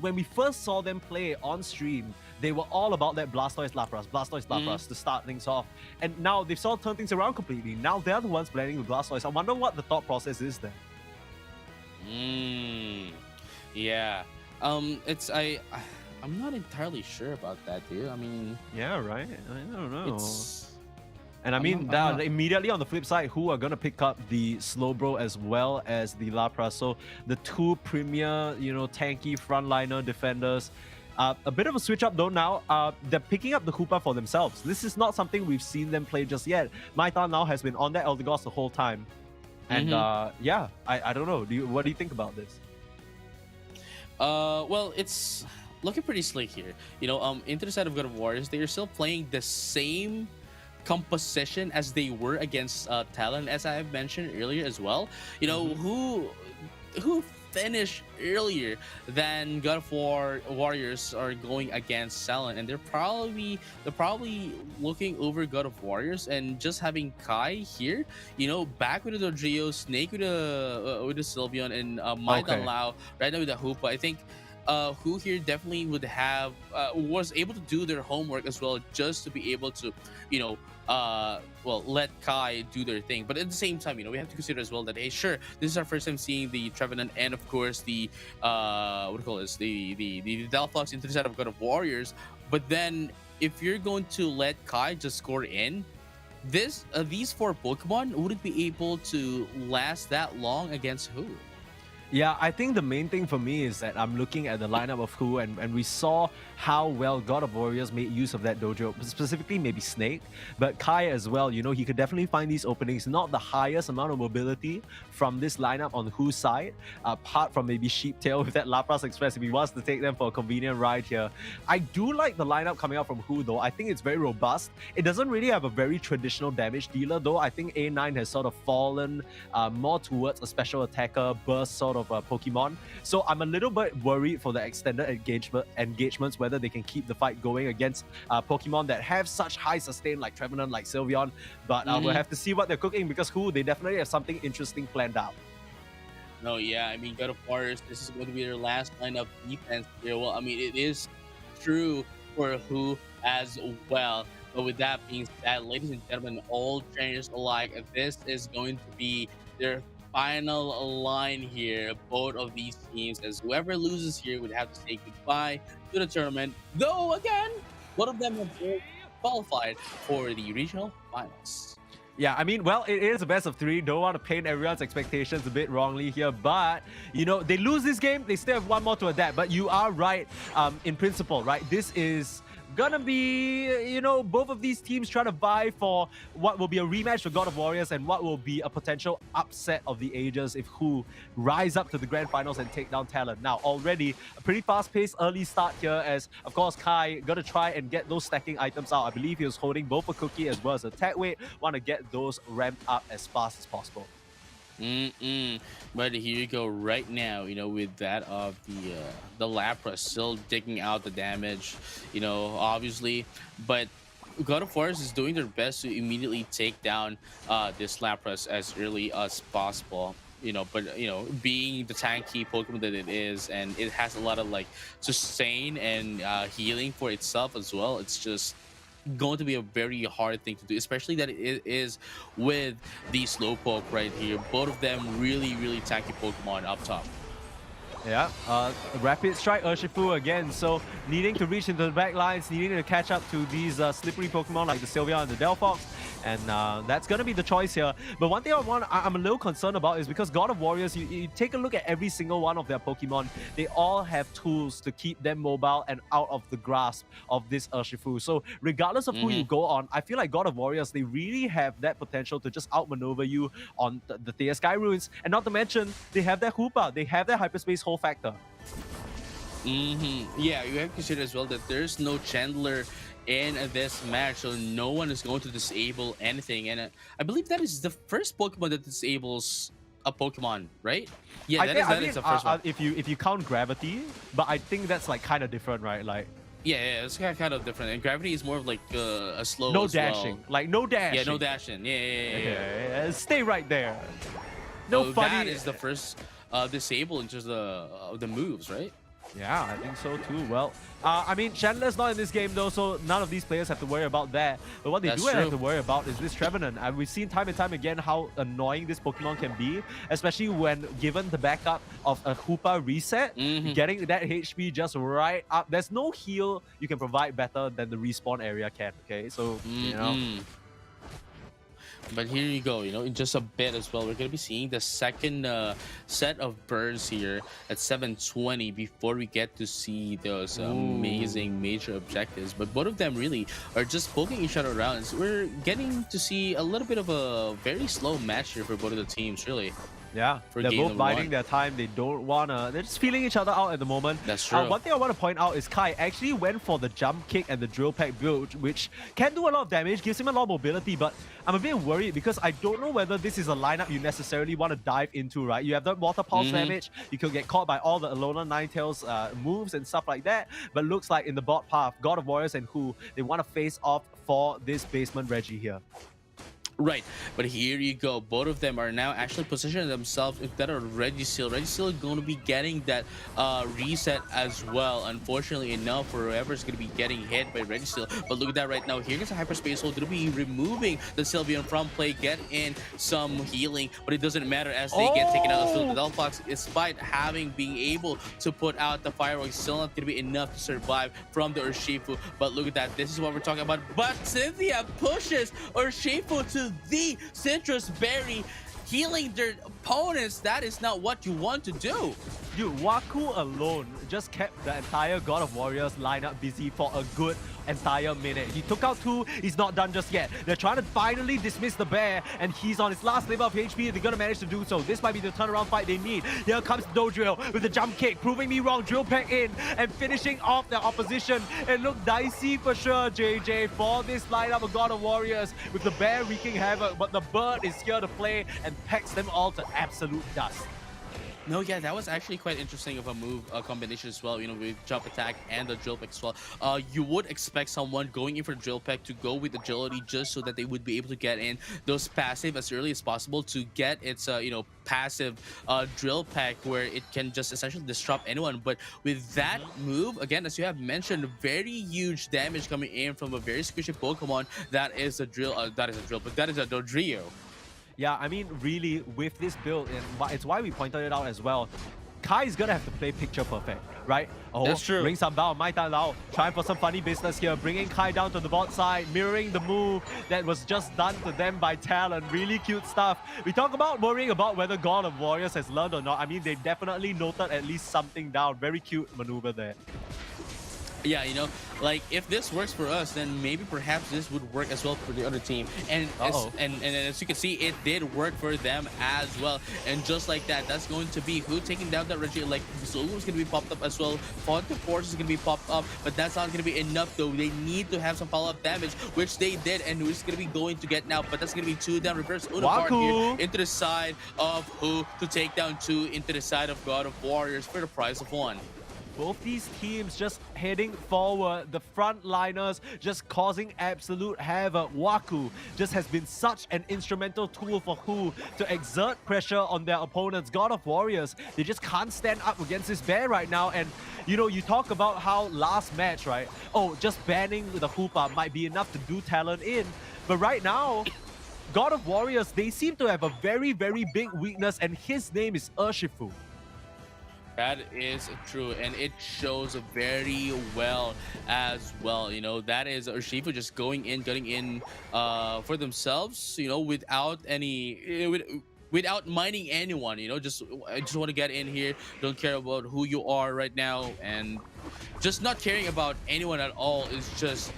When we first saw them play on stream, they were all about that Blastoise Lapras to start things off. And now they've sort of turned things around completely. Now they're the ones blending with Blastoise. I wonder what the thought process is there. Yeah. I'm not entirely sure about that, dude. I mean, Yeah, right. I don't know. And I I'm mean, not- immediately on the flip side, who are going to pick up the Slowbro as well as the Lapras? So the two premier, tanky frontliner defenders. A bit of a switch up though now. They're picking up the Hoopa for themselves. This is not something we've seen them play just yet. Maita now has been on that Eldegoss the whole time. And I don't know. What do you think about this? well, it's looking pretty slick here. Into the side of God of Warriors, they are still playing the same composition as they were against Talon, as I have mentioned earlier as well. Who finished earlier than God of Warriors are going against Talon, and they're probably looking over God of Warriors and just having Kai here, back with the Dodrio, Snake with the Sylveon, and Maida Lao right now with the Hoopa. I think who here definitely would have was able to do their homework as well, just to be able to let Kai do their thing. But at the same time, we have to consider as well that, hey, sure, this is our first time seeing the Trevenant and of course the the Delphox into the side of God of Warriors. But then if you're going to let Kai just score in, these four Pokemon wouldn't be able to last that long against who? Yeah, I think the main thing for me is that I'm looking at the lineup of who, and we saw how well God of Warriors made use of that dojo, specifically maybe Snake, but Kai as well. He could definitely find these openings. Not the highest amount of mobility from this lineup on whose side, apart from maybe Sheeptail with that Lapras Express if he wants to take them for a convenient ride here. I do like the lineup coming out from who though. I think it's very robust. It doesn't really have a very traditional damage dealer though. I think A9 has sort of fallen more towards a special attacker burst sort of Pokemon. So I'm a little bit worried for the extended engagements, whether they can keep the fight going against Pokemon that have such high sustain like Trevenant, like Sylveon. But we'll have to see what they're cooking, because they definitely have something interesting planned out. No, yeah, I mean, God of Warriors, this is going to be their last line of defense here. Well, I mean, it is true for who as well. But with that being said, ladies and gentlemen, all trainers alike, this is going to be their final line here, both of these teams, as whoever loses here would have to say goodbye to the tournament. Though again, one of them have qualified for the regional finals. Yeah, I mean, well, it is a best of three. Don't want to paint everyone's expectations a bit wrongly here, but they lose this game, they still have one more to adapt. But you are right, in principle, right? This is gonna be, both of these teams trying to vie for what will be a rematch for God of Warriors and what will be a potential upset of the ages if who rise up to the grand finals and take down Talon. Now, already a pretty fast-paced early start here, as of course Kai gonna try and get those stacking items out. I believe he was holding both a cookie as well as a attack weight. Want to get those ramped up as fast as possible. But here you go right now, with that of the Lapras still digging out the damage, obviously. But God of War is doing their best to immediately take down this Lapras as early as possible. But being the tanky Pokemon that it is, and it has a lot of like sustain and healing for itself as well. It's just going to be a very hard thing to do, especially that it is with the Slowpoke right here. Both of them really tanky Pokemon up top. Yeah, Rapid Strike Urshifu again, so needing to reach into the back lines, needing to catch up to these slippery Pokemon like the Sylvia and the Delphox, and that's going to be the choice here. But one thing I'm a little concerned about is because God of Warriors, you take a look at every single one of their Pokemon, they all have tools to keep them mobile and out of the grasp of this Urshifu. So regardless of who you go on, I feel like God of Warriors, they really have that potential to just outmaneuver you on the Thea Sky Runes, and not to mention, they have their Hoopa, they have their Hyperspace factor. Yeah, you have to consider as well that there's no Chandler in this match, so no one is going to disable anything. And I believe that is the first Pokemon that disables a Pokemon, right? Yeah, that is the first one. If you count Gravity, but I think that's like kind of different, right? Like. Yeah, it's kind of different. And Gravity is more of like a slow. No dashing, like no dashing. Yeah, no dashing. Yeah. Stay right there. No funny. That is the first disable in terms of the moves, right? Yeah, I think so too. Well, I mean, Chandler's not in this game though, so none of these players have to worry about that. But what they have to worry about is this Trevenant. And we've seen time and time again how annoying this Pokemon can be, especially when given the backup of a Hoopa reset, getting that HP just right up. There's no heal you can provide better than the respawn area can, okay? So, But here you go, in just a bit as well, we're going to be seeing the second set of burns here at 720 before we get to see those amazing major objectives. But both of them really are just poking each other around. So we're getting to see a little bit of a very slow match here for both of the teams, really. Yeah, they're both biding their time. They don't wanna. They're just feeling each other out at the moment. That's true. One thing I want to point out is Kai actually went for the jump kick and the drill pack build, which can do a lot of damage, gives him a lot of mobility. But I'm a bit worried because I don't know whether this is a lineup you necessarily want to dive into, right? You have the water pulse damage. You could get caught by all the Alola Ninetales moves and stuff like that. But looks like in the bot path, God of Warriors and Who, they want to face off for this basement Reggie here. Right, but here you go. Both of them are now actually positioning themselves instead of Registeel. Registeel is going to be getting that reset as well. Unfortunately enough, for whoever's going to be getting hit by Registeel. But look at that right now. Here comes a Hyperspace Hole to be removing the Sylveon from play, get in some healing, but it doesn't matter as they get taken out of the field. The Delphox, despite being able to put out the fireworks, still not going to be enough to survive from the Urshifu. But look at that. This is what we're talking about. But Cynthia pushes Urshifu to the Citrus Berry, healing their opponents. That is not what you want to do. Dude, Waku alone just kept the entire God of Warriors lineup busy for a good entire minute. He took out two, he's not done just yet. They're trying to finally dismiss the bear, and he's on his last level of HP. They're gonna manage to do so. This might be the turnaround fight they need. Here comes Dodrill with the jump kick, proving me wrong. Drill pack in and finishing off their opposition. It looked dicey for sure, JJ, for this lineup of God of Warriors, with the bear wreaking havoc, but the bird is here to play and pecks them all to absolute dust. No, yeah, that was actually quite interesting of a move combination as well, with jump attack and the drill peck as well. You would expect someone going in for drill peck to go with agility just so that they would be able to get in those passive as early as possible to get its, passive drill peck where it can just essentially disrupt anyone. But with that move, again, as you have mentioned, very huge damage coming in from a very squishy Pokemon. That is a Dodrio. Yeah, I mean, really, with this build, and it's why we pointed it out as well, Kai is gonna have to play picture perfect, right? Oh, that's true. Ring some Bao, Mai Tai Lao, trying for some funny business here, bringing Kai down to the bot side, mirroring the move that was just done to them by Talon. Really cute stuff. We talk about worrying about whether God of Warriors has learned or not. I mean, they definitely noted at least something down. Very cute maneuver there. Yeah, you know, like if this works for us, then maybe perhaps this would work as well for the other team. And and as you can see, it did work for them as well. And just like that, that's going to be who taking down that Reggie. Like Zulu is going to be popped up as well. Fonte Force is going to be popped up, but that's not going to be enough though. They need to have some follow-up damage, which they did, and who's going to be going to get now. But that's going to be 2 down. Reverse Unipart here into the side of who to take down 2 into the side of God of Warriors for the price of 1. Both these teams just heading forward. The frontliners just causing absolute havoc. Waku just has been such an instrumental tool for Who to exert pressure on their opponents. God of Warriors, they just can't stand up against this bear right now. And you know, you talk about how last match, right? Oh, just banning the Hoopa might be enough to do talent in. But right now, God of Warriors, they seem to have a very, very big weakness, and his name is Urshifu. That is true, and it shows very well as well. You know, that is Urshifu just going in, getting in for themselves, you know, without any... without minding anyone, you know, I just want to get in here, don't care about who you are right now, and just not caring about anyone at all is just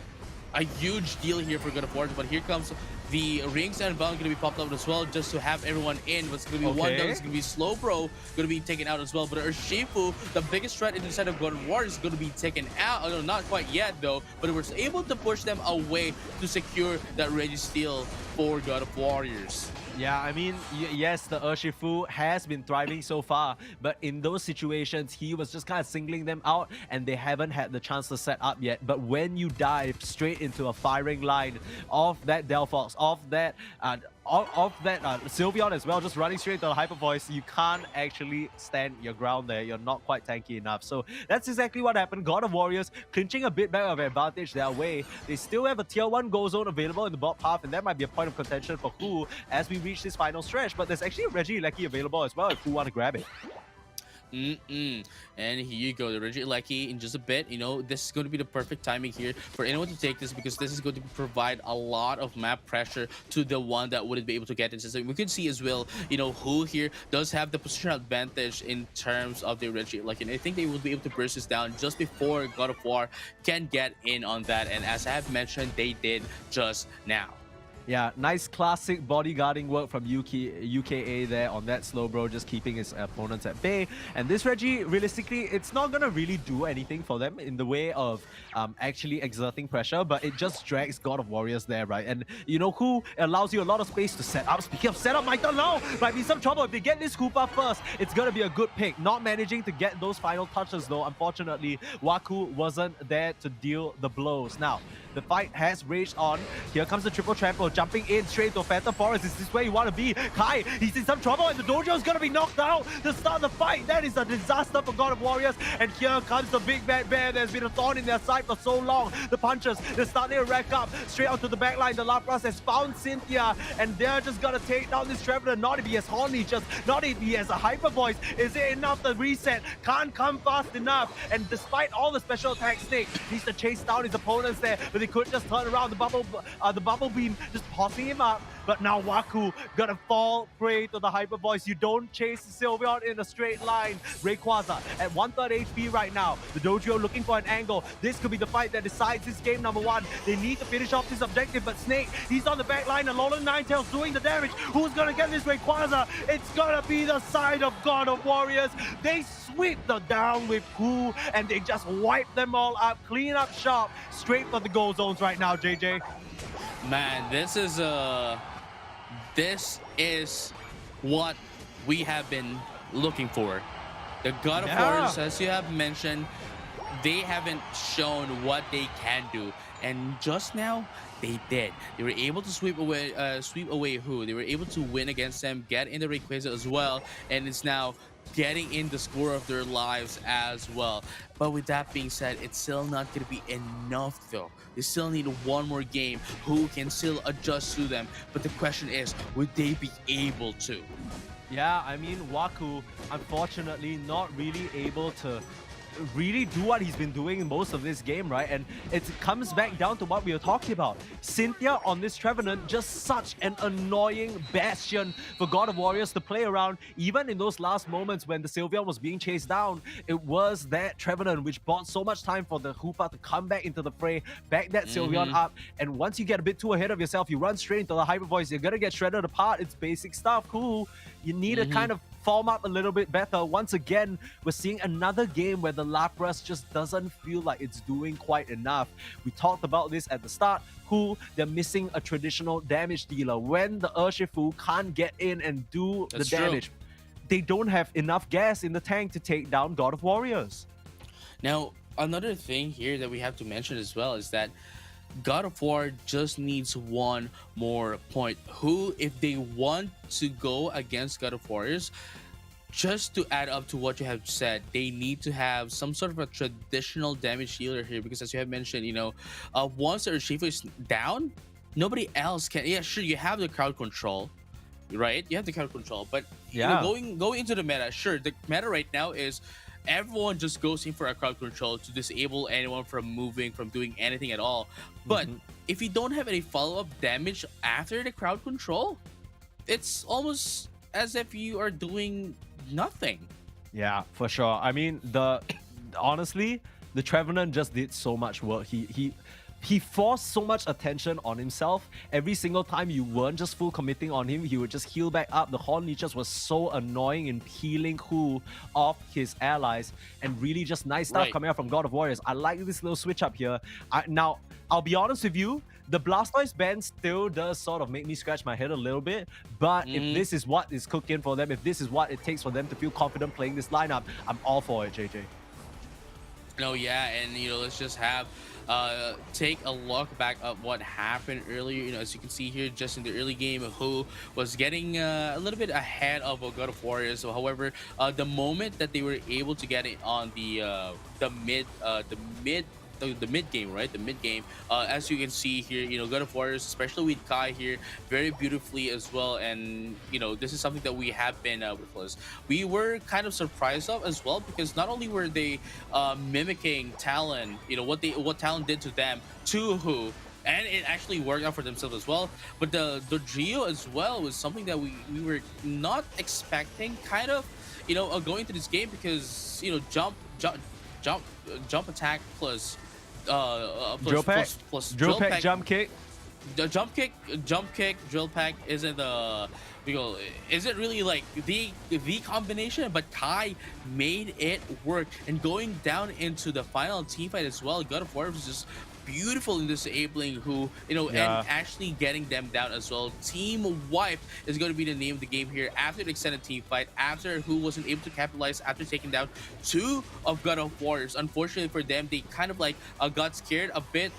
a huge deal here for God of War. But here comes the rings and bound going to be popped up as well, just to have everyone in. But it's going to be one down. It's going to be Slowbro going to be taken out as well. But Urshifu, the biggest threat inside of God of War, is going to be taken out. Oh, no, not quite yet though, but it was able to push them away to secure that Registeel for God of Warriors. Yeah, I mean, yes, the Urshifu has been thriving so far, but in those situations, he was just kind of singling them out, and they haven't had the chance to set up yet. But when you dive straight into a firing line of that Delphox, of that Sylveon as well, just running straight into the Hyper Voice, you can't actually stand your ground there. You're not quite tanky enough. So that's exactly what happened. God of Warriors clinching a bit better of advantage their way. They still have a tier 1 goal zone available in the bot path, and that might be a point of contention for Who as we reach this final stretch. But there's actually a Regieleki available as well if Who want to grab it. And here you go, the Regieleki in just a bit. You know, this is going to be the perfect timing here for anyone to take this, because this is going to provide a lot of map pressure to the one that wouldn't be able to get it. So we can see as well, you know, Who here does have the positional advantage in terms of the Regieleki, and I think they will be able to burst this down just before God of War can get in on that. And as I have mentioned, they did just now. Yeah, nice classic bodyguarding work from UKA there on that Slowbro, just keeping his opponents at bay. And this Reggie, realistically, it's not going to really do anything for them in the way of actually exerting pressure, but it just drags God of Warriors there, right? And you know, Who allows you a lot of space to set up. Speaking of setup, Michael now might be some trouble. If they get this Koopa first, it's going to be a good pick. Not managing to get those final touches though, unfortunately. Waku wasn't there to deal the blows. Now, the fight has raged on. Here comes the triple trample, jumping in straight to Phantom Forest. Is this where you want to be? Kai, he's in some trouble, and the dojo is going to be knocked out to start the fight. That is a disaster for God of Warriors. And here comes the big bad bear. There's been a thorn in their side for so long. The punches, they're starting to rack up straight onto the back line. The Lapras has found Cynthia, and they're just going to take down this Traveler. Not if he has Horny, just not if he has a Hyper Voice. Is it enough to reset? Can't come fast enough. And despite all the special attack, Snake needs to chase down his opponents there, but they could just turn around. The bubble beam just tossing him up. But now Waku gonna fall prey to the Hyper Voice. You don't chase Sylveon in a straight line. Rayquaza at 1/3 HP right now. The Dojo looking for an angle. This could be the fight that decides this game number 1. They need to finish off this objective, but Snake, he's on the back line. Alolan Ninetales doing the damage. Who's gonna get this Rayquaza? It's gonna be the side of God of Warriors. They sweep the down with Who, and they just wipe them all up. Clean up shop. Straight for the goal zones right now, JJ. Man, this is what we have been looking for. The God of Warriors, as you have mentioned, they haven't shown what they can do, and just now they did. They were able to sweep away Who. They were able to win against them, get in the Rayquaza as well, and it's now getting in the score of their lives as well. But with that being said, it's still not going to be enough though. They still need one more game. Who can still adjust to them? But the question is, would they be able to? Yeah, I mean, Waku, unfortunately, not really able to really do what he's been doing in most of this game, right? And it comes back down to what we were talking about. Cynthia on this Trevenant, just such an annoying bastion for God of Warriors to play around. Even in those last moments when the Sylveon was being chased down, it was that Trevenant which bought so much time for the Hoopa to come back into the fray, back that Sylveon up. And once you get a bit too ahead of yourself, you run straight into the Hyper Voice, you're gonna get shredded apart. It's basic stuff. Cool. You need to kind of form up a little bit better. Once again, we're seeing another game where the Lapras just doesn't feel like it's doing quite enough. We talked about this at the start. They're missing a traditional damage dealer. When the Urshifu can't get in and do the damage, they don't have enough gas in the tank to take down God of Warriors. Now, another thing here that we have to mention as well is that God of War just needs one more point. If they want to go against God of Warriors, just to add up to what you have said, they need to have some sort of a traditional damage dealer here, because as you have mentioned, once the Urshifu is down, nobody else can. Yeah, sure, you have the crowd control, right? You have the crowd control, but going into the meta, sure, the meta right now is everyone just goes in for a crowd control to disable anyone from moving, from doing anything at all. But if you don't have any follow-up damage after the crowd control, it's almost as if you are doing nothing. Yeah, for sure. I mean, honestly, the Trevenant just did so much work. He forced so much attention on himself. Every single time you weren't just full committing on him, he would just heal back up. The Horn Leeches was so annoying in peeling off his allies, and really just nice stuff coming out from God of Warriors. I like this little switch up here. Now, I'll be honest with you, the Blastoise ban still does sort of make me scratch my head a little bit, but if this is what is cooking for them, if this is what it takes for them to feel confident playing this lineup, I'm all for it, JJ. No, yeah, and let's just have take a look back at what happened earlier. As you can see here, just in the early game, who was getting a little bit ahead of God of Warriors. So, however, the moment that they were able to get it on the mid game, right? The mid game, as you can see here, God of Warriors, especially with Kai here, very beautifully as well. And this is something that we have been with us. We were kind of surprised of as well, because not only were they mimicking Talon, what Talon did to them, to and it actually worked out for themselves as well. But the Dodrio as well was something that we were not expecting, kind of, going to this game, because jump attack plus drill pack, drill pack, jump kick. The jump kick, drill pack isn't isn't really like the combination, but Kai made it work. And going down into the final team fight as well, God of War was just beautiful in disabling and actually getting them down as well. Team Wipe is going to be the name of the game here after the extended team fight, after who wasn't able to capitalize after taking down two of God of Warriors. Unfortunately for them, they kind of got scared a bit,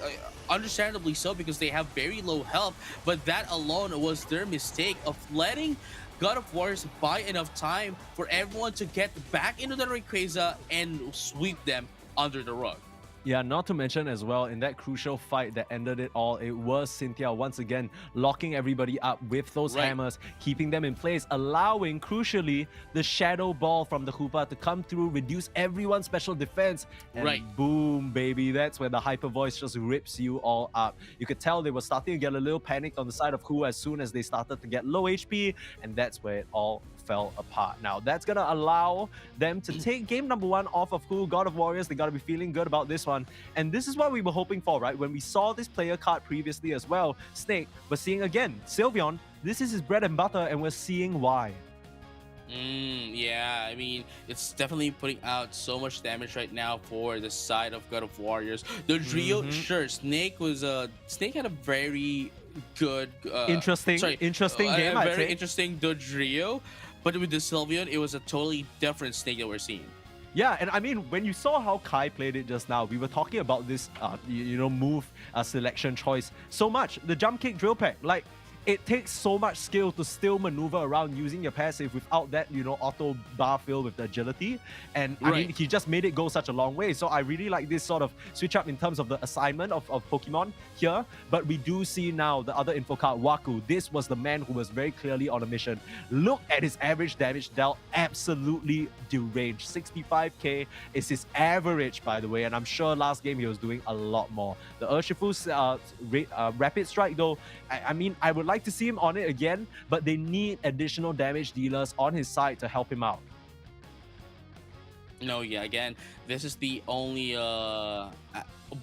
understandably so, because they have very low health, but that alone was their mistake of letting God of Warriors buy enough time for everyone to get back into the Rayquaza and sweep them under the rug. Yeah, not to mention as well, in that crucial fight that ended it all, it was Cynthia once again locking everybody up with those hammers, keeping them in place, allowing, crucially, the Shadow Ball from the Hoopa to come through, reduce everyone's special defense, and boom, baby, that's where the Hyper Voice just rips you all up. You could tell they were starting to get a little panicked on the side of Hu as soon as they started to get low HP, and that's where it all fell apart. Now, that's going to allow them to take game number one off of Hu. God of Warriors, they got to be feeling good about this one. And this is what we were hoping for, right? When we saw this player card previously as well, Snake, we're seeing again, Sylveon, this is his bread and butter, and we're seeing why. Yeah, I mean, it's definitely putting out so much damage right now for the side of God of Warriors. The Drio, sure, Snake had a very good interesting game, I'd very say. Interesting Dodrio, but with the Sylveon, it was a totally different Snake that we're seeing. Yeah, and I mean, when you saw how Kai played it just now, we were talking about this, move selection choice so much. The jump kick drill pack, it takes so much skill to still maneuver around using your passive without that, auto bar fill with the agility. And I mean, he just made it go such a long way. So I really like this sort of switch up in terms of the assignment of Pokemon here. But we do see now the other info card, Waku. This was the man who was very clearly on a mission. Look at his average damage dealt, absolutely deranged. 65k is his average, by the way. And I'm sure last game he was doing a lot more. The Urshifu's rapid strike, though, I mean, I would like to see him on it again, but they need additional damage dealers on his side to help him out. No, yeah, again, this is the only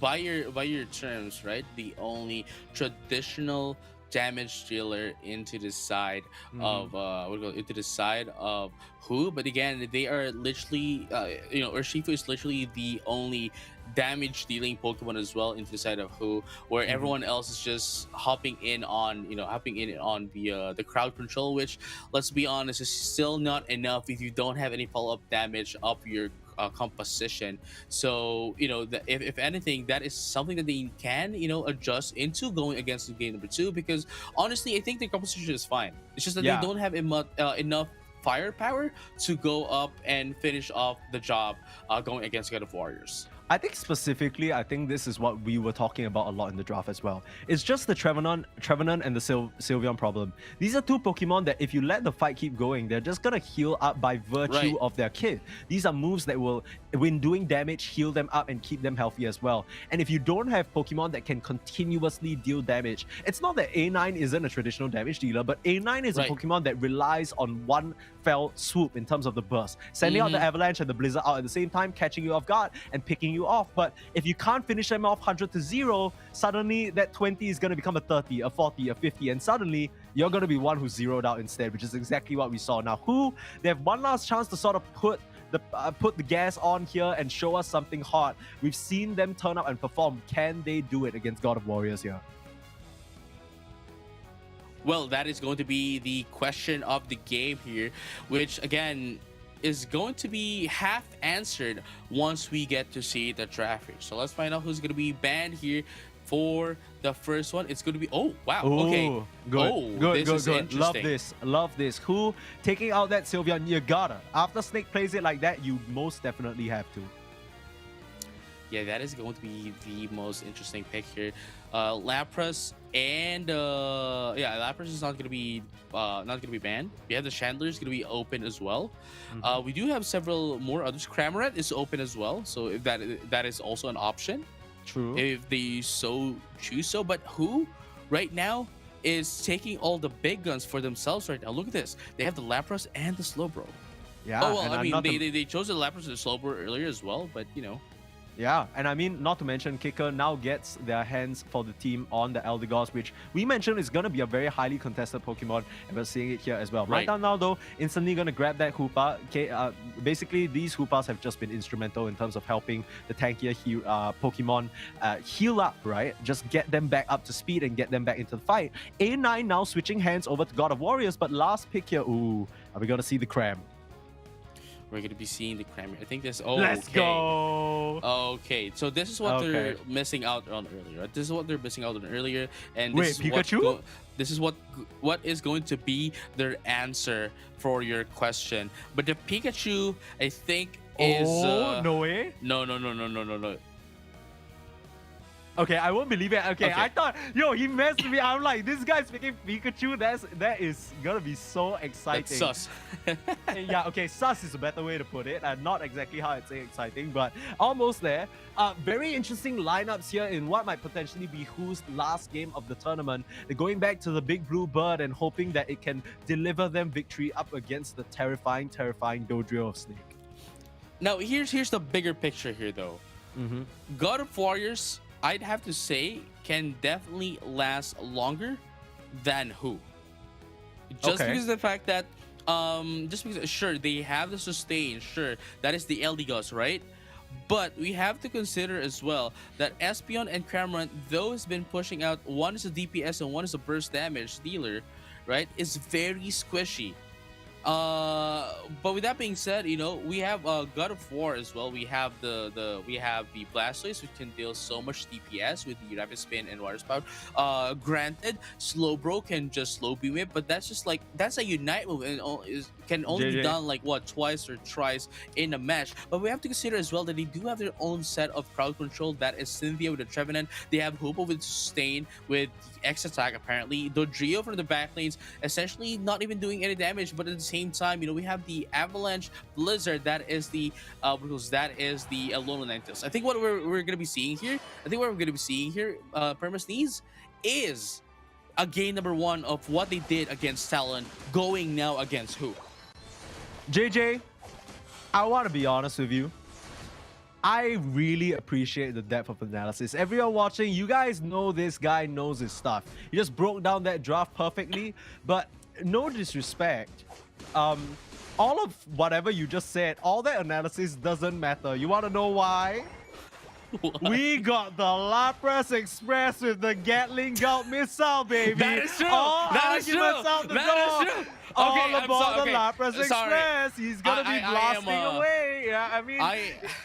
by your terms, right? The only traditional damage dealer into the side of who, but again, they are literally Urshifu is literally the only damage dealing Pokemon as well into the side of who, where everyone else is just hopping in on the crowd control, which, let's be honest, is still not enough if you don't have any follow-up damage up your composition. So if anything, that is something that they can adjust into going against the game number 2, because honestly I think the composition is fine. It's just that they don't have enough firepower to go up and finish off the job going against God of Warriors. I think specifically, I think this is what we were talking about a lot in the draft as well. It's just the Trevenant and the Sylveon problem. These are two Pokemon that if you let the fight keep going, they're just gonna heal up by virtue of their kit. These are moves that will, when doing damage, heal them up and keep them healthy as well. And if you don't have Pokemon that can continuously deal damage, it's not that A9 isn't a traditional damage dealer, but A9 is a Pokemon that relies on one fell swoop in terms of the burst, sending out the Avalanche and the Blizzard out at the same time, catching you off guard and picking you off. But if you can't finish them off 100 to 0, suddenly that 20 is going to become a 30, a 40, a 50, and suddenly you're going to be one who's zeroed out instead, which is exactly what we saw. Now, they have one last chance to sort of put the gas on here and show us something hot. We've seen them turn up and perform. Can they do it against God of Warriors here? Well, that is going to be the question of the game here, which again is going to be half answered once we get to see the traffic. So let's find out who's going to be banned here for the first one. It's going to be okay. Good. This is interesting. Love this. Who taking out that Sylveon? You gotta. After Snake plays it like that, you most definitely have to. Yeah, that is going to be the most interesting pick here. Lapras and Lapras is not gonna be banned. We have the Chandler is gonna be open as well. We do have several more others. Cramorant is open as well, so if that is also an option. True. If they so choose so, but who right now is taking all the big guns for themselves right now? Look at this. They have the Lapras and the Slowbro. Yeah. Oh well, I mean they chose the Lapras and the Slowbro earlier as well, but Yeah, and I mean, not to mention, Kicker now gets their hands for the team on the Eldegoss, which we mentioned is going to be a very highly contested Pokemon, and we're seeing it here as well. Right now, though, instantly going to grab that Hoopa. Okay, basically, these Hoopas have just been instrumental in terms of helping the tankier Pokemon heal up, right? Just get them back up to speed and get them back into the fight. A9 now switching hands over to God of Warriors, but last pick here, ooh, are we going to see the Cram? We're going to be seeing the Cram. I think this... Let's go! Okay, so this is what they're missing out on earlier. Right? This is what they're missing out on earlier. And wait, this is Pikachu? This is what is going to be their answer for your question. But the Pikachu, I think, is... no way? No. Okay, I won't believe it. Okay, Okay. I thought, he messed with me. I'm like, this guy's picking Pikachu. That is gonna be so exciting. That's sus. Yeah, okay, sus is a better way to put it. Not exactly how I'd say exciting, but almost there. Very interesting lineups here in what might potentially be who's last game of the tournament. They're going back to the big blue bird and hoping that it can deliver them victory up against the terrifying Dodrio of Snake. Now, here's the bigger picture here, though. God of Warriors, I'd have to say, can definitely last longer than who. Just because of the fact that, sure, they have the sustain, sure, that is the Eldegoss, right? But we have to consider as well that Espeon and Cramorant, though has been pushing out, one is a DPS and one is a burst damage dealer, right, is very squishy. But with that being said, you know, we have God of War as well. We have the Blastoise, which can deal so much DPS with the Rapid Spin and Water Spout. Granted, Slowbro can just slow beam it, but that's just like that's a Unite move and can only be done like what, twice or thrice in a match. But we have to consider as well that they do have their own set of crowd control. That is Cynthia with the Trevenant. They have Hoopo with Sustain with X attack apparently. Dodrio from the back lanes essentially not even doing any damage, but at the same time, you know, we have the Avalanche Blizzard. That is the Lone Ninetales. I think what we're gonna be seeing here, Permasneeze, is a game number 1 of what they did against Talon, going now against who? JJ, I want to be honest with you. I really appreciate the depth of analysis. Everyone watching, you guys know this guy knows his stuff. He just broke down that draft perfectly, but no disrespect. All of whatever you just said, all that analysis doesn't matter. You want to know why? What? We got the Lapras Express with the Gatling Gulp missile, baby. That is true. All That is true. arguments out the That door. is true. All Okay, I'm aboard sorry. the Lapras Okay, sorry. Express. He's gonna be blasting away. Yeah, I mean,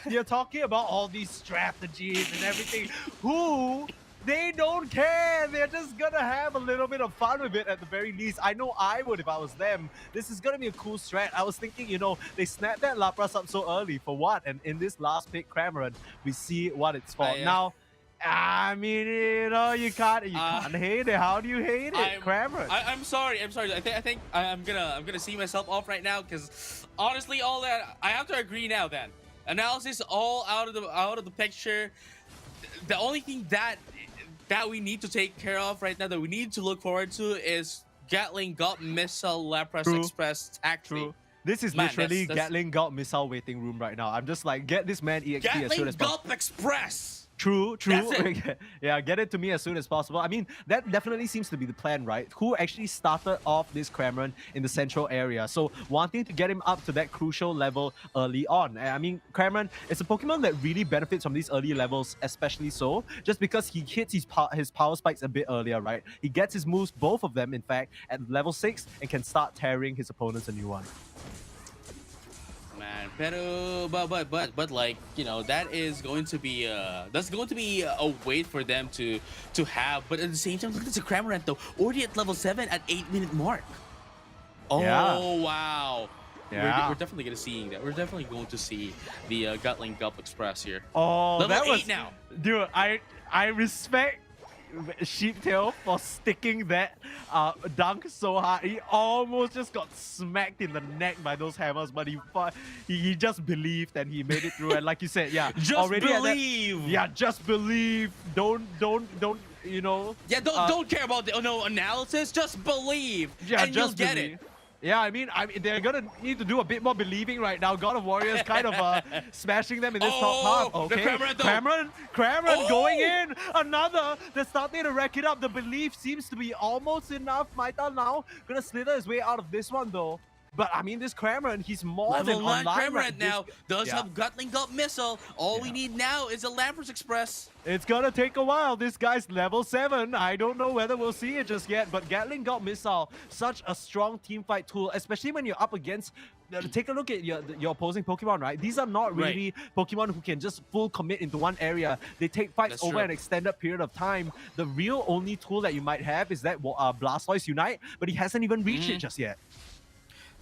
you're talking about all these strategies and everything. Who? They don't care. They're just gonna have a little bit of fun with it at the very least. I know I would if I was them. This is gonna be a cool strat. I was thinking, you know, they snapped that Lapras up so early for what? And in this last pick, Cramoran, we see what it's for. Now, I mean, you know, you can't hate it. How do you hate it, Cramoran? I'm sorry. I think I'm gonna see myself off right now because honestly, all that I have to agree now. Then analysis all out of the picture. The only thing that we need to take care of right now, that we need to look forward to, is Gatling Gulp Missile Lapras Express Tactic. This is literally Gatling Gulp Missile waiting room right now. I'm just like, get this man EXP as soon as possible. Gatling Gulp Express! True. That's it. Yeah, get it to me as soon as possible. I mean, that definitely seems to be the plan, right? Who actually started off this Cramoran in the central area. So wanting to get him up to that crucial level early on. And I mean, Cramoran is a Pokemon that really benefits from these early levels, especially so, just because he hits his power spikes a bit earlier, right? He gets his moves, both of them, in fact, at level 6 and can start tearing his opponents a new one. Man, but like, you know, that is going to be a wait for them to have. But at the same time, look at the Cramoran though, already at level 7 at 8-minute mark. Oh wow. Yeah. We're definitely gonna see that. We're definitely going to see the Gatling Gulp Express here. Oh, level that 8 was now. Dude, I respect Sheeptail for sticking that dunk so hard. He almost just got smacked in the neck by those hammers, but he just believed and he made it through. And like you said, yeah, Just already believe. Yeah, just believe. Don't you know? Yeah, don't care about the analysis. Just believe, Yeah, and just you'll get believe. it. Yeah, I mean, they're gonna need to do a bit more believing right now. God of Warriors kind of smashing them in this top half. the Okay, Cramoran going in. Another. They're starting to rack it up. The belief seems to be almost enough. Maita now gonna slither his way out of this one though. But I mean, this Cramoran, he's more than Level 9 online Cramoran right now does have Gatling Gulp Missile. All we need now is a Lapras Express. It's gonna take a while. This guy's level 7. I don't know whether we'll see it just yet, but Gatling Gulp Missile, such a strong teamfight tool, especially when you're up against. Take a look at your opposing Pokemon, right? These are not really Pokemon who can just full commit into one area. They take fights over an extended period of time. The real only tool that you might have is that Blastoise Unite, but he hasn't even reached it just yet.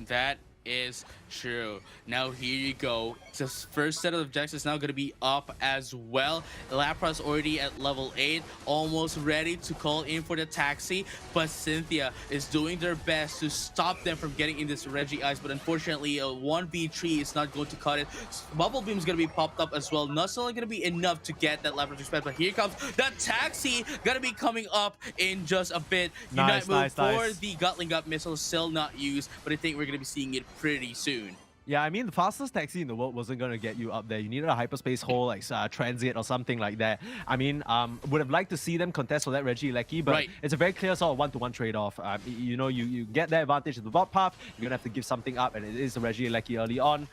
That is true. Now here you go. The first set of objectives is now going to be up as well. Lapras already at level 8, almost ready to call in for the taxi, but Cynthia is doing their best to stop them from getting in this Reggie Ice, but unfortunately a 1v3 is not going to cut it. Bubble Beam is going to be popped up as well. Not only going to be enough to get that Lapras Express, but here comes the taxi, going to be coming up in just a bit. Unite move for the Gatling Gulp Missile, still not used, but I think we're going to be seeing it pretty soon. Yeah, I mean, the fastest taxi in the world wasn't going to get you up there. You needed a hyperspace hole, like transit or something like that. I mean, would have liked to see them contest for that Regieleki, but it's a very clear sort of one-to-one trade-off. You know, you get that advantage of the bot path, you're going to have to give something up, and it is the Regieleki early on.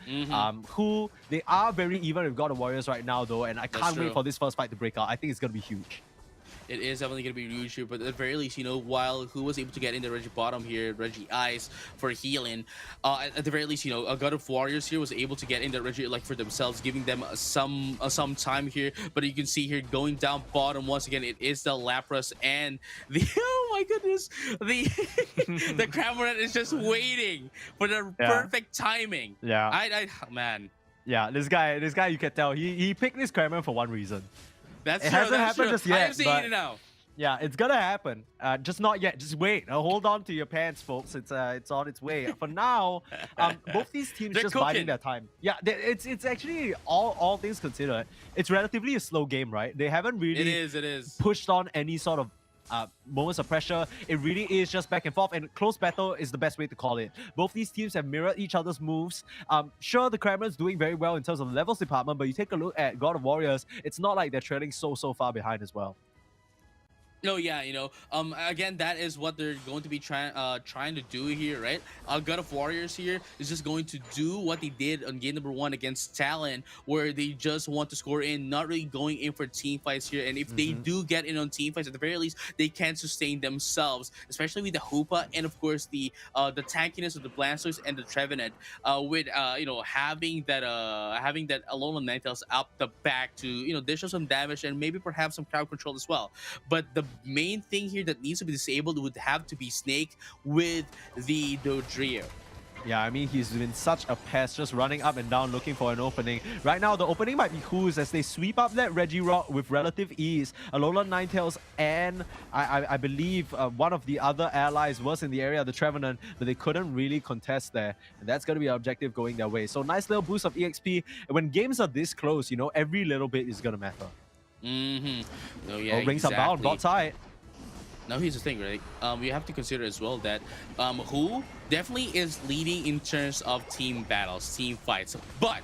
Who, they are very even with God of Warriors right now, though, and I can't wait for this first fight to break out. I think it's going to be huge. It is definitely going to be huge here, but at the very least, you know, while who was able to get in the Reggie bottom here, Reggie Ice for healing, at the very least, you know, a God of Warriors here was able to get in the Reggie like for themselves, giving them some time here. But you can see here going down bottom once again, it is the Lapras and the oh my goodness, the the Cramorant is just waiting for the perfect timing. Yeah. Man. Yeah, this guy, you can tell he picked this Kramer for one reason. That's It true, hasn't that's happened true. just yet, I am seeing but- it now. Yeah, it's gonna happen. Just not yet. Just wait. Hold on to your pants, folks. It's on its way. For now, both these teams They're just cooking. biding their time. Yeah, it's actually all things considered, it's relatively a slow game, right? They haven't really It is. pushed on any sort of moments of pressure. It really is just back and forth, and close battle is the best way to call it. Both these teams have mirrored each other's moves. Sure, the Kremlin's doing very well in terms of the levels department, but you take a look at God of Warriors, it's not like they're trailing so far behind as well. No, yeah, you know, again, that is what they're going to be trying to do here, right? God of Warriors here is just going to do what they did on game number 1 against Talon, where they just want to score in, not really going in for team fights here. And if they do get in on team fights, at the very least, they can sustain themselves, especially with the Hoopa and of course the tankiness of the Blastoise and the Trevenant, with you know, having that Alolan Ninetales up the back to, you know, dish out some damage and maybe perhaps some crowd control as well. But the main thing here that needs to be disabled would have to be Snake with the Dodrio. Yeah, I mean, he's been such a pest, just running up and down looking for an opening. Right now, the opening might be Who's as they sweep up that Regirock with relative ease. Alolan Ninetales and I believe one of the other allies was in the area of the Trevenant, but they couldn't really contest there. And that's going to be an objective going their way. So nice little boost of EXP. And when games are this close, you know, every little bit is going to matter. No, yeah, Rings are bound, bot side. Now here's the thing, right? We have to consider as well that Who definitely is leading in terms of team battles, team fights, but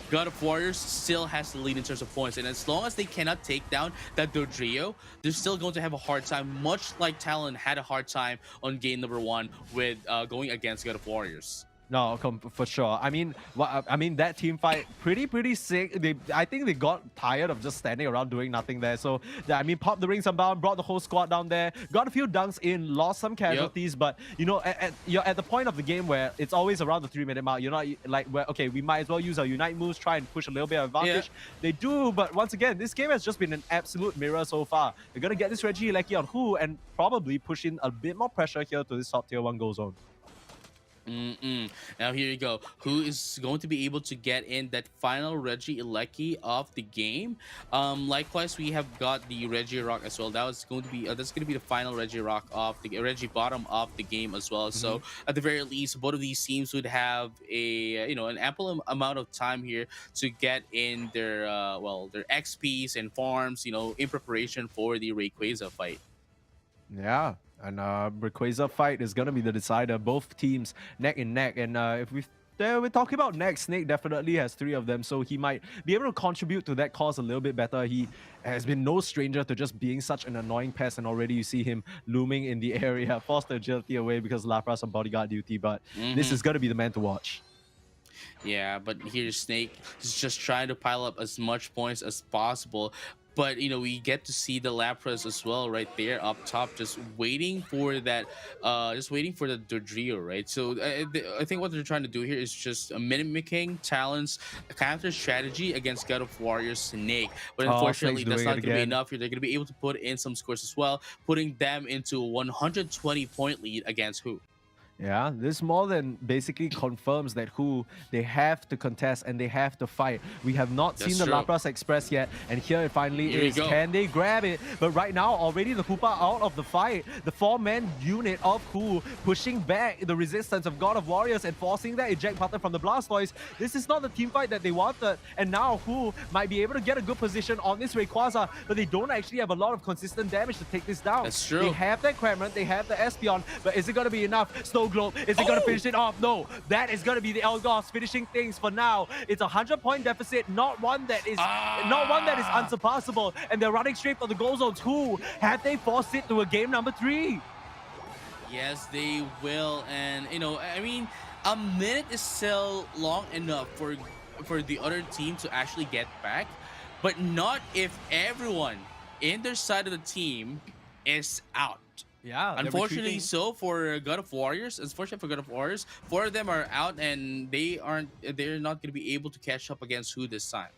God of Warriors still has to lead in terms of points, and as long as they cannot take down that Dodrio, they're still going to have a hard time, much like Talon had a hard time on game number 1 with going against God of Warriors. No, for sure. I mean, that team fight pretty sick. I think they got tired of just standing around doing nothing there. So I mean, popped the rings unbound, brought the whole squad down there, got a few dunks in, lost some casualties. But you know, you're at the point of the game where it's always around the 3-minute mark. You're not like, where okay, we might as well use our Unite moves, try and push a little bit of advantage. They do, but once again, this game has just been an absolute mirror so far. They're gonna get this Reggie Lecky on Who and probably push in a bit more pressure here to this top tier 1 goal zone. Now here you go. Who is going to be able to get in that final Reggie Ilecki of the game? Likewise, we have got the Regirock as well. That's going to be the final Regirock of the Reggie bottom of the game as well. So at the very least, both of these teams would have a an ample amount of time here to get in their their XPs and farms, in preparation for the Rayquaza fight. Yeah. And Rayquaza fight is going to be the decider. Both teams neck and neck. And if we're talking about neck, Snake definitely has 3 of them. So he might be able to contribute to that cause a little bit better. He has been no stranger to just being such an annoying pest. And already you see him looming in the area. Forced the agility away because Lapras on bodyguard duty. But this is going to be the man to watch. Yeah, but here's Snake. He's just trying to pile up as much points as possible. But, we get to see the Lapras as well right there up top, just waiting for that, the Dodrio, right? So I think what they're trying to do here is just mimicking Talon's counter strategy against God of Warriors Snake. But unfortunately, that's not going to be enough here. They're going to be able to put in some scores as well, putting them into a 120-point lead against Who. Yeah, this more than basically confirms that Who they have to contest and they have to fight. We have not seen the Lapras Express yet, and here it finally is. Can they grab it? But right now, already the Hoopa out of the fight. The 4-man unit of Who pushing back the resistance of God of Warriors and forcing that eject button from the Blastoise. This is not the team fight that they wanted, and now Who might be able to get a good position on this Rayquaza, but they don't actually have a lot of consistent damage to take this down. That's true. They have that Cramorant, they have the Espeon, but is it going to be enough? Snow Globe, is it going to finish it off? No, that is going to be the Elgos finishing things for now. It's a 100-point deficit, not one that is unsurpassable, and they're running straight for the goal zones. Who have they forced it to a game number 3? Yes, they will, and I mean, a minute is still long enough for the other team to actually get back, but not if everyone in their side of the team is out. Yeah, they're Unfortunately, retreating. so for God of Warriors, 4 of them are out, and they're not going to be able to catch up against who this time.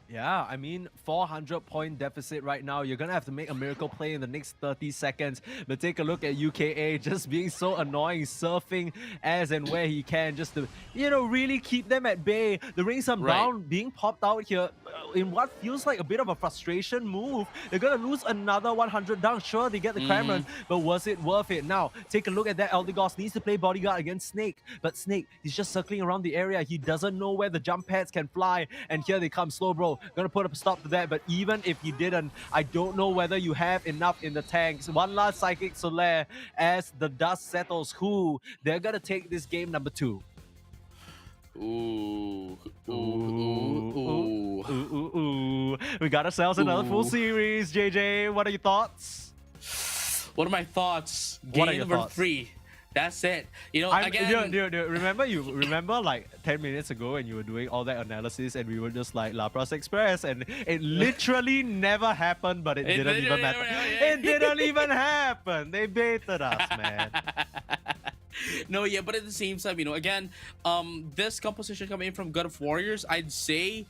Yeah, I mean, 400-point deficit right now. You're going to have to make a miracle play in the next 30 seconds. But take a look at UKA just being so annoying, surfing as and where he can just to, really keep them at bay. The Ring Some Right. Down being popped out here in what feels like a bit of a frustration move. They're going to lose another 100 down. Sure, they get the Kremlin, but was it worth it? Now, take a look at that. Eldegoss needs to play bodyguard against Snake. But Snake, he's just circling around the area. He doesn't know where the jump pads can fly. And here they come, Slow Bro. Gonna put a stop to that, but even if you didn't, I don't know whether you have enough in the tanks. One last Psychic Solaire as the dust settles. Who? They're gonna take this game number 2. Ooh. We got ourselves another full series. JJ, what are your thoughts? What are my thoughts? What are Game your number thoughts? 3. That's it. Again. Dude, remember like 10 minutes ago when you were doing all that analysis and we were just like Lapras Express and it literally never happened, but it didn't even matter. It didn't even happen. They baited us, man. No, yeah, but at the same time, again, this composition coming in from God of Warriors, I'd say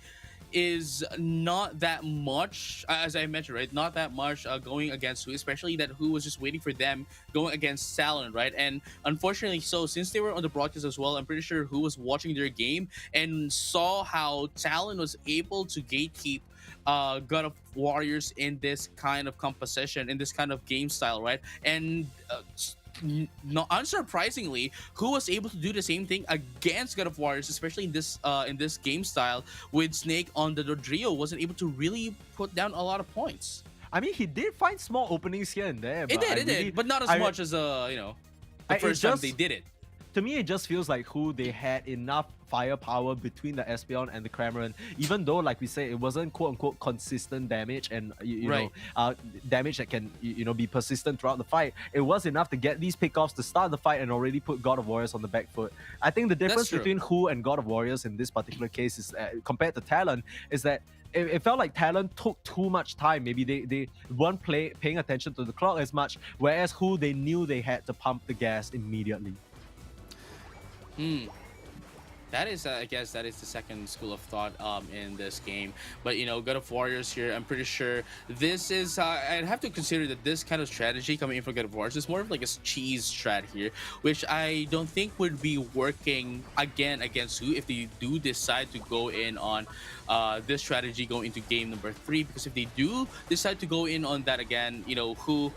is not that much, as I mentioned, right? Not that much going against Who, especially that Who was just waiting for them going against Talon, right? And unfortunately, so since they were on the broadcast as well, I'm pretty sure Who was watching their game and saw how Talon was able to gatekeep God of Warriors in this kind of composition, in this kind of game style, right? And not unsurprisingly, Who was able to do the same thing against God of Warriors, especially in this game style, with Snake on the Dodrio wasn't able to really put down a lot of points. I mean, he did find small openings here and there. But It did, but not as much as the first time they did it. To me, it just feels like Who they had enough firepower between the Espeon and the Cramorant, even though, like we say, it wasn't quote-unquote consistent damage and damage that can be persistent throughout the fight. It was enough to get these pickoffs to start the fight and already put God of Warriors on the back foot. I think the difference between Who and God of Warriors in this particular case is compared to Talon is that it felt like Talon took too much time. Maybe they weren't paying attention to the clock as much, whereas Who, they knew they had to pump the gas immediately. That is, I guess, that is the second school of thought in this game. But God of Warriors here, I'm pretty sure this is. I'd have to consider that this kind of strategy coming in from God of Warriors is more of like a cheese strat here, which I don't think would be working again against Who if they do decide to go in on this strategy going into game number 3. Because if they do decide to go in on that again, Who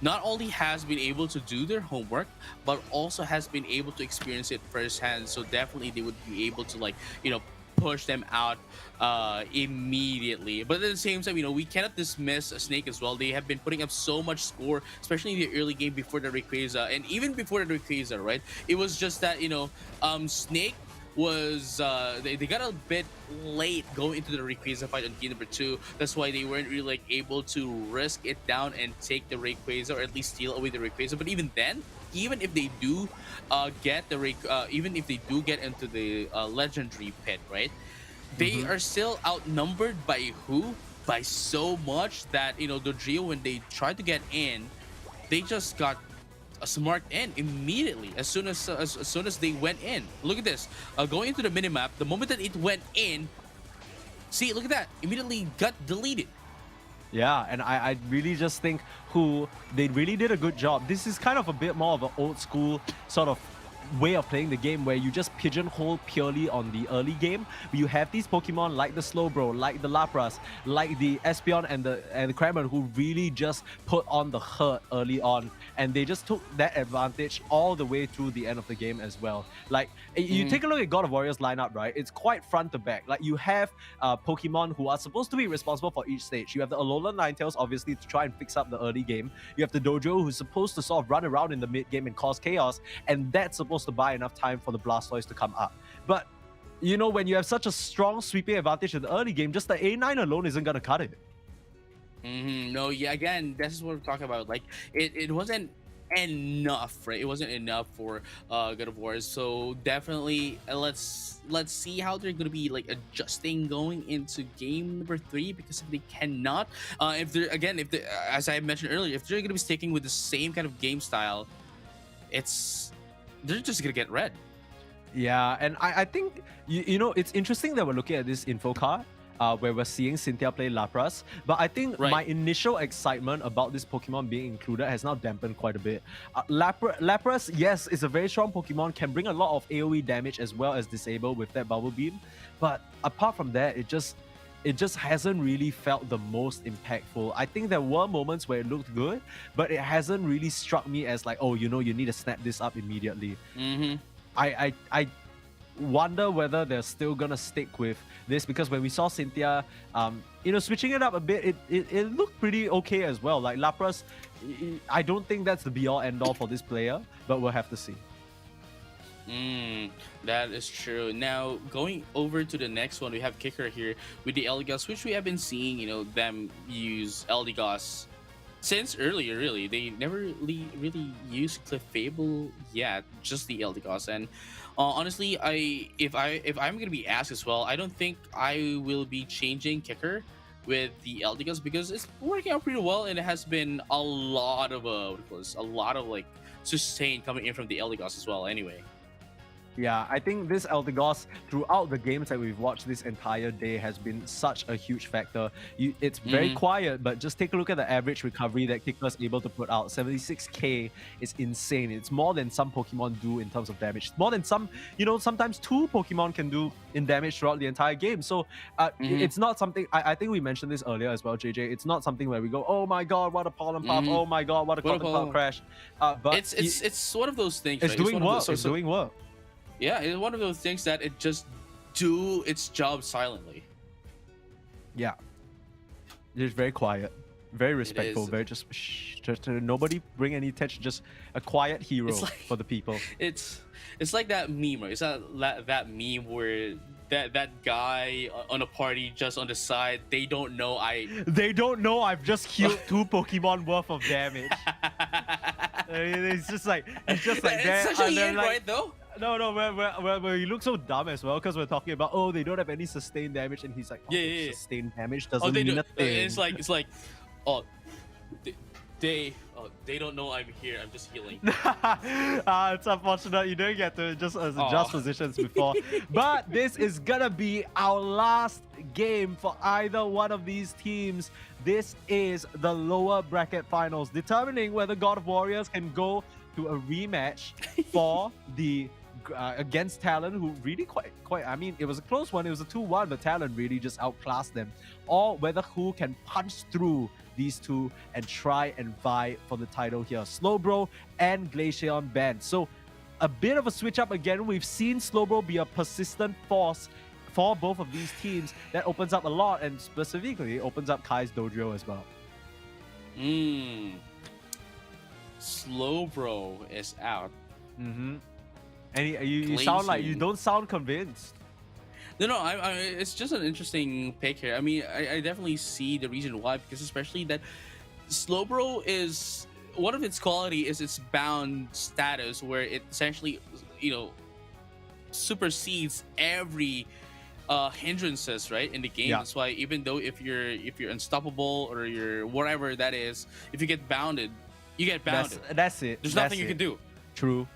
not only has been able to do their homework, but also has been able to experience it firsthand. So definitely they would be able to push them out immediately. But at the same time, we cannot dismiss Snake as well. They have been putting up so much score, especially in the early game before the Rayquaza, and even before the Rayquaza, right? It was just that Snake was they got a bit late going into the Rayquaza fight on game number 2. That's why they weren't really able to risk it down and take the Rayquaza, or at least steal away the Rayquaza. But even then, even if they do get the even if they do get into the legendary pit, right? They are still outnumbered by Who by so much that Dodrio, when they tried to get in, they just got smart in immediately as soon as they went in. Look at this, going into the minimap, the moment that it went in, see, look at that, immediately got deleted. Yeah, and I really just think Who, they really did a good job. This is kind of a bit more of an old school sort of way of playing the game where you just pigeonhole purely on the early game. You have these Pokemon like the Slowbro, like the Lapras, like the Espeon and the Cramorant who really just put on the hurt early on, and they just took that advantage all the way through the end of the game as well. Like you take a look at God of Warriors lineup, right? It's quite front to back. Like you have Pokemon who are supposed to be responsible for each stage. You have the Alolan Ninetales, obviously, to try and fix up the early game. You have the Dojo, who's supposed to sort of run around in the mid game and cause chaos, and that's supposed to buy enough time for the Blastoise to come up. But when you have such a strong sweeping advantage in the early game, just the A9 alone isn't gonna cut it. No, yeah, again, this is what we're talking about. Like it wasn't enough, right? It wasn't enough for God of War. So definitely, let's see how they're gonna be like adjusting going into game number 3. Because if they cannot, if they're again, if they, as I mentioned earlier, if they're gonna be sticking with the same kind of game style, they're just gonna get red. Yeah, and I think, you know, it's interesting that we're looking at this info card where we're seeing Cynthia play Lapras. But I think Right. my initial excitement about this Pokemon being included has now dampened quite a bit. Lapras, yes, is a very strong Pokemon, can bring a lot of AoE damage as well as disable with that Bubble Beam. But apart from that, it just hasn't really felt the most impactful. I think there were moments where it looked good, but it hasn't really struck me as like, oh, you know, you need to snap this up immediately. I wonder whether they're still gonna stick with this, because when we saw Cynthia, you know, switching it up a bit, it looked pretty okay as well. Like Lapras, I don't think that's the be-all end-all for this player, but we'll have to see. That is true. Now, going over to the next one, we have Kicker here with the Eldegoss, which we have been seeing, you know, them use Eldegoss since earlier. Really, they never really used Clefable yet, just the Eldegoss. And honestly, if I'm gonna be asked as well, I don't think I will be changing Kicker with the Eldegoss, because it's working out pretty well, and it has been a lot of like sustain coming in from the Eldegoss as well. Anyway. Yeah, I think this Eldegoss, throughout the games that we've watched this entire day, has been such a huge factor. It's very quiet, but just take a look at the average recovery that Kicker is able to put out. 76k is insane. It's more than some Pokemon do in terms of damage. More than some, you know, sometimes 2 Pokemon can do in damage throughout the entire game. So it's not something, I think we mentioned this earlier as well, JJ. It's not something where we go, oh my god, what a pollen puff, oh my god, what a cotton puff crash. But it's one of those things. It's right? doing work. It's doing work. Yeah, it's one of those things that it just do its job silently. Yeah. It's very quiet, very respectful, very just nobody bring any attention, just a quiet hero for the people. It's like that meme, right? It's that meme where that guy on a party just on the side, they don't know I've just healed 2 Pokemon worth of damage. It's just like that. It's such a hit, like, right? Though. No, where you look so dumb as well, because we're talking about, oh, they don't have any sustained damage, and he's like, oh, yeah. sustained damage doesn't mean a thing. It's like, oh, they don't know I'm here. I'm just healing. It's unfortunate you didn't get to just adjust positions before. But this is gonna be our last game for either one of these teams. This is the lower bracket finals, determining whether God of Warriors can go to a rematch for the against Talon, who really quite, I mean, it was a close one. It was a 2-1, but Talon really just outclassed them. Or whether who can punch through these two and try and vie for the title here. Slowbro and Glaceon banned. So a bit of a switch up again. We've seen Slowbro be a persistent force for both of these teams. That opens up a lot, and specifically opens up Kai's dojo as well. Slowbro is out. And you sound like, you don't sound convinced. No, I it's just an interesting pick here. I mean, I definitely see the reason why, because especially that Slowbro is, one of its quality is its bound status, where it essentially, you know, supersedes every hindrances, right, in the game. That's why even though if you're unstoppable or you're whatever that is, if you get bounded, you get bounded. That's it. There's nothing you can do. True.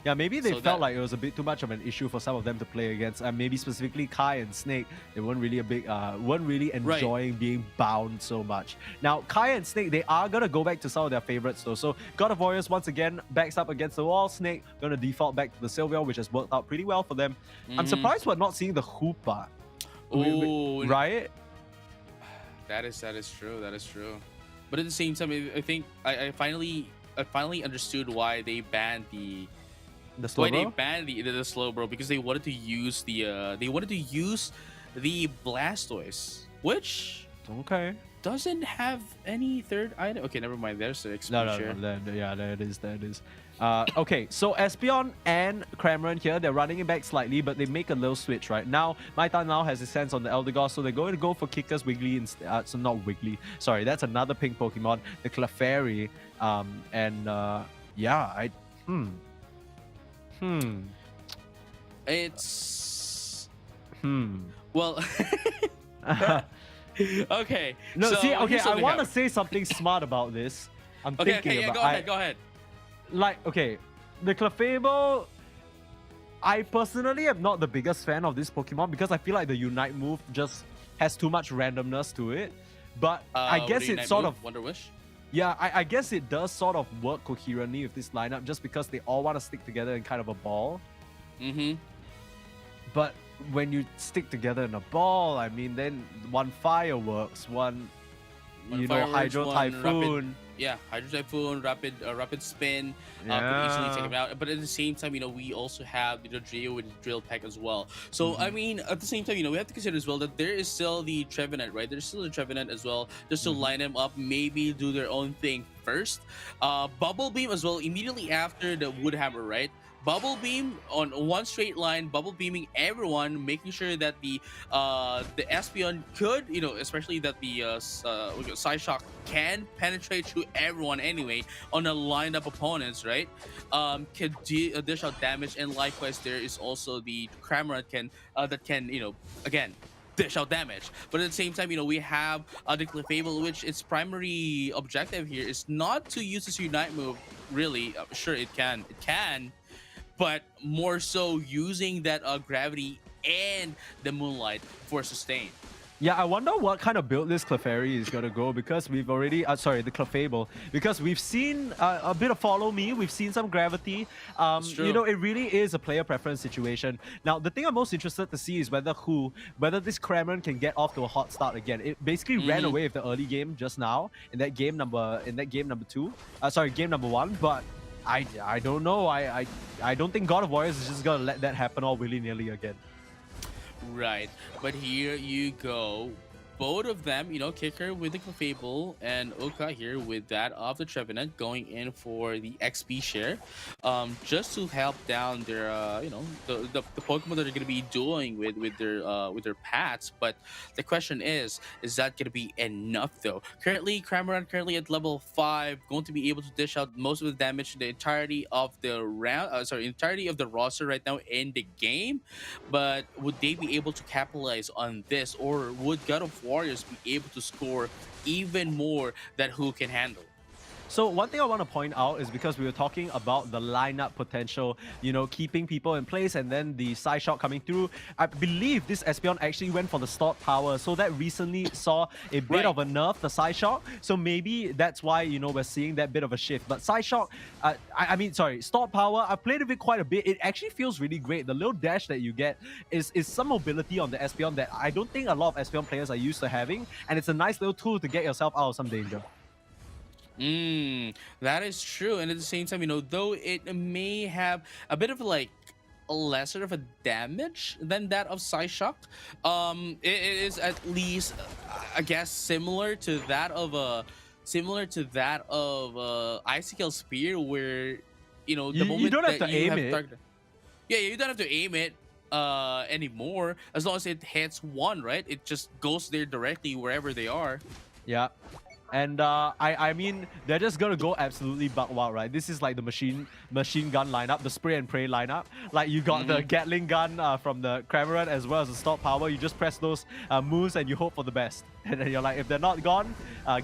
Yeah, maybe they felt like it was a bit too much of an issue for some of them to play against. Maybe specifically Kai and Snake, they weren't really weren't really enjoying being bound so much. Now, Kai and Snake, they are gonna go back to some of their favorites though. So God of Warriors once again backs up against the wall. Snake gonna default back to the Sylveon, which has worked out pretty well for them. I'm surprised we're not seeing the Hoopa. Right? That is true. That is true. But at the same time, I think I finally understood why they banned the Slowbro, because they wanted to use the Blastoise, which doesn't have any third item. Okay, never mind. There's the exposure. No. Yeah, there it is. Okay, so Espeon and Cramorant here, they're running it back slightly, but they make a little switch right now. Maita now has his hands on the Eldegoss, so they're going to go for Kickers Wiggly instead. So not Wiggly, sorry, that's another pink Pokemon, the Clefairy. Yeah, It's Hmm. well. Okay. No, so see, okay, here's what I we want to have. say something smart about this. I'm Okay, thinking okay, yeah, about go ahead. Like, okay, the Clefable, I personally am not the biggest fan of this Pokemon because I feel like the Unite move just has too much randomness to it. But I guess What do you it sort move? of, Wonder Wish. yeah, I guess it does sort of work coherently with this lineup just because they all want to stick together in kind of a ball. Mm-hmm. But when you stick together in a ball, I mean, then one fireworks, one Fireworks, Hydro one Typhoon. Yeah, Hydro Typhoon, rapid spin, could easily take him out. But at the same time, we also have Drio with Drill Peck as well. So I mean, at the same time, we have to consider as well that there is still the Trevenant, right? There's still the Trevenant as well, just to line them up, maybe do their own thing first. Bubble Beam as well, immediately after the Woodhammer, right? Bubble Beam on one straight line, bubble beaming everyone, making sure that the Espeon could, especially that the Psyshock can penetrate through everyone anyway on a lined up opponents, right? Can dish out damage, and likewise there is also the Cramorant that can again dish out damage. But at the same time, we have the Clefable, which its primary objective here is not to use this Unite move. Really, sure it can, but more so using that gravity and the Moonlight for sustain. Yeah, I wonder what kind of build this Clefairy is going to go because we've already, the Clefable, because we've seen a bit of Follow Me, we've seen some Gravity. It really is a player preference situation. Now, the thing I'm most interested to see is whether this Cramorant can get off to a hot start again. It basically ran away with the early game just now in that game number 1, but I don't know. I don't think God of Warriors is just gonna let that happen all willy-nilly again. Right, but here you go. Both of them, Kicker with the Clefable and Oka here with that of the Trevenant going in for the XP share, just to help down their, the Pokemon that they're gonna be doing with their paths. But the question is that gonna be enough though? Currently, Cramorant at level 5, going to be able to dish out most of the damage to the entirety of the entirety of the roster right now in the game. But would they be able to capitalize on this, or would God of Warriors be able to score even more that who can handle? So one thing I want to point out is because we were talking about the lineup potential, keeping people in place and then the Psyshock coming through. I believe this Espeon actually went for the stored power, so that recently saw a bit of a nerf, the Psyshock. So maybe that's why, we're seeing that bit of a shift. But Psyshock, stored power, I've played with it quite a bit. It actually feels really great. The little dash that you get is some mobility on the Espeon that I don't think a lot of Espeon players are used to having. And it's a nice little tool to get yourself out of some danger. That is true. And at the same time, though it may have a bit of a lesser of a damage than that of Psyshock, it is at least, I guess, similar to that of Icicle Spear, where the moment you don't have that to aim it. You don't have to aim it anymore, as long as it hits one, right? It just goes there directly wherever they are. Yeah. And I mean, they're just gonna go absolutely buck wild, right? This is like the machine gun lineup, the spray and pray lineup. Like you got the Gatling gun from the Cramorant as well as the stored power. You just press those moves and you hope for the best. And then you're like, if they're not gone,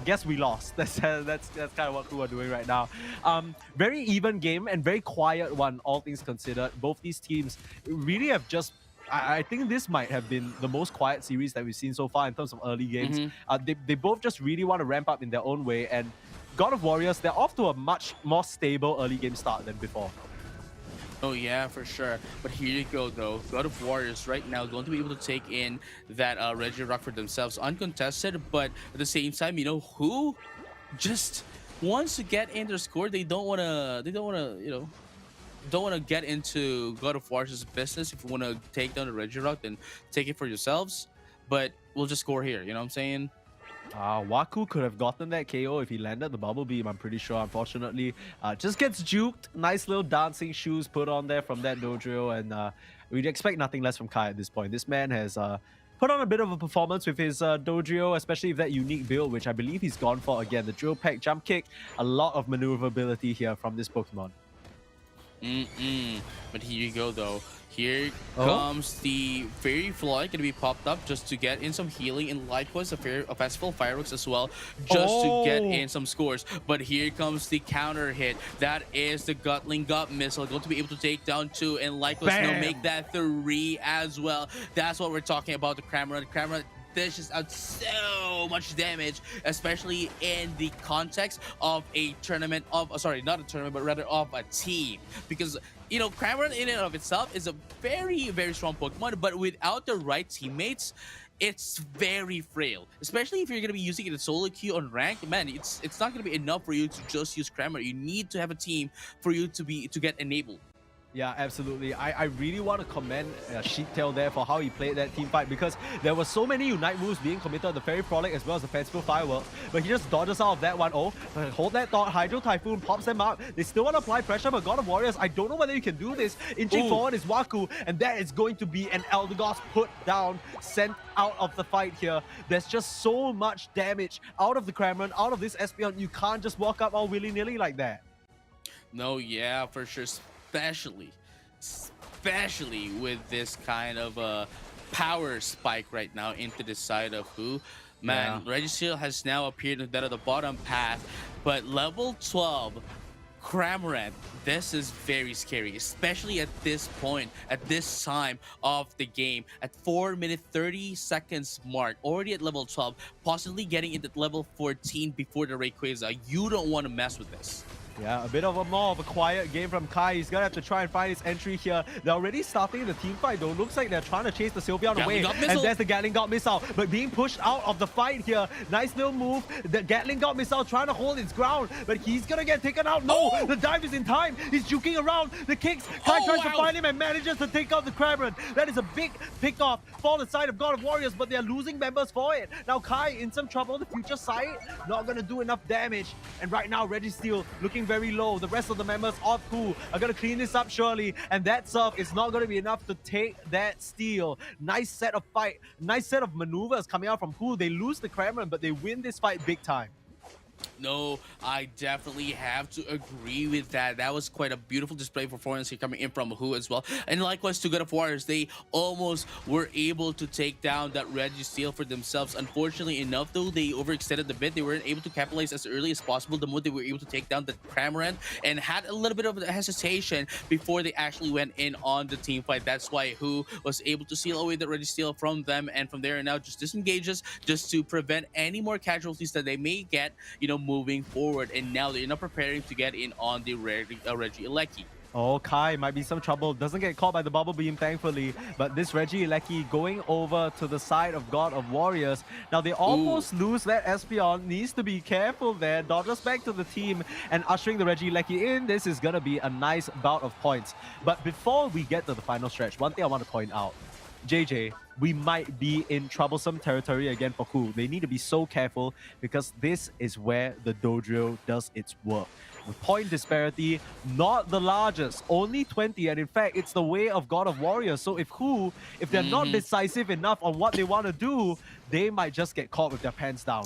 guess we lost. That's kind of what we're doing right now. Very even game and very quiet one, all things considered. Both these teams really have just. I think this might have been the most quiet series that we've seen so far in terms of early games. They both just really want to ramp up in their own way, and God of Warriors, they're off to a much more stable early game start than before. Oh yeah, for sure. But here you go though. God of Warriors right now going to be able to take in that Regirock for themselves uncontested, but at the same time, who just wants to get in their score. They don't wanna get into God of War's business. If you want to take down the Regirock, then take it for yourselves. But we'll just score here. You know what I'm saying? Waku could have gotten that KO if he landed the bubble beam, I'm pretty sure. Unfortunately, just gets juked. Nice little dancing shoes put on there from that Dodrio, and we'd expect nothing less from Kai at this point. This man has put on a bit of a performance with his Dodrio, especially with that unique build, which I believe he's gone for again. The drill peck, jump kick, a lot of maneuverability here from this Pokemon. But here you go, though. Here comes the Fairy Floyd going to be popped up just to get in some healing, and likewise a Festival Fireworks as well, just to get in some scores. But here comes the counter hit. That is the Gatling Gut Missile, going to be able to take down 2, and likewise make that 3 as well. That's what we're talking about, the Cramorant. Cramorant dishes out so much damage, especially in the context of a tournament of, sorry, not a tournament, but rather of a team. Because, you know, Cramorant in and of itself is a very, very strong Pokemon, but without the right teammates, it's very frail. Especially if you're going to be using it in solo queue on rank, man, it's not going to be enough for you to just use Cramorant. You need to have a team for you to get enabled. Yeah, absolutely. I really want to commend Sheeptail there for how he played that team fight, because there were so many Unite moves being committed, the Fairy Frolic as well as the Fanciful Fireworks, but he just dodges out of that 1-0. Hold that thought, Hydro Typhoon pops them out. They still want to apply pressure, but God of Warriors, I don't know whether you can do this. Inching forward is Waku, and that is going to be an Eldegoss put down, sent out of the fight here. There's just so much damage out of the Cramorant, out of this Espeon. You can't just walk up all willy-nilly like that. No, yeah, for sure. Especially with this kind of power spike right now into the side of who. Man, Registeel has now appeared in that of the bottom path, but level 12 Cramorant, this is very scary, especially at this point, at this time of the game, at 4 minute 30 seconds mark, already at level 12, possibly getting into level 14 before the Rayquaza. You don't want to mess with this. Yeah, a bit of a more of a quiet game from Kai. He's gonna have to try and find his entry here. They're already starting the team fight though. Looks like they're trying to chase the Sylveon away. And there's the Gatling Got Missile, but being pushed out of the fight here. Nice little move. The Gatling Got Missile trying to hold its ground, but he's gonna get taken out. No, the dive is in time. He's juking around. The kicks. Kai tries to find him and manages to take out the Cramorant. That is a big pick-off for the side of God of Warriors, but they're losing members for it. Now Kai in some trouble. The future sight not gonna do enough damage. And right now Registeel looking very low. The rest of the members of Ku are going to clean this up surely, and that surf is not going to be enough to take that steal. Nice set of fight, nice set of maneuvers coming out from Ku. They lose the Cramorant, but they win this fight big time. No, I definitely have to agree with that. That was quite a beautiful display performance here coming in from Who as well. And likewise to God of Warriors, they almost were able to take down that Registeel for themselves. Unfortunately enough though, they overextended a bit. They weren't able to capitalize as early as possible. The moment they were able to take down the Cramorant, and had a little bit of hesitation before they actually went in on the team fight. That's why Who was able to seal away the Registeel from them, and from there on out just disengages just to prevent any more casualties that they may get, you know, moving forward. And now they're not preparing to get in on the Regieleki. Oh, Kai might be some trouble. Doesn't get caught by the bubble beam, thankfully. But this Regieleki going over to the side of God of Warriors. Now, they almost lose that Espeon. Needs to be careful there. Dodges back to the team and ushering the Regieleki in. This is going to be a nice bout of points. But before we get to the final stretch, one thing I want to point out. JJ, we might be in troublesome territory again for Ku. They need to be so careful, because this is where the Dodrio does its work. The point disparity, not the largest, only 20, and in fact, it's the way of God of Warriors. So if they're not decisive enough on what they want to do, they might just get caught with their pants down.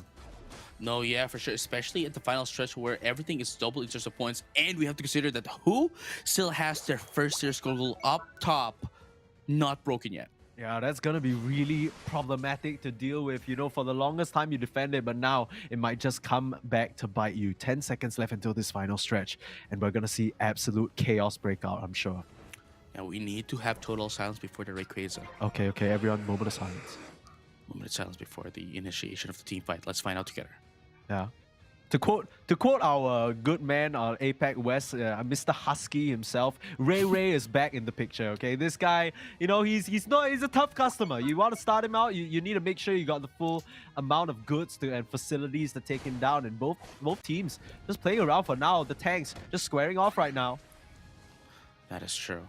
No, yeah, for sure, especially at the final stretch where everything is double in terms of points, and we have to consider that Who still has their first tier score goal up top, not broken yet. Yeah, that's going to be really problematic to deal with. You know, for the longest time you defend it, but now it might just come back to bite you. 10 seconds left until this final stretch, and we're going to see absolute chaos break out, I'm sure. Now we need to have total silence before the Rayquaza. Okay, everyone, moment of silence. Moment of silence before the initiation of the team fight. Let's find out together. Yeah. To quote our good man, our APAC West, Mr. Husky himself, Ray is back in the picture. Okay, this guy, you know, he's a tough customer. You want to start him out, you need to make sure you got the full amount of goods and facilities to take him down. And both teams just playing around for now. The tanks just squaring off right now. That is true.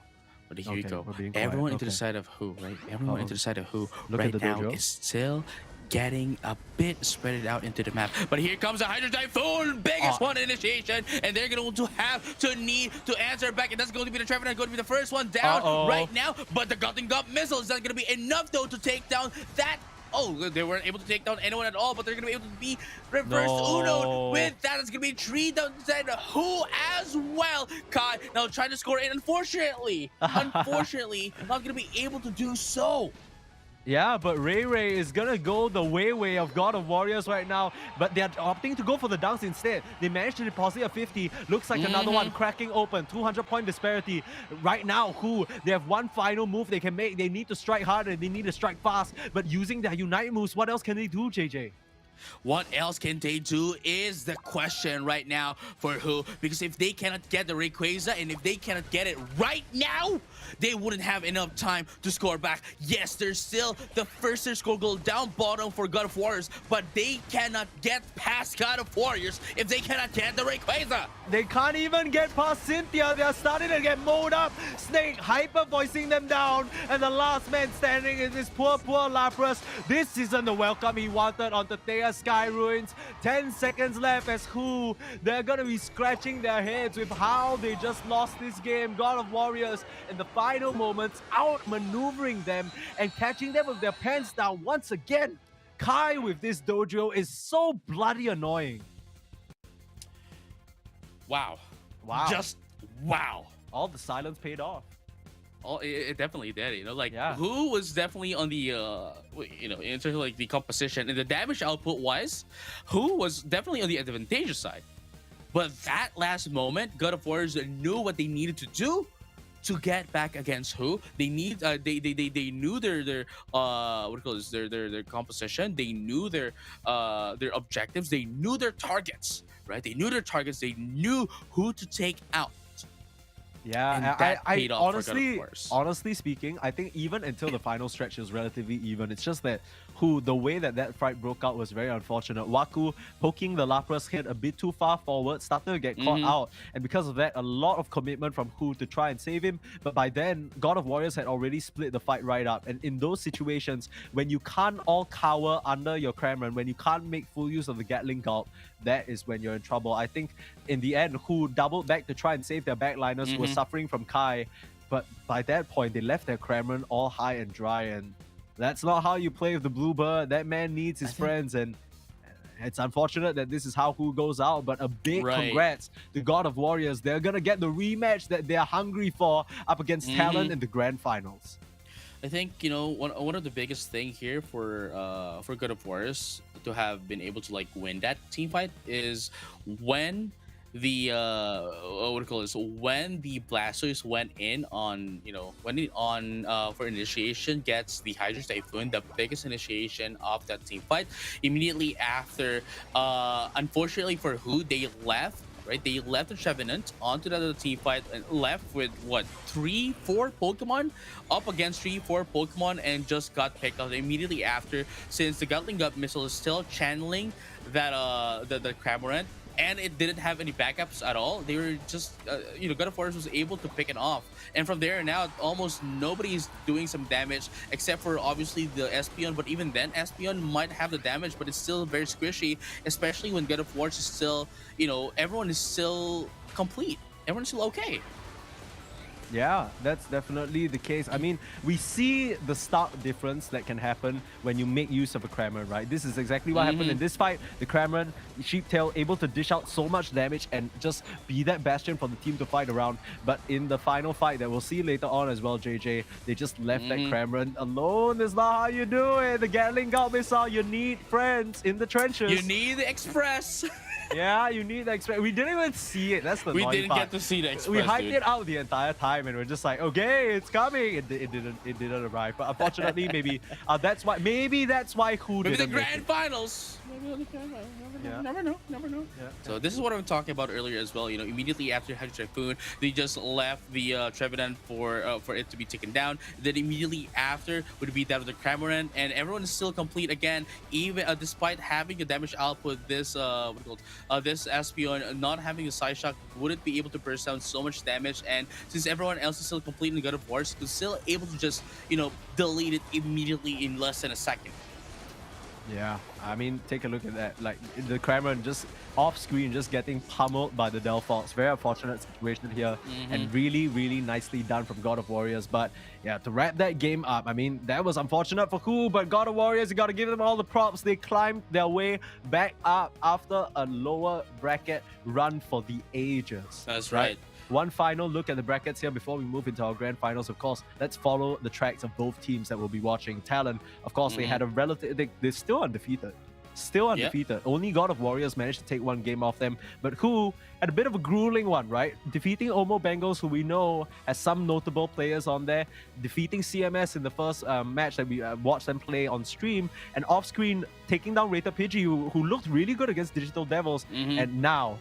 But here you go. Everyone into the side of Who, right? Everyone into the side of Who Look right at the now Dodrio. is still getting a bit spread out into the map. But here comes the Hydro Typhoon, biggest one initiation, and they're going to have to need to answer back. And that's going to be the Trevenant, going to be the first one down right now. But the Gatling Gun missile is not going to be enough though to take down that. Oh, they weren't able to take down anyone at all, but they're going to be able to be reverse Uno with that. It's going to be 3 down to who as well. Kai now trying to score in. Unfortunately, not going to be able to do so. Yeah, but Ray is gonna go the way of God of Warriors right now, but they're opting to go for the dunks instead. They managed to deposit a 50. Looks like another one cracking open. 200-point disparity. Right now, they have one final move they can make. They need to strike hard and they need to strike fast. But using their Unite moves, what else can they do, JJ? What else can they do is the question right now for who, because if they cannot get the Rayquaza and if they cannot get it right now, they wouldn't have enough time to score back. Yes, there's still the first score goal down bottom for God of Warriors, but they cannot get past God of Warriors if they cannot get the Rayquaza. They can't even get past Cynthia. They're starting to get mowed up. Snake hyper voicing them down, and the last man standing is this poor Lapras. This isn't the welcome he wanted onto Thea Sky Ruins. 10 seconds left as they're gonna be scratching their heads with how they just lost this game. God of Warriors in the final moments outmaneuvering them and catching them with their pants down once again. Kai with this dojo is so bloody annoying. Wow. Just wow. All the silence paid off. Oh, it definitely did. You know, like Yeah. who was definitely on the in terms of like the composition and the damage output wise, who was definitely on the advantageous side. But that last moment, God of Warriors knew what they needed to do to get back against who. They need they knew their what do you call this, their composition. They knew their objectives. They knew their targets, right? They knew their targets. They knew who to take out. Yeah, And that paid off for God of Warriors. honestly speaking, I think even until the final stretch is relatively even. It's just that the way that fight broke out was very unfortunate. Waku poking the Lapras head a bit too far forward, started to get caught out, and because of that, a lot of commitment from to try and save him. But by then, God of Warriors had already split the fight right up, and in those situations, when you can't all cower under your Cramron, when you can't make full use of the Gatling Gulp, that is when you're in trouble. I think in the end, doubled back to try and save their backliners who were suffering from Kai, but by that point, they left their Cramron all high and dry, and that's not how you play with the Bluebird. That man needs his friends, and it's unfortunate that this is how who goes out, but a big congrats to God of Warriors. They're gonna get the rematch that they're hungry for up against Talon in the grand finals. I think, you know, one of the biggest thing here for God of Warriors to have been able to like win that team fight is when the what do you call this? When the Blastoise went in on, for initiation, gets the Hydro Typhoon, the biggest initiation of that team fight. Immediately after, unfortunately for who, they left. Right, they left the Trevenant onto the other team fight and left with what, 3-4 Pokemon up against 3-4 Pokemon, and just got picked up immediately after, since the Gatling Gun missile is still channeling that the Cramorant, and it didn't have any backups at all. They were just God of Warriors was able to pick it off, and from there on out, almost nobody's doing some damage except for obviously the Espeon. But even then, Espeon might have the damage, but it's still very squishy, especially when God of Warriors is still, everyone is still complete, everyone's still okay. Yeah, that's definitely the case. I mean, we see the stark difference that can happen when you make use of a Cramorant, right? This is exactly what happened in this fight. The Cramorant, Sheeptail, able to dish out so much damage and just be that bastion for the team to fight around. But in the final fight that we'll see later on as well, JJ, they just left that Cramorant alone. Is not how you do it. The Gatling Gun missile, you need friends in the trenches. You need the Express. Yeah, you need the Express. We didn't even see it. That's the We annoying didn't part. get to see the Express. We hyped dude. it out the entire time, and we're just like, okay, it's coming. It didn't arrive. But unfortunately, maybe that's why who Maybe the didn't make grand it. finals. Never know. Yeah. So this is what I'm talking about earlier as well. Immediately after Hydro Typhoon, they just left the Trevenant for it to be taken down. Then immediately after would be that of the Cramorant, and everyone is still complete again, even despite having a damage output. This this Espeon not having a Side Shock wouldn't be able to burst down so much damage, and since everyone else is still complete in God of War, was still able to just delete it immediately in less than a second. Yeah, I mean, take a look at that. Like, the Cameron just off-screen, just getting pummeled by the Delphox. Very unfortunate situation here. And really, really nicely done from God of Warriors. But, yeah, to wrap that game up, I mean, that was unfortunate for Who, but God of Warriors, you got to give them all the props. They climbed their way back up after a lower bracket run for the ages. That's right. One final look at the brackets here before we move into our grand finals. Of course, let's follow the tracks of both teams that will be watching. Talon, of course, they had a relative... They're still undefeated. Still undefeated. Only God of Warriors managed to take one game off them. But Who had a bit of a grueling one, right? Defeating Omo Bengals, who we know has some notable players on there. Defeating CMS in the first match that we watched them play on stream. And off-screen, taking down Rated Pidgey, who looked really good against Digital Devils. And now,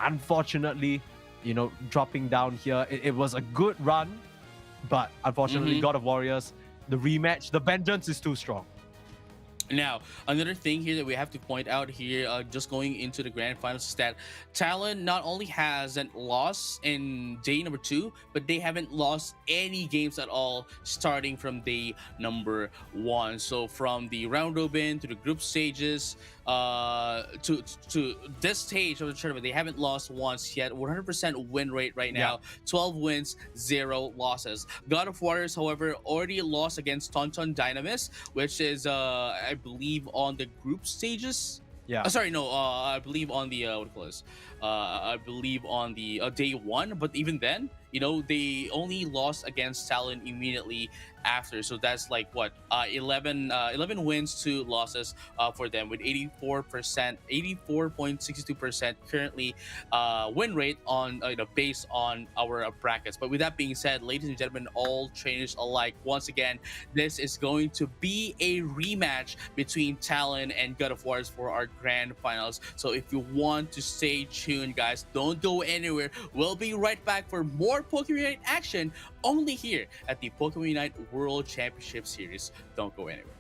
unfortunately... you know, dropping down here. It was a good run, but unfortunately, God of Warriors, the rematch, the vengeance is too strong. Now, another thing here that we have to point out here, just going into the grand finals, is that Talon not only hasn't lost in day number 2, but they haven't lost any games at all starting from day number 1. So from the round robin to the group stages, to this stage of the tournament, they haven't lost once yet. 100% win rate right now. 12 wins, 0 losses. God of Warriors, however, already lost against Tonton Dynamis, which is I believe on the group stages. I believe on the what do you call this? I believe on the day 1, but even then, you know, they only lost against Talon immediately after. So that's like what, 11 wins, 2 losses for them, with 84.62% currently win rate on based on our brackets. But with that being said, ladies and gentlemen, all trainers alike, once again, this is going to be a rematch between Talon and God of Warriors for our grand finals. So if you want to stay tuned, guys, don't go anywhere. We'll be right back for more Pokémon Unite action only here at the Pokémon Unite World Championship Series. Don't go anywhere.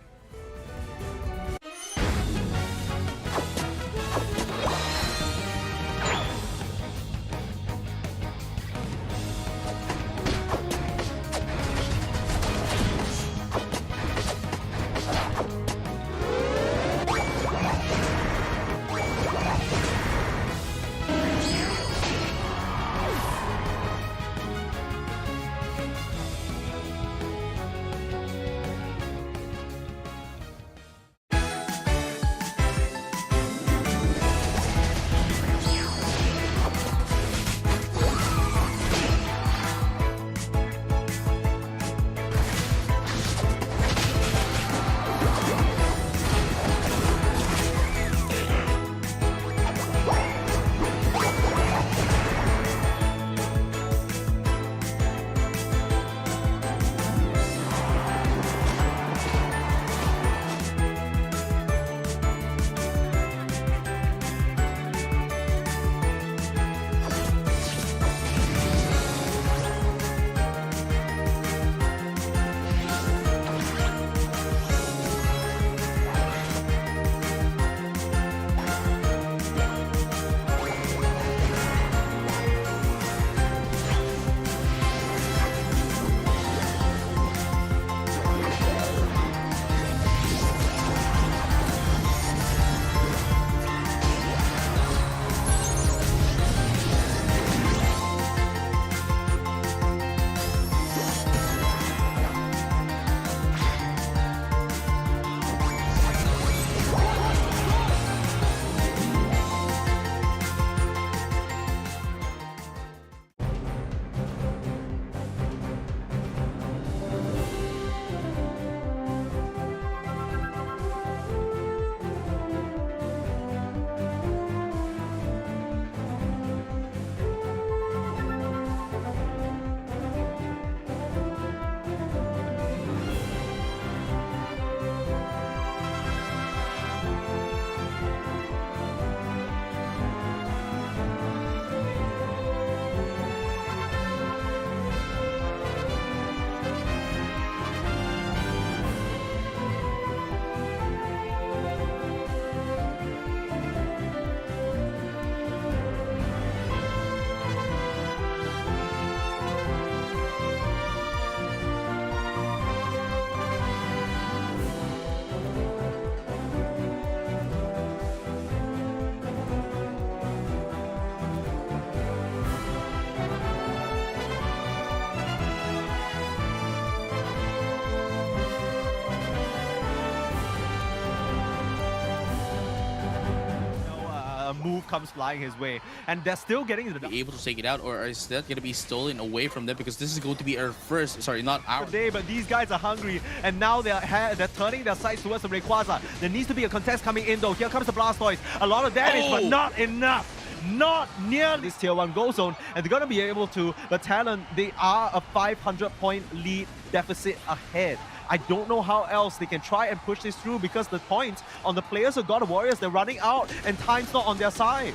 move comes flying his way. And they're still getting the Be able to take it out, or is that going to be stolen away from them? Because this is going to be our first, sorry, not our day, but these guys are hungry, and now they're turning their sights towards the Rayquaza. There needs to be a contest coming in though. Here comes the Blastoise. A lot of damage, but not enough. Not near this tier 1 goal zone, and they're gonna be able to, but Talon, they are a 500-point lead deficit ahead. I don't know how else they can try and push this through, because the points on the players of God of Warriors, they're running out and time's not on their side.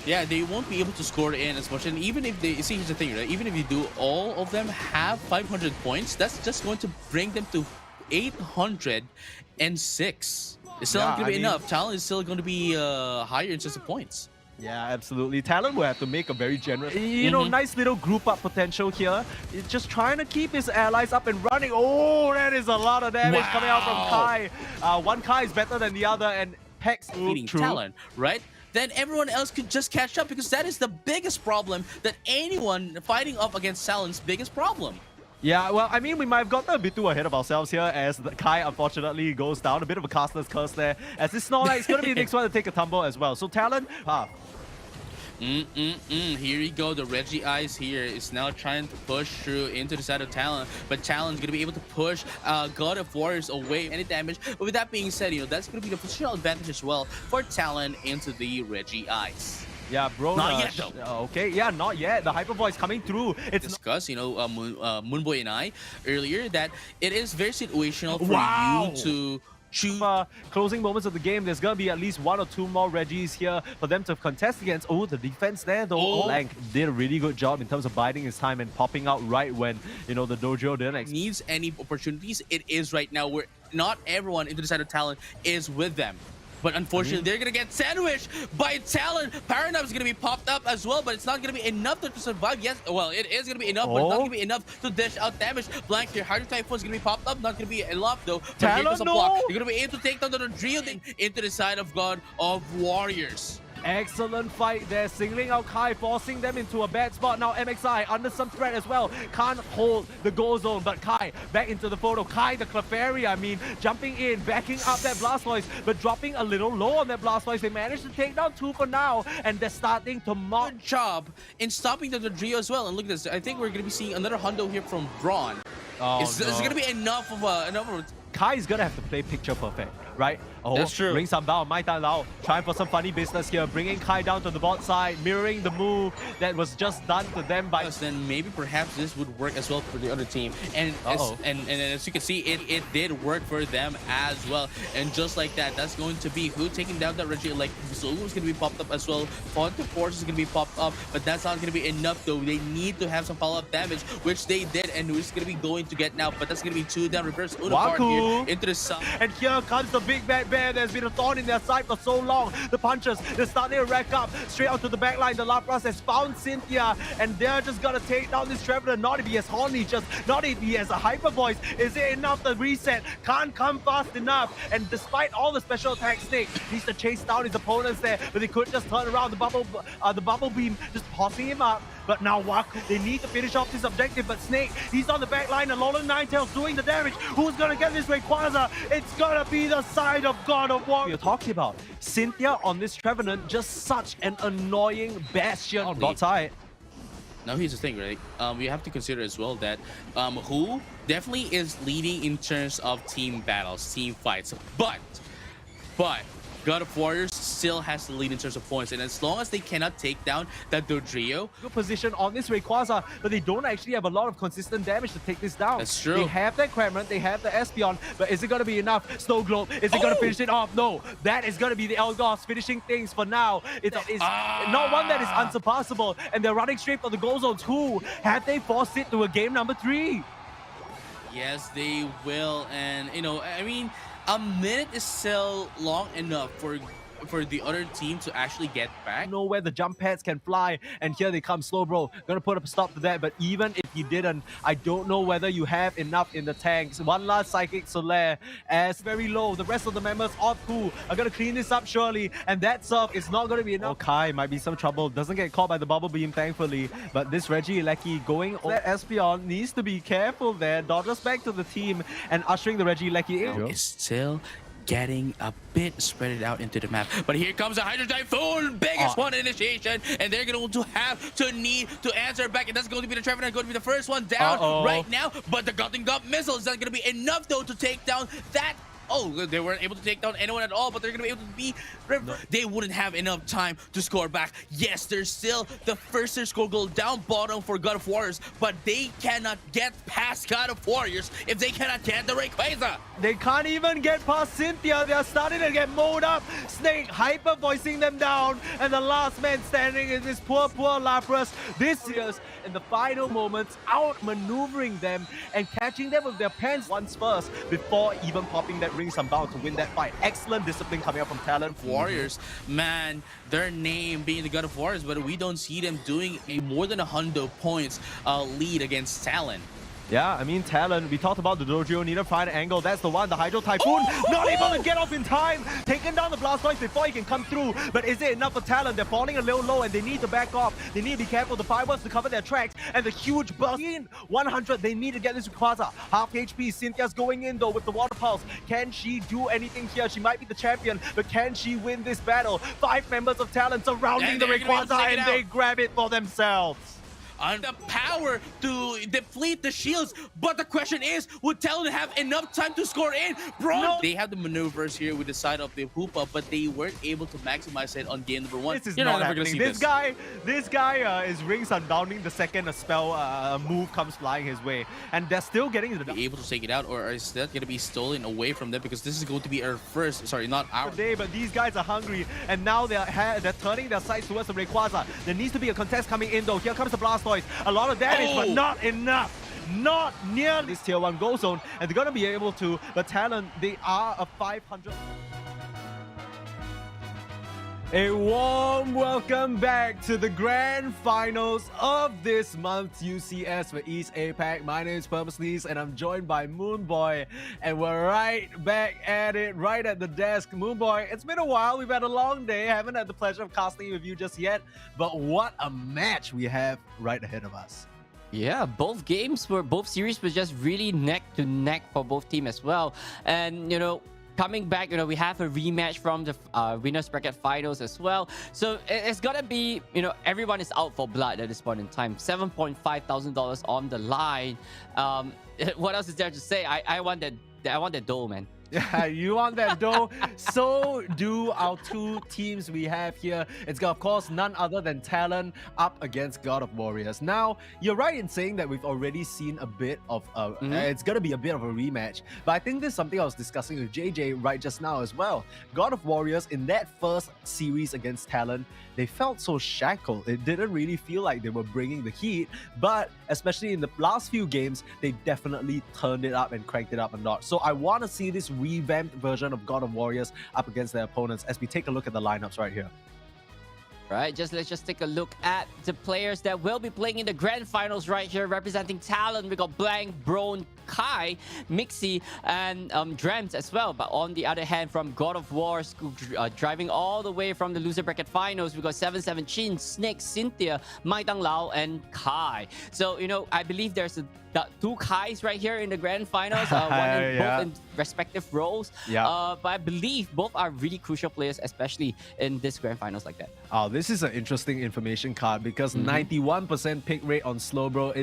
Yeah, they won't be able to score in as much. And even if they, see, here's the thing, right? Even if you do all of them have 500 points, that's just going to bring them to 806. It's still not going to be enough. Talon is still going to be higher in terms of points. Yeah, absolutely. Talon will have to make a very generous, you know, nice little group up potential here. It's just trying to keep his allies up and running. Oh, that is a lot of damage coming out from Kai. One Kai is better than the other, and Pex beating Talon, right? Then everyone else could just catch up, because that is the biggest problem that anyone fighting up against Talon's biggest problem. Yeah, well, I mean, we might have gotten a bit too ahead of ourselves here, as the Kai unfortunately goes down. A bit of a caster's curse there, as this Snorlax is going to be the next one to take a tumble as well. So Talon, Here you go. The Reggie Eyes here is now trying to push through into the side of Talon, but Talon's gonna be able to push God of Warriors away any damage. But with that being said, you know, that's gonna be the positional advantage as well for Talon into the Reggie Eyes. yeah, bro. Not yet, though. Okay, yeah, not yet. The Hyper Voice coming through. It's Discuss, you know, Moonboy and I earlier, that it is very situational for you to choose. Closing moments of the game, there's gonna be at least 1 or 2 more Reggies here for them to contest against. Oh, the defense there though. Blank did a really good job in terms of biding his time and popping out right when, you know, the dojo didn't needs any opportunities. It is right now where not everyone into the side of Talon is with them. But unfortunately, they're going to get sandwiched by Talon. Paranum is going to be popped up as well, but it's not going to be enough to survive. Yes, well, it is going to be enough, but it's not going to be enough to dish out damage. Blank here, Hydro Typhoon is going to be popped up. Not going to be enough, though. But here goes a block. You're going to be able to take down the Drio into the side of God of Warriors. Excellent fight there, singling out Kai, forcing them into a bad spot. Now MXI under some threat as well. Can't hold the goal zone, but Kai back into the photo. Kai, the Clefairy, I mean, jumping in, backing up that Blastoise, but dropping a little low on that Blastoise. They managed to take down 2 for now, and they're starting to mock. Good job in stopping the Drio as well. And look at this. I think we're going to be seeing another hundo here from Braun. It's going to be enough of a... Kai is gonna have to play picture perfect, right? Oh, that's true. Ring some down, Mai Tan Lao, trying for some funny business here, bringing Kai down to the bot side, mirroring the move that was just done to them by... Then maybe perhaps this would work as well for the other team. And as you can see, it did work for them as well. And just like that, that's going to be who taking down that Reggie. Like, Zulu is going to be popped up as well. Fonte Force is going to be popped up, but that's not going to be enough though. They need to have some follow-up damage, which they did, and it's going to be going to get now. But that's going to be 2 down, reverse Unipart here into the sun. And here comes the big bad bear. There's been a thorn in their side for so long. The punchers, they're starting to rack up straight out to the back line. The Lapras has found Cynthia, and they're just gonna take down this Traveler. Not if he has Horny, just not if he has a Hyper Voice. Is it enough to reset? Can't come fast enough. And despite all the special attack, Snake needs to chase down his opponents there, but they could just turn around. The bubble beam just tossing him up. But now Waku, they need to finish off this objective, but Snake, he's on the back line, and Alolan Ninetales doing the damage. Who's gonna get this Rayquaza? It's gonna be the side of God of War. You're talking about Cynthia on this Trevenant, just such an annoying bastion on bot side. Now here's the thing, right? We have to consider as well that who definitely is leading in terms of team battles, team fights, but God of Warriors still has to lead in terms of points, and as long as they cannot take down that Dodrio, good position on this Rayquaza, but they don't actually have a lot of consistent damage to take this down. That's true. They have that Cramorant, they have the Espeon, but is it going to be enough? Snow Globe, is it going to finish it off? No, that is going to be the Elgos finishing things for now. It's not one that is unsurpassable, and they're running straight for the goal zones. Who had they forced it to a game number 3? Yes, they will, and you know, I mean, a minute is still long enough for the other team to actually get back. Know where the jump pads can fly, and here they come. Slowbro gonna put a stop to that, but even if you didn't, I don't know whether you have enough in the tanks. One last Psychic Solaire as very low. The rest of the members of Ku are gonna clean this up surely, and that serve is not gonna be enough. Oh, Kai might be some trouble, doesn't get caught by the bubble beam thankfully, but this Regieleki going over Espeon needs to be careful there. Dodgers back to the team and ushering the Regieleki in. It's still getting a bit spread out into the map. But here comes a Hydro Typhoon, biggest one initiation, and they're going to have to need to answer back, and that's going to be the Trevenant, going to be the first one down right now. But the Gutting Gut missile is not going to be enough though to take down that. Oh, they weren't able to take down anyone at all, but they're going to be able to be... They wouldn't have enough time to score back. Yes, there's still the first score goal down bottom for God of Warriors, but they cannot get past God of Warriors if they cannot get the Rayquaza. They can't even get past Cynthia. They're starting to get mowed up. Snake hyper voicing them down. And the last man standing is this poor Lapras. This is in the final moments, outmaneuvering them and catching them with their pants once first before even popping that Rings Unbound to win that fight. Excellent discipline coming up from Talon. Warriors, man, their name being the God of Warriors, but we don't see them doing a more than 100 points lead against Talon. Yeah, I mean, Talon, we talked about the Dojo, need to find an angle. That's the one, the Hydro Typhoon, not able to get off in time. Taking down the Blastoise before he can come through. But is it enough for Talon? They're falling a little low and they need to back off. They need to be careful. The fireworks to cover their tracks. And the huge burst in 100. They need to get this Rayquaza. Half HP. Cynthia's going in though with the Water Pulse. Can she do anything here? She might be the champion, but can she win this battle? 5 members of Talon surrounding the Rayquaza and they grab it for themselves. On the power to deplete the shields, but the question is, would Talon have enough time to score in? Bro, no. They have the maneuvers here with the side of the Hoopa, but they weren't able to maximize it on game number 1. This is not happening. This guy is Rings Unbounding the second a spell move comes flying his way, and they're still getting the able to take it out, or is that going to be stolen away from them? Because this is going to be our first, sorry, not our day, but these guys are hungry, and now they're turning their sights towards the Rayquaza. There needs to be a contest coming in though. Here comes the Blastoise. A lot of damage, but not enough. Not near this tier 1 goal zone, and they're gonna be able to. But Talon, they are a 500. A warm welcome back to the grand finals of this month's UCS for East APAC. My name is Permasneeze and I'm joined by Moonboy, and we're right back at it, right at the desk. Moonboy, it's been a while. We've had a long day. Haven't had the pleasure of casting with you just yet, but what a match we have right ahead of us. Yeah, both series were just really neck to neck for both teams as well. And, you know, coming back, you know, we have a rematch from the winners bracket finals as well. So it's gonna be, you know, everyone is out for blood at this point in time. $7,500 on the line. What else is there to say? I want that dough, man. Yeah, you want that dough? So do our 2 teams we have here. It's got, of course, none other than Talon up against God of Warriors. Now, you're right in saying that we've already seen a bit of it's going to be a bit of a rematch. But I think this is something I was discussing with JJ right just now as well. God of Warriors, in that first series against Talon, they felt so shackled. It didn't really feel like they were bringing the heat, but especially in the last few games, they definitely turned it up and cranked it up a notch. So I want to see this revamped version of God of Warriors up against their opponents as we take a look at the lineups right here. Right, let's just take a look at the players that will be playing in the grand finals right here. Representing Talon, we got Blank, Brone, Kai, Mixie, and Drems as well. But on the other hand, from God of War, driving all the way from the loser bracket finals, we got 7-7 Chin, Snake, Cynthia, Mai Tang Lao, and Kai. So, you know, I believe there's 2 Kais right here in the grand finals, both in respective roles. Yeah. But I believe both are really crucial players, especially in this grand finals like that. Oh, this is an interesting information card because 91% pick rate on Slowbro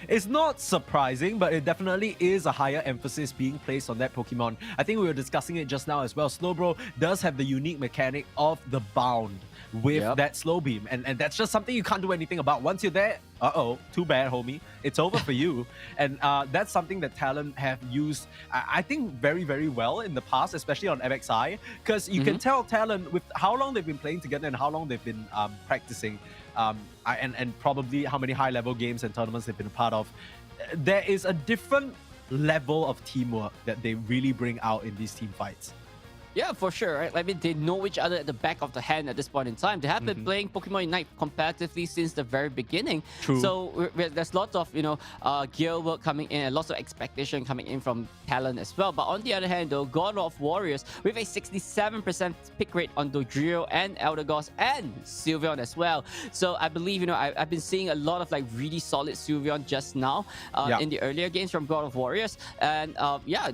is not surprising, but it definitely is a higher emphasis being placed on that Pokemon. I think we were discussing it just now as well. Slowbro does have the unique mechanic of the bound with that slow beam, and that's just something you can't do anything about. Once you're there, too bad, homie, it's over for you. And that's something that Talon have used, I think, very, very well in the past, especially on MXI, because you can tell Talon with how long they've been playing together and how long they've been practicing, and probably how many high-level games and tournaments they've been a part of. There is a different level of teamwork that they really bring out in these team fights. Yeah, for sure, right? I mean, they know each other at the back of the hand at this point in time. They have been playing Pokemon Unite competitively since the very beginning. True. So there's lots of, gear work coming in and lots of expectation coming in from Talon as well. But on the other hand, though, God of Warriors with a 67% pick rate on Dodrio and Eldegoss and Sylveon as well. So I believe, I've been seeing a lot of like really solid Sylveon just now in the earlier games from God of Warriors. And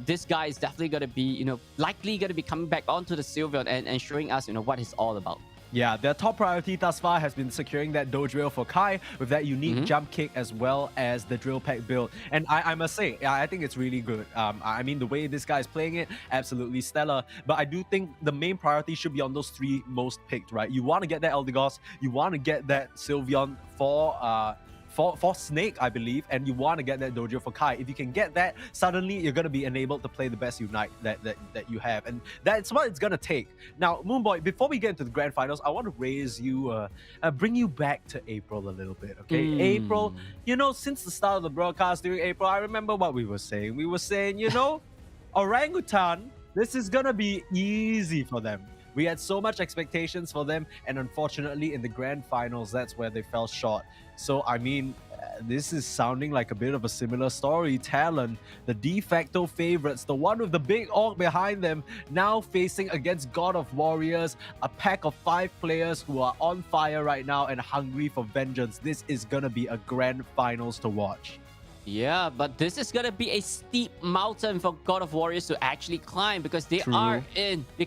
this guy is definitely going to be, likely going to be coming back onto the Sylveon and showing us, what he's all about. Yeah, their top priority thus far has been securing that Dodrio for Kai with that unique jump kick as well as the drill pack build. And I must say, I think it's really good. I mean, the way this guy is playing it, absolutely stellar. But I do think the main priority should be on those three most picked, right? You want to get that Eldegoss, you want to get that Sylveon for Snake, I believe, and you want to get that Dodrio for Kai. If you can get that, suddenly you're going to be enabled to play the best Unite that you have. And that's what it's going to take. Now, Moonboy, before we get into the grand finals, I want to bring you back to April a little bit, okay? April, since the start of the broadcast during April, I remember what we were saying. We were saying, Orangutan, this is going to be easy for them. We had so much expectations for them, and unfortunately, in the grand finals, that's where they fell short. So, I mean, this is sounding like a bit of a similar story. Talon, the de facto favorites, the one with the big orc behind them, now facing against God of Warriors, a pack of 5 players who are on fire right now and hungry for vengeance. This is gonna be a grand finals to watch. Yeah, but this is going to be a steep mountain for God of Warriors to actually climb because they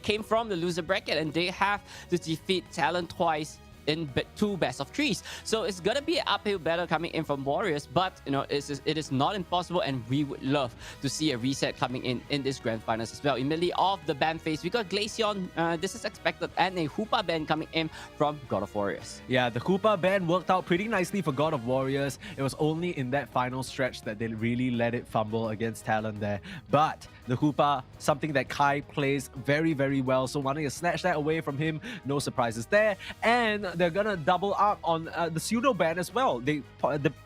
came from the loser bracket and they have to defeat Talon twice in 2 best of 3s. So it's gonna be an uphill battle coming in from Warriors, but it is not impossible, and we would love to see a reset coming in this grand finals as well. Immediately off the ban phase, we got Glaceon, this is expected, and a Hoopa ban coming in from God of Warriors. Yeah, the Hoopa ban worked out pretty nicely for God of Warriors. It was only in that final stretch that they really let it fumble against Talon there. But the Hoopa, something that Kai plays very, very well, so wanting to snatch that away from him, no surprises there. And they're gonna double up on the pseudo ban as well. The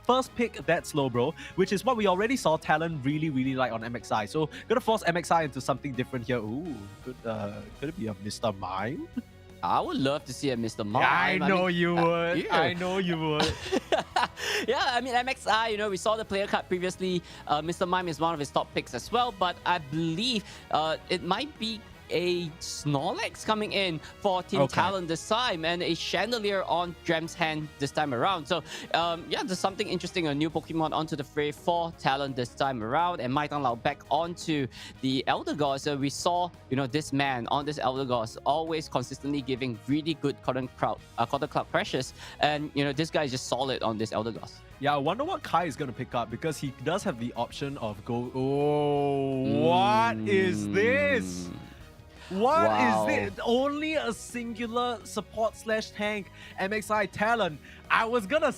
first pick, that Slowbro, which is what we already saw Talon really, really like on MXI. So gonna force MXI into something different here. Ooh, could it be a Mr. Mime? I would love to see a Mr. Mime. Yeah, I know you would. Yeah. I know you would. Yeah, I mean, MXI, we saw the player card previously. Mr. Mime is one of his top picks as well, but I believe it might be a Snorlax coming in for Team Talon this time, and a Chandelier on Drem's hand this time around. So there's something interesting, a new Pokemon onto the fray for Talon this time around, and Maitang Lao back onto the Eldegoss. So we saw this man on this Eldegoss always consistently giving really good quarter cloud crashes, and this guy is just solid on this Eldegoss. Yeah, I wonder what Kai is going to pick up, because he does have the option of go. Oh, what is this? What is this? Only a singular support / tank MXI Talon. I was gonna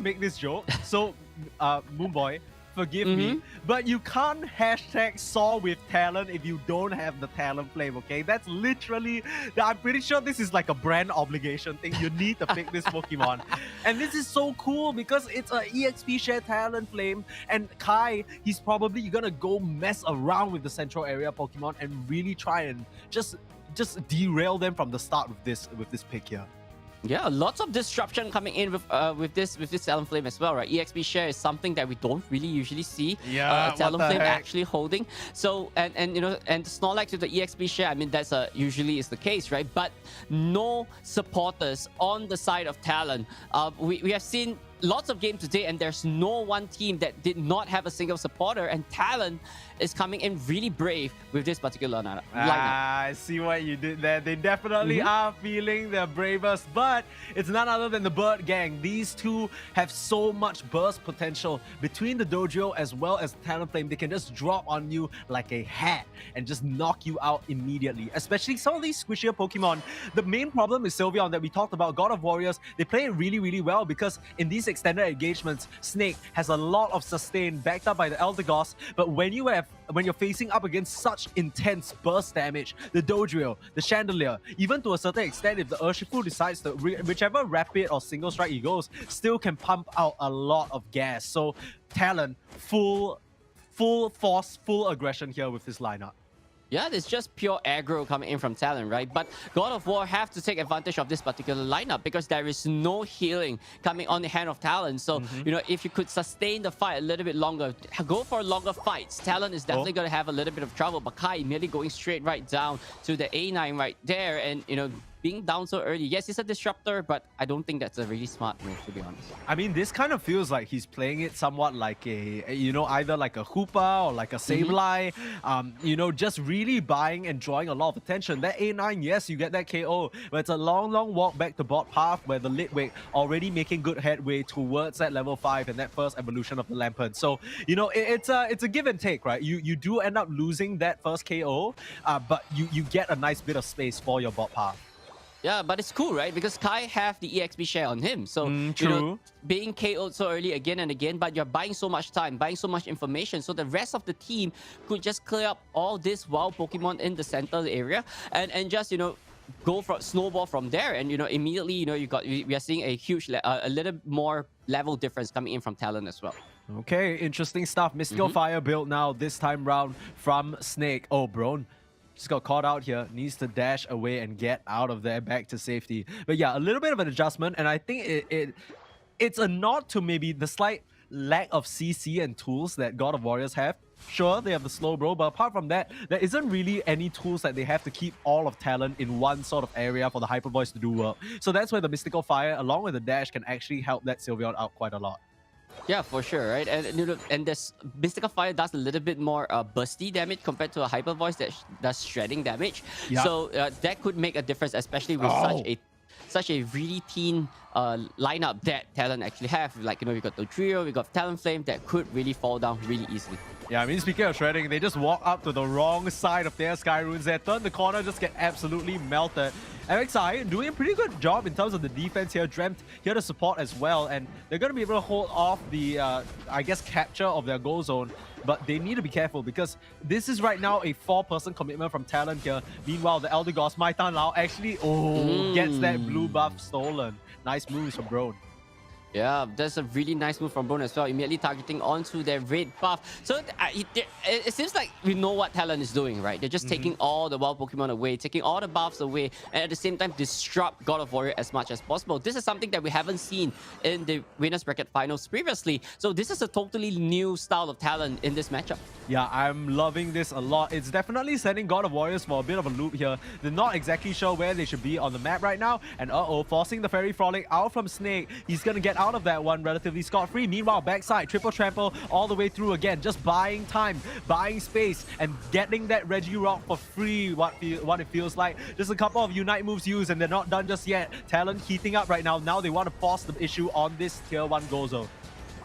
make this joke. So, Moonboy, forgive me, but you can't hashtag Saw with Talon if you don't have the Talon flame, okay? That's literally, I'm pretty sure this is like a brand obligation thing. You need to pick this Pokemon. And this is so cool because it's a EXP share Talon flame, and Kai, he's probably gonna go mess around with the central area Pokemon and really try and just derail them from the start with this pick here. Yeah, lots of disruption coming in with this Talon Flame as well, right? EXP share is something that we don't really usually see. Yeah, Talon Flame actually holding. So and Snorlax with the EXP share, I mean that's usually is the case, right? But no supporters on the side of Talon. We have seen lots of games today, and there's no one team that did not have a single supporter, and Talon is coming in really brave with this particular lineup. I see what you did there. They definitely are feeling their bravest, but it's none other than the Bird Gang. These two have so much burst potential between the Dodrio as well as the Talon Flame. They can just drop on you like a hat and just knock you out immediately, especially some of these squishier Pokemon. The main problem is Sylveon that we talked about, God of Warriors. They play it really, really well because in these extended engagements, Snake has a lot of sustain backed up by the Eldegoss, but when you're facing up against such intense burst damage, the Dodrio, the Chandelier, even to a certain extent, if the Urshifu decides to whichever rapid or single strike he goes, still can pump out a lot of gas. So Talon, full force, full aggression here with this lineup. Yeah, it's just pure aggro coming in from Talon, right? But God of War have to take advantage of this particular lineup because there is no healing coming on the hand of Talon. So, you know, if you could sustain the fight a little bit longer, go for longer fights. Talon is definitely going to have a little bit of trouble. But Kai immediately going straight right down to the A9 right there. And, you know, being down so early. Yes, it's a disruptor, but I don't think that's a really smart move, to be honest. I mean, this kind of feels like he's playing it somewhat like a, you know, either like a Hoopa or like a Sableye. You know, just really buying and drawing a lot of attention. That A9, yes, you get that KO, but it's a long, long walk back to bot path where the Litwick already making good headway towards that level 5 and that first evolution of the Lampard. So, you know, it's a give and take, right? You do end up losing that first KO, but you get a nice bit of space for your bot path. Yeah, but it's cool, right? Because Kai have the EXP share on him. So, you true. know, being KO'd so early again and again, but you're buying so much time, buying so much information. So the rest of the team could just clear up all this wild Pokemon in the center area and just, you know, go for snowball from there. And, you know, immediately, you know, we are seeing a huge, a little more level difference coming in from Talon as well. Okay, interesting stuff. Mystical Fire build now, this time round from Snake. Oh, Bron just got caught out here, needs to dash away and get out of there back to safety. But yeah, a little bit of an adjustment, and I think it's a nod to maybe the slight lack of CC and tools that God of Warriors have. Sure, they have the slow bro, but apart from that, there isn't really any tools that they have to keep all of Talon in one sort of area for the Hyper Voice to do well. So that's where the Mystical Fire, along with the dash, can actually help that Sylveon out quite a lot. Yeah, for sure, right? And you know, and this Mystical Fire does a little bit more bursty damage compared to a Hyper Voice that does shredding damage. Yep. So that could make a difference, especially with such a really teen lineup that Talon actually have. Like, you know, we got the trio, we got Talonflame that could really fall down really easily. Yeah, I mean, speaking of shredding, they just walk up to the wrong side of their Sky Runes there, turn the corner, just get absolutely melted. MXI doing a pretty good job in terms of the defense here. Dreamt here to support as well, and they're going to be able to hold off the, I guess, capture of their goal zone. But they need to be careful because this is right now a 4-person commitment from Talon here. Meanwhile, the Elder Gods, Maitan Lao, actually gets that blue buff stolen. Nice moves from Bron. Yeah, that's a really nice move from Bron as well, immediately targeting onto their red buff. So it seems like we know what Talon is doing, right? They're just taking all the wild Pokemon away, taking all the buffs away, and at the same time disrupt God of Warrior as much as possible. This is something that we haven't seen in the Winners Bracket Finals previously. So this is a totally new style of Talon in this matchup. Yeah, I'm loving this a lot. It's definitely sending God of Warriors for a bit of a loop here. They're not exactly sure where they should be on the map right now. And forcing the Fairy Frolic out from Snake. He's going to get out of that one relatively scot-free. Meanwhile, backside, triple trample all the way through again. Just buying time, buying space, and getting that Regirock for free, what it feels like. Just a couple of Unite moves used, and they're not done just yet. Talon heating up right now. Now they want to force the issue on this Tier 1 goal zone.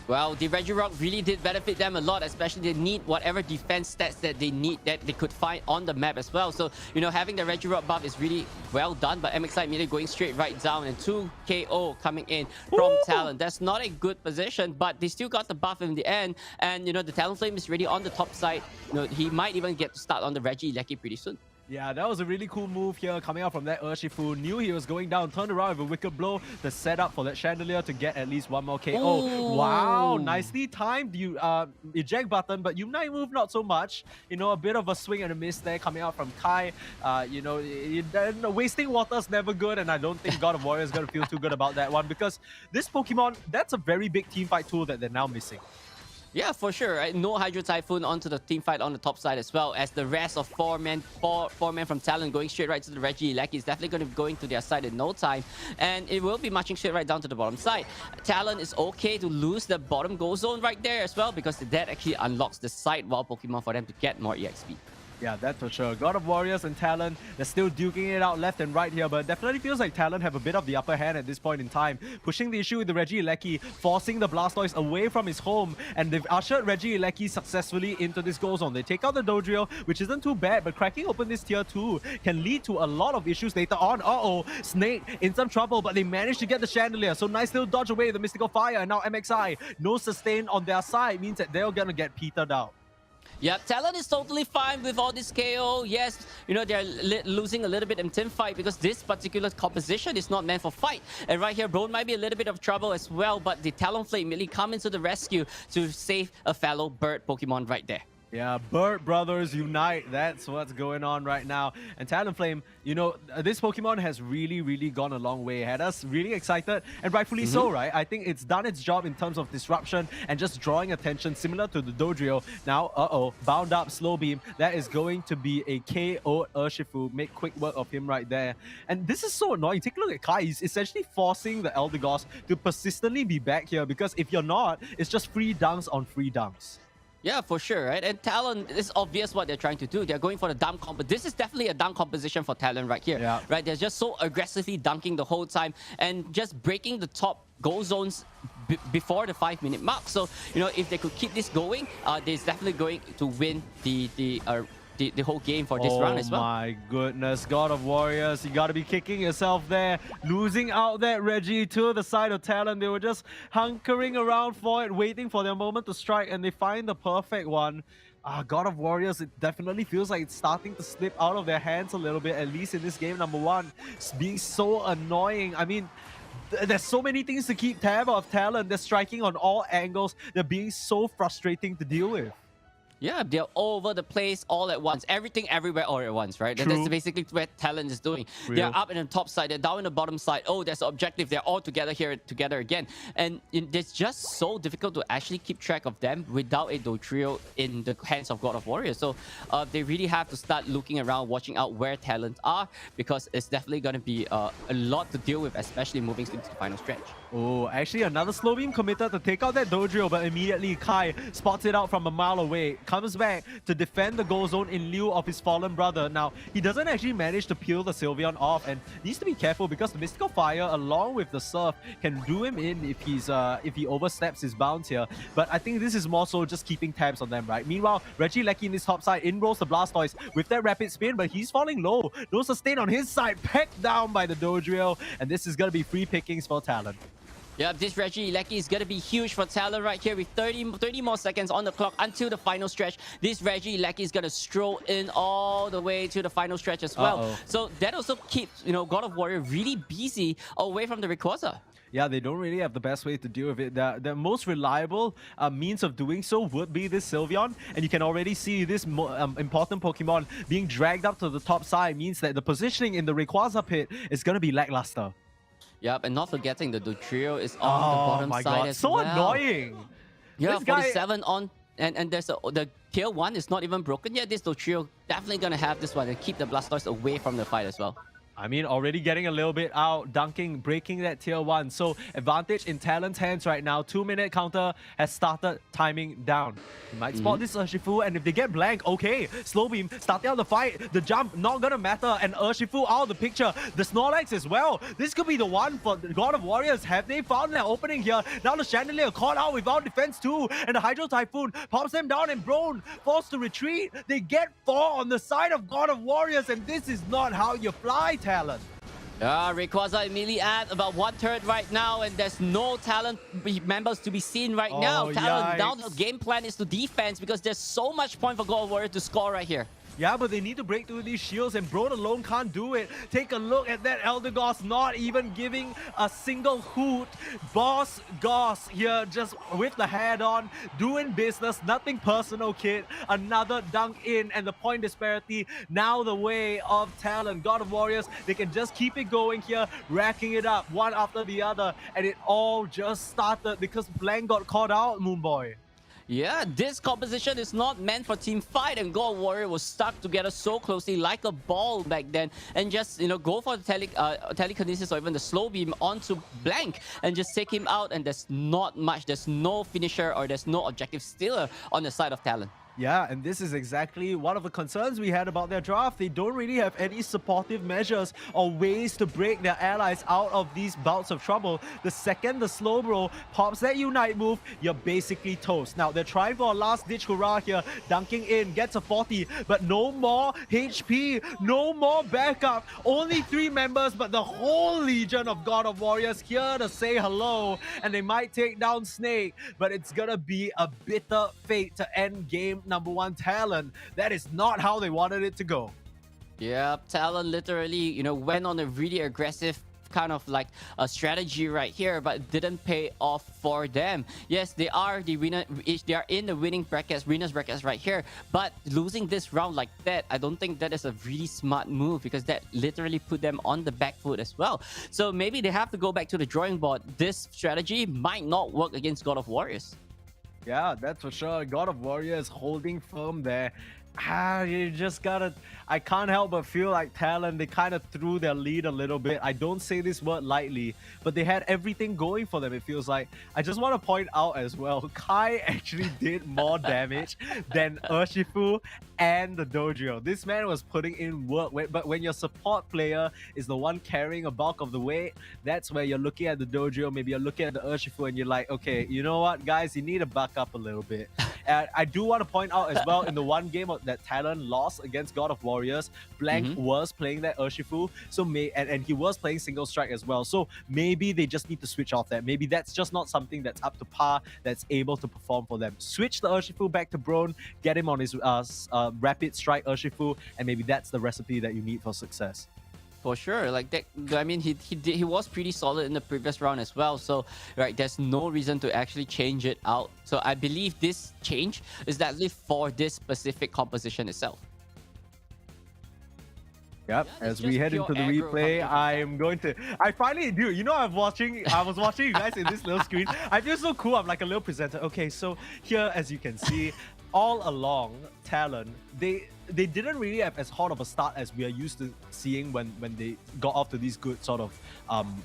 Well, the Regirock really did benefit them a lot, especially they need whatever defense stats that they need that they could find on the map as well. So, you know, having the Regirock buff is really well done, but MXI immediately going straight right down and 2 KO coming in from Talon. That's not a good position, but they still got the buff in the end. And, you know, the Talonflame is really on the top side. You know, he might even get to start on the Regieleki pretty soon. Yeah, that was a really cool move here coming out from that Urshifu. Knew he was going down, turned around with a Wicked Blow to set up for that Chandelier to get at least one more KO. Oh. Wow, nicely timed. You eject button, but Unite move not so much. You know, a bit of a swing and a miss there coming out from Kai. You know, wasting water's never good, and I don't think God of Warrior is going to feel too good about that one because this Pokemon, that's a very big teamfight tool that they're now missing. Yeah, for sure. Right? No Hydro Typhoon onto the team fight on the top side as well, as the rest of four men from Talon going straight right to the Regieleki is definitely going to be going to their side in no time, and it will be marching straight right down to the bottom side. Talon is okay to lose the bottom goal zone right there as well, because that actually unlocks the side wild Pokemon for them to get more EXP. Yeah, that's for sure. God of Warriors and Talon, they're still duking it out left and right here, but it definitely feels like Talon have a bit of the upper hand at this point in time, pushing the issue with the Regieleki, forcing the Blastoise away from his home, and they've ushered Regieleki successfully into this goal zone. They take out the Dodrio, which isn't too bad, but cracking open this tier 2 can lead to a lot of issues later on. Snake in some trouble, but they managed to get the Chandelier, so nice little dodge away the Mystical Fire, and now MXI, no sustain on their side, means that they're gonna get petered out. Yeah, Talon is totally fine with all this KO. Yes, you know, they're losing a little bit in team fight because this particular composition is not meant for fight. And right here, Bron might be a little bit of trouble as well, but the Talonflame really come into the rescue to save a fellow bird Pokemon right there. Yeah, Bird Brothers Unite. That's what's going on right now. And Talonflame, you know, this Pokemon has really, really gone a long way. Had us really excited, and rightfully so, right? I think it's done its job in terms of disruption and just drawing attention, similar to the Dodrio. Now, bound up, slow beam. That is going to be a KO Urshifu. Make quick work of him right there. And this is so annoying. Take a look at Kai. He's essentially forcing the Eldegoss to persistently be back here, because if you're not, it's just free dunks on free dunks. Yeah, for sure, right? And Talon, it's obvious what they're trying to do. They're going for the dunk comp. But this is definitely a dunk composition for Talon right here, Yeah. right? They're just so aggressively dunking the whole time and just breaking the top goal zones before the 5-minute mark. So, you know, if they could keep this going, they're definitely going to win the whole game for this round as well. Oh my goodness, God of Warriors, you gotta be kicking yourself there. Losing out that Reggie to the side of Talon. They were just hunkering around for it, waiting for their moment to strike, and they find the perfect one. God of Warriors, it definitely feels like it's starting to slip out of their hands a little bit, at least in this game number 1. It's being so annoying. I mean, there's so many things to keep tab of. Talon. They're striking on all angles. They're being so frustrating to deal with. Yeah, they're all over the place all at once. Everything, everywhere, all at once, right? That's basically what Talon is doing. Real. They're up in the top side. They're down in the bottom side. Oh, there's the objective. They're all together here, together again. And it's just so difficult to actually keep track of them without a Dodrio in the hands of God of Warriors. So they really have to start looking around, watching out where talents are, because it's definitely going to be a lot to deal with, especially moving into the final stretch. Oh, actually another slow beam committed to take out that Dodrio, but immediately Kai spots it out from a mile away, comes back to defend the goal zone in lieu of his fallen brother. Now, he doesn't actually manage to peel the Sylveon off, and needs to be careful because the Mystical Fire along with the Surf can do him in if he oversteps his bounds here. But I think this is more so just keeping tabs on them, right? Meanwhile, Regieleki in this top side, in rolls the Blastoise with that rapid spin, but he's falling low. No sustain on his side, pecked down by the Dodrio, and this is going to be free pickings for Talon. Yeah, this Regieleki is going to be huge for Talon right here with 30 more seconds on the clock until the final stretch. This Regieleki is going to stroll in all the way to the final stretch as well. So that also keeps, you know, God of Warrior really busy away from the Rayquaza. Yeah, they don't really have the best way to deal with it. The most reliable means of doing so would be this Sylveon, and you can already see this important Pokemon being dragged up to the top side means that the positioning in the Rayquaza pit is going to be lackluster. Yep, and not forgetting the Dodrio is on the bottom my side God. as So well. annoying. Yeah, This guy- 47 on, and there's the tier 1 is not even broken yet. This Dodrio definitely gonna have this one and keep the Blastoise away from the fight as well. I mean, already getting a little bit out, dunking, breaking that tier 1. So advantage in Talon's hands right now. 2-minute counter has started timing down. He might spot this Urshifu, and if they get blank, okay. Slow beam, starting out the fight. The jump, not gonna matter. And Urshifu out of the picture. The Snorlax as well. This could be the one for the God of Warriors. Have they found their opening here? Now the Chandelier caught out without defense too. And the Hydro Typhoon pops them down, and Brone forced to retreat. They get 4 on the side of God of Warriors, and this is not how you fly, Talon. Rayquaza immediately at about 1/3 right now, and there's no Talon members to be seen right now. Talon, now the game plan is to defense because there's so much point for God of Warrior to score right here. Yeah, but they need to break through these shields, and Brone alone can't do it. Take a look at that Eldegoss, not even giving a single hoot. Boss Goss here, just with the head on, doing business, nothing personal, kid. Another dunk in, and the point disparity now the way of Talon. God of Warriors, they can just keep it going here, racking it up one after the other, and it all just started because Blank got caught out, Moonboy. Yeah, this composition is not meant for team fight, and God Warrior was stuck together so closely like a ball back then, and just, you know, go for the telekinesis or even the slow beam onto Blank and just take him out, and there's not much, there's no finisher or there's no objective stealer on the side of Talon. Yeah, and this is exactly one of the concerns we had about their draft. They don't really have any supportive measures or ways to break their allies out of these bouts of trouble. The second the Slowbro pops that Unite move, you're basically toast. Now, they're trying for a last-ditch hurrah here, dunking in, gets a 40, but no more HP, no more backup. Only 3 members, but the whole Legion of God of Warriors here to say hello, and they might take down Snake, but it's gonna be a bitter fate to end game number 1 Talon. That is not how they wanted it to go. Yeah, Talon literally, you know, went on a really aggressive kind of like a strategy right here, but it didn't pay off for them. Yes, they are the winner. They are in the winning brackets, winners brackets right here. But losing this round like that, I don't think that is a really smart move, because that literally put them on the back foot as well. So maybe they have to go back to the drawing board. This strategy might not work against God of Warriors. Yeah, that's for sure. God of Warriors holding firm there. You just gotta... I can't help but feel like Talon, they kind of threw their lead a little bit. I don't say this word lightly, but they had everything going for them, it feels like. I just want to point out as well, Kai actually did more damage than Urshifu and the Dojo. This man was putting in work, but when your support player is the one carrying a bulk of the weight, that's where you're looking at the Dojo, maybe you're looking at the Urshifu, and you're like, okay, you know what, guys, you need to buck up a little bit. I do want to point out as well, in the one game that Talon lost against God of Warriors, Blank was playing that Urshifu, so and he was playing single strike as well. So maybe they just need to switch off that. Maybe that's just not something that's up to par, that's able to perform for them. Switch the Urshifu back to Brone, get him on his rapid strike Urshifu, and maybe that's the recipe that you need for success. For sure, like that. I mean, he was pretty solid in the previous round as well. So, right, there's no reason to actually change it out. So I believe this change is definitely for this specific composition itself. Yep, Yeah, as we head into the aggro replay, coming I am going to... I finally do. You know, I was watching you guys in this little screen. I feel so cool. I'm like a little presenter. Okay, so here, as you can see, all along, Talon, they didn't really have as hot of a start as we are used to seeing when they got off to these good sort of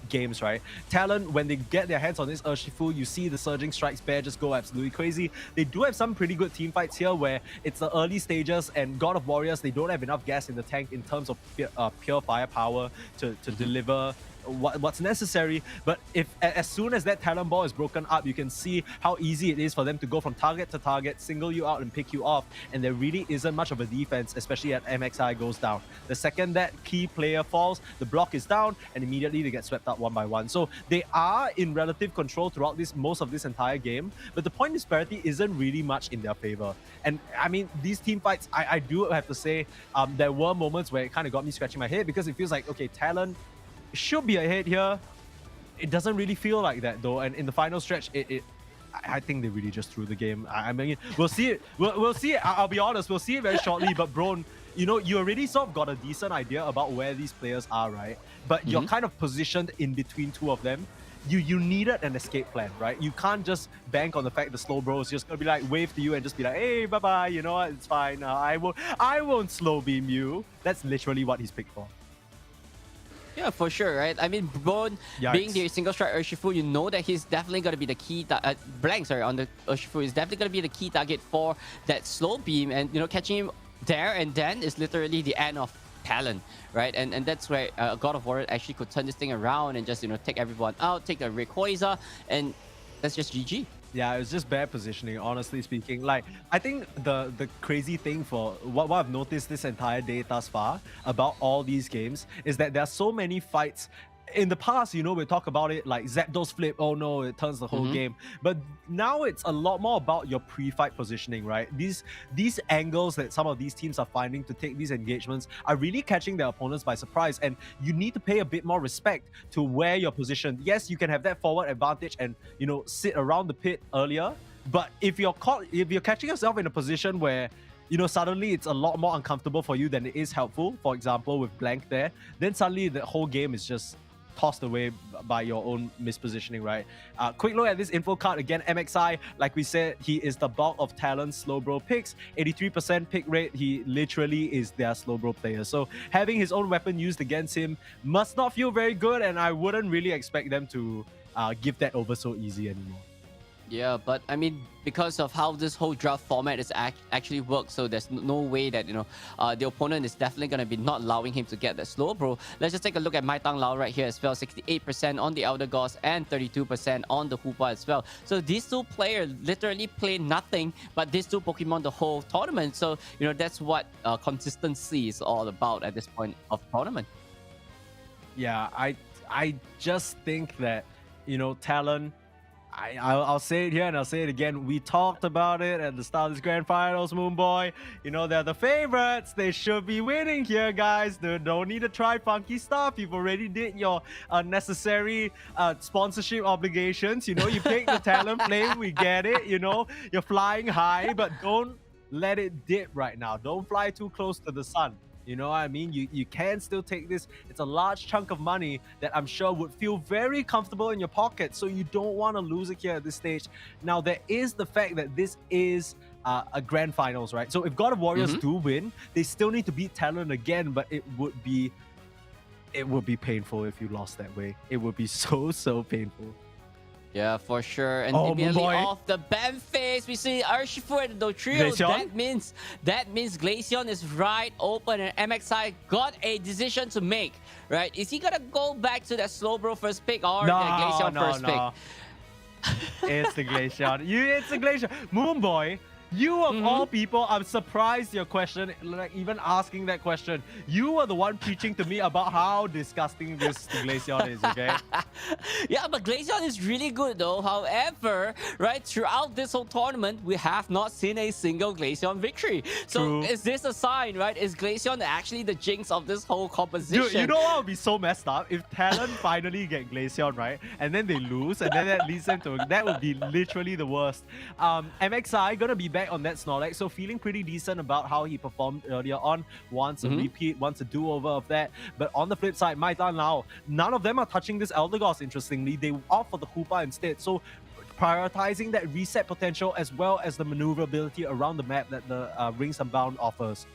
games, right? Talon, when they get their hands on this Urshifu, you see the Surging Strikes Bear just go absolutely crazy. They do have some pretty good team fights here where it's the early stages, and God of Warriors, they don't have enough gas in the tank in terms of pure firepower to deliver what's necessary. But as soon as that Talon ball is broken up, you can see how easy it is for them to go from target to target, single you out and pick you off, and there really isn't much of a defense, especially as MXI goes down. The second that key player falls, the block is down, and immediately they get swept up one by one. So they are in relative control throughout most of this entire game, but the point disparity isn't really much in their favor. And I mean, these team fights, I do have to say, there were moments where it kind of got me scratching my head, because it feels like, okay, Talon should be ahead here. It doesn't really feel like that though, and in the final stretch, I think they really just threw the game. I mean, we'll see it. We'll see it. I'll be honest, we'll see it very shortly. But Brone, you know, you already sort of got a decent idea about where these players are, right? But you're kind of positioned in between two of them. You needed an escape plan, right? You can't just bank on the fact the slow bro is just gonna be like wave to you and just be like, hey, bye bye. You know what? It's fine. I won't slow beam you. That's literally what he's picked for. Yeah, for sure, right? I mean, Brone being the single strike Urshifu, you know that he's definitely going to be the key... Blank, sorry, on the Urshifu is definitely going to be the key target for that slow beam. And, you know, catching him there and then is literally the end of Talon, right? And that's where God of War actually could turn this thing around and just, you know, take everyone out, take the Rayquaza, and that's just GG. Yeah, it was just bad positioning, honestly speaking. Like, I think the crazy thing for what I've noticed this entire day thus far about all these games is that there are so many fights. In the past, you know, we talk about it like Zapdos flip, oh no, it turns the whole game. But now it's a lot more about your pre-fight positioning, right? These angles that some of these teams are finding to take these engagements are really catching their opponents by surprise, and you need to pay a bit more respect to where you're positioned. Yes, you can have that forward advantage and, you know, sit around the pit earlier, but if you're catching yourself in a position where, you know, suddenly it's a lot more uncomfortable for you than it is helpful, for example, with Blank there, then suddenly the whole game is just tossed away by your own mispositioning, right? Quick look at this info card again. MXI, like we said, he is the bulk of Talon's slow bro picks. 83% pick rate. He literally is their slow bro player. So having his own weapon used against him must not feel very good, and I wouldn't really expect them to give that over so easy anymore. Yeah, but I mean, because of how this whole draft format is actually works, so there's no way that, you know, the opponent is definitely going to be not allowing him to get that slow bro. Let's just take a look at Mai Tang Lao right here as well. 68% on the Elder Gods and 32% on the Hoopa as well. So these two players literally play nothing but these two Pokemon the whole tournament. So, you know, that's what consistency is all about at this point of tournament. Yeah, I just think that, you know, Talon, I'll say it here and I'll say it again. We talked about it at the start of this grand finals, Moonboy. You know, they're the favorites. They should be winning here, guys. They don't need to try funky stuff. You've already did your necessary sponsorship obligations. You know, you pick the talent flame. We get it. You know, you're flying high, but don't let it dip right now. Don't fly too close to the sun. You know what I mean? You can still take this. It's a large chunk of money that I'm sure would feel very comfortable in your pocket. So you don't want to lose it here at this stage. Now, there is the fact that this is a grand finals, right? So if God of Warriors do win, they still need to beat Talon again, but it would be painful if you lost that way. It would be so painful. Yeah, for sure. And Oh, immediately Moonboy. off the ban phase, we see Urshifu and the trio. Glaceon? That means Glaceon is right open, and MXI got a decision to make. Right? Is he gonna go back to that Slowbro first pick or the Glaceon first pick? It's the Glaceon. It's the Glaceon. Moonboy, you of all people, I'm surprised your question, like even asking that question. You were the one preaching to me about how disgusting this Glaceon is, okay? Yeah, but Glaceon is really good though. However, right, throughout this whole tournament, we have not seen a single Glaceon victory. So True. is this a sign, right? Is Glaceon actually the jinx of this whole composition? Dude, you know what would be so messed up? If Talon finally get Glaceon, right? And then they lose, and then that leads them to... That would be literally the worst. MXI gonna be back on that Snorlax, so feeling pretty decent about how he performed earlier on. Wants a repeat, wants a do-over of that. But on the flip side, Maita now, none of them are touching this Eldegoss, interestingly. They opt for the Hoopa instead. So prioritizing that reset potential as well as the maneuverability around the map that the Rings Unbound offers.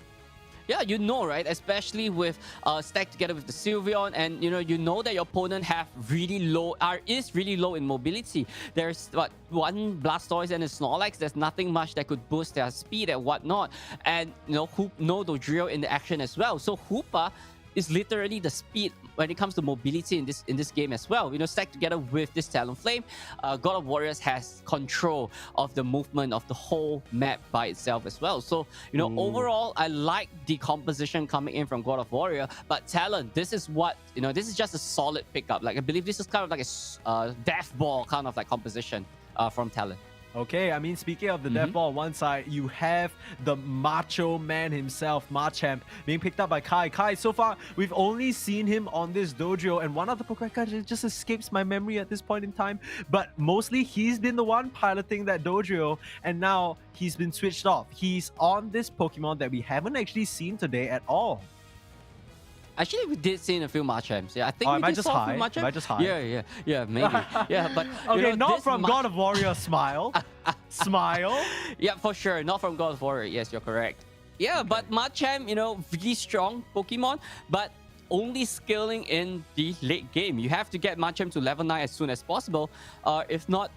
Yeah, you know, right? Especially with stacked together with the Sylveon, and you know that your opponent have really low, is really low in mobility. There's one Blastoise and a Snorlax. There's nothing much that could boost their speed and whatnot. And no Dodrio in the action as well. So Hoopa is literally the speed when it comes to mobility in this game as well. Stacked together with this Talonflame, God of Warriors has control of the movement of the whole map by itself as well. So, overall, I like the composition coming in from God of Warrior, but Talon, this is what, this is just a solid pickup. Like, I believe this is kind of like a death ball kind of like composition from Talon. Okay, I mean, speaking of the death ball on one side, you have the macho man himself, Machamp, being picked up by Kai. Kai, so far, we've only seen him on this dojo, and one of the Pokemon just escapes my memory at this point in time. But mostly, he's been the one piloting that dojo, and now he's been switched off. He's on this Pokemon that we haven't actually seen today at all. Actually, we did see in a few Machamps. Yeah, I think we am I did just saw a high? few Machamps. Am I just high? Yeah, maybe. Yeah, but okay, not this from God of Warrior. Smile. Smile. Yeah, for sure. Not from God of Warrior. Yes, you're correct. Yeah, but Machamp, really strong Pokemon, but only scaling in the late game. You have to get Machamp to level 9 as soon as possible. If not,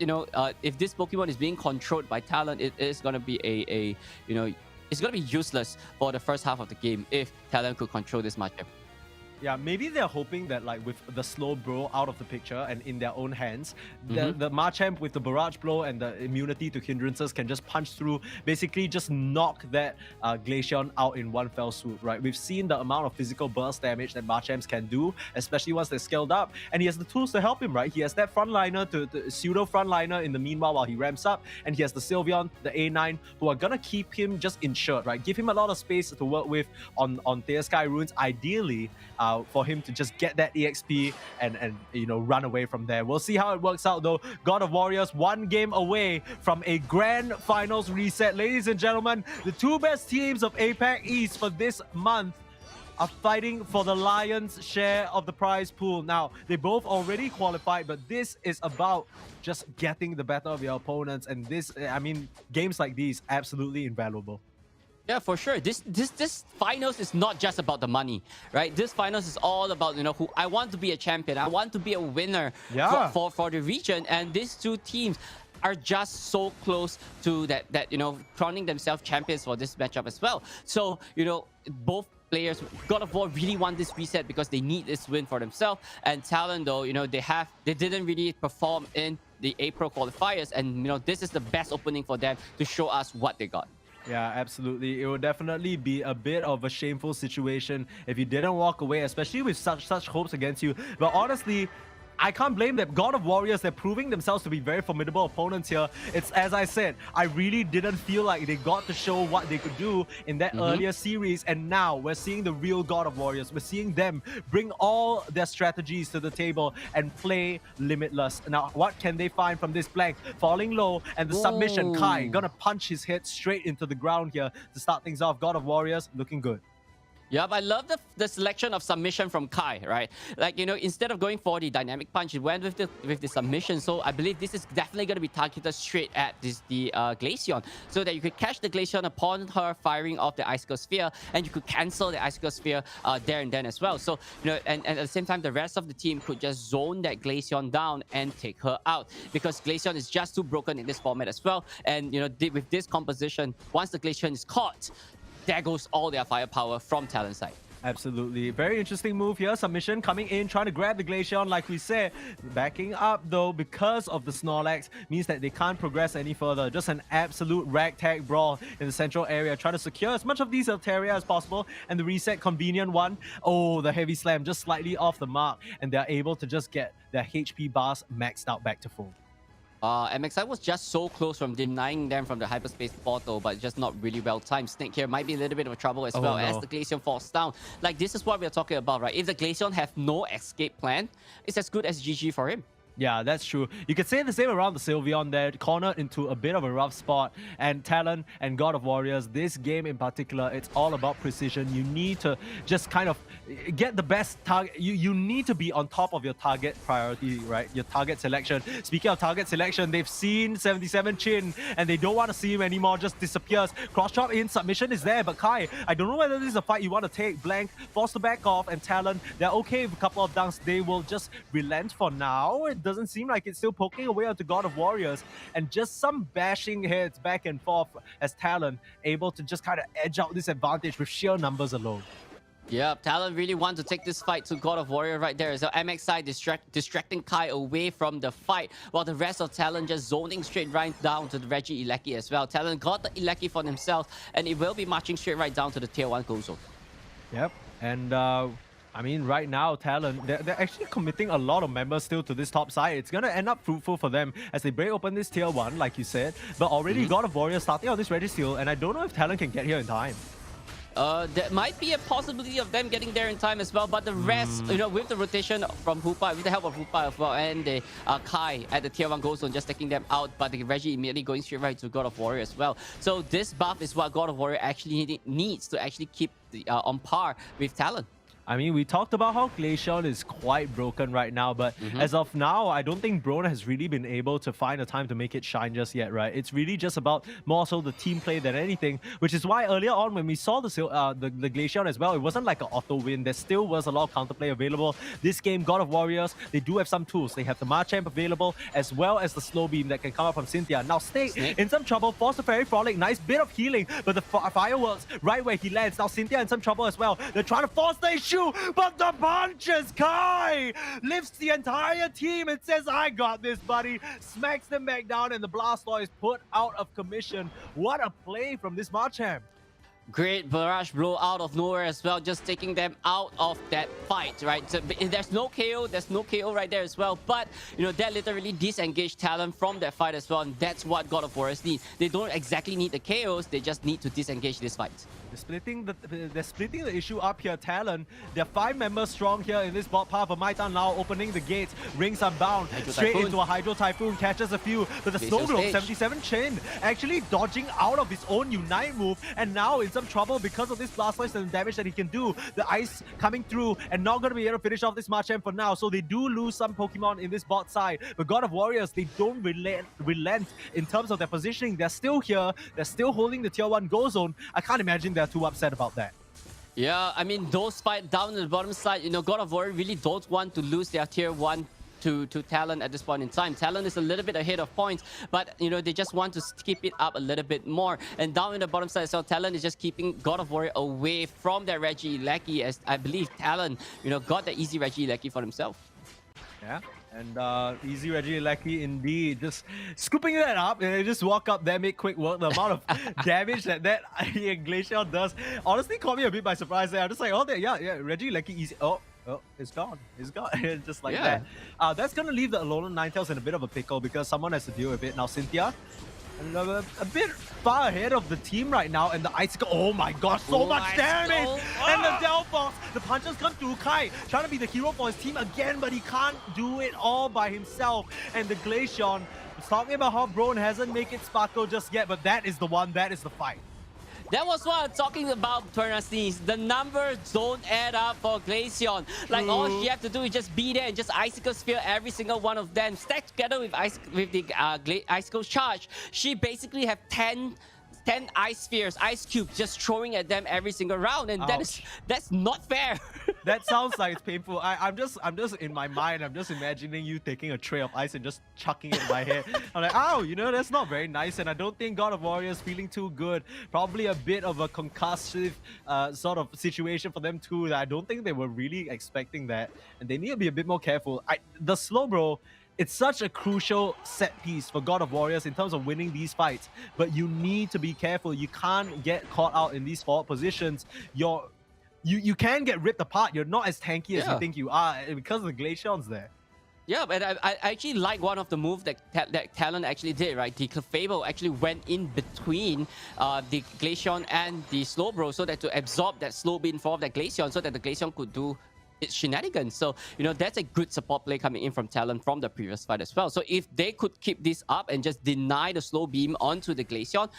if this Pokemon is being controlled by Talon, it is going to be it's going to be useless for the first half of the game if Talon could control this Machamp. Yeah, maybe they're hoping that, like, with the slow bro out of the picture and in their own hands, the Machamp with the barrage blow and the immunity to hindrances can just punch through, basically just knock that Glaceon out in one fell swoop, right? We've seen the amount of physical burst damage that Machamps can do, especially once they're scaled up, and he has the tools to help him, right? He has that frontliner, to pseudo frontliner in the meanwhile while he ramps up, and he has the Sylveon, the A9, who are gonna keep him just insured, right? Give him a lot of space to work with on Theosky runes, ideally, for him to just get that EXP and run away from there. We'll see how it works out though. God of Warriors one game away from a grand finals reset. Ladies and gentlemen, the two best teams of APAC East for this month are fighting for the lion's share of the prize pool. Now, they both already qualified, but this is about just getting the better of your opponents, and this, I mean, games like these, absolutely invaluable. Yeah, for sure. This finals is not just about the money, right? This finals is all about, who I want to be a champion. I want to be a winner for the region. And these two teams are just so close to that crowning themselves champions for this matchup as well. So, both players, God of War, really want this reset because they need this win for themselves. And Talon, though, they didn't really perform in the April qualifiers, and this is the best opening for them to show us what they got. Yeah, absolutely. It would definitely be a bit of a shameful situation if you didn't walk away, especially with such hopes against you. But honestly, I can't blame them. God of Warriors, they're proving themselves to be very formidable opponents here. It's, as I said, I really didn't feel like they got to show what they could do in that earlier series, and now we're seeing the real God of Warriors. We're seeing them bring all their strategies to the table and play limitless. Now, what can they find from this blank? Falling low, and the submission, Kai gonna punch his head straight into the ground here to start things off. God of Warriors looking good. Yep, I love the selection of submission from Kai, right? Like, you know, instead of going for the dynamic punch, it went with the submission. So I believe this is definitely going to be targeted straight at the Glaceon, so that you could catch the Glaceon upon her firing off the Icicle Sphere, and you could cancel the Icicle Sphere there and then as well. So, you know, and at the same time, the rest of the team could just zone that Glaceon down and take her out, because Glaceon is just too broken in this format as well. And, you know, with this composition, once the Glaceon is caught, there goes all their firepower from Talon's side. Absolutely. Very interesting move here. Submission coming in, trying to grab the Glaceon, like we said. Backing up, though, because of the Snorlax, means that they can't progress any further. Just an absolute ragtag brawl in the central area, trying to secure as much of these Altaria as possible. And the reset, convenient one. Oh, the heavy slam just slightly off the mark. And they're able to just get their HP bars maxed out back to full. MXI was just so close from denying them from the hyperspace portal, but just not really well timed. Snake here might be a little bit of a trouble as well as the Glaceon falls down. Like, this is what we're talking about, right? If the Glaceon have no escape plan, it's as good as GG for him. Yeah, that's true. You could say the same around the Sylveon there, cornered into a bit of a rough spot. And Talon and God of Warriors, this game in particular, it's all about precision. You need to just kind of get the best target. You need to be on top of your target priority, right? Your target selection. Speaking of target selection, they've seen 77 Chin and they don't want to see him anymore, just disappears. Cross chop in, submission is there, but Kai, I don't know whether this is a fight you want to take. Blank, forced to back off, and Talon, they're okay with a couple of dunks. They will just relent for now. It doesn't seem like it's still poking away onto God of Warriors, and just some bashing hits back and forth as Talon able to just kind of edge out this advantage with sheer numbers alone. Yeah, Talon really want to take this fight to God of Warrior right there. So MXI distracting Kai away from the fight, while the rest of Talon just zoning straight right down to the Reggie Ilecki as well. Talon got the Ilecki for themselves, and it will be marching straight right down to the Tier 1 goal zone. Yep, and I mean, right now, Talon, they're actually committing a lot of members still to this top side. It's going to end up fruitful for them as they break open this Tier 1, like you said. But already God of Warrior starting on this Registeel, and I don't know if Talon can get here in time. There might be a possibility of them getting there in time as well, but the rest, you know, with the rotation from Hoopa, with the help of Hoopa as well, and the Kai at the Tier 1 goal zone just taking them out, but the Reggie immediately going straight right to God of Warrior as well. So this buff is what God of Warrior actually needs to actually keep on par with Talon. I mean, we talked about how Glaceon is quite broken right now, but as of now, I don't think Brona has really been able to find a time to make it shine just yet, right? It's really just about more so the team play than anything, which is why earlier on when we saw the Glaceon as well, it wasn't like an auto win. There still was a lot of counterplay available. This game, God of Warriors, they do have some tools. They have the Machamp available, as well as the Slow Beam that can come up from Cynthia. Now, Snake in some trouble, forced the Fairy Frolic, nice bit of healing, but the fireworks right where he lands. Now, Cynthia in some trouble as well. They're trying to force the issue, but the punches, Kai lifts the entire team and says, I got this, buddy. Smacks them back down, and the Blastoise is put out of commission. What a play from this Machamp. Great barrage blow out of nowhere as well, just taking them out of that fight, right? So there's no KO right there as well, but you know, that literally disengaged Talon from that fight as well, and that's what God of Warriors need. They don't exactly need the KOs, they just need to disengage this fight. They're splitting the issue up here. Talon, they're 5 members strong here in this bot path, but Maitan now opening the gates, rings are bound, straight into a Hydro Typhoon, catches a few, but the Snow Globe, 77 Chain, actually dodging out of his own Unite move, and now in some trouble because of this Blastoise and the damage that he can do. The ice coming through and not going to be able to finish off this Machamp for now, so they do lose some Pokemon in this bot side, but God of Warriors, they don't relent in terms of their positioning. They're still here, they're still holding the Tier 1 Go Zone. I can't imagine they're too upset about that. Yeah, I mean, those fight down in the bottom side, you know, God of Warrior really don't want to lose their Tier 1 to Talon at this point in time. Talon is a little bit ahead of points, but you know, they just want to keep it up a little bit more. And down in the bottom side, so Talon is just keeping God of Warrior away from their Reggie Ilecki, as I believe Talon, you know, got the easy Reggie Ilecki for himself. Yeah, and easy Reggie Ilecki indeed, just scooping that up and they just walk up there, make quick work. The amount of damage that Glaceon does honestly caught me a bit by surprise there. I'm just like, oh, yeah, Reggie Ilecki easy. Oh, Oh, it's gone. It's gone. Just like Yeah. that. That's going to leave the Alolan Ninetales in a bit of a pickle because someone has to deal with it. Now, Cynthia, a bit far ahead of the team right now. And the Icicle, oh my gosh, so much Icicle. damage! And the Delphox, the punches come through. Kai trying to be the hero for his team again, but he can't do it all by himself. And the Glaceon was talking about how Brown hasn't made it sparkle just yet, but that is the one, that is the fight. That was what I'm talking about, Permasneeze. The numbers don't add up for Glaceon. Like, all she have to do is just be there and just Icicle Sphere every single one of them. Stacked together with the Icicle Charge, she basically have 10 ice spheres, ice cubes, just throwing at them every single round, and that's not fair. That sounds like it's painful. I'm just in my mind, I'm just imagining you taking a tray of ice and just chucking it in my head. I'm like, ow, you know, that's not very nice. And I don't think God of Warriors feeling too good. Probably a bit of a concussive sort of situation for them too. I don't think they were really expecting that. And they need to be a bit more careful. The slow bro, it's such a crucial set piece for God of Warriors in terms of winning these fights. But you need to be careful. You can't get caught out in these forward positions. You can get ripped apart. You're not as tanky as you think you are because of the Glaceon's there. Yeah, but I actually like one of the moves that Talon actually did, right? The Clefable actually went in between the Glaceon and the Slowbro so that to absorb that slow beam form of that Glaceon so that the Glaceon could do its shenanigans. So, you know, that's a good support play coming in from Talon from the previous fight as well. So if they could keep this up and just deny the slow beam onto the Glaceon,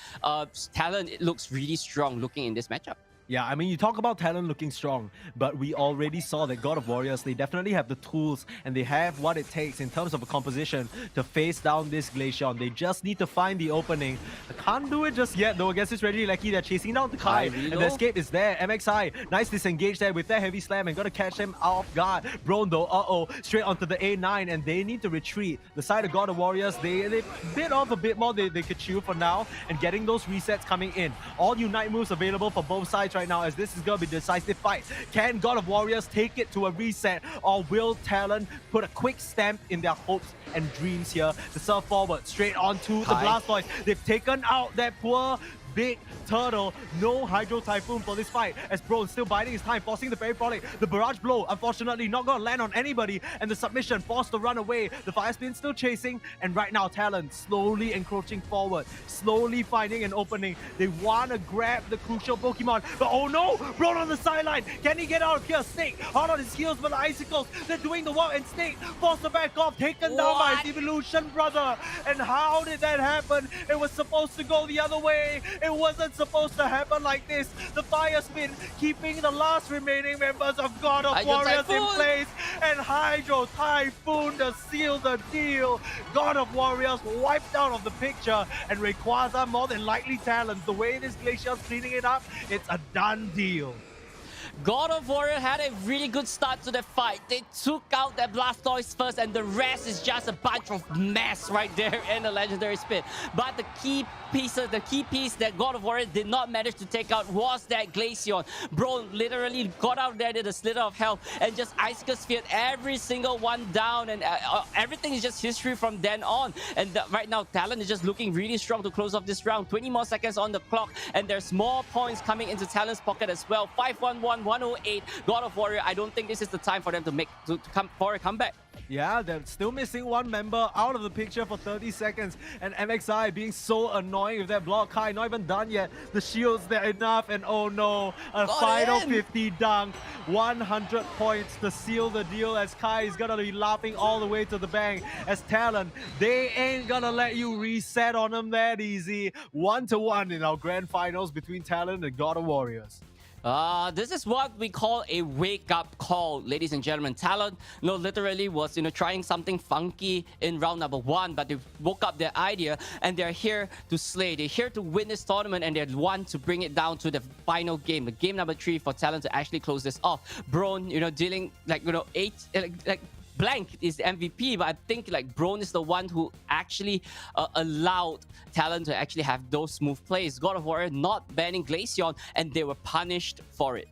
Talon, it looks really strong looking in this matchup. Yeah, I mean, you talk about Talon looking strong, but we already saw that God of Warriors, they definitely have the tools and they have what it takes in terms of a composition to face down this Glaceon. They just need to find the opening. I can't do it just yet, though. I guess it's really lucky they're chasing down the Kai, and the escape is there. MXI, nice disengage there with that heavy slam and got to catch him off guard. Brown, though, straight onto the A9, and they need to retreat. The side of God of Warriors, they bit off a bit more they could chew for now, and getting those resets coming in. All Unite moves available for both sides right now, as this is going to be a decisive fight. Can God of Warriors take it to a reset, or will Talon put a quick stamp in their hopes and dreams here to serve forward straight onto the Blastoise? They've taken out that poor big turtle. No Hydro Typhoon for this fight, as Bro is still biding his time, forcing the Fairy Frolic. The Barrage Blow, unfortunately, not going to land on anybody, and the submission forced to run away. The Fire Spin still chasing, and right now, Talon slowly encroaching forward, slowly finding an opening. They want to grab the crucial Pokemon, but oh no! Bro on the sideline. Can he get out of here? Snake, hard on his heels, but the Icicles, they're doing the work, and Snake forced to back off, taken down by his Evolution brother. And how did that happen? It was supposed to go the other way. It wasn't supposed to happen like this. The Fire Spin keeping the last remaining members of God of Warriors in place, and Hydro Typhoon to seal the deal. God of Warriors wiped out of the picture, and Rayquaza more than likely Talons. The way this Glacier's cleaning it up, it's a done deal. God of Warrior had a really good start to the fight. They took out that Blastoise first, and the rest is just a bunch of mess right there in the Legendary Spin. But the key piece that God of Warrior did not manage to take out was that Glaceon. Bro literally got out there, did a slither of health, and just Icicle Sphered every single one down, and everything is just history from then on. And right now, Talon is just looking really strong to close off this round. 20 more seconds on the clock, and there's more points coming into Talon's pocket as well. 5-1-1, 108. God of Warrior, I don't think this is the time for them to come for a comeback. Yeah, they're still missing one member out of the picture for 30 seconds. And MXI being so annoying with that block. Kai not even done yet. The shield's there enough. And oh no, a final 50 dunk. 100 points to seal the deal, as Kai is gonna be laughing all the way to the bank. As Talon, they ain't gonna let you reset on them that easy. 1-1 in our grand finals between Talon and God of Warriors. This is what we call a wake-up call, ladies and gentlemen. Talon, literally was, trying something funky in round number 1, but they woke up their idea, and they're here to slay. They're here to win this tournament, and they want to bring it down to the final game, the game number 3 for Talon to actually close this off. Brown, dealing Blank is the MVP, but I think Brown is the one who actually allowed Talon to actually have those smooth plays. God of Warrior not banning Glaceon, and they were punished for it.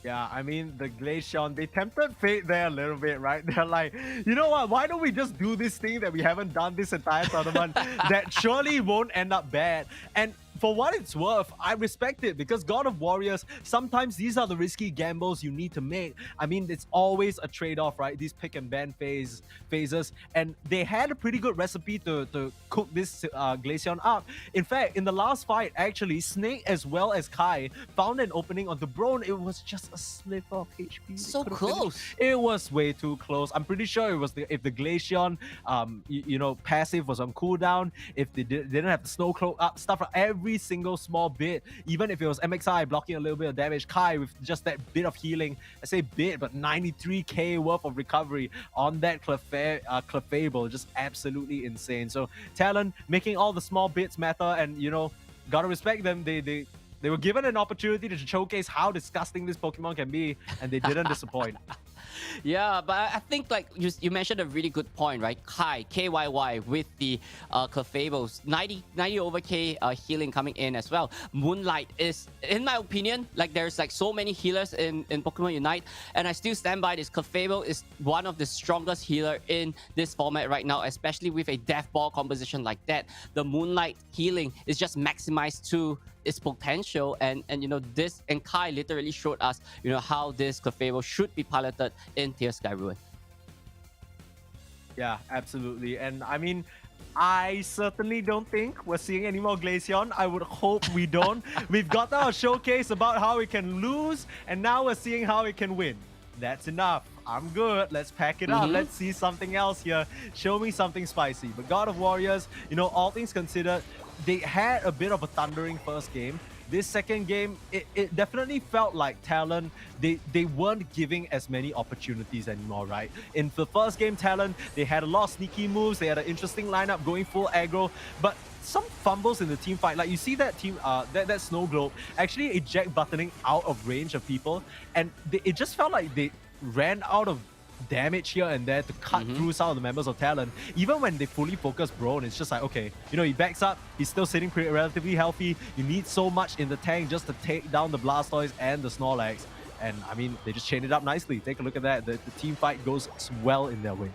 Yeah, I mean, the Glaceon, they tempted fate there a little bit, right? They're like, you know what, why don't we just do this thing that we haven't done this entire tournament that surely won't end up bad? And for what it's worth, I respect it because God of Warriors, sometimes these are the risky gambles you need to make. I mean, it's always a trade-off, right? These pick and ban phases, and they had a pretty good recipe to cook this Glaceon up. In fact, in the last fight, actually, Snake as well as Kai found an opening on the Brone. It was just a sliver of HP. So close. It was way too close. I'm pretty sure it was if the Glaceon, passive was on cooldown, if they didn't have the Snow Cloak up, stuff like every single small bit, even if it was MXI blocking a little bit of damage, Kai with just that bit of healing, I say bit, but 93k worth of recovery on that Clefable, just absolutely insane. So Talon making all the small bits matter, and gotta respect them. They were given an opportunity to showcase how disgusting this Pokemon can be, and they didn't disappoint. Yeah, but I think like you mentioned a really good point, right? Kai, KYY with the Clefables, 90 over K healing coming in as well. Moonlight is, in my opinion, like there's like so many healers in Pokemon Unite, and I still stand by this. Clefable is one of the strongest healer in this format right now, especially with a Death Ball composition like that. The Moonlight healing is just maximized to its potential, and this, and Kai literally showed us how this Clefable should be piloted in Tear Sky Ruin. Yeah, absolutely. And I mean, I certainly don't think we're seeing any more Glaceon. I would hope we don't. We've got our showcase about how it can lose, and now we're seeing how it can win. That's enough. I'm good. Let's pack it up. Let's see something else here. Show me something spicy. But God of Warriors, all things considered, they had a bit of a thundering first game. This second game, it definitely felt like Talon, they weren't giving as many opportunities anymore, right? In the first game, Talon, they had a lot of sneaky moves, they had an interesting lineup going full aggro, but some fumbles in the team fight. Like you see that team, that Snow Globe actually eject buttoning out of range of people, and it just felt like they ran out of damage here and there to cut through some of the members of Talon. Even when they fully focus Brone, it's just like, okay, he backs up, he's still sitting pretty relatively healthy. You need so much in the tank just to take down the Blastoise and the Snorlax. And I mean, they just chain it up nicely. Take a look at that. The team fight goes well in their way.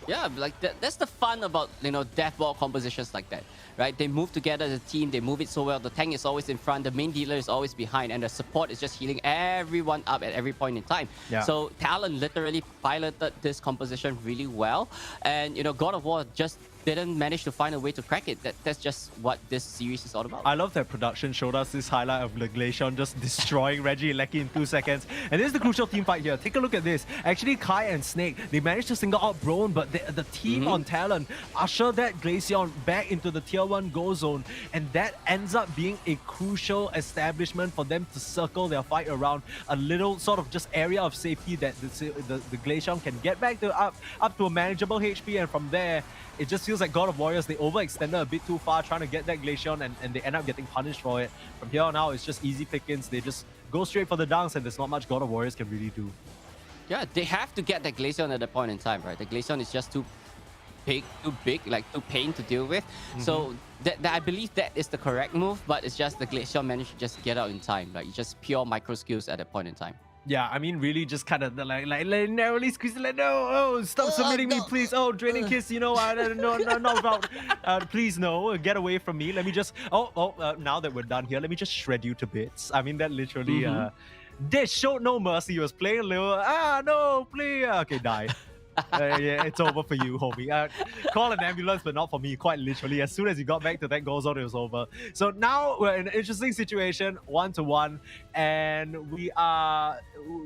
Yeah, like that's the fun about Death Ball compositions like that, right? They move together as a team, they move it so well. The tank is always in front, the main dealer is always behind, and the support is just healing everyone up at every point in time. Yeah. So Talon literally piloted this composition really well, and God of War just didn't manage to find a way to crack it. That's just what this series is all about. I love that production showed us this highlight of the Glaceon just destroying Regieleki in 2 seconds. And this is the crucial team fight here. Take a look at this. Actually, Kai and Snake, they managed to single out Brone, but the team on Talon usher that Glaceon back into the tier 1 go zone, and that ends up being a crucial establishment for them to circle their fight around a little sort of just area of safety that the Glaceon can get back to up to a manageable HP, and from there, it just feels like God of Warriors, they overextended a bit too far trying to get that Glaceon, and they end up getting punished for it. From here on out, it's just easy pickings. They just go straight for the dunks, and there's not much God of Warriors can really do. Yeah, they have to get that Glaceon at that point in time, right? The Glaceon is just too big, like too pain to deal with. So I believe that is the correct move, but it's just the Glaceon managed to just get out in time. Like just pure micro skills at that point in time. Yeah, I mean, really just kind of like narrowly squeeze it, like, no, stop submitting me, please. Oh, draining kiss, I don't know, not about, please, no, get away from me. Let me just, now that we're done here, let me just shred you to bits. I mean, that literally, they showed no mercy. He was playing a little, no, please. Okay, die. Yeah, it's over for you, homie. Call an ambulance, but not for me, quite literally. As soon as you got back to that goal zone, it was over. So now we're in an interesting situation, 1-1, and we are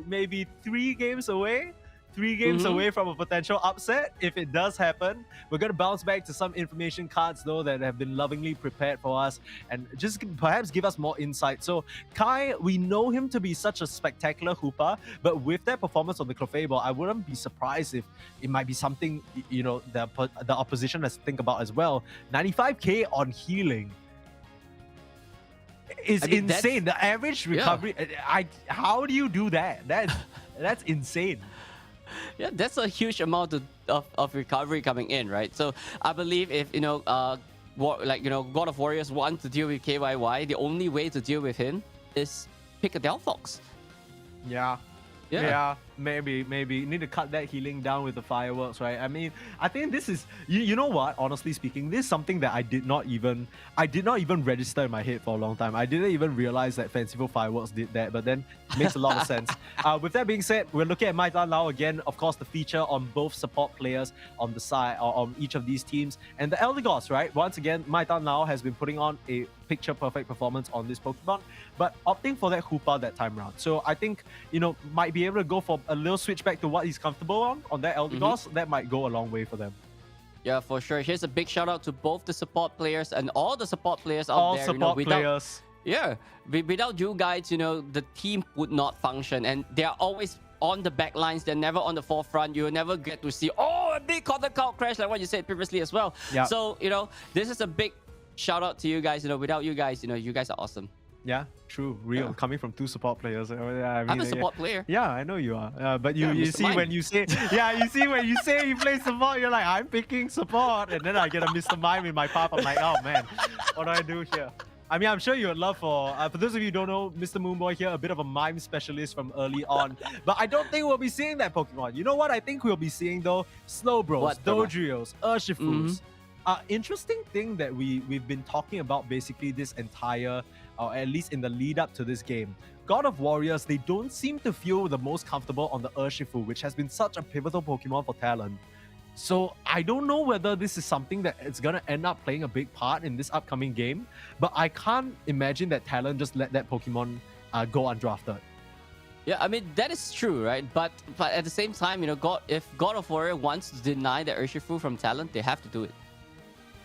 maybe 3 games away. 3 games away from a potential upset. If it does happen, we're going to bounce back to some information cards, though, that have been lovingly prepared for us and just perhaps give us more insight. So, Kai, we know him to be such a spectacular hooper, but with that performance on the Clefable, I wouldn't be surprised if it might be something, the opposition has to think about as well. 95k on healing is insane. The average recovery, how do you do that? That's insane. Yeah, that's a huge amount of recovery coming in, right? So I believe if God of Warriors want to deal with KYY, the only way to deal with him is pick a Delphox. Yeah. maybe need to cut that healing down with the fireworks, right? I mean, I think this is you know what, honestly speaking, this is something that I did not even register in my head for a long time. I didn't even realize that Fanciful Fireworks did that, but then it makes a lot of sense. With that being said, we're looking at Maita now again, of course, the feature on both support players on the side or on each of these teams, and the Elder Gods, right? Once again, Maita now has been putting on a picture perfect performance on this Pokemon, but opting for that Hoopa that time round. So I think, might be able to go for a little switch back to what he's comfortable on that Elder Gods. That might go a long way for them. Yeah, for sure. Here's a big shout out to both the support players and all the support players out All there. support players. Yeah, without you guys, the team would not function, and they're always on the back lines. They're never on the forefront. You'll never get to see, a big corner count crash like what you said previously as well. Yeah. So, this is a big shout out to you guys. Without you guys, you guys are awesome. Yeah, true, real. Yeah. Coming from two support players. I mean, I'm a support player. Yeah, I know you are. But you Mr. see Mime. when you say you play support, you're like, I'm picking support, and then I get a Mr. Mime in my path. I'm like, oh man, what do I do here? I mean, I'm sure you would love for those of you who don't know, Mr. Moonboy here, a bit of a mime specialist from early on. But I don't think we'll be seeing that Pokemon. You know what I think we'll be seeing though? Slowbros, What, Pokemon? Dodrios, Urshifus. Interesting thing that we've been talking about basically this entire, or at least in the lead up to this game. God of Warriors, they don't seem to feel the most comfortable on the Urshifu, which has been such a pivotal Pokemon for Talon. So I don't know whether this is something that it's gonna end up playing a big part in this upcoming game, but I can't imagine that Talon just let that Pokemon go undrafted. Yeah, I mean, that is true, right? But at the same time, if God of Warrior wants to deny the Urshifu from Talon, they have to do it.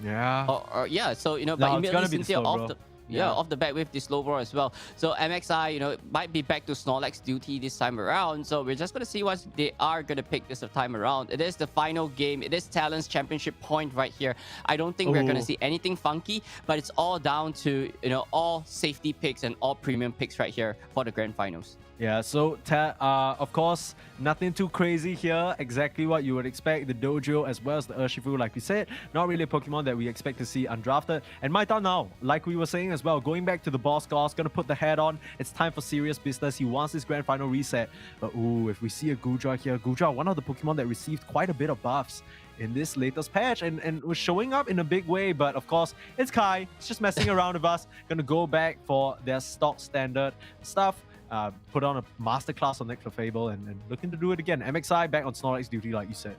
Yeah. Yeah, so, No, but it's immediately gonna be the Cynthia off Slowbro. the... Yeah. off the back with the Slowbro as well. So MXI, might be back to Snorlax duty this time around. So we're just going to see what they are going to pick this time around. It is the final game. It is Talon's championship point right here. I don't think we're going to see anything funky, but it's all down to, all safety picks and all premium picks right here for the grand finals. Yeah, so of course, nothing too crazy here. Exactly what you would expect. The Dojo as well as the Urshifu, like we said, not really a Pokemon that we expect to see undrafted. And Maita now, like we were saying as well, going back to the boss course, gonna put the head on. It's time for serious business. He wants this grand final reset. But if we see a Gudra here, Gudra, one of the Pokemon that received quite a bit of buffs in this latest patch and was showing up in a big way. But of course, it's Kai. It's just messing around with us. Gonna go back for their stock standard stuff. Put on a masterclass on Nectar Fable and looking to do it again. MXI back on Snorlax duty, like you said.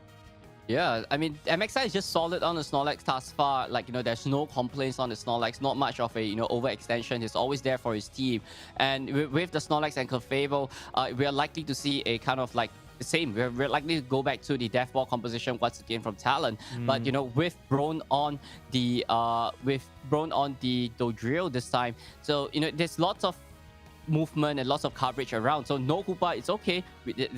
Yeah, I mean, MXI is just solid on the Snorlax thus far. Like, there's no complaints on the Snorlax. Not much of a, overextension. He's always there for his team. And with the Snorlax and Clefable, we are likely to see a kind of like the same. We're likely to go back to the Death Ball composition once again from Talon. But, with Brown on the Dodrio this time. So, there's lots of movement and lots of coverage around. So no Hoopa, it's okay,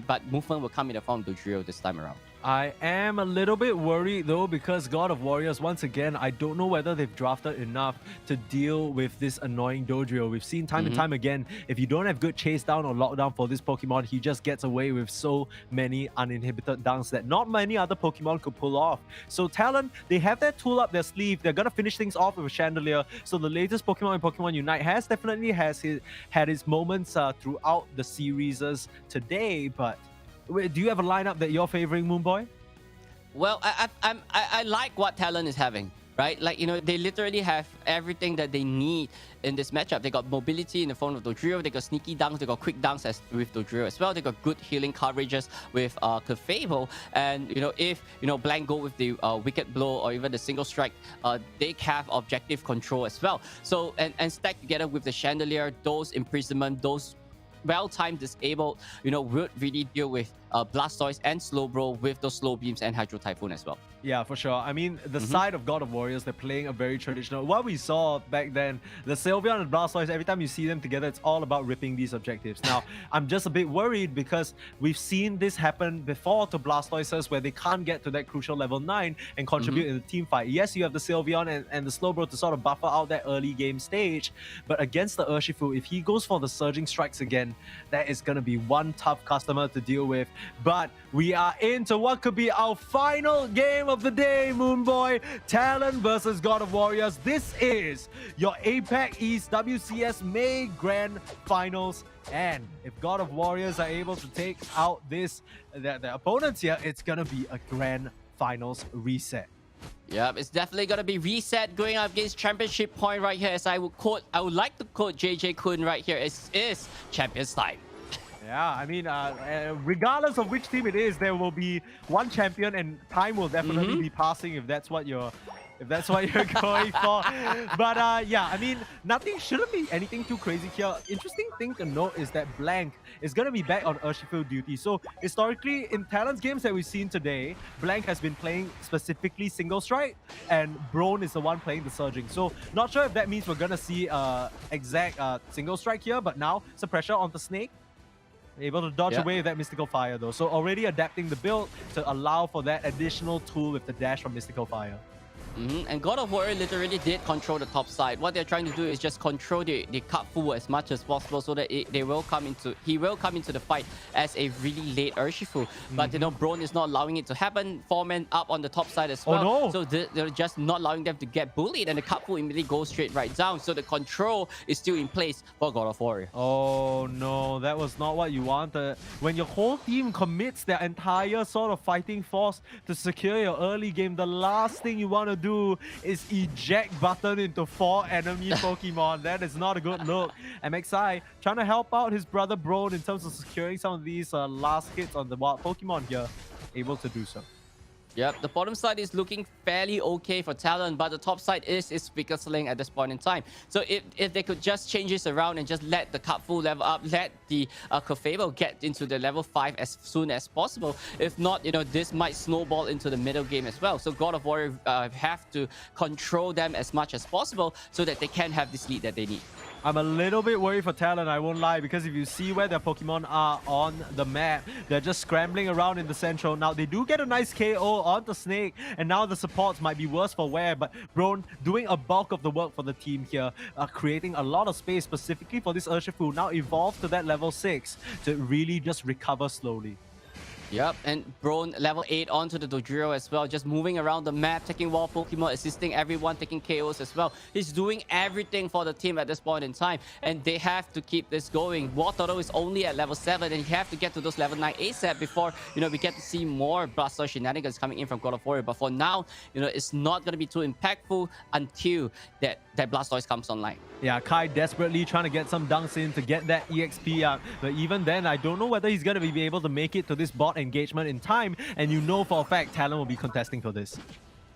but movement will come in the form of Dodrio this time around. I am a little bit worried though, because God of Warriors, once again, I don't know whether they've drafted enough to deal with this annoying Dodrio. We've seen time and time again, if you don't have good chase down or lockdown for this Pokemon, he just gets away with so many uninhibited dunks that not many other Pokemon could pull off. So Talon, they have that tool up their sleeve. They're gonna finish things off with a Chandelier. So the latest Pokemon in Pokemon Unite has definitely had his moments throughout the series today, but do you have a lineup that you're favoring, Moonboy? Well, I like what Talon is having, right? Like, they literally have everything that they need in this matchup. They got mobility in the form of Dodrio, they got sneaky dunks, they got quick dunks with Dodrio as well. They got good healing coverages with Clefable. And, if, Blank go with the Wicked Blow or even the Single Strike, they have objective control as well. So, and stacked together with the Chandelier, those Imprisonment, those well-timed disabled, would really deal with Blastoise and Slowbro with those Slow Beams and Hydro Typhoon as well. Yeah, for sure. I mean, the side of God of Warriors, they're playing a very traditional... What we saw back then, the Sylveon and Blastoise, every time you see them together, it's all about ripping these objectives. Now, I'm just a bit worried because we've seen this happen before to Blastoises where they can't get to that crucial level 9 and contribute in the team fight. Yes, you have the Sylveon and the Slowbro to sort of buffer out that early game stage, but against the Urshifu, if he goes for the Surging Strikes again, that is going to be one tough customer to deal with. But we are into what could be our final game of the day, Moonboy. Talon versus God of Warriors. This is your APAC East WCS May Grand Finals. And if God of Warriors are able to take out the opponents here, it's gonna be a Grand Finals reset. Yep, it's definitely gonna be reset going up against championship point right here. As I would like to quote JJ-kun right here. Is champions time. Yeah, I mean, regardless of which team it is, there will be one champion, and time will definitely be passing if that's what you're going for. But yeah, I mean, shouldn't be anything too crazy here. Interesting thing to note is that Blank is going to be back on Urshifu duty. So historically, in Talon's games that we've seen today, Blank has been playing specifically single strike, and Brone is the one playing the surging. So not sure if that means we're going to see exact single strike here, but now some pressure on the Snake. Able to dodge away with that Mystical Fire though. So already adapting the build to allow for that additional tool with the dash from Mystical Fire. And God of War literally did control the top side. What they're trying to do is just control the cut full as much as possible so that he will come into the fight as a really late Urshifu. But you know, Brone is not allowing it to happen. 4 men up on the top side as well. Oh, no. So they're just not allowing them to get bullied, and the cut full immediately goes straight right down. So the control is still in place for God of War. Oh no, that was not what you wanted. When your whole team commits their entire sort of fighting force to secure your early game, the last thing you want to do is eject button into 4 enemy Pokemon. That is not a good look. MXI trying to help out his brother Brone in terms of securing some of these last hits on the wild Pokemon here. Able to do so. Yep, the bottom side is looking fairly okay for Talon, but the top side is weaker sling at this point in time. So if they could just change this around and just let the cut full level up, let the Clefable get into the level 5 as soon as possible. If not, you know, this might snowball into the middle game as well. So God of War have to control them as much as possible so that they can have this lead that they need. I'm a little bit worried for Talon, I won't lie, because if you see where their Pokemon are on the map, they're just scrambling around in the central. Now, they do get a nice KO on the Snake, and now the supports might be worse for wear, but Brone doing a bulk of the work for the team here, creating a lot of space specifically for this Urshifu, now evolved to that level 6 to really just recover slowly. Yep, and Brone level 8 onto the Dojiro as well, just moving around the map, taking wild Pokemon, assisting everyone, taking KOs as well. He's doing everything for the team at this point in time, and they have to keep this going. War Turtle is only at level 7, and you have to get to those level 9 ASAP before, you know, we get to see more Blastoise shenanigans coming in from God of War. But for now, you know, it's not going to be too impactful until that Blastoise comes online. Yeah, Kai desperately trying to get some dunks in to get that EXP out. But even then, I don't know whether he's going to be able to make it to this bot engagement in time. And you know for a fact, Talon will be contesting for this.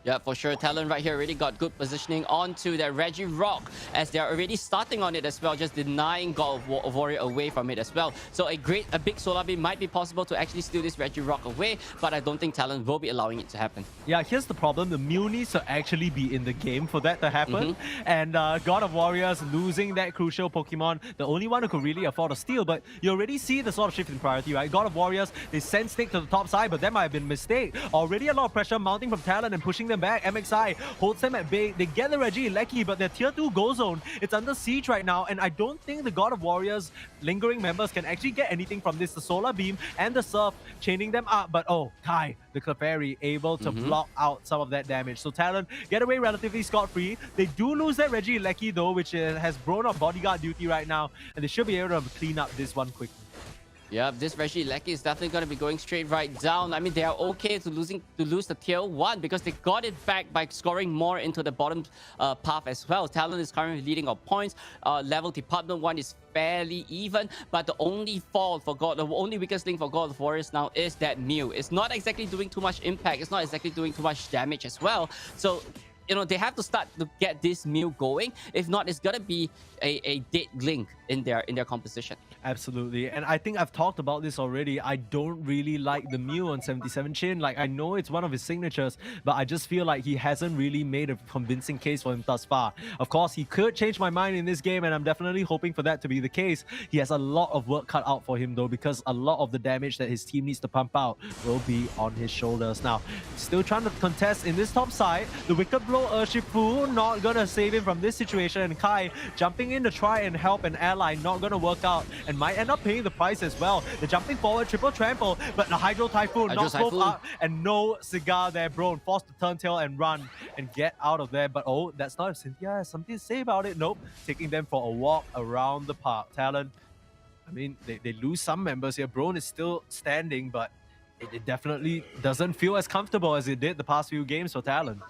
Yeah, for sure. Talon right here really got good positioning onto that Regirock as they're already starting on it as well, just denying God of Warrior away from it as well. So a big Solar Beam might be possible to actually steal this Regirock away, but I don't think Talon will be allowing it to happen. Yeah, here's the problem. The Mew needs to actually be in the game for that to happen. And God of Warriors losing that crucial Pokemon, the only one who could really afford a steal, but you already see the sort of shift in priority, right? God of Warriors, they send Snake to the top side, but that might have been a mistake. Already a lot of pressure mounting from Talon and pushing them back. MXI holds them at bay. They get the Regieleki, but their tier 2 Go Zone, it's under siege right now, and I don't think the God of Warriors lingering members can actually get anything from this. The Solar Beam and the Surf chaining them up, but oh, Kai, the Clefairy, able to block out some of that damage. So Talon get away relatively scot-free. They do lose that Regieleki though, which has Brone on bodyguard duty right now, and they should be able to clean up this one quickly. Yeah, this Regieleki is definitely going to be going straight right down. I mean, they are okay to lose the tier 1 because they got it back by scoring more into the bottom path as well. Talon is currently leading on points. Level Department 1 is fairly even, but the only weakest link for God of Warriors now is that Mew. It's not exactly doing too much impact. It's not exactly doing too much damage as well. So, you know, they have to start to get this Mew going. If not, it's gonna be a dead link in their composition. Absolutely, and I think I've talked about this already. I don't really like the Mew on 77 Chin. Like, I know it's one of his signatures, but I just feel like he hasn't really made a convincing case for him thus far. Of course, he could change my mind in this game, and I'm definitely hoping for that to be the case. He has a lot of work cut out for him though, because a lot of the damage that his team needs to pump out will be on his shoulders. Now, still trying to contest in this top side. The Wicked Blow Single Urshifu not gonna save him from this situation, and Kai jumping in to try and help an ally, not gonna work out, and might end up paying the price as well. They're jumping forward, triple trample, but the Hydro Typhoon knocks both out, and no cigar there, bro, forced to turn tail and run and get out of there. But oh, that's not if Cynthia has something to say about it. Nope, taking them for a walk around the park. Talon, I mean, they lose some members here. Brone is still standing, but it definitely doesn't feel as comfortable as it did the past few games for Talon.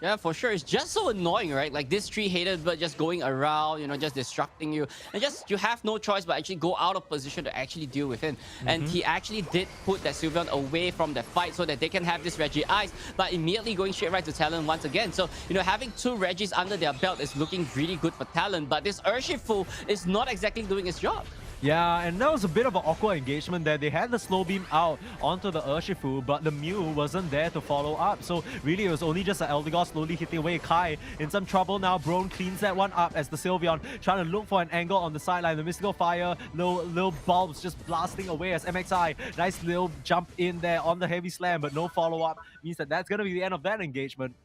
Yeah, for sure. It's just so annoying, right? Like this three-headed bird just going around, you know, just distracting you. And just, you have no choice but actually go out of position to actually deal with him. And he actually did put that Sylveon away from the fight so that they can have this Reggie Ice, but immediately going straight right to Talon once again. So, you know, having two Reggies under their belt is looking really good for Talon, but this Urshifu is not exactly doing its job. Yeah, and that was a bit of an awkward engagement there. They had the slow beam out onto the Urshifu, but the Mew wasn't there to follow up. So really, it was only just an Eldegoss slowly hitting away. Kai in some trouble now. Brone cleans that one up as the Sylveon trying to look for an angle on the sideline. The Mystical Fire, little bulbs just blasting away as MXI. Nice little jump in there on the heavy slam, but no follow-up. Means that that's going to be the end of that engagement.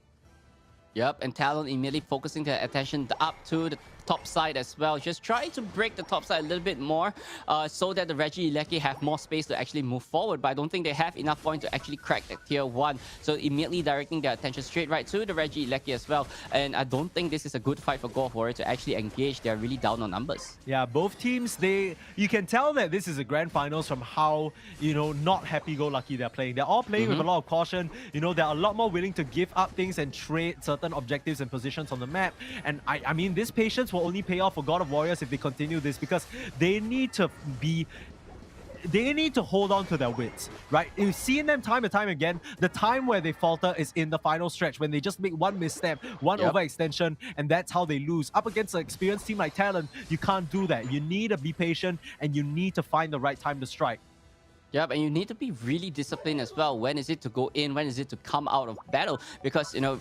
Yep, and Talon immediately focusing their attention up to the top side as well. Just trying to break the top side a little bit more so that the Regieleki have more space to actually move forward. But I don't think they have enough points to actually crack that tier 1. So immediately directing their attention straight right to the Regieleki as well. And I don't think this is a good fight for God of Warrior to actually engage. They're really down on numbers. Yeah, both teams, you can tell that this is a grand finals from how, you know, not happy-go-lucky they're playing. They're all playing with a lot of caution. You know, they're a lot more willing to give up things and trade certain objectives and positions on the map. And I mean, this patience will only pay off for God of Warriors if they continue this, because they need to hold on to their wits, right? You've seen them time and time again. The time where they falter is in the final stretch, when they just make one misstep, one overextension, and that's how they lose. Up against an experienced team like Talon, you can't do that. You need to be patient, and you need to find the right time to strike. Yep, and you need to be really disciplined as well. When is it to go in? When is it to come out of battle? Because, you know,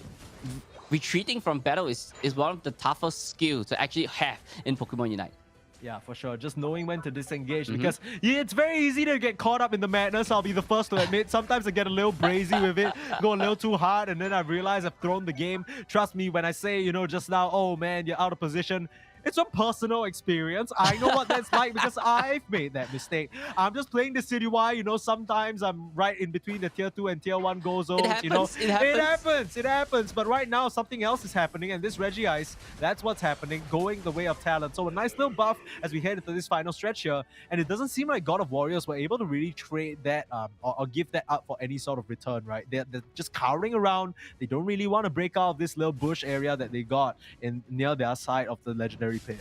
retreating from battle is one of the toughest skills to actually have in Pokemon Unite. Yeah, for sure. Just knowing when to disengage, because it's very easy to get caught up in the madness. I'll be the first to admit. Sometimes I get a little brazy with it, go a little too hard, and then I realize I've thrown the game. Trust me when I say, you know, just now, oh man, you're out of position. It's a personal experience. I know what that's like because I've made that mistake. I'm just playing the citywide, you know, sometimes I'm right in between the tier 2 and tier 1 go zones, you know. It happens. But right now, something else is happening, and this Reggie Ice, that's what's happening, going the way of Talon. So a nice little buff as we head into this final stretch here, and it doesn't seem like God of Warriors were able to really trade that or give that up for any sort of return, right? They're just cowering around. They don't really want to break out of this little bush area that they got near their side of the legendary pit.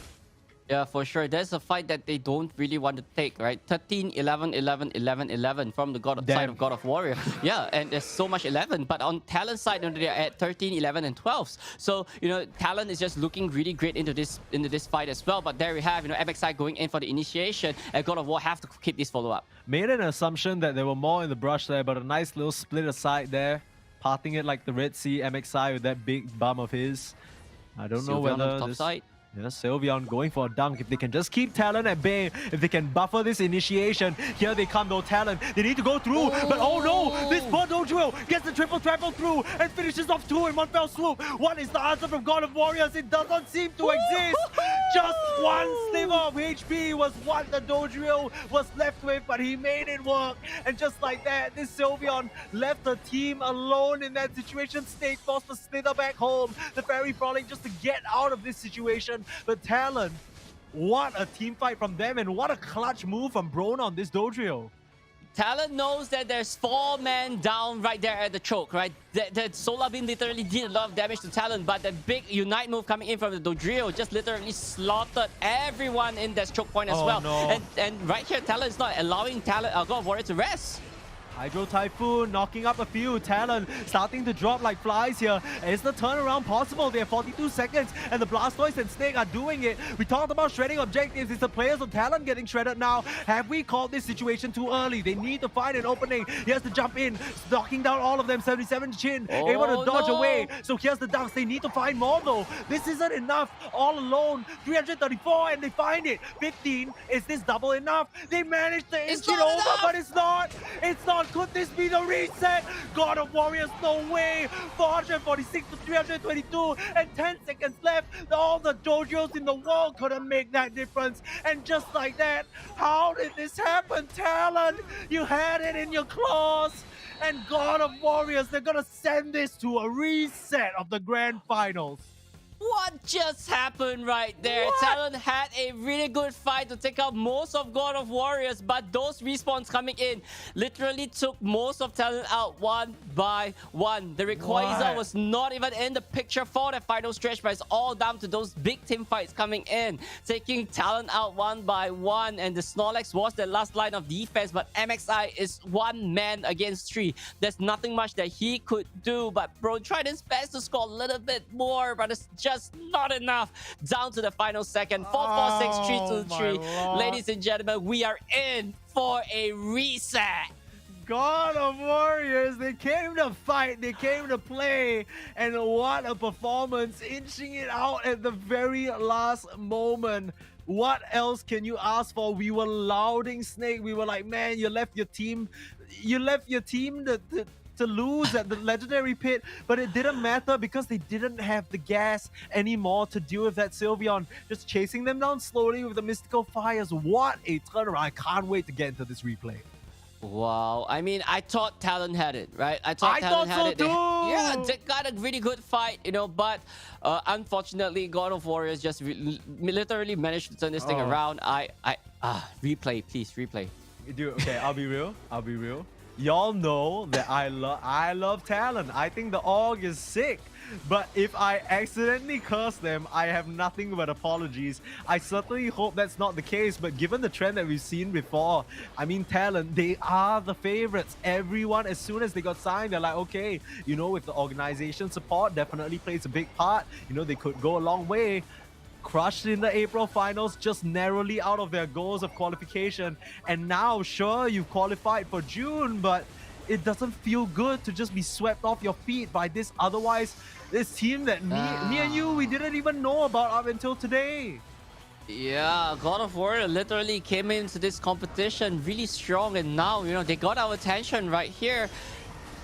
Yeah, for sure. There's a fight that they don't really want to take, right? 13, 11, 11, 11, 11 from the side of God of Warrior. Yeah, and there's so much 11. But on Talon's side, they're at 13, 11, and 12. So, you know, Talon is just looking really great into this fight as well. But there we have, you know, MXI going in for the initiation, and God of War have to keep this follow-up. Made an assumption that there were more in the brush there, but a nice little split aside there, parting it like the Red Sea MXI with that big bum of his. I don't know whether on the top side. Yeah, Sylveon going for a dunk. If they can just keep Talon at bay, if they can buffer this initiation, here they come though, Talon. They need to go through, but oh no! This poor Dodrio gets the triple trample through and finishes off 2 in one fell swoop. What is the answer from God of Warriors? It doesn't seem to exist. Just one sliver of HP was what the Dodrio was left with, but he made it work. And just like that, this Sylveon left the team alone in that situation. Snake forced to slither back home. The Fairy Frolic just to get out of this situation. But Talon, what a team fight from them, and what a clutch move from Brone on this Dodrio. Talon knows that there's 4 men down right there at the choke, right? The Solar Beam literally did a lot of damage to Talon, but the big Unite move coming in from the Dodrio just literally slaughtered everyone in that choke point as well. No. And right here, Talon is not allowing God of Warrior to rest. Hydro Typhoon knocking up a few. Talon starting to drop like flies here. Is the turnaround possible? They have 42 seconds and the Blastoise and Snake are doing it. We talked about shredding objectives. It's the players of Talon getting shredded now. Have we called this situation too early? They need to find an opening. He has to jump in, knocking down all of them. 77 Chin, able to dodge away. So here's the dunks. They need to find more though. This isn't enough all alone. 334 and they find it. 15. Is this double enough? They managed to inch it over, but it's not. It's not could this be the reset? God of Warriors, no way. 446 to 322 and 10 seconds left. All the dojos in the world couldn't make that difference. And just like that, how did this happen, Talon? You had it in your claws. And God of Warriors, they're gonna send this to a reset of the grand finals. What just happened right there? What? Talon had a really good fight to take out most of God of Warriors, but those respawns coming in literally took most of Talon out one by one. The Rayquaza What? was not even in the picture for the final stretch, but it's all down to those big team fights coming in, taking Talon out one by one. And the Snorlax was the last line of defense, but MXI is one man against three. There's nothing much that he could do, but bro tried his best to score a little bit more, but it's just not enough. Down to the final second. 4-4-6, 3-2-3. Ladies and gentlemen, we are in for a reset. God of Warriors, they came to fight, they came to play, and what a performance, inching it out at the very last moment. What else can you ask for? We were lauding Snake. We were like, man, you left your team to lose at the legendary pit, but it didn't matter because they didn't have the gas anymore to deal with that Sylveon. Just chasing them down slowly with the mystical fires. What a turnaround. I can't wait to get into this replay. Wow. I mean, I thought Talon had it, right? I thought Talon had it. Too. Yeah, they got a really good fight, you know, but unfortunately, God of Warriors just literally managed to turn this thing around. Replay, please, replay. Dude, okay, I'll be real. Y'all know that I love Talon. I think the org is sick. But if I accidentally curse them, I have nothing but apologies. I certainly hope that's not the case, but given the trend that we've seen before, I mean, Talon, they are the favorites. Everyone, as soon as they got signed, they're like, okay, you know, with the organization support, definitely plays a big part. You know, they could go a long way. Crushed in the April finals, just narrowly out of their goals of qualification. And now, sure, you've qualified for June, but it doesn't feel good to just be swept off your feet by this this team that me and you, we didn't even know about up until today. Yeah, God of War literally came into this competition really strong, and now, you know, they got our attention right here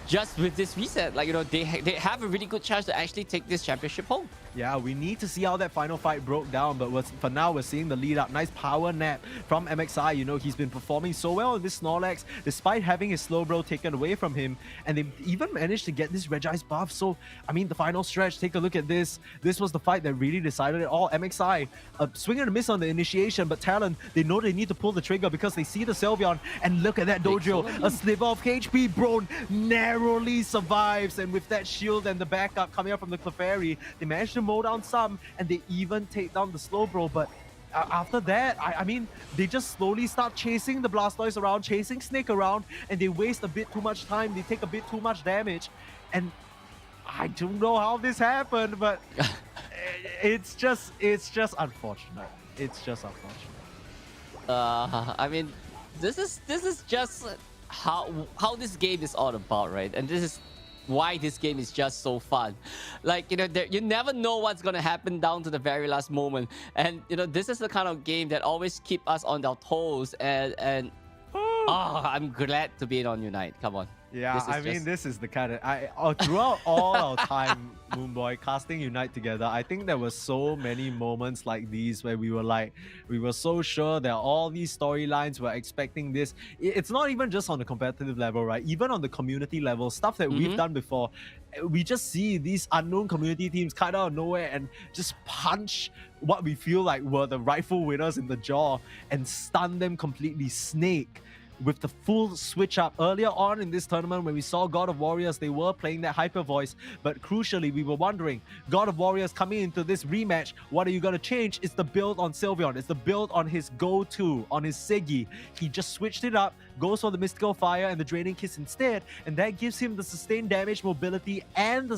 just with this reset. Like, you know, they have a really good chance to actually take this championship home. Yeah, we need to see how that final fight broke down, but for now, we're seeing the lead up. Nice power nap from MXI. You know, he's been performing so well in this Snorlax, despite having his slow bro taken away from him, and they even managed to get this Regice buff. So, I mean, the final stretch, take a look at this. This was the fight that really decided it all. MXI, a swing and a miss on the initiation, but Talon, they know they need to pull the trigger because they see the Sylveon, and look at that dojo. A sliver of HP, bro, narrowly survives, and with that shield and the backup coming up from the Clefairy, they managed to mow down some, and they even take down the slow bro. But after that, I mean, they just slowly start chasing the Blastoise around, chasing Snake around, and they waste a bit too much time. They take a bit too much damage, and I don't know how this happened, but it's just unfortunate. It's just unfortunate. I mean, this is just how this game is all about, right? And this is why this game is just so fun. Like, you know, you never know what's gonna happen down to the very last moment, and you know, this is the kind of game that always keep us on our toes. And I'm glad to be in on Unite. Come on. Yeah, I mean, this is the kind of... throughout all our time, Moonboy, casting Unite together, I think there were so many moments like these where we were so sure that all these storylines were expecting this. It's not even just on the competitive level, right? Even on the community level, stuff that we've done before, we just see these unknown community teams kind of out of nowhere and just punch what we feel like were the rightful winners in the jaw and stun them completely. Snake, with the full switch up earlier on in this tournament, when we saw God of Warriors, they were playing that hyper voice, but crucially we were wondering, God of Warriors coming into this rematch, what are you going to change? It's the build on Sylveon, it's the build on his go-to, on his Siggy. He just switched it up, goes for the Mystical Fire and the Draining Kiss instead, and that gives him the sustained damage, mobility, and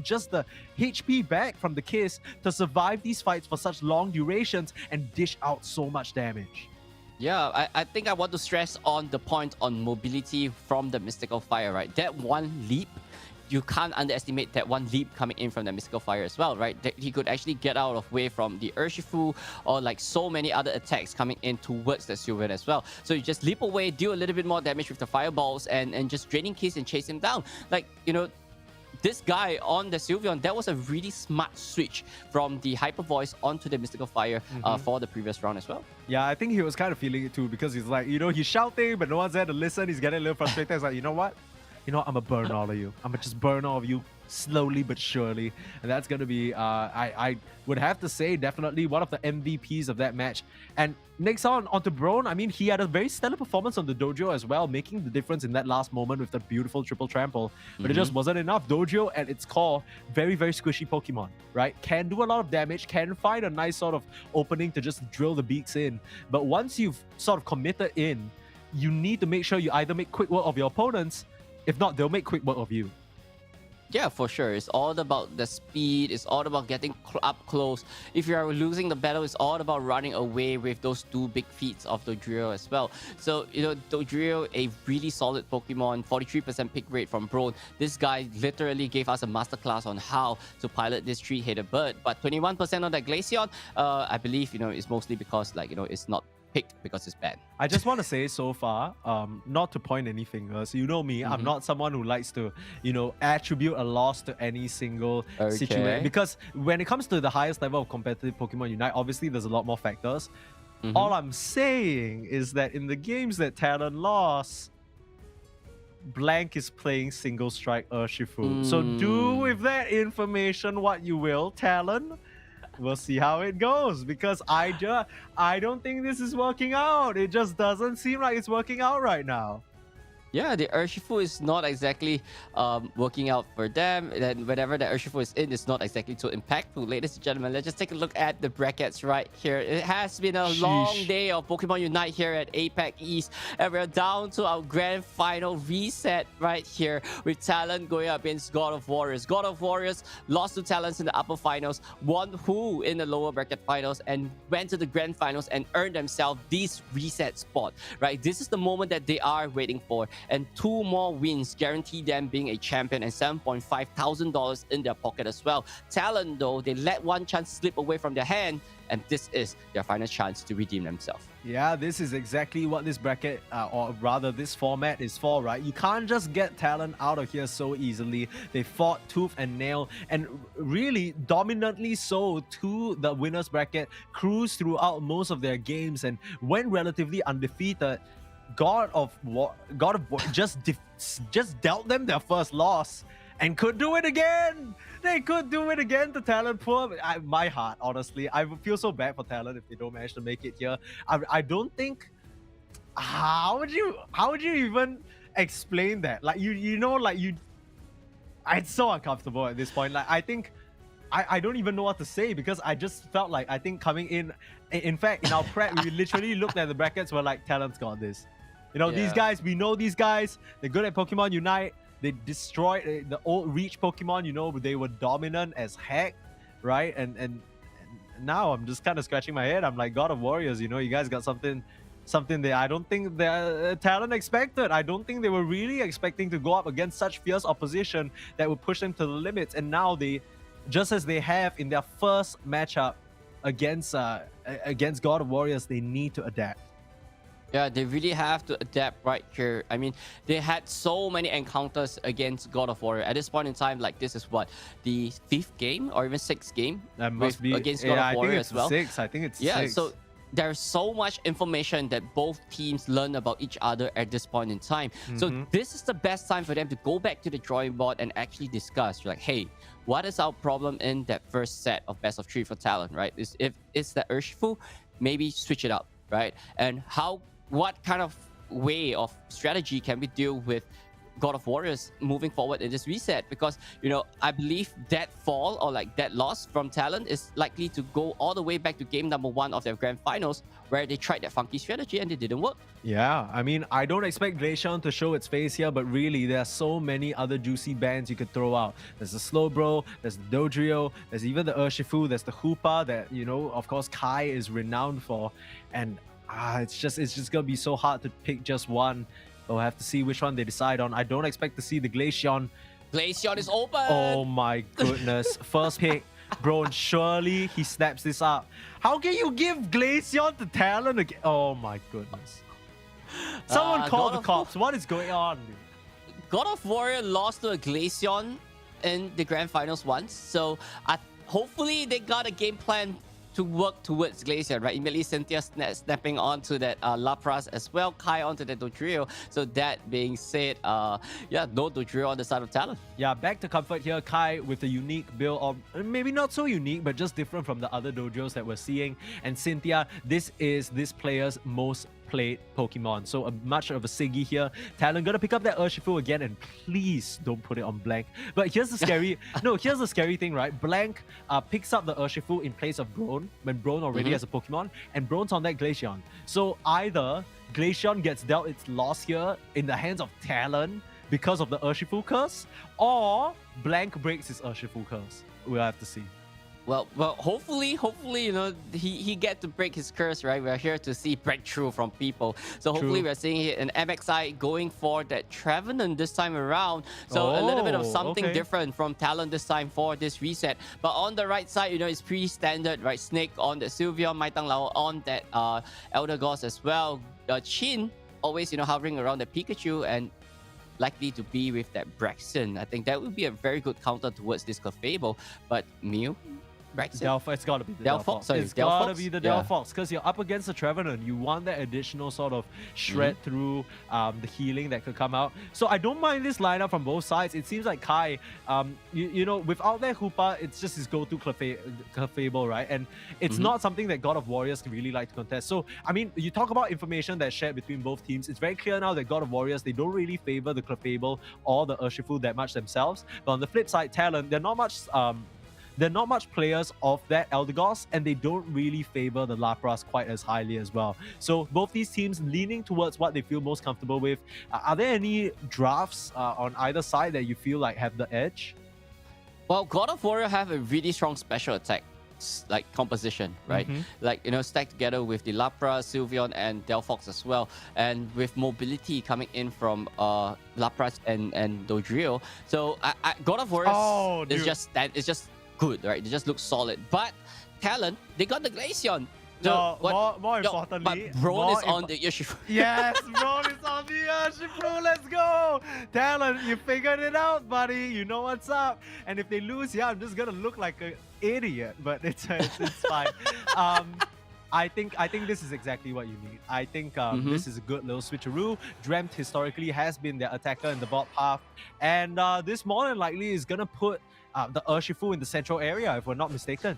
just the HP back from the Kiss to survive these fights for such long durations and dish out so much damage. Yeah, I think I want to stress on the point on mobility from the Mystical Fire, right? That one leap you can't underestimate that one leap coming in from the Mystical Fire as well, right? That he could actually get out of way from the Urshifu or like so many other attacks coming in towards the Sylveon as well. So you just leap away, deal a little bit more damage with the fireballs, and just draining keys and chase him down. Like, you know, this guy on the Sylveon, that was a really smart switch from the Hyper Voice onto the Mystical Fire for the previous round as well. Yeah, I think he was kind of feeling it too, because he's like, you know, he's shouting, but no one's there to listen. He's getting a little frustrated. He's like, you know what? I'm gonna burn all of you. I'm gonna just burn all of you slowly but surely. And that's gonna be, I would have to say, definitely one of the MVPs of that match. And next onto Brone, I mean, he had a very stellar performance on the Dojo as well, making the difference in that last moment with the beautiful triple trample. But it just wasn't enough. Dojo at its core, very, very squishy Pokemon, right? Can do a lot of damage, can find a nice sort of opening to just drill the beaks in. But once you've sort of committed in, you need to make sure you either make quick work of your opponents. If not, they'll make quick work of you. Yeah, for sure. It's all about the speed. It's all about getting up close. If you are losing the battle, it's all about running away with those two big feats of Dodrio as well. So, you know, Dodrio, a really solid Pokemon, 43% pick rate from Brone. This guy literally gave us a masterclass on how to pilot this three-headed bird. But 21% on that Glaceon, I believe, you know, is mostly because, like, you know, it's not picked because it's bad. I just want to say so far, not to point any fingers, you know me, I'm not someone who likes to, you know, attribute a loss to any single situation. Because when it comes to the highest level of competitive Pokemon Unite, obviously there's a lot more factors. All I'm saying is that in the games that Talon lost, Blank is playing single strike Urshifu. So do with that information what you will, Talon. We'll see how it goes, because I don't think this is working out. It just doesn't seem like it's working out right now. Yeah, the Urshifu is not exactly working out for them. And whenever the Urshifu is in, it's not exactly too impactful. Ladies and gentlemen, let's just take a look at the brackets right here. It has been a long day of Pokemon Unite here at APAC East. And we're down to our grand final reset right here with Talon going up against God of Warriors. God of Warriors lost to Talons in the upper finals, won Who in the lower bracket finals, and went to the grand finals and earned themselves this reset spot, right? This is the moment that they are waiting for. And 2 more wins guarantee them being a champion and $7,500 in their pocket as well. Talon, though, they let one chance slip away from their hand, and this is their final chance to redeem themselves. Yeah, this is exactly what this bracket, or rather this format is for, right? You can't just get Talon out of here so easily. They fought tooth and nail, and really dominantly so to the winner's bracket, cruised throughout most of their games and went relatively undefeated. God of War just dealt them their first loss and could do it again. They could do it again to Talon. Poor my heart, honestly. I would feel so bad for Talon if they don't manage to make it here. I don't think. How would you even explain that? Like you know, like you. It's so uncomfortable at this point. Like I think. I don't even know what to say, because I just felt like, I think coming in fact, in our prep, we literally looked at the brackets, we're like, Talon's got this. You know, these guys, we know these guys, they're good at Pokemon Unite, they destroyed the old Reach Pokemon, you know, they were dominant as heck, right? And now I'm just kind of scratching my head. I'm like, God of Warriors, you know, you guys got something that I don't think the Talon expected. I don't think they were really expecting to go up against such fierce opposition that would push them to the limits. And now they, just as they have in their first matchup against God of Warriors, they need to adapt. Yeah, they really have to adapt right here. I mean, they had so many encounters against God of War. At this point in time, like, this is what, the 5th game or even 6th game that must be against God of War as well. I think it's 6. So there's so much information that both teams learn about each other at this point in time. So this is the best time for them to go back to the drawing board and actually discuss, like, hey, what is our problem in that first set of best of 3 for Talon, right? If it's the Urshifu, maybe switch it up, right? And what kind of way of strategy can we deal with God of Warriors moving forward in this reset? Because, you know, I believe that fall or like that loss from Talon is likely to go all the way back to game number 1 of their grand finals, where they tried that funky strategy and it didn't work. Yeah, I mean, I don't expect Glaceon to show its face here, but really, there are so many other juicy bands you could throw out. There's the Slowbro, there's the Dodrio, there's even the Urshifu, there's the Hoopa that, you know, of course, Kai is renowned for. And it's just gonna be so hard to pick just one. We'll have to see which one they decide on. I don't expect to see the Glaceon Glaceon is open. Oh my goodness. First pick. Bro, surely he snaps this up. How can you give Glaceon to Talon again? Oh my goodness. Someone call the cops. What is going on, dude? God of Warrior lost to a Glaceon in the grand finals once, so hopefully they got a game plan to work towards Glaceon, right? Immediately Cynthia snapping onto that Lapras as well, Kai onto the Dodrio. So that being said, yeah, no Dodrio on the side of Talon. Yeah, back to comfort here. Kai with a unique build, or maybe not so unique, but just different from the other dojos that we're seeing. And Cynthia, this is this player's most played Pokemon. So much of a Siggy here. Talon gonna pick up that Urshifu again, and please don't put it on Blank. But here's the scary here's the scary thing, right? Blank picks up the Urshifu in place of Brone when Brone already has a Pokemon, and Brone's on that Glaceon. So either Glaceon gets dealt its loss here in the hands of Talon because of the Urshifu curse, or Blank breaks his Urshifu curse. We'll have to see. Well, hopefully, you know, he get to break his curse, right? We're here to see breakthrough from people. So hopefully we're seeing here an MXI going for that Trevenant this time around. So a little bit of something different from Talon this time for this reset. But on the right side, you know, it's pretty standard, right? Snake on the Sylveon, Mai Tang Lao on that Elder Goss as well. Chin always, you know, hovering around the Pikachu, and likely to be with that Braxton. I think that would be a very good counter towards this Clefable. But Mew, Braxton? It's got to be the Delphox. Sorry, it's got to be the Delphox, because you're up against the Trevenant. You want that additional sort of shred through the healing that could come out. So I don't mind this lineup from both sides. It seems like Kai, you know, without that Hoopa, it's just his go-to Clefable, right? And it's not something that God of Warriors can really like to contest. So, I mean, you talk about information that's shared between both teams. It's very clear now that God of Warriors, they don't really favor the Clefable or the Urshifu that much themselves. But on the flip side, Talon, they're not much players of that Eldegoss, and they don't really favor the Lapras quite as highly as well. So both these teams leaning towards what they feel most comfortable with. Are there any drafts on either side that you feel like have the edge? Well, God of Warrior have a really strong special attack like composition, right? Like, you know, stacked together with the Lapras, Sylveon, and Delphox as well, and with mobility coming in from Lapras and Dodrio. So God of Warrior is just good, right? They just look solid. But Talon, they got the Glaceon. So more importantly, but Brone is on the Urshifu. Yes, Brone is on the Urshifu. Let's go. Talon, you figured it out, buddy. You know what's up. And if they lose, yeah, I'm just gonna look like an idiot, but it's fine. I think this is exactly what you need. I think this is a good little switcheroo. Dreamt historically has been their attacker in the bot path, and this more than likely is gonna put the Urshifu in the central area, if we're not mistaken.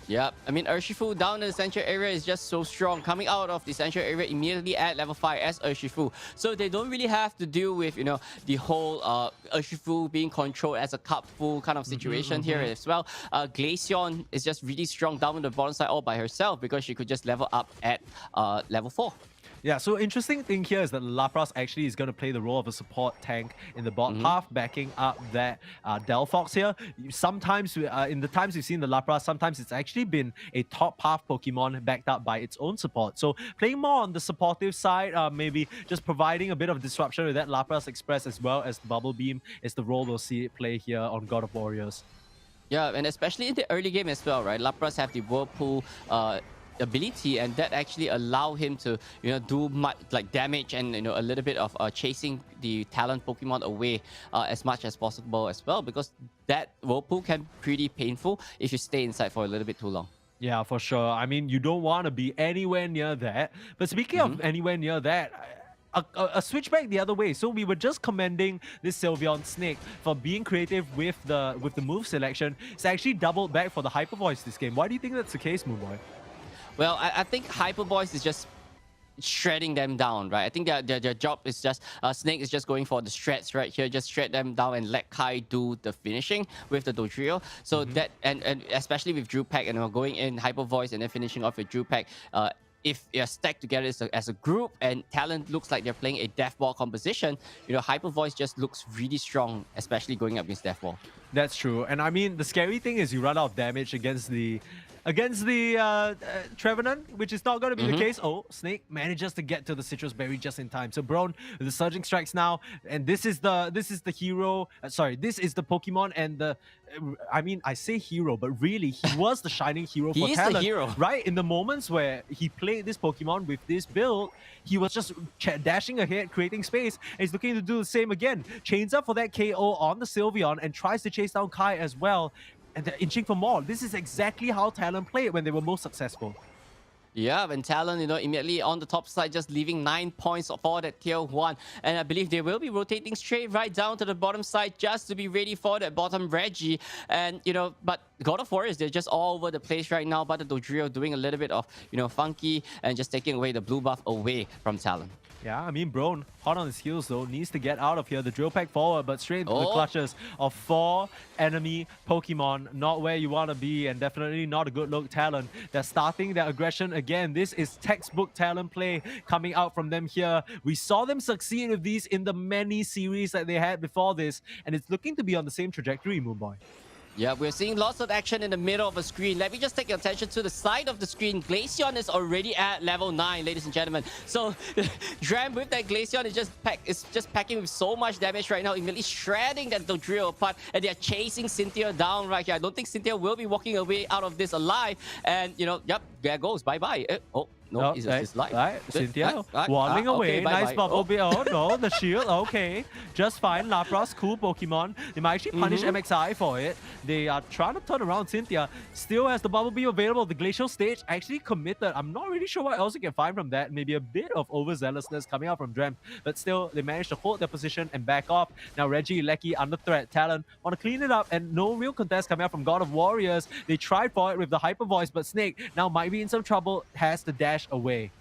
Yeah, I mean, Urshifu down in the central area is just so strong. Coming out of the central area immediately at level 5 as Urshifu. So they don't really have to deal with, you know, the whole Urshifu being controlled as a cup full kind of situation here as well. Glaceon is just really strong down on the bottom side all by herself, because she could just level up at level 4. Yeah, so interesting thing here is that Lapras actually is going to play the role of a support tank in the bot half, backing up that Delphox here. Sometimes, in the times we've seen the Lapras, sometimes it's actually been a top half Pokemon backed up by its own support. So playing more on the supportive side, maybe just providing a bit of disruption with that Lapras Express as well as the Bubble Beam is the role we'll see it play here on God of Warriors. Yeah, and especially in the early game as well, right? Lapras have the Whirlpool ability, and that actually allow him to, you know, do much like damage and, you know, a little bit of chasing the Talon Pokemon away as much as possible as well, because that Whirlpool can be pretty painful if you stay inside for a little bit too long. Yeah, for sure. I mean, you don't want to be anywhere near that. But speaking of anywhere near that, a switchback the other way. So we were just commending this Sylveon Snake for being creative with the move selection. It's actually doubled back for the Hyper Voice this game. Why do you think that's the case, Moonboy? Well, I think Hyper Voice is just shredding them down, right? I think their job is just Snake is just going for the shreds right here, just shred them down and let Kai do the finishing with the Dodrio. So that and especially with Drew Pack and going in Hyper Voice and then finishing off with Drew Pack. If you're stacked together as a group and Talon looks like they're playing a Death Ball composition, you know, Hyper Voice just looks really strong, especially going up against Death Ball. That's true. And I mean, the scary thing is you run out of damage against the against the Trevenant, which is not going to be the case. Oh, Snake manages to get to the Citrus Berry just in time. So Brown with the surging strikes now, and this is the hero. Sorry, this is the Pokemon, and the I mean, I say hero, but really he was the shining hero for He is talent, the hero. right? In the moments where he played this Pokemon with this build, he was just dashing ahead, creating space, and he's looking to do the same again. Chains up for that KO on the Sylveon and tries to chase down Kai as well. And they're inching for more. This is exactly how Talon played when they were most successful. Yeah, and Talon, immediately on the top side, just leaving 9 points for that tier 1. And I believe they will be rotating straight right down to the bottom side just to be ready for that bottom Reggie. And, but God of Warriors, they're just all over the place right now. But the Dodrio doing a little bit of, funky and just taking away the blue buff away from Talon. Yeah, I mean, Brown, hot on his heels though, needs to get out of here. The drill pack forward, but straight into the clutches of 4 enemy Pokemon. Not where you want to be, and definitely not a good look. Talon, they're starting their aggression again. This is textbook Talon play coming out from them here. We saw them succeed with these in the many series that they had before this, and it's looking to be on the same trajectory, Moonboy. Yeah, we're seeing lots of action in the middle of a screen. Let me just take your attention to the side of the screen. Glaceon is already at level 9, ladies and gentlemen. So Dram with that Glaceon is just packing with so much damage right now, immediately shredding that Dodrio apart, and they're chasing Cynthia down right here. I don't think Cynthia will be walking away out of this alive. And yep, there goes. Bye-bye. No, it's his life. Right, Cynthia, waddling away. Okay, bye, nice bye. bubble bit. Oh no, the shield. Okay, just fine. Lapras, cool Pokemon. They might actually punish MXI for it. They are trying to turn around Cynthia. Still has the bubble beam available. The glacial stage actually committed. I'm not really sure what else you can find from that. Maybe a bit of overzealousness coming out from Drem, but still they managed to hold their position and back off. Now Reggie, Lecky under threat. Talon want to clean it up, and no real contest coming out from God of Warriors. They tried for it with the Hyper Voice, but Snake now might be in some trouble. Has to dash away.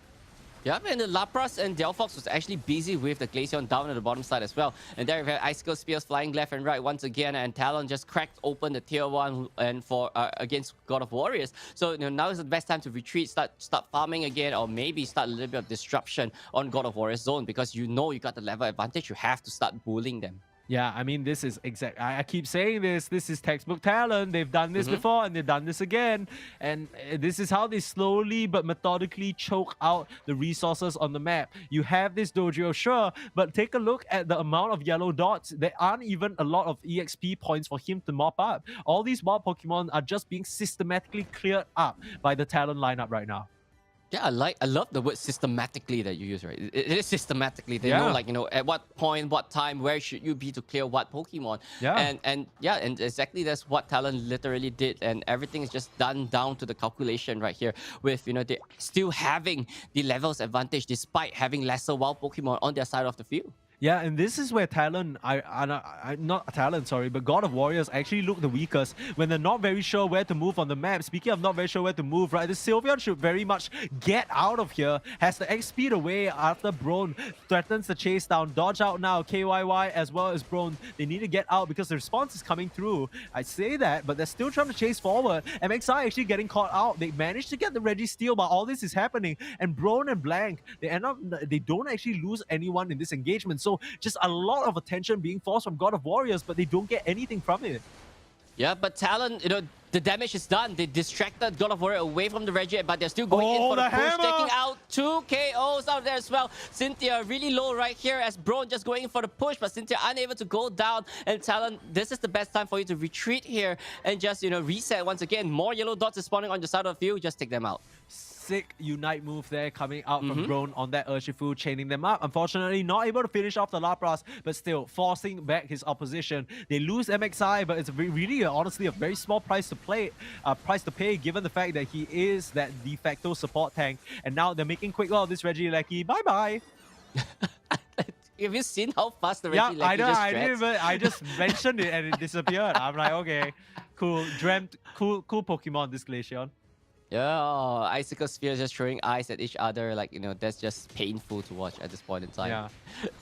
Yeah, and the Lapras and Delphox was actually busy with the Glaceon down at the bottom side as well. And there we have Icicle Spears flying left and right once again, and Talon just cracked open the tier 1 and for against God of Warriors. So now is the best time to retreat, start farming again, or maybe start a little bit of disruption on God of Warriors zone, because you got the level advantage. You have to start bullying them. Yeah, I mean, this is exact. I keep saying this. This is textbook Talon. They've done this before, and they've done this again. And this is how they slowly but methodically choke out the resources on the map. You have this Dodrio, sure, but take a look at the amount of yellow dots. There aren't even a lot of EXP points for him to mop up. All these mob Pokemon are just being systematically cleared up by the Talon lineup right now. Yeah, I love the word systematically that you use, right? It is systematically. They know, at what point, what time, where should you be to clear what Pokemon. Yeah. And exactly that's what Talon literally did. And everything is just done down to the calculation right here with, they still having the levels advantage despite having lesser wild Pokemon on their side of the field. Yeah, and this is where Talon, not Talon, sorry, but God of Warriors actually look the weakest when they're not very sure where to move on the map. Speaking of not very sure where to move, right, the Sylveon should very much get out of here. Has the X speed away after Brown threatens the chase down. Dodge out now, KYY as well as Brown. They need to get out because the response is coming through. I say that, but they're still trying to chase forward. MXI actually getting caught out. They managed to get the Reggie steal, but all this is happening. And Brown and Blank, they don't actually lose anyone in this engagement. So just a lot of attention being forced from God of Warriors, but they don't get anything from it. Yeah, but Talon, the damage is done. They distracted God of Warrior away from the Reggie, but they're still going in for the push, hammer! taking out 2 KOs out there as well. Cynthia really low right here as Brown just going in for the push, but Cynthia unable to go down. And Talon, this is the best time for you to retreat here and just, reset once again. More yellow dots is spawning on your side of the field. Just take them out. Sick Unite move there coming out from Brown on that Urshifu, chaining them up. Unfortunately, not able to finish off the Lapras, but still forcing back his opposition. They lose MXI, but it's really, honestly, a very small price to pay, given the fact that he is that de facto support tank. And now they're making quick work of this Reggie Lecky. Bye-bye. Have you seen how fast the Reggie Lecky just shreds? I just mentioned it and it disappeared. I'm like, okay, cool. Cool Pokemon, this Glaceon. Yeah, Icicle Spheres just throwing eyes at each other. Like, that's just painful to watch at this point in time. Yeah.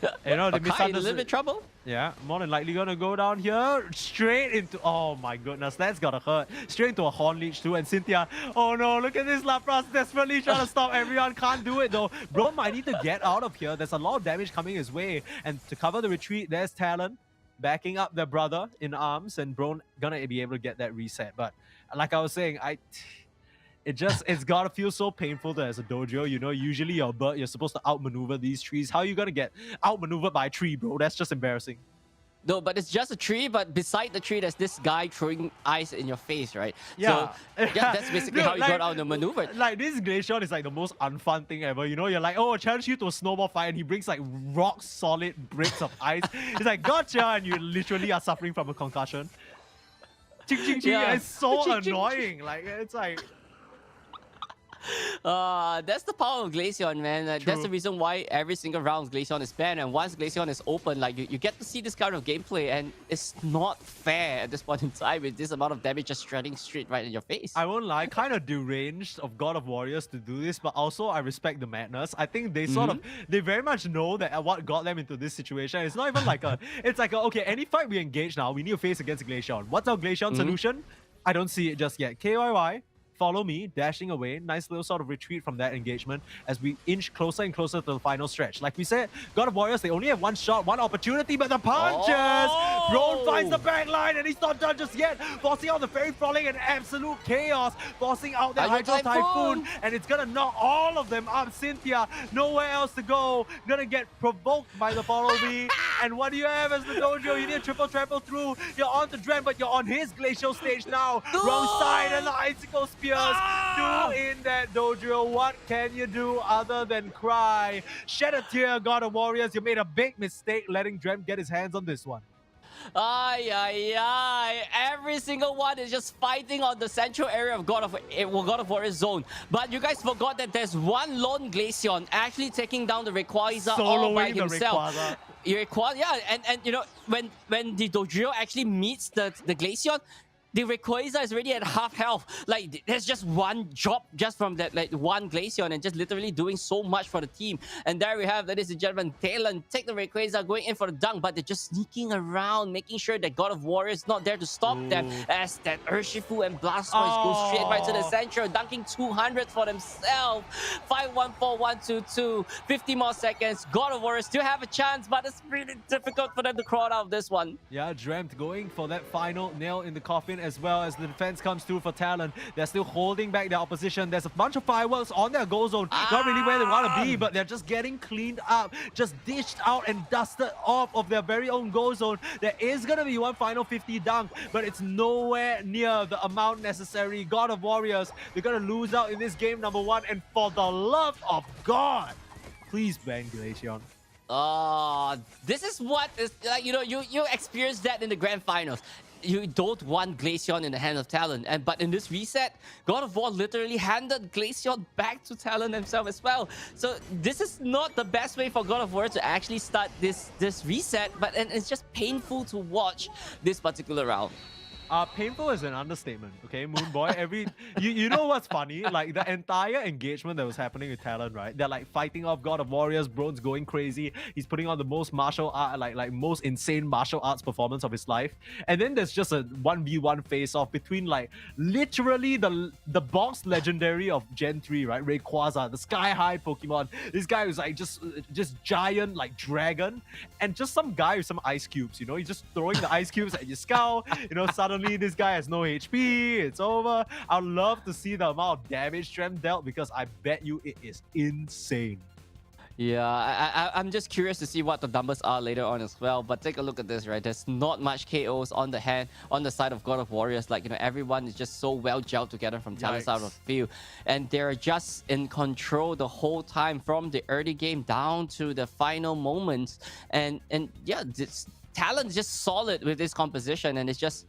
The Kai in a little bit trouble. Yeah, more than likely gonna go down here. Straight into... Oh my goodness, that's gotta hurt. Straight into a Horn Leech too. And Cynthia... Oh no, look at this Lapras desperately trying to stop everyone. Can't do it though. Bro might need to get out of here. There's a lot of damage coming his way. And to cover the retreat, there's Talon backing up their brother in arms. And Bro gonna be able to get that reset. But like I was saying, it's gotta feel so painful to as a dojo. You know, usually you're supposed to outmaneuver these trees. How are you gonna get outmaneuvered by a tree, bro? That's just embarrassing. No, but it's just a tree, but beside the tree, there's this guy throwing ice in your face, right? Yeah. So, yeah, that's basically Dude, how you got out the maneuver. Like, this Glaceon is like the most unfun thing ever. You know, you're like, oh, challenge you to a snowball fight, and he brings like rock solid bricks of ice. He's like, gotcha, and you literally are suffering from a concussion. Ching, ching, ching. Yeah. It's so Ching, ching, annoying. Like, it's like... That's the power of Glaceon, man. That's True. the reason why every single round Glaceon is banned. And once Glaceon is open, like you get to see this kind of gameplay, and it's not fair at this point in time with this amount of damage just shredding straight right in your face. I won't lie, kind of deranged of God of Warriors to do this, but also I respect the madness. I think they sort of, they very much know that what got them into this situation. It's not even like it's like okay, any fight we engage now, we need to face against Glaceon. What's our Glaceon solution? I don't see it just yet. KYY. Follow me, dashing away. Nice little sort of retreat from that engagement as we inch closer and closer to the final stretch. Like we said, God of Warriors, they only have one shot, one opportunity, but the punches! Oh! Ron finds the back line and he's not done just yet. Forcing out the Fairy Falling and absolute chaos. Forcing out the Hydro Typhoon. And it's gonna knock all of them up. Cynthia, nowhere else to go. Gonna get provoked by the follow me. And what do you have as the dojo? You need a triple trample through. You're on to Dren, but you're on his glacial stage now. Wrong side and the icicle spears. Do in that dojo. What can you do other than cry? Shed a tear, God of Warriors. You made a big mistake letting Dren get his hands on this one. Ay, ay, ay. Every single one is just fighting on the central area of God of Warriors zone. But you guys forgot that there's one lone Glaceon actually taking down the Rayquaza all by himself. Rayquaza. Yeah, and you know, when the dojo actually meets the Glaceon, the Rayquaza is already at half health. Like, there's just one drop just from that, like, one Glaceon and just literally doing so much for the team. And there we have, ladies and gentlemen, Talon take the Rayquaza going in for the dunk, but they're just sneaking around, making sure that God of Warriors is not there to stop them as that Urshifu and Blastoise go straight right to the center, dunking 200 for themselves. 5-1-4, 1-2-2, 50 more seconds. God of Warriors still have a chance, but it's really difficult for them to crawl out of this one. Yeah, Dreamt going for that final nail in the coffin as well as the defense comes through for Talon. They're still holding back their opposition. There's a bunch of fireworks on their goal zone. Not really where they want to be, but they're just getting cleaned up, just dished out and dusted off of their very own goal zone. There is going to be one final 50 dunk, but it's nowhere near the amount necessary. God of Warriors, they're going to lose out in this game number one, and for the love of God, please ban Glaceon. This is what is like, you know, you experienced that in the grand finals. You don't want Glaceon in the hand of Talon, but in this reset, God of War literally handed Glaceon back to Talon himself as well. So this is not the best way for God of War to actually start this reset, but and it's just painful to watch this particular round. Painful is an understatement, okay, Moonboy. You know what's funny? Like, the entire engagement that was happening with Talon, right? They're like fighting off God of Warriors. Brone's going crazy. He's putting on the most martial art, like most insane martial arts performance of his life. And then there's just a 1v1 face-off between like literally the boss legendary of Gen 3, right? Rayquaza, the sky-high Pokemon. This guy who's like just giant like dragon, and just some guy with some ice cubes. You know, he's just throwing the ice cubes at your skull. You know, suddenly this guy has no HP, it's over. I'd love to see the amount of damage Trem dealt, because I bet you it is insane. Yeah, I'm just curious to see what the numbers are later on as well. But take a look at this, right? There's not much KOs on the side of God of Warriors. Like, you know, everyone is just so well gelled together from Talon's side of the field, and they're just in control the whole time from the early game down to the final moments. And yeah, Talon is just solid with this composition, and it's just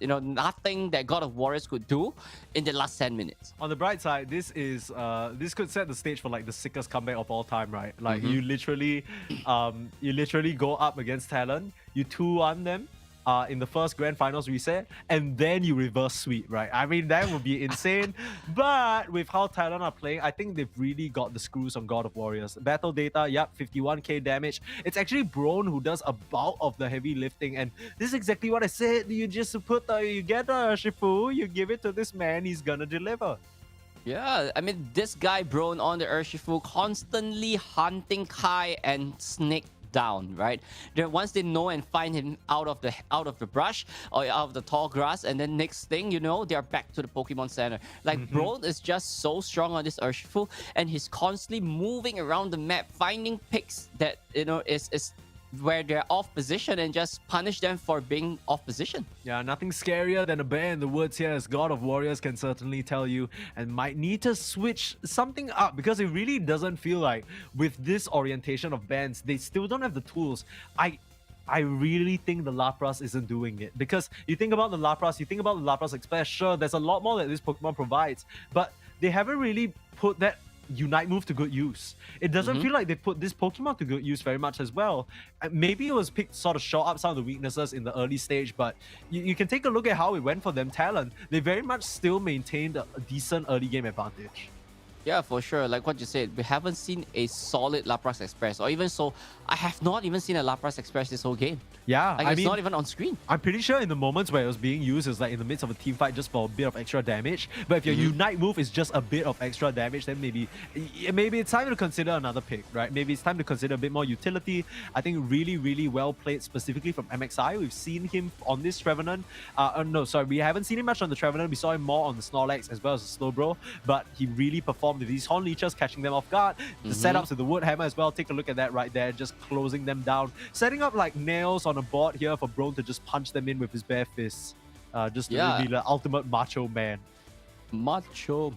you know, nothing that God of Warriors could do in the last 10 minutes. On the bright side, this could set the stage for like the sickest comeback of all time, right? Like, you literally go up against Talon, you 2-1 them in the first grand finals reset, and then you reverse sweep, right? I mean, that would be insane. But with how Talon are playing, I think they've really got the screws on God of Warriors. Battle data, yep, 51k damage. It's actually Brone who does a bulk of the heavy lifting, and this is exactly what I said. You just you get a Shifu, you give it to this man, he's gonna deliver. Yeah, I mean, this guy Brone on the Urshifu constantly hunting Kai and Snake down, right? Then once they know and find him out of the brush or out of the tall grass, and then next thing you know, they're back to the Pokemon Center. Like Bro is just so strong on this Urshifu, and he's constantly moving around the map, finding picks that is where they're off position and just punish them for being off position. Yeah, nothing scarier than a bear in the woods here, as God of Warriors can certainly tell you, and might need to switch something up, because it really doesn't feel like with this orientation of bands, they still don't have the tools. I really think the Lapras isn't doing it, because you think about the Lapras Express, sure, there's a lot more that this Pokemon provides, but they haven't really put that Unite move to good use. It doesn't feel like they put this Pokemon to good use very much as well. Maybe it was picked sort of short up some of the weaknesses in the early stage, but you can take a look at how it went for them. Talon, they very much still maintained a decent early game advantage. Yeah, for sure. Like what you said, we haven't seen a solid Lapras Express, or even so, I have not even seen a Lapras Express this whole game. Yeah, like, it's not even on screen. I'm pretty sure in the moments where it was being used, it's like in the midst of a team fight just for a bit of extra damage. But if your Unite move is just a bit of extra damage, then maybe it's time to consider another pick, right? Maybe it's time to consider a bit more utility. I think really, really well played specifically from MXI. We've seen him on this Trevenant. We haven't seen him much on the Trevenant. We saw him more on the Snorlax as well as the Slowbro, but he really performed with these Horn Leeches, catching them off guard. The setups with the Wood Hammer as well. Take a look at that right there, just closing them down. Setting up like nails on a board here for Brone to just punch them in with his bare fists. Just to be the ultimate macho man. Macho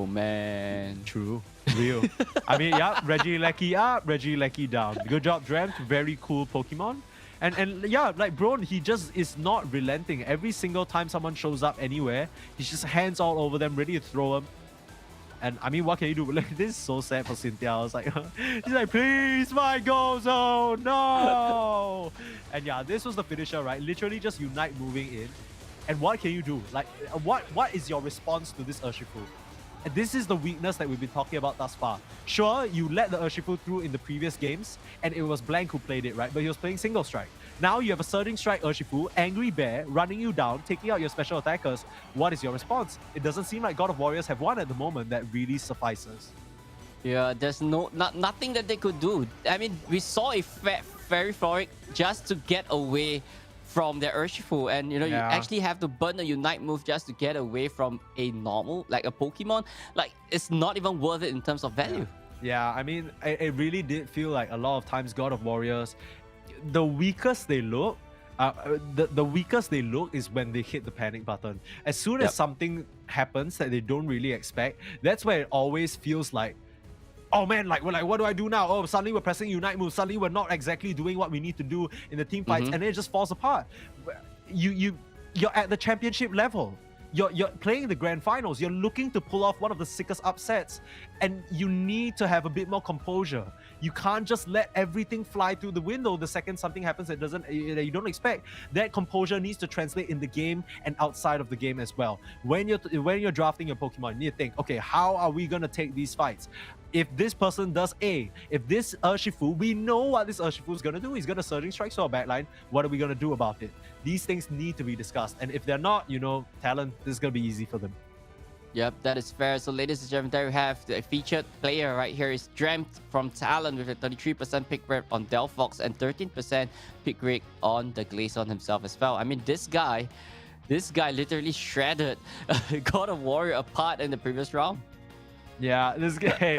man. True. Real. I mean, yeah, Regieleki up, Regieleki down. Good job, Dreamt. Very cool Pokemon. And yeah, like Brone, he just is not relenting. Every single time someone shows up anywhere, he's just hands all over them, ready to throw them. And I mean, what can you do? Like, this is so sad for Cynthia. I was like, she's like, please, my go zone, no! And yeah, this was the finisher, right? Literally just Unite moving in. And what can you do? Like, what is your response to this Urshifu? And this is the weakness that we've been talking about thus far. Sure, you let the Urshifu through in the previous games, and it was Blank who played it, right? But he was playing Single Strike. Now you have a Surging Strike Urshifu, Angry Bear, running you down, taking out your special attackers. What is your response? It doesn't seem like God of Warriors have one at the moment that really suffices. Yeah, there's nothing that they could do. I mean, we saw a Fairy Floric just to get away from their Urshifu, and you actually have to burn a Unite move just to get away from a normal, like a Pokemon. Like, it's not even worth it in terms of value. Yeah, I mean, it really did feel like a lot of times God of Warriors, the weakest they look, the weakest they look is when they hit the panic button. As soon as something happens that they don't really expect, that's where it always feels like, oh man, like what do I do now? Oh, suddenly we're pressing Unite moves. Suddenly we're not exactly doing what we need to do in the team fights, and then it just falls apart. You're at the championship level. You're playing the grand finals. You're looking to pull off one of the sickest upsets, and you need to have a bit more composure. You can't just let everything fly through the window the second something happens that you don't expect. That composure needs to translate in the game and outside of the game as well. When you're drafting your Pokemon, you need to think, okay, how are we gonna take these fights? If this person does A, if this Urshifu, we know what this Urshifu is gonna do. He's gonna Surging Strike to our backline. What are we gonna do about it? These things need to be discussed. And if they're not, Talon, this is gonna be easy for them. Yep, that is fair. So ladies and gentlemen, there we have the featured player right here is Dreamt from Talon with a 33% pick rate on Delphox and 13% pick rate on the Glaceon himself as well. I mean, this guy literally shredded God of Warrior apart in the previous round. Yeah, this guy,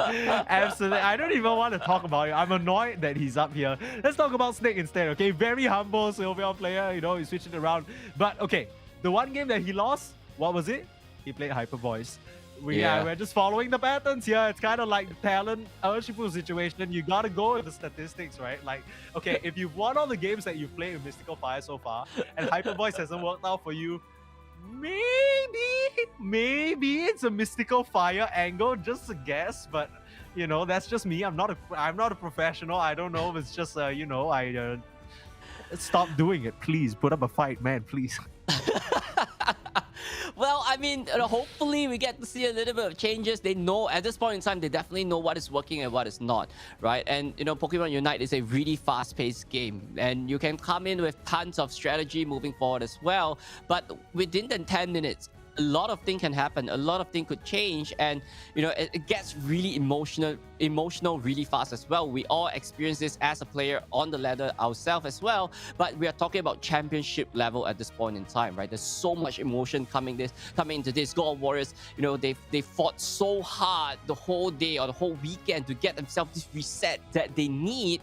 absolutely. I don't even want to talk about it. I'm annoyed that he's up here. Let's talk about Snake instead, okay? Very humble Sylveon player, he switched it around. But, okay, the one game that he lost, what was it? He played Hyper Voice. We're just following the patterns here. It's kind of like the Talon Urshifu situation. You gotta go with the statistics, right? Like, okay, if you've won all the games that you've played with Mystical Fire so far, and Hyper Voice hasn't worked out for you, maybe it's a Mystical Fire angle, just a guess, but that's just me. I'm not a professional. I don't know if it's just stop doing it, please. Put up a fight, man, please. Well, I mean, hopefully we get to see a little bit of changes. They know, at this point in time, they definitely know what is working and what is not, right? And, Pokemon Unite is a really fast-paced game. And you can come in with tons of strategy moving forward as well. But within the 10 minutes, a lot of things can happen, a lot of things could change, and you know it gets really emotional really fast as well. We all experience this as a player on the ladder ourselves as well, but we are talking about championship level at this point in time, right? There's so much emotion coming into this. God of Warriors, you know, they fought so hard the whole day or the whole weekend to get themselves this reset that they need.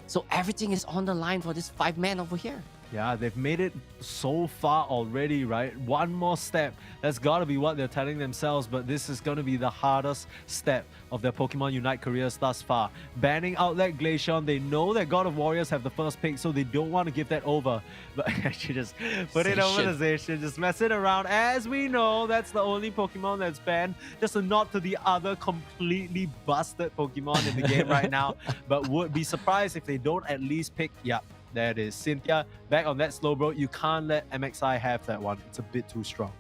So everything is on the line for this 5-man over here. Yeah, they've made it so far already, right? One more step. That's got to be what they're telling themselves, but this is going to be the hardest step of their Pokemon Unite careers thus far. Banning Outlet Glaceon, they know that God of Warriors have the first pick, so they don't want to give that over. But actually just put it over the Zacian, just mess it around. As we know, that's the only Pokemon that's banned. Just a nod to the other completely busted Pokemon in the game right now. But would be surprised if they don't at least pick, yeah, there it is. Cynthia, back on that Slowbro. You can't let MXI have that one. It's a bit too strong.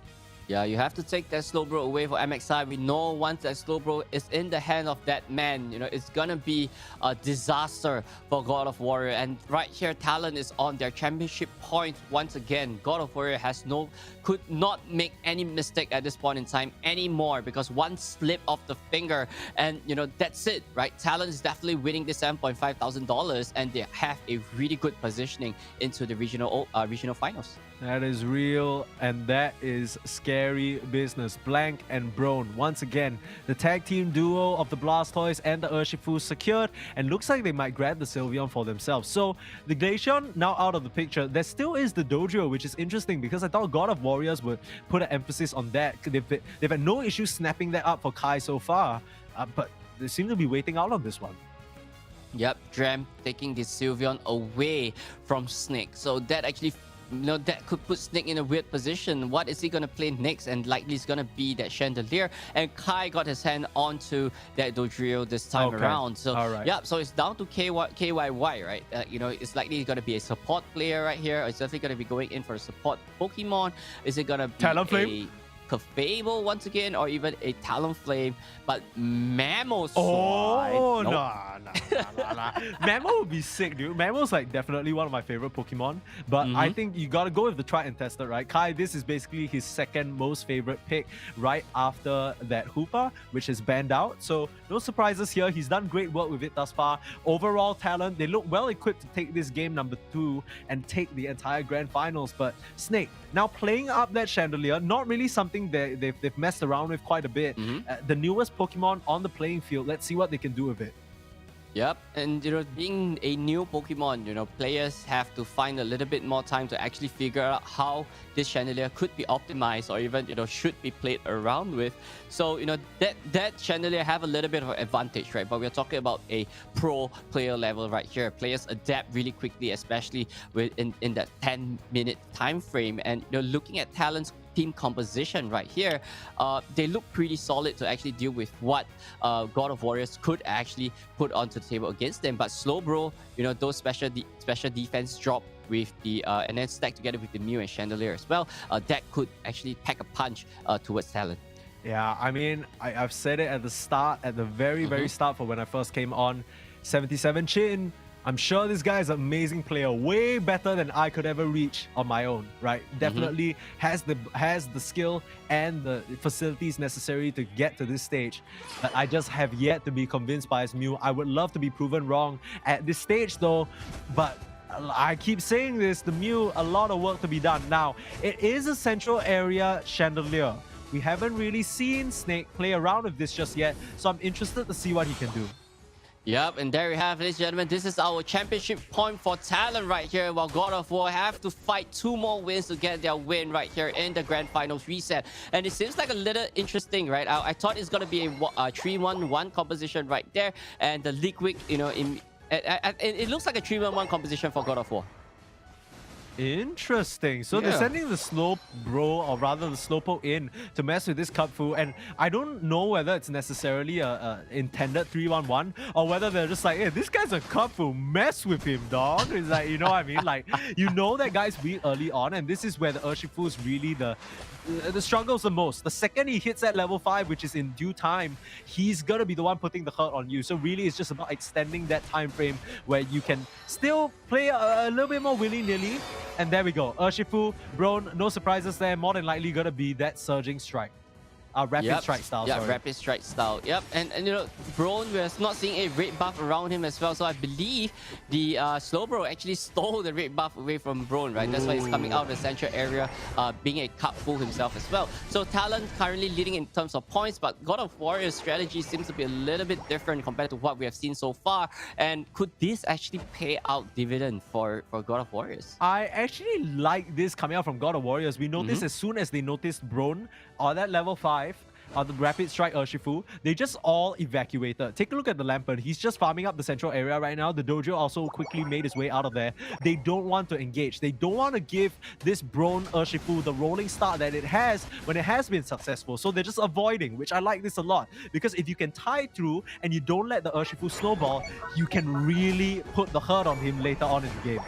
Yeah, you have to take that Slowbro away for MXI. We know once that Slowbro is in the hand of that man, you know, it's gonna be a disaster for God of Warrior. And right here, Talon is on their championship points once again. God of Warrior could not make any mistake at this point in time anymore, because one slip of the finger and, you know, that's it, right? Talon is definitely winning the $7,500, and they have a really good positioning into the regional finals. That is real, and that is scary business. Blank and Brone, once again, the tag team duo of the Blastoise and the Urshifu secured, and looks like they might grab the Sylveon for themselves. So the Glaceon now out of the picture. There still is the Dojo, which is interesting because I thought God of Warriors would put an emphasis on that. They've had no issue snapping that up for Kai so far, but they seem to be waiting out on this one. Yep, Dram taking the Sylveon away from Snake. So that actually, you know, that could put Snake in a weird position. What is he going to play next? And likely it's going to be that Chandelier. And Kai got his hand onto that Dodrio this time around. So, yeah, so it's down to KYY, right? You know, it's likely going to be a support player right here. It's definitely going to be going in for a support Pokemon. Is it going to be Talonflame? Clefable once again, or even a Talonflame, but Mammoth. Oh, nah. Mamo would be sick, dude. Mamo's like definitely one of my favorite Pokemon, but I think you gotta go with the tried and tested, right? Kai, this is basically his second most favorite pick right after that Hoopa, which is banned out. So no surprises here. He's done great work with it thus far. Overall talent, they look well equipped to take this game number 2 and take the entire grand finals. But Snake, now playing up that Chandelier, not really something that they've messed around with quite a bit. The newest Pokemon on the playing field. Let's see what they can do with it. Yep, and you know, being a new Pokemon, you know, players have to find a little bit more time to actually figure out how this Chandelier could be optimized, or even, you know, should be played around with. So, you know, that Chandelier have a little bit of an advantage, right? But we're talking about a pro player level right here. Players adapt really quickly, especially in that 10-minute time frame. And you know, looking at Talon's team composition right here, they look pretty solid to actually deal with what God of Warriors could actually put onto the table against them. But Slowbro, you know, those special defense drop with the and then stack together with the Mew and Chandelier as well, that could actually pack a punch towards Talon. Yeah, I mean, I've said it at the start, at the very start for when I first came on. 77 Chin, I'm sure this guy is an amazing player, way better than I could ever reach on my own, right? Definitely has the skill and the facilities necessary to get to this stage. But I just have yet to be convinced by his Mew. I would love to be proven wrong at this stage though, but I keep saying this, the Mew, a lot of work to be done. Now, it is a central area Chandelier. We haven't really seen Snake play around with this just yet, so I'm interested to see what he can do. Yep, and there we have it, ladies and gentlemen. This is our championship point for Talon right here, while God of War have to fight 2 more wins to get their win right here in the grand finals reset. And it seems like a little interesting, right? I thought it's going to be a 3-1-1 composition right there, and the Liquid, you know, it looks like a 3-1-1 composition for God of War. Interesting. So they're sending the Slowbro, or rather the Slowpoke, in to mess with this Cutfu, and I don't know whether it's necessarily a intended 3-1-1 or whether they're just like, hey, this guy's a Cutfu, mess with him, dog. It's like, you know what I mean? Like, you know that guy's weak early on, and this is where the Urshifu is really the struggles the most. The second he hits that level 5, which is in due time, he's gonna be the one putting the hurt on you. So really, it's just about extending that time frame where you can still play a little bit more willy-nilly, And there we go. Urshifu, Brone, no surprises there. More than likely gonna be that surging strike. Rapid strike style, Yeah, sorry. rapid strike style. Yep, and you know, Brone, we're not seeing a red buff around him as well. So I believe the Slowbro actually stole the red buff away from Brone, right? That's why he's coming out of the central area, being a cup full himself as well. So Talon currently leading in terms of points, but God of Warrior's strategy seems to be a little bit different compared to what we have seen so far. And could this actually pay out dividend for God of Warriors? I actually like this coming out from God of Warriors. We noticed as soon as they noticed Brone on that level 5, the rapid strike Urshifu, they just all evacuated. Take a look at the Lampard. He's just farming up the central area right now. The dojo also quickly made his way out of there. They don't want to engage. They don't want to give this Brone Urshifu the rolling start that it has when it has been successful. So they're just avoiding, which I like this a lot. Because if you can tie through and you don't let the Urshifu snowball, you can really put the hurt on him later on in the game.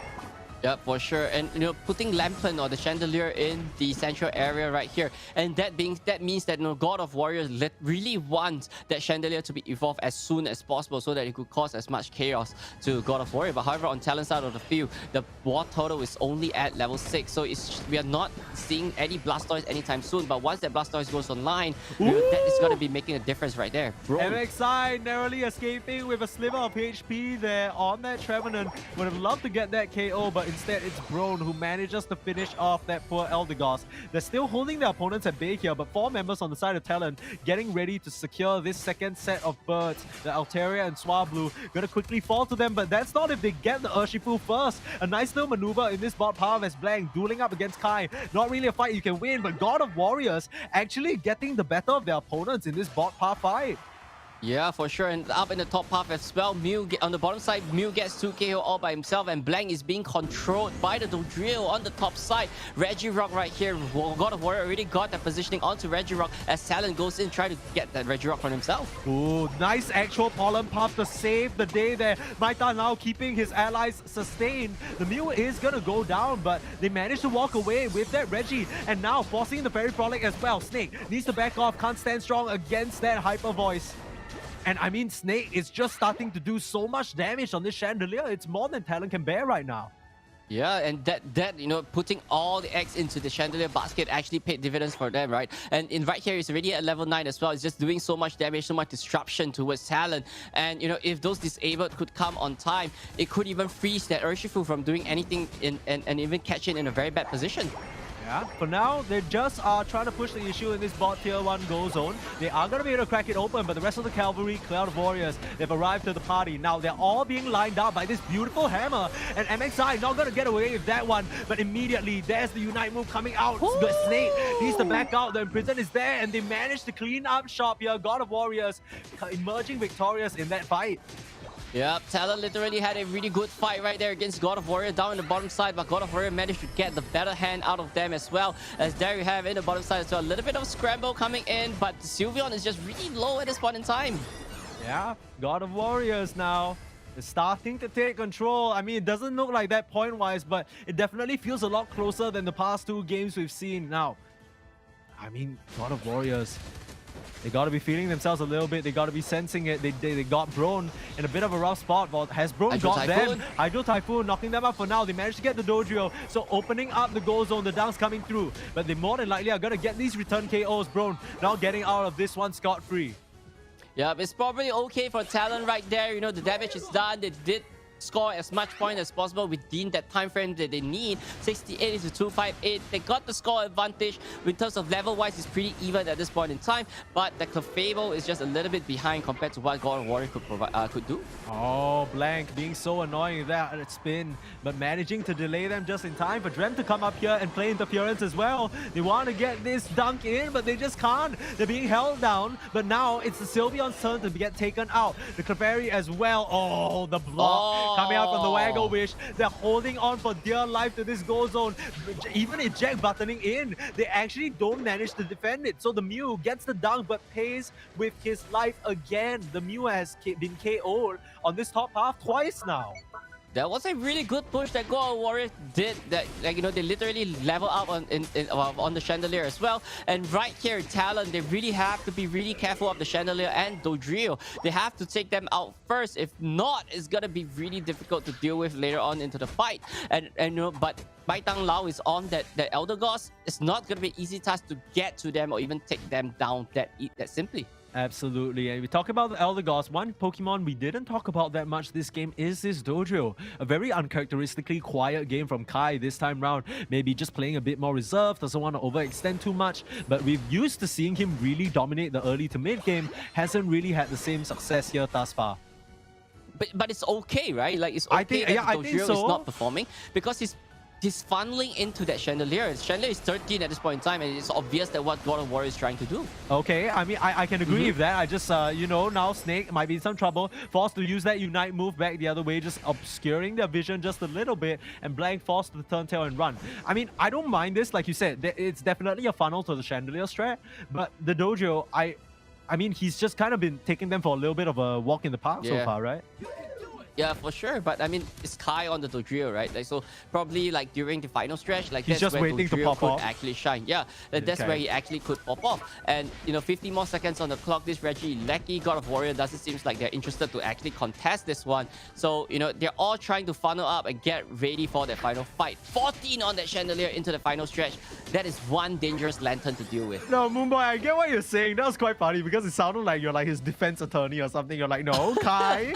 Yeah, for sure. And you know, putting Lantern or the Chandelier in the central area right here, and that means that, you know, God of Warriors really wants that Chandelier to be evolved as soon as possible so that it could cause as much chaos to God of Warrior. But however, on Talon side of the field, the war total is only at level 6, so we are not seeing any Blastoise anytime soon. But once that Blastoise goes online, you know, that is going to be making a difference right there. MXI narrowly escaping with a sliver of HP there on that Trevenant. Would have loved to get that KO, but instead, it's Brone who manages to finish off that poor Eldegoss. They're still holding their opponents at bay here, but 4 members on the side of Talon getting ready to secure this second set of birds. The Altaria and Swablu gonna quickly fall to them, but that's not if they get the Urshifu first. A nice little maneuver in this bot path as Blank dueling up against Kai. Not really a fight you can win, but God of Warriors actually getting the better of their opponents in this bot path fight. Yeah, for sure. And up in the top path as well, on the bottom side, Mew gets 2 KO all by himself, and Blank is being controlled by the Dodrio on the top side. Regirock right here. God of Warrior already got that positioning onto Regirock as Talon goes in trying to get that Regirock for himself. Ooh, nice actual pollen puff to save the day there. Maita now keeping his allies sustained. The Mew is gonna go down, but they managed to walk away with that Reggie, and now forcing the Fairy Frolic as well. Snake needs to back off, can't stand strong against that Hyper Voice. And I mean, Snake is just starting to do so much damage on this Chandelier. It's more than Talon can bear right now. Yeah, and that you know, putting all the eggs into the Chandelier basket actually paid dividends for them, right? And right here, it's already at level 9 as well. It's just doing so much damage, so much disruption towards Talon. And you know, if those disabled could come on time, it could even freeze that Urshifu from doing anything and even catch it in a very bad position. Yeah, for now, they just are trying to push the issue in this bot tier 1 goal zone. They are going to be able to crack it open, but the rest of the Cavalry, Cloud of Warriors, they've arrived to the party. Now, they're all being lined up by this beautiful hammer, and MXI not going to get away with that one, but immediately, there's the Unite move coming out. The Snake needs to back out. The Imprison is there, and they managed to clean up shop here. God of Warriors emerging victorious in that fight. Yeah, Talon literally had a really good fight right there against God of Warrior down in the bottom side, but God of Warrior managed to get the better hand out of them as well. As there you have in the bottom side as well, a little bit of scramble coming in, but Sylveon is just really low at this point in time. Yeah, God of Warriors now is starting to take control. I mean, it doesn't look like that point-wise, but it definitely feels a lot closer than the past 2 games we've seen now. I mean, God of Warriors, they got to be feeling themselves a little bit. They got to be sensing it. They got Brone in a bit of a rough spot. But has Brone got them? Hydro Typhoon knocking them up for now. They managed to get the Dodrio. So opening up the goal zone. The dunks coming through. But they more than likely are going to get these return KOs. Brone now getting out of this one scot-free. Yeah, it's probably okay for Talon right there. You know, the damage is done. They did score as much point as possible within that time frame that they need. 68 is to 258. They got the score advantage. In terms of level wise, it's pretty even at this point in time, but the Clefable is just a little bit behind compared to what God of Warrior could do. Oh, Blank being so annoying with that spin, but managing to delay them just in time for Drem to come up here and play interference as well. They want to get this dunk in, but they just can't. They're being held down, but now it's the Sylveon's turn to get taken out. The Clefairy as well. Oh, the block. Coming out from the Waggle Wish. They're holding on for dear life to this goal zone. Even eject buttoning in, they actually don't manage to defend it. So the Mew gets the dunk but pays with his life again. The Mew has been KO'd on this top half twice now. That was a really good push that Gold Warrior did. That, like, you know, they literally level up on the Chandelier as well. And right here, Talon, they really have to be really careful of the Chandelier and Dodrio. They have to take them out first. If not, it's gonna be really difficult to deal with later on into the fight. And you know, but Bai Tang Lao is on that Elder Gods. It's not gonna be an easy task to get to them or even take them down that simply. Absolutely. And we talk about the Elder Gods. One Pokemon we didn't talk about that much this game is this Dodrio. A very uncharacteristically quiet game from Kai this time round. Maybe just playing a bit more reserved, doesn't want to overextend too much. But we've used to seeing him really dominate the early to mid game. Hasn't really had the same success here thus far. But it's okay, right? Like, it's okay that Dodrio is not performing because he's funneling into that Chandelier. Chandelier is 13 at this point in time, and it's obvious that what God of War is trying to do. Okay, I mean, I can agree with that. I just, you know, now Snake might be in some trouble. Forced to use that Unite move back the other way, just obscuring their vision just a little bit, and Blank forced to turn tail and run. I mean, I don't mind this. Like you said, it's definitely a funnel to the Chandelier strat, but the Dodrio, I mean, he's just kind of been taking them for a little bit of a walk in the park so far, right? Yeah, for sure. But I mean, it's Kai on the Dodrio, right? Like, so probably like during the final stretch, like he's that's just where waiting Dodrio to pop could off. actually shine. Yeah, that's where he actually could pop off. And you know, 50 more seconds on the clock. This Reggie Lecky, God of Warrior, doesn't seem like they're interested to actually contest this one. So you know, they're all trying to funnel up and get ready for that final fight. 14 on that Chandelier into the final stretch. That is one dangerous lantern to deal with. No, Moonboy, I get what you're saying. That was quite funny because it sounded like you're like his defense attorney or something. You're like, no, Kai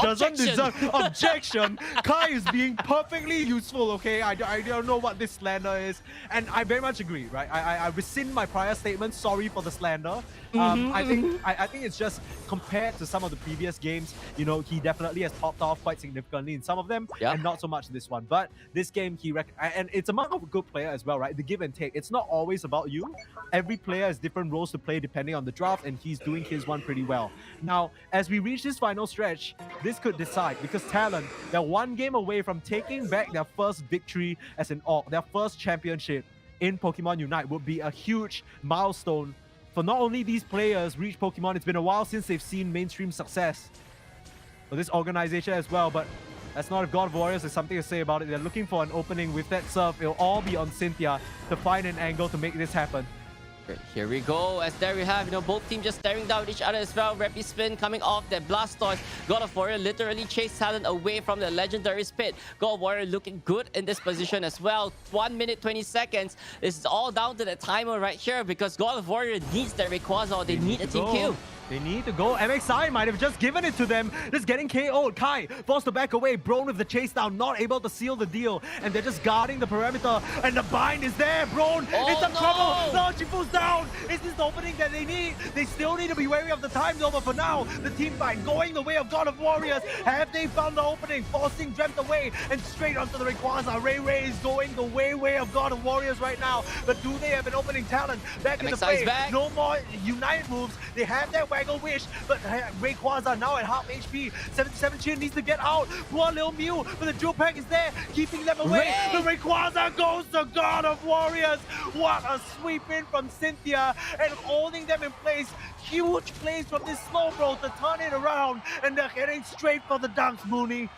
doesn't deserve objection. Kai is being perfectly useful, okay? I don't know what this slander is. And I very much agree, right? I rescind my prior statement. Sorry for the slander. I think it's just compared to some of the previous games, you know, he definitely has popped off quite significantly in some of them, and not so much this one. But this game, and it's a mark of a good player as well, right? The give and take. It's not always about you. Every player has different roles to play depending on the draft, and he's doing his one pretty well. Now, as we reach this final stretch, this could decide because Talon, they're one game away from taking back their first victory as an org, their first championship in Pokemon Unite would be a huge milestone for not only these players reach Pokemon. It's been a while since they've seen mainstream success for this organization as well, but that's not if God of Warriors has something to say about it. They're looking for an opening with that serve. It'll all be on Cynthia to find an angle to make this happen. Here we go, as there we have, you know, both teams just staring down at each other as well. Rapid Spin coming off that Blastoise. God of Warrior literally chased Talon away from the legendary spit. God of Warrior looking good in this position as well. 1 minute 20 seconds. This is all down to the timer right here because God of Warrior needs that Rayquaza or they need a team kill. They need to go. MXI might have just given it to them. Just getting KO'd. Kai forced to back away. Brone with the chase down, not able to seal the deal. And they're just guarding the perimeter. And the bind is there. Brone in some trouble. Launchifu's down. Is this the opening that they need? They still need to be wary of the time over for now. The team fight going the way of God of Warriors. Have they found the opening? Forcing Dreamt away and straight onto the Rayquaza. Ray is going the way of God of Warriors right now. But do they have an opening talent? Back in the fray. No more Unite moves. They have that Waggle Wish, but Rayquaza now at half HP. 77 Chin needs to get out. Poor little Mew, but the Jewel Pack is there, keeping them away. The Rayquaza goes to God of Warriors. What a sweep in from Cynthia and holding them in place. Huge plays from this slow bro to turn it around, and they're heading straight for the dunks, Mooney.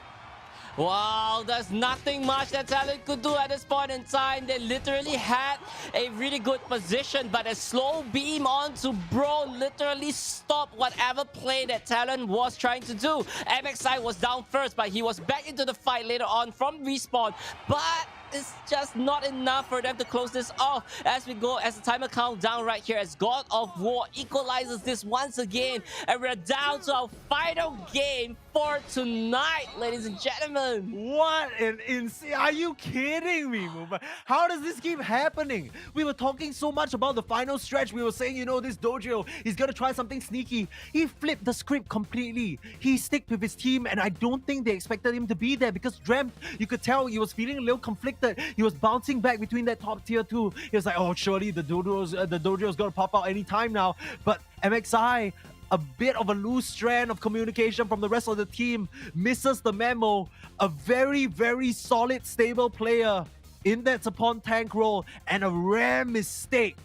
Wow, there's nothing much that Talon could do at this point in time. They literally had a really good position, but a slow beam onto Bro literally stopped whatever play that Talon was trying to do. MXI was down first, but he was back into the fight later on from respawn. But it's just not enough for them to close this off as we go, as the timer count down right here as God of War equalizes this once again, and we're down to our final game for tonight, ladies and gentlemen. What an insane... Are you kidding me, Moonboy? How does this keep happening? We were talking so much about the final stretch. We were saying, you know, this Dodrio, he's gonna try something sneaky. He flipped the script completely. He stuck with his team, and I don't think they expected him to be there because Dreamt, you could tell he was feeling a little conflicted. He was bouncing back between that top tier 2. He was like, oh, surely the Dodrio's gonna pop out anytime now. But MXI, a bit of a loose strand of communication from the rest of the team, misses the memo. A very, very solid, stable player in that support tank role, and a rare mistake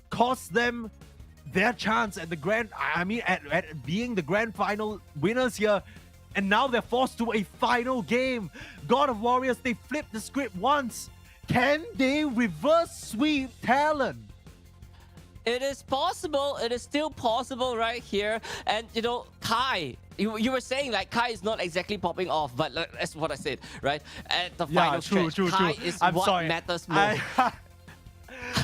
cost them their chance at the grand, at being the grand final winners here. And now they're forced to a final game. God of Warriors, they flipped the script once. Can they reverse sweep Talon? It is possible. It is still possible right here. And, you know, Kai, you were saying like Kai is not exactly popping off, but that's what I said, right? At the final stretch, Kai is what matters most.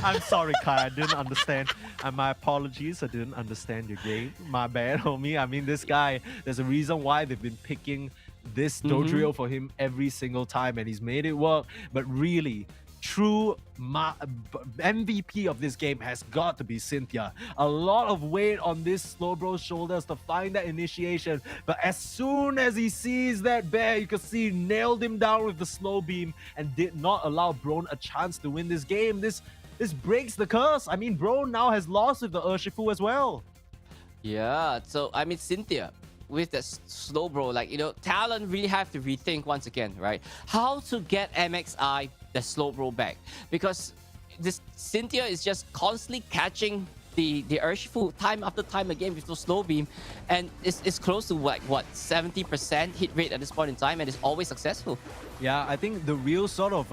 I'm sorry, Kai. I didn't understand. And my apologies. I didn't understand your game. My bad, homie. I mean, this guy, there's a reason why they've been picking this Dodrio for him every single time, and he's made it work. But really, true MVP of this game has got to be Cynthia. A lot of weight on this Slowbro's shoulders to find that initiation, but as soon as he sees that bear, you can see he nailed him down with the slow beam and did not allow Brone a chance to win this game. This breaks the curse. I mean, Brone now has lost with the Urshifu as well. Yeah, so I mean, Cynthia with the Slowbro, like, you know, Talon really have to rethink once again, right? How to get MXI the Slowbro back, because this Cynthia is just constantly catching the Urshifu time after time again with the slow beam, and it's close to like what 70% hit rate at this point in time, and it's always successful. Yeah, I think the real sort of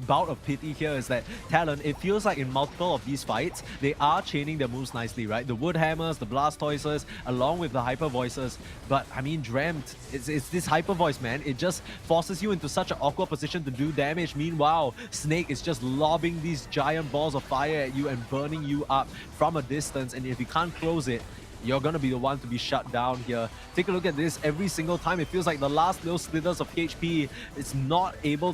bout of pity here is that Talon, it feels like in multiple of these fights, they are chaining their moves nicely, right? The Wood Hammers, the Blastoises, along with the Hyper Voices. But I mean, Dreamt, it's this Hyper Voice, man. It just forces you into such an awkward position to do damage. Meanwhile, Snake is just lobbing these giant balls of fire at you and burning you up from a distance. And if you can't close it, you're gonna be the one to be shut down here. Take a look at this. Every single time it feels like the last little slithers of HP they're not able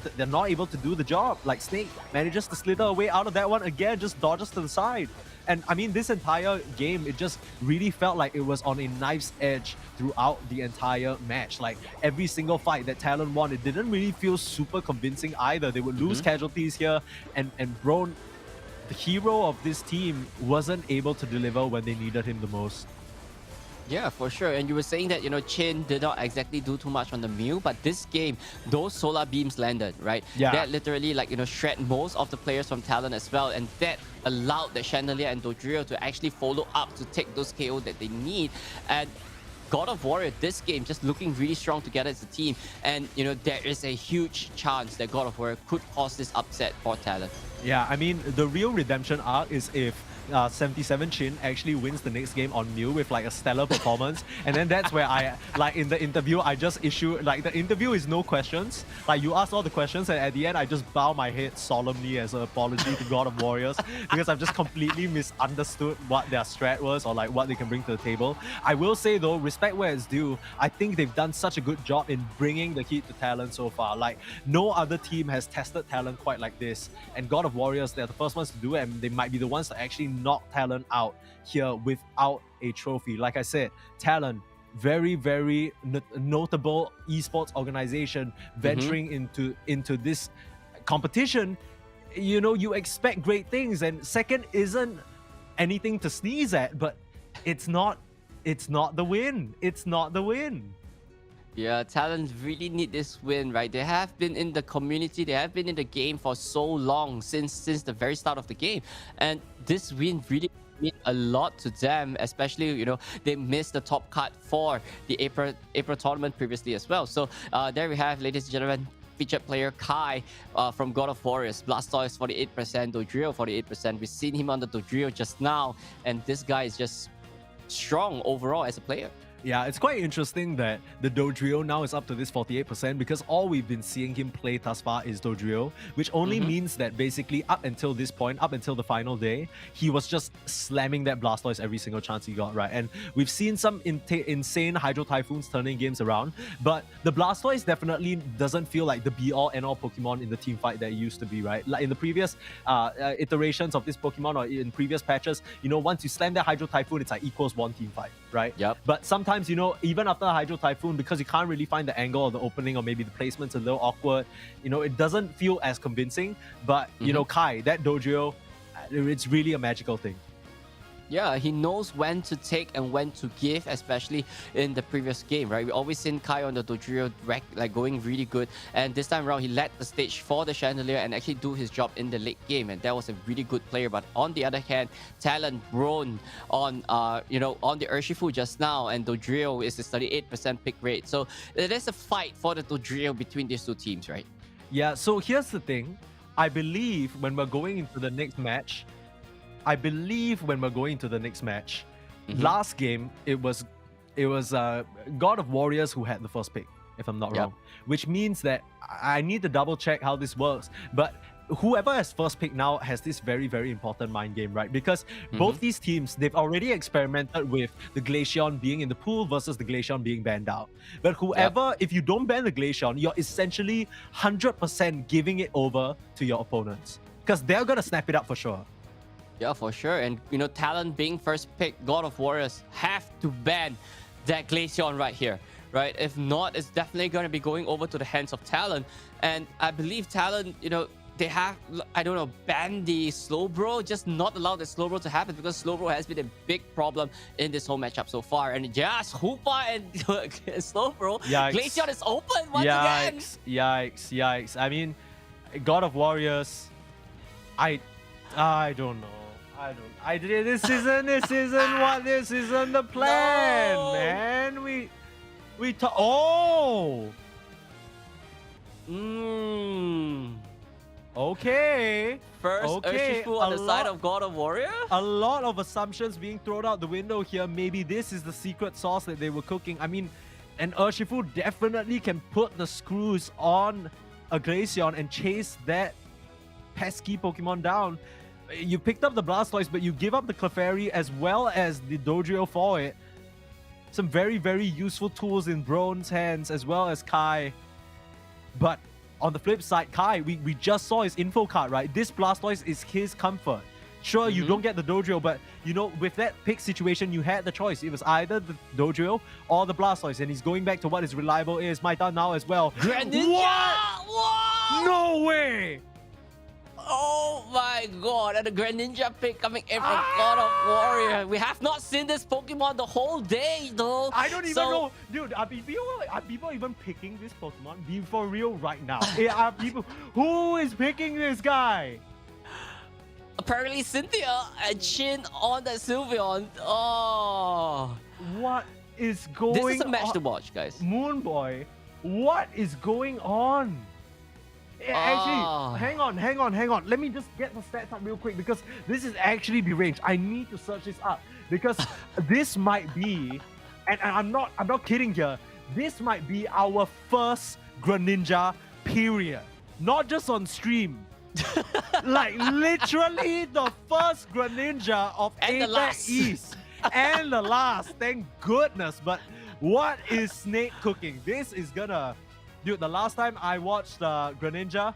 to do the job. Like Snake manages to slither away out of that one again, just dodges to the side. And I mean, this entire game, it just really felt like it was on a knife's edge throughout the entire match. Like every single fight that Talon won, it didn't really feel super convincing either. They would lose casualties here, and Brone, the hero of this team, wasn't able to deliver when they needed him the most. Yeah, for sure. And you were saying that, you know, Chin did not exactly do too much on the Mew, but this game, those solar beams landed, right? Yeah. That literally, like, you know, shred most of the players from Talon as well. And that allowed the Chandelier and Dodrio to actually follow up to take those KO that they need. And God of Warrior, this game, just looking really strong together as a team. And, you know, there is a huge chance that God of Warrior could cause this upset for Talon. Yeah, I mean, the real redemption arc is if 77 Chin actually wins the next game on Mew with like a stellar performance, and then that's where I, like in the interview, I just issue, like the interview is no questions, like you ask all the questions and at the end I just bow my head solemnly as an apology to God of Warriors because I've just completely misunderstood what their strat was or like what they can bring to the table. I will say though, respect where it's due, I think they've done such a good job in bringing the heat to Talon so far. Like no other team has tested Talon quite like this, and God of Warriors, they're the first ones to do it, and they might be the ones to actually knock Talon out here without a trophy. Like I said, Talon, very, very notable esports organization venturing into this competition. You know, you expect great things, and second isn't anything to sneeze at, but it's not the win. It's not the win. Yeah, Talon really need this win, right? They have been in the community, they have been in the game for so long, since the very start of the game. And this win really mean a lot to them, especially, you know, they missed the top cut for the April tournament previously as well. So there we have, ladies and gentlemen, featured player Kai from God of Warriors. Blastoise 48%, Dodrio 48%. We've seen him on the Dodrio just now, and this guy is just strong overall as a player. Yeah, it's quite interesting that the Dodrio now is up to this 48% because all we've been seeing him play thus far is Dodrio, which only means that basically up until this point, up until the final day, he was just slamming that Blastoise every single chance he got, right? And we've seen some insane Hydro Typhoons turning games around, but the Blastoise definitely doesn't feel like the be-all and all Pokemon in the team fight that it used to be, right? Like in the previous iterations of this Pokemon or in previous patches, you know, once you slam that Hydro Typhoon, it's like equals one team fight, right? Yep. But sometimes, you know, even after a Hydro Typhoon, because you can't really find the angle or the opening, or maybe the placement's a little awkward, you know, it doesn't feel as convincing. But, you know, Kai, that Dodrio, it's really a magical thing. Yeah, he knows when to take and when to give, especially in the previous game, right? We always seen Kai on the Dodrio like going really good, and this time around he led the stage for the Chandelier and actually do his job in the late game, and that was a really good player. But on the other hand, Talon Brown on on the Urshifu just now, and Dodrio is a 38% pick rate. So it is a fight for the Dodrio between these two teams, right? Yeah, so here's the thing. I believe when we're going into the next match, last game it was God of Warriors who had the first pick, if I'm not wrong, which means that I need to double check how this works. But whoever has first pick now has this very, very important mind game, right? Because both these teams, they've already experimented with the Glaceon being in the pool versus the Glaceon being banned out. But whoever, if you don't ban the Glaceon, you're essentially 100% giving it over to your opponents, because they're gonna snap it up for sure. Yeah, for sure. And Talon being first pick, God of Warriors have to ban that Glaceon right here, right? If not, it's definitely going to be going over to the hands of Talon. And I believe Talon, they have, I don't know, ban the Slowbro, just not allow the Slowbro to happen, because Slowbro has been a big problem in this whole matchup so far. And yes, Hoopa and Slowbro, Glaceon is open once again. Yikes. I mean, God of Warriors, I don't know. This isn't the plan, man. Okay. First Urshifu on the side of God of Warrior? A lot of assumptions being thrown out the window here. Maybe this is the secret sauce that they were cooking. I mean, an Urshifu definitely can put the screws on a Glaceon and chase that pesky Pokemon down. You picked up the Blastoise, but you give up the Clefairy as well as the Dodrio for it. Some very, very useful tools in Brown's hands, as well as Kai. But on the flip side, Kai, we just saw his info card, right? This Blastoise is his comfort. Sure, you don't get the Dodrio, but with that pick situation, you had the choice. It was either the Dodrio or the Blastoise, and he's going back to what his reliable is. My turn now as well. Greninja! What? No way! Oh my god, and the Greninja pick coming in from God of Warrior. We have not seen this Pokemon the whole day though. I don't even know. Dude, are people even picking this Pokemon? Be for real right now. Are people, who is picking this guy? Apparently Cynthia and Chin on the Sylveon. Oh. What is going on? This is a match to watch, guys. Moonboy, what is going on? Actually, hang on. Let me just get the stats up real quick, because this is actually deranged. I need to search this up, because this might be, and I'm not kidding here, this might be our first Greninja period. Not just on stream. Like literally the first Greninja of APAC East. And the last, thank goodness. But what is Snake cooking? This is gonna... Dude, the last time I watched Greninja,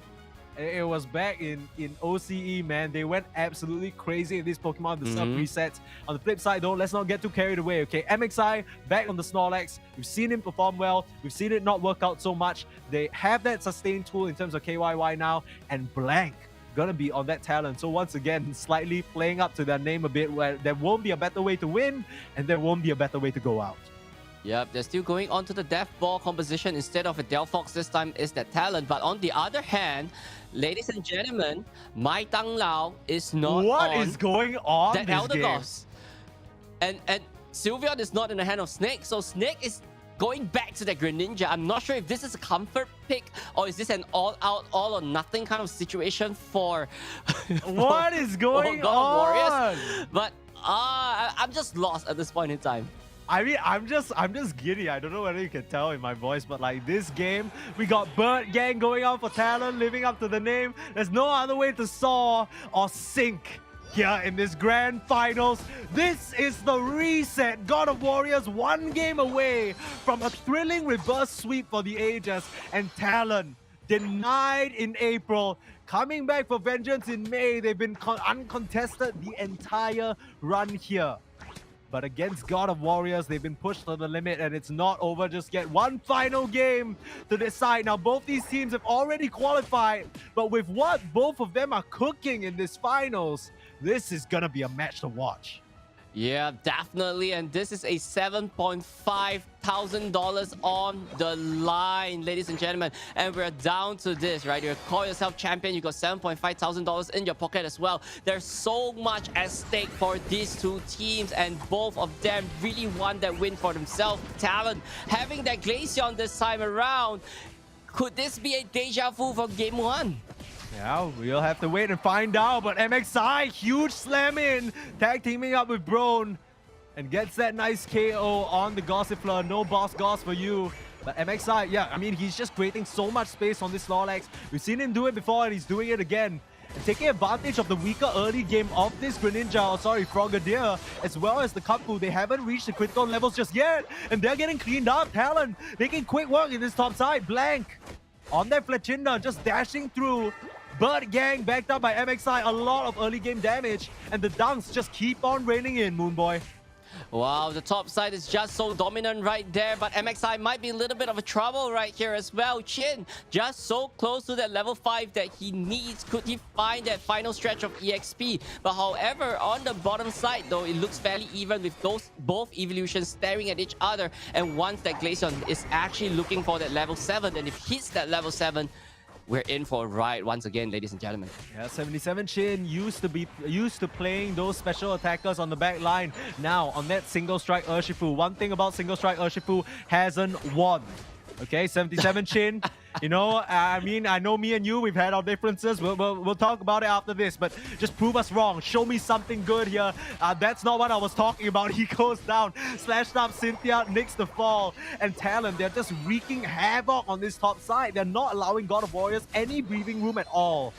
it was back in OCE, man. They went absolutely crazy in this Pokemon, the sub resets. On the flip side, though, let's not get too carried away, okay? MXI back on the Snorlax. We've seen him perform well. We've seen it not work out so much. They have that sustain tool in terms of KYY now, and Blank gonna be on that talent. So once again, slightly playing up to their name a bit, where there won't be a better way to win, and there won't be a better way to go out. Yep, they're still going on to the Death Ball composition instead of a Delphox. This time is that talent. But on the other hand, ladies and gentlemen, Mai Tang Lao is not What on is going on the Elder Goss. And Sylveon is not in the hand of Snake. So Snake is going back to the Greninja. I'm not sure if this is a comfort pick or is this an all-out, all-or-nothing kind of situation for... What is going on? Warriors. But I'm just lost at this point in time. I mean, I'm just giddy. I don't know whether you can tell in my voice, but like this game, we got Bird Gang going on for talent, living up to the name. There's no other way to soar or sink here in this grand finals. This is the reset. God of Warriors one game away from a thrilling reverse sweep for the ages, and talent denied in April. Coming back for vengeance in May. They've been uncontested the entire run here. But against God of Warriors, they've been pushed to the limit, and it's not over just yet. One final game to decide. Now, both these teams have already qualified, but with what both of them are cooking in this finals, this is going to be a match to watch. Yeah, definitely. And this is a $7,500 on the line, ladies and gentlemen. And we're down to this, right? You call yourself champion, you got $7,500 in your pocket as well. There's so much at stake for these two teams, and both of them really want that win for themselves. Talent having that Glaceon this time around. Could this be a deja vu for game one? Yeah, we'll have to wait and find out. But MXI, huge slam in, tag teaming up with Brone, and gets that nice KO on the Gossifleur. No boss Goss for you. But MXI, yeah, I mean, he's just creating so much space on this Snorlax. We've seen him do it before, and he's doing it again. And taking advantage of the weaker early game of this Frogadier, as well as the Kapu. They haven't reached the critical levels just yet, and they're getting cleaned up. Talon making quick work in this top side. Blank on that Fletchinda, just dashing through. Bird Gang backed up by MXI, a lot of early game damage, and the dunks just keep on raining in, Moonboy. Wow, the top side is just so dominant right there, but MXI might be a little bit of a trouble right here as well. Chin just so close to that level 5 that he needs. Could he find that final stretch of EXP? But however, on the bottom side though, it looks fairly even with those both evolutions staring at each other. And once that Glaceon is actually looking for that level 7, and if he hits that level 7, we're in for a ride once again, ladies and gentlemen. Yeah, 77 Chin used to playing those special attackers on the back line. Now, on that single strike Urshifu, one thing about single strike Urshifu, hasn't won. Okay, 77 Chin. You know, I mean, I know me and you, we've had our differences. We'll talk about it after this, but just prove us wrong. Show me something good here. That's not what I was talking about. He goes down. Slashed up Cynthia, nicks the fall. And Talon, they're just wreaking havoc on this top side. They're not allowing God of Warriors any breathing room at all.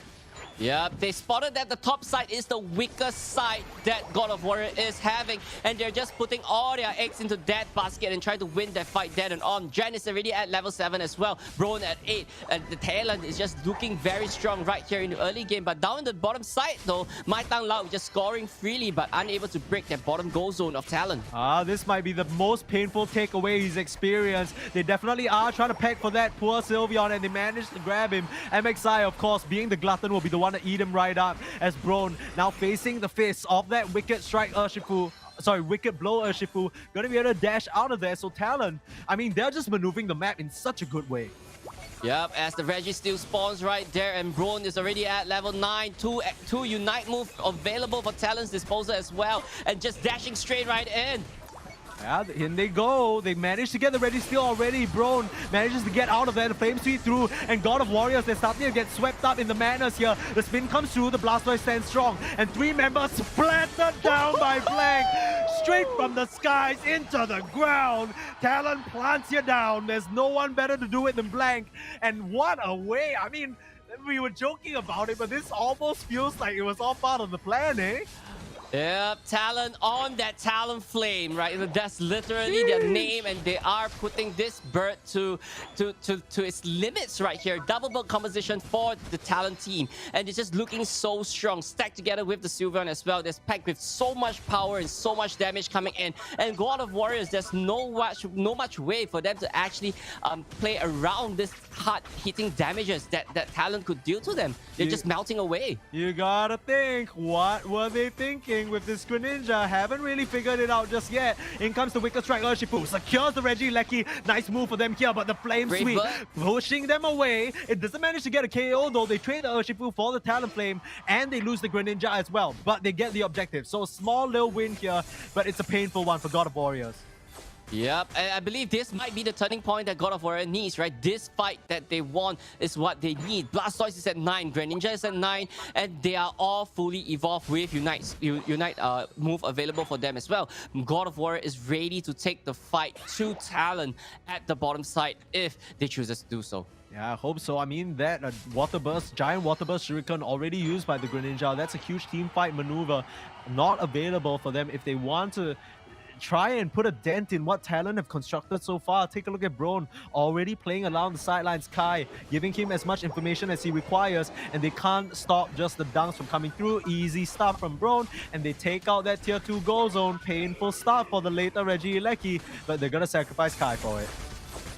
Yeah, they spotted that the top side is the weakest side that God of Warrior is having, and they're just putting all their eggs into that basket and trying to win that fight dead and on. Jen is already at level 7 as well, Brone at 8, and the Talon is just looking very strong right here in the early game. But down in the bottom side though, Mai Tang Lao just scoring freely but unable to break that bottom goal zone of Talon. This might be the most painful takeaway he's experienced. They definitely are trying to peck for that poor Sylveon, and they managed to grab him. MXI, of course, being the glutton, will be the one to eat him right up, as Brone now facing the fists of that wicked strike Urshifu. Sorry, wicked blow Urshifu. Gonna be able to dash out of there. So Talon, I mean, they're just maneuvering the map in such a good way. Yep, as the Registeel spawns right there, and Brone is already at level 9. Two Unite move available for Talon's disposal as well, and just dashing straight right in. Yeah, in they go. They managed to get the Registeel already. Brone manages to get out of there. The Flame Sweep through, and God of Warriors, they're starting to get swept up in the madness here. The spin comes through, the Blastoise stands strong, and 3 members splattered down by Blank. Straight from the skies into the ground. Talon plants you down. There's no one better to do it than Blank. And what a way. I mean, we were joking about it, but this almost feels like it was all part of the plan, eh? Yep, Talon on that Talon Flame, right? That's literally their name, and they are putting this bird to its limits right here. Double bird composition for the Talon team, and it's just looking so strong, stacked together with the Sylveon as well. That's packed with so much power and so much damage coming in. And God of Warriors, there's no much way for them to actually play around this hard-hitting damages that Talon could deal to them. They're just melting away. You gotta think, what were they thinking with this Greninja? Haven't really figured it out just yet. In comes the Wicked Strike Urshifu, secures the Regieleki. Nice move for them here, but the Flame Sweep pushing them away. It doesn't manage to get a KO though. They trade the Urshifu for the Talon Flame, and they lose the Greninja as well, but they get the objective. So a small little win here, but it's a painful one for God of Warriors. Yep, and I believe this might be the turning point that God of Warrior needs, right? This fight that they won is what they need. Blastoise is at 9, Greninja is at 9, and they are all fully evolved with Unite move available for them as well. God of Warrior is ready to take the fight to Talon at the bottom side if they choose to do so. Yeah, I hope so. I mean, that Water Burst, Giant Water Burst Shuriken already used by the Greninja. That's a huge team fight maneuver. Not available for them if they want to try and put a dent in what Talon have constructed so far. Take a look at Brone, already playing along the sidelines. Kai giving him as much information as he requires, and they can't stop just the dunks from coming through. Easy stuff from Brone, and they take out that tier 2 goal zone. Painful stuff for the later Regieleki, but they're gonna sacrifice Kai for it.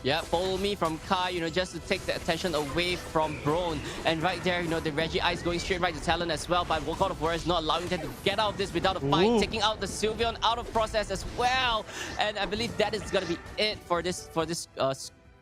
Yeah, follow me from Kai, just to take the attention away from Brone. And right there, the Reggie Ice going straight right to Talon as well. But God of War is not allowing them to get out of this without a fight. Ooh. Taking out the Sylveon out of process as well. And I believe that is going to be it for this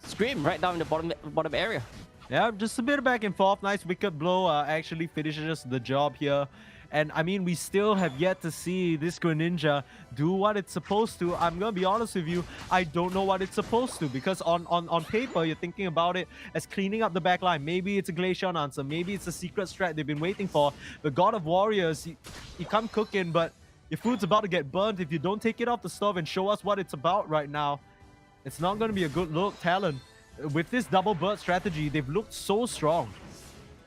scrim right down in the bottom area. Yeah, just a bit of back and forth. Nice wicked blow actually finishes the job here. And I mean, we still have yet to see this Greninja do what it's supposed to. I'm going to be honest with you, I don't know what it's supposed to, because on paper, you're thinking about it as cleaning up the back line. Maybe it's a Glaceon answer. Maybe it's a secret strat they've been waiting for. The God of Warriors, you come cooking, but your food's about to get burnt if you don't take it off the stove and show us what it's about right now. It's not going to be a good look, Talon. With this double burst strategy, they've looked so strong.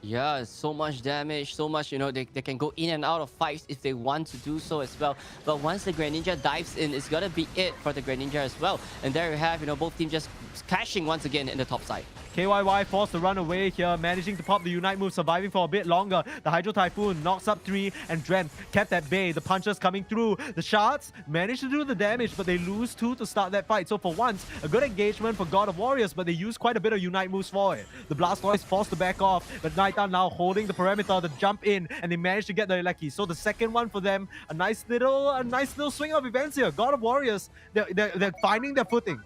Yeah, so much damage, so much, they can go in and out of fights if they want to do so as well. But once the Greninja dives in, it's gonna be it for the Greninja as well. And there you have, both teams just clashing once again in the top side. KYY forced to run away here, managing to pop the Unite move, surviving for a bit longer. The Hydro Typhoon knocks up 3, and Dren kept at bay. The punches coming through. The Shards managed to do the damage, but they lose 2 to start that fight. So for once, a good engagement for God of Warriors, but they use quite a bit of Unite moves for it. The Blastoise forced to back off, but Naita now holding the perimeter to jump in, and they managed to get the Eleki. So the second one for them, a nice little swing of events here. God of Warriors, they're finding their footing.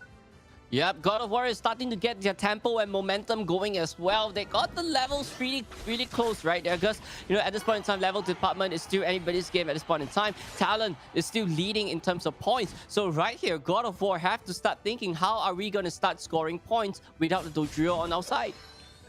Yep, God of War is starting to get their tempo and momentum going as well. They got the levels really close right there, because at this point in time, level department is still anybody's game at this point in time. Talon is still leading in terms of points. So right here, God of War have to start thinking, how are we going to start scoring points without the Dodrio on our side?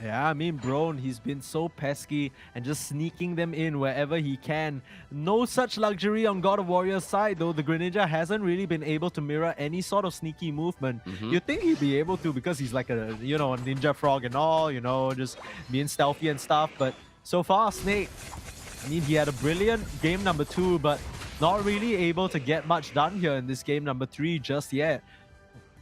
Yeah, I mean, Brone, he's been so pesky and just sneaking them in wherever he can. No such luxury on God of Warrior's side, though. The Greninja hasn't really been able to mirror any sort of sneaky movement. You'd think he'd be able to, because he's like a ninja frog and all, just being stealthy and stuff. But so far, Snake, I mean, he had a brilliant game number 2, but not really able to get much done here in this game number 3 just yet.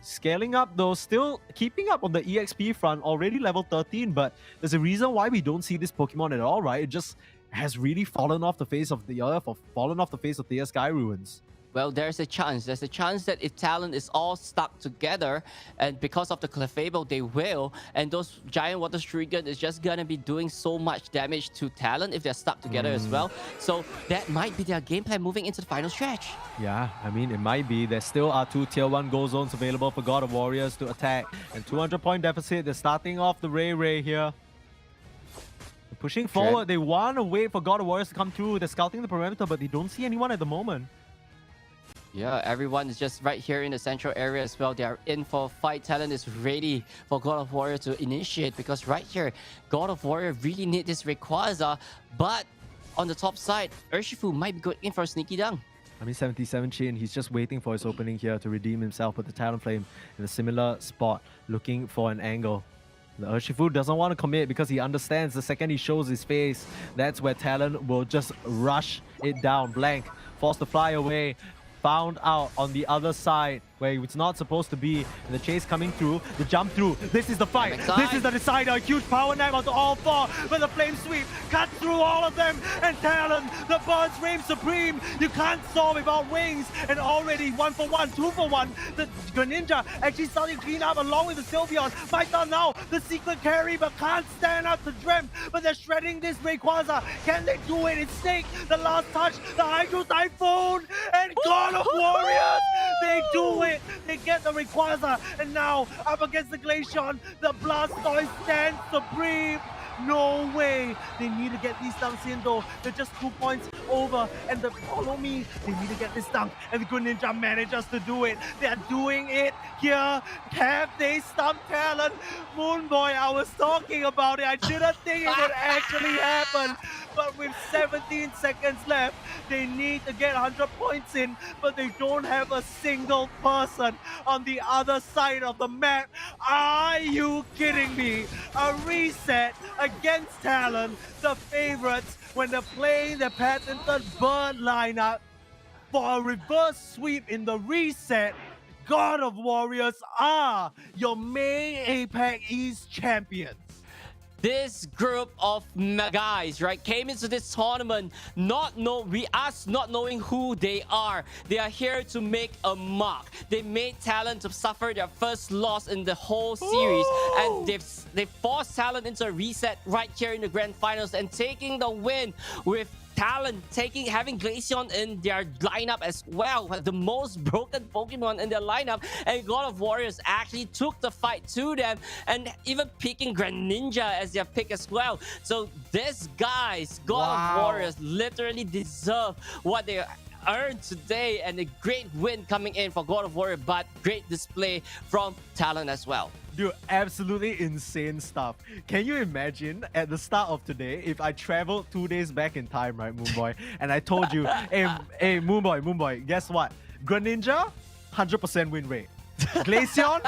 Scaling up though, still keeping up on the EXP front, already level 13, but there's a reason why we don't see this Pokemon at all, right? It just has really fallen off the face of the earth, or fallen off the face of the Sky Ruins. Well, there's a chance that if Talon is all stuck together, and because of the Clefable, they will, and those giant water Shuriken is just gonna be doing so much damage to Talon if they're stuck together as well. So that might be their game plan moving into the final stretch. Yeah, I mean, it might be. There still are 2 tier 1 goal zones available for God of Warriors to attack, and 200-point deficit. They're starting off the Ray here. They're pushing forward. They want to wait for God of Warriors to come through. They're scouting the perimeter, but they don't see anyone at the moment. Yeah, everyone is just right here in the central area as well. They are in for a fight. Talon is ready for God of Warrior to initiate, because right here, God of Warrior really need this Rayquaza. But on the top side, Urshifu might be going in for a sneaky dunk. I mean, 77 Chin, he's just waiting for his opening here to redeem himself with the Talonflame in a similar spot, looking for an angle. The Urshifu doesn't want to commit because he understands the second he shows his face, that's where Talon will just rush it down. Blank, forced to fly away. Found out on the other side where it's not supposed to be, and the chase coming through, the jump through. This is the fight. This is the decider. A huge power nap onto all 4, but the flame sweep cuts through all of them, and Talon, the birds reign supreme. You can't soar without wings, and already 1 for 1, 2 for 1. The Greninja actually starting to clean up along with the Sylveon. Mython now, the secret carry, but can't stand up to Drem, but they're shredding this Rayquaza. Can they do it? It's Snake, the last touch, the Hydro Typhoon, and God of Warriors, they do it. They get the Rayquaza, and now up against the Glaceon, the Blastoise stands supreme. No way. They need to get these dunks in though. They're just 2 points over, and the follow me. They need to get this dunk, and the Greninja manages to do it. They're doing it here. Have they stumped Talon? Moonboy, I was talking about it. I didn't think it would actually happen. But with 17 seconds left, they need to get 100 points in, but they don't have a single person on the other side of the map. Are you kidding me? A reset against Talon, the favorites, when they're playing the patented bird lineup for a reverse sweep in the reset. God of Warriors are your May APAC East champions. this group of guys, right, came into this tournament not knowing who they are. They are here to make a mark. They made Talent to suffer their first loss in the whole series, and they've forced Talent into a reset right here in the grand finals and taking the win with Talent having Glaceon in their lineup as well, the most broken Pokemon in their lineup, and God of Warriors actually took the fight to them and even picking Greninja as their pick as well. So these guys, God of Warriors, literally deserve what they earned today, and a great win coming in for God of Warrior, but great display from Talent as well. Dude, absolutely insane stuff. Can you imagine at the start of today if I traveled 2 days back in time, right, Moonboy, and I told you, hey, Moonboy, guess what? Greninja, 100% win rate. Glaceon,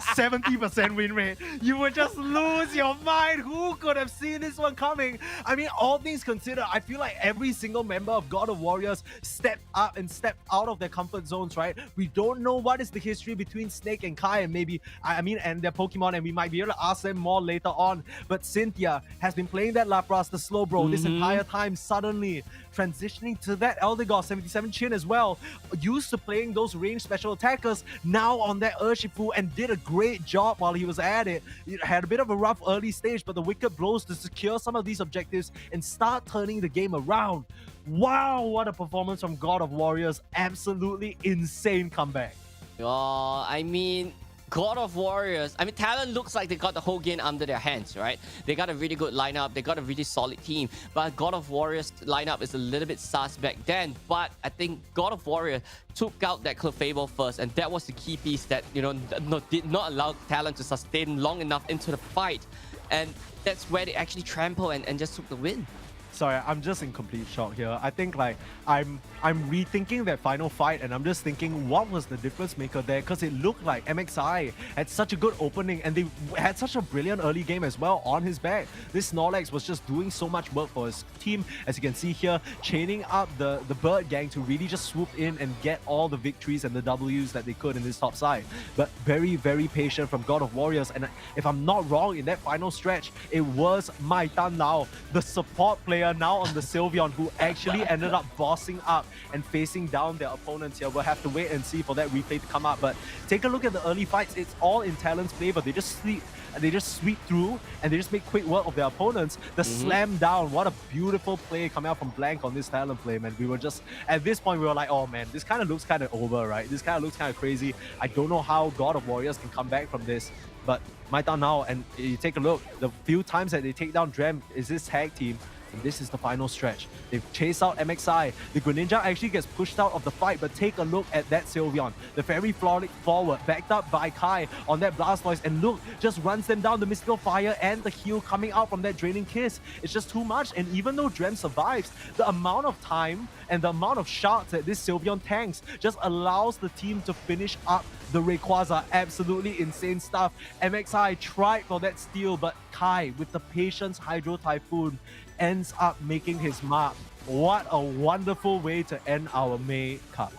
70% win rate. You would just lose your mind. Who could have seen this one coming? I mean, all things considered, I feel like every single member of God of Warriors stepped up and stepped out of their comfort zones, right? We don't know what is the history between Snake and Kai and and their Pokemon, and we might be able to ask them more later on. But Cynthia has been playing that Lapras, the Slowbro, this entire time, suddenly transitioning to that Eldegoss 77 Chin as well. Used to playing those ranged special attackers, now on that Urshifu, and did a great job while he was at it. It had a bit of a rough early stage, but the wicked blows to secure some of these objectives and start turning the game around. Wow, what a performance from God of Warriors. Absolutely insane comeback. I mean, God of Warriors, I mean, Talent looks like they got the whole game under their hands, right? They got a really good lineup. They got a really solid team. But God of Warriors lineup is a little bit sus back then. But I think God of Warrior took out that Clefable first. And that was the key piece that, did not allow Talent to sustain long enough into the fight. And that's where they actually trampled and just took the win. Sorry, I'm just in complete shock here. I think like I'm rethinking that final fight, and I'm just thinking what was the difference maker there, because it looked like MXI had such a good opening and they had such a brilliant early game as well on his back. This Snorlax was just doing so much work for his team, as you can see here, chaining up the Bird gang to really just swoop in and get all the victories and the Ws that they could in this top side. But very, very patient from God of Warriors, and if I'm not wrong, in that final stretch, it was Mai Tan Lao, the support player now on the Sylveon, who actually ended up bossing up and facing down their opponents here. We'll have to wait and see for that replay to come up, but take a look at the early fights. It's all in Talent's favor. They just sweep through and they just make quick work of their opponents. The slam down, what a beautiful play coming out from Blank on this Talent play, man. We were just, at this point, we were like, oh man, this kind of looks kind of over, right? This kind of looks kind of crazy. I don't know how God of Warriors can come back from this, but my turn now, and you take a look, the few times that they take down Drem is this tag team. And this is the final stretch. They've chased out MXI. The Greninja actually gets pushed out of the fight, but take a look at that Sylveon. The very forward, backed up by Kai on that Blastoise, and look, just runs them down. The Mystical Fire and the heal coming out from that Draining Kiss. It's just too much, and even though Drem survives, the amount of time and the amount of shots that this Sylveon tanks just allows the team to finish up the Rayquaza. Absolutely insane stuff. MXI tried for that steal, but Kai, with the patience Hydro Typhoon, ends up making his mark. What a wonderful way to end our May Cup.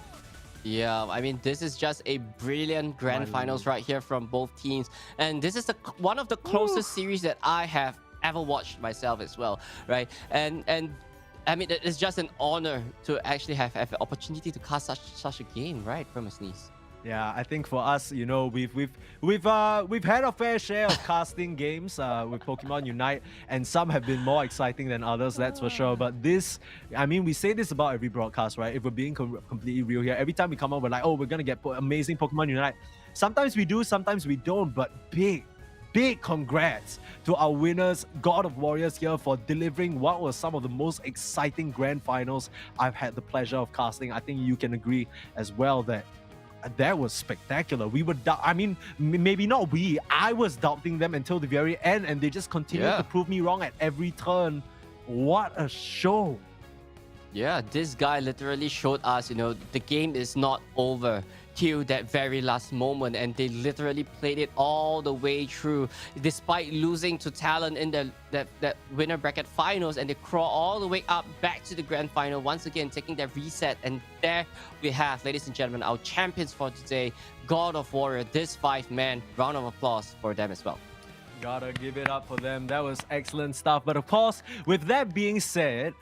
Yeah, I mean, this is just a brilliant grand finals right here from both teams. And this is one of the closest series that I have ever watched myself as well, right? And I mean, it's just an honor to actually have an opportunity to cast such a game, right, Permasneeze? Yeah, I think for us, we've had a fair share of casting games with Pokemon Unite, and some have been more exciting than others, that's for sure. But this, I mean, we say this about every broadcast, right? If we're being completely real here, every time we come up, we're like, oh, we're gonna get amazing Pokemon Unite. Sometimes we do, sometimes we don't, but big congrats to our winners, God of Warriors, here for delivering what was some of the most exciting grand finals I've had the pleasure of casting. I think you can agree as well that was spectacular. We were, I mean, maybe not we, I was doubting them until the very end, and they just continued to prove me wrong at every turn. What a show. Yeah, this guy literally showed us, the game is not over till that very last moment, and they literally played it all the way through, despite losing to Talent in that winner bracket finals, and they crawl all the way up back to the grand final once again, taking that reset. And there we have, ladies and gentlemen, our champions for today, God of Warrior. This 5-man, round of applause for them as well. Gotta give it up for them. That was excellent stuff. But of course, with that being said,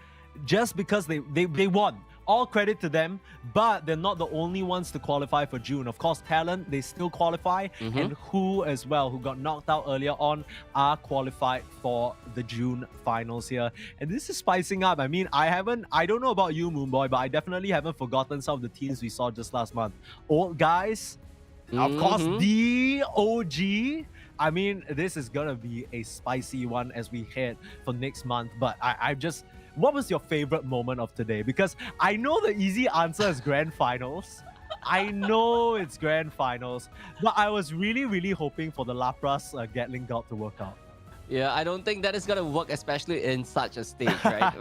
just because they won, all credit to them, but they're not the only ones to qualify for June. Of course, Talent, they still qualify, and Who as well, who got knocked out earlier on, are qualified for the June finals here. And this is spicing up. I mean, I don't know about you, Moonboy, but I definitely haven't forgotten some of the teams we saw just last month. Old guys, of course, the OG. I mean, this is gonna be a spicy one as we head for next month. But I just, what was your favorite moment of today? Because I know the easy answer is grand finals. I know it's grand finals, but I was really, really hoping for the Lapras Gatling God to work out. Yeah, I don't think that is going to work, especially in such a stage, right?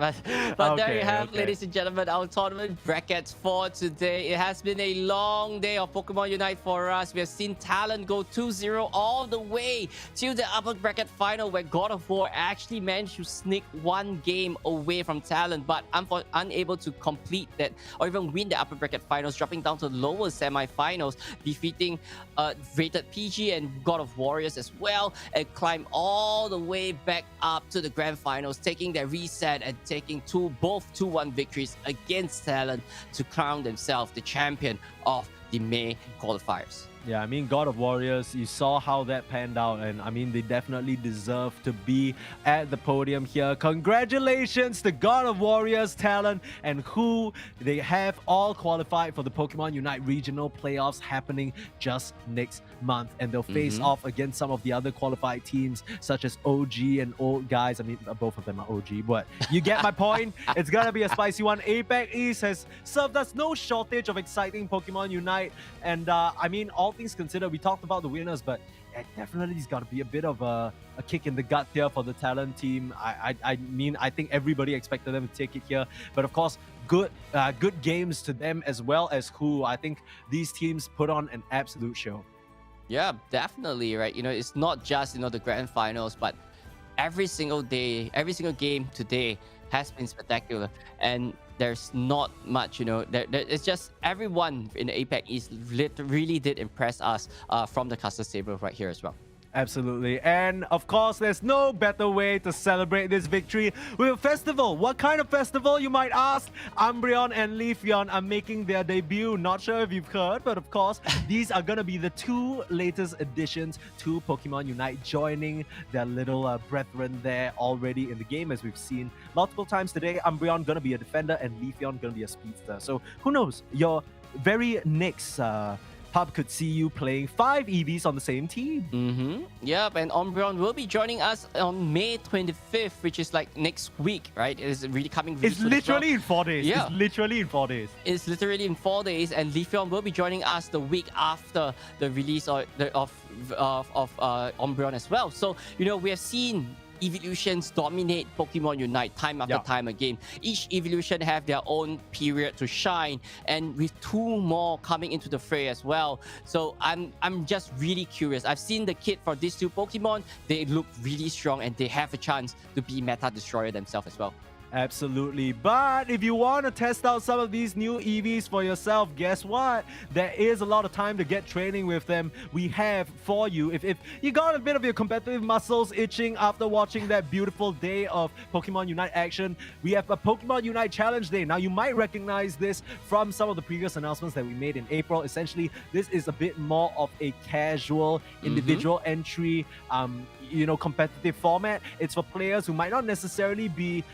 But there you have, ladies and gentlemen, our tournament brackets for today. It has been a long day of Pokemon Unite for us. We have seen Talent go 2-0 all the way to the upper bracket final, where God of War actually managed to sneak one game away from Talent, but unable to complete that or even win the upper bracket finals, dropping down to lower semi-finals, defeating rated PG and God of Warriors as well, and climb all the way back up to the grand finals, taking their reset and taking both 2-1 victories against Talent to crown themselves the champion of the May qualifiers. Yeah, I mean, God of Warriors, you saw how that panned out, and I mean, they definitely deserve to be at the podium here. Congratulations to God of Warriors, Talent, and Who. They have all qualified for the Pokemon Unite regional playoffs happening just next month, and they'll face off against some of the other qualified teams, such as OG and Old Guys. I mean, both of them are OG, but you get my point. It's gonna be a spicy one. APAC East has served us no shortage of exciting Pokemon Unite, and I mean, all things considered, we talked about the winners, but it definitely has got to be a bit of a kick in the gut here for the Talent team. I mean, I think everybody expected them to take it here, but of course, good games to them as well as Who. I think these teams put on an absolute show. Yeah, definitely, right? You know, it's not just, the grand finals, but every single day, every single game today has been spectacular. And there's not much, it's just everyone in the APAC East really did impress us from the Custard Saber right here as well. Absolutely. And of course, there's no better way to celebrate this victory with a festival. What kind of festival, you might ask? Umbreon and Leafeon are making their debut. Not sure if you've heard, but of course, these are going to be the two latest additions to Pokemon Unite, joining their little brethren there already in the game, as we've seen multiple times today. Umbreon going to be a defender and Leafeon going to be a speedster. So who knows? Your very next Pub could see you playing 5 EVs on the same team. Yep, and Umbreon will be joining us on May 25th, which is like next week, right? It is really coming really It's soon as well. literally in 4 days. Yeah. It's literally in 4 days. It's literally in 4 days, and Leafeon will be joining us the week after the release of Umbreon as well. So, we have seen evolutions dominate Pokemon Unite time after time again. Each evolution have their own period to shine, and with 2 more coming into the fray as well. So I'm just really curious. I've seen the kit for these 2 Pokemon. They look really strong, and they have a chance to be meta destroyer themselves as well. Absolutely. But if you want to test out some of these new EVs for yourself, guess what? There is a lot of time to get training with them. We have for you. If you got a bit of your competitive muscles itching after watching that beautiful day of Pokemon Unite action, we have a Pokemon Unite Challenge Day. Now, you might recognize this from some of the previous announcements that we made in April. Essentially, this is a bit more of a casual individual entry competitive format. It's for players who might not necessarily be,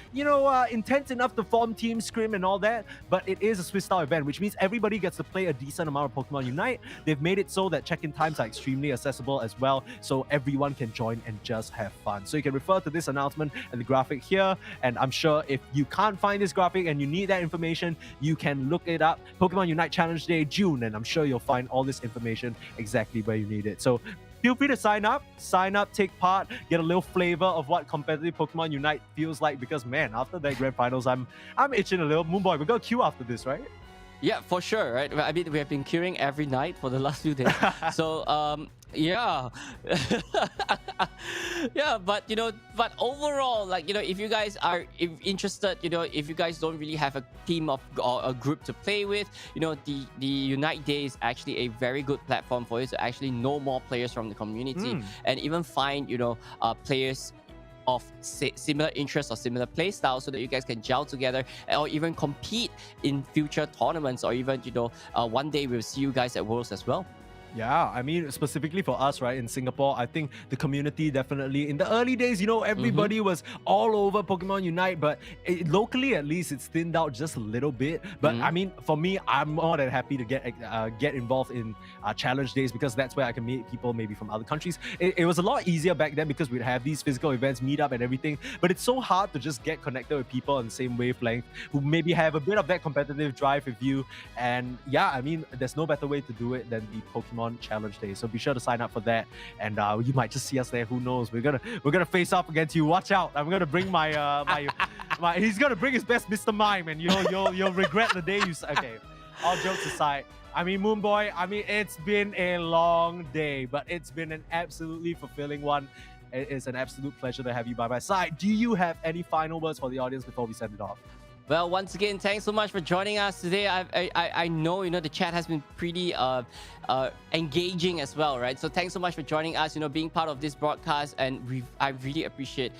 intense enough to form Team Scrim and all that, but it is a Swiss style event, which means everybody gets to play a decent amount of Pokemon Unite. They've made it so that check-in times are extremely accessible as well, so everyone can join and just have fun. So you can refer to this announcement and the graphic here, and I'm sure if you can't find this graphic and you need that information, you can look it up. Pokemon Unite Challenge Day, June, and I'm sure you'll find all this information exactly where you need it. So feel free to sign up, take part, get a little flavor of what competitive Pokemon Unite feels like, because man, after that grand finals, I'm itching a little. Moonboy, we got a queue after this, right? Yeah, for sure, right? I mean, we have been queuing every night for the last few days. So, yeah. Yeah, but but overall, like, if you guys are interested, if you guys don't really have a team of or a group to play with, the Unite Day is actually a very good platform for you to actually know more players from the community and even find, players of similar interests or similar play styles so that you guys can gel together or even compete in future tournaments, or even one day we'll see you guys at Worlds as well. Yeah, I mean, specifically for us, right, in Singapore, I think the community definitely, in the early days, everybody was all over Pokemon Unite, but locally at least it's thinned out just a little bit. But I mean, for me, I'm more than happy to get involved in challenge days, because that's where I can meet people maybe from other countries. It was a lot easier back then because we'd have these physical events, meet up and everything, but it's so hard to just get connected with people on the same wavelength who maybe have a bit of that competitive drive with you. And yeah, I mean, there's no better way to do it than the Pokemon Challenge Day. So be sure to sign up for that, and you might just see us there. Who knows? We're gonna face off against you. Watch out! I'm gonna bring my he's gonna bring his best Mr. Mime, and you'll regret the day you. Okay, all jokes aside. I mean, Moonboy, I mean, it's been a long day, but it's been an absolutely fulfilling one. It is an absolute pleasure to have you by my side. Do you have any final words for the audience before we send it off? Well, once again, thanks so much for joining us today. I know the chat has been pretty engaging as well, right? So thanks so much for joining us, being part of this broadcast, and I really appreciate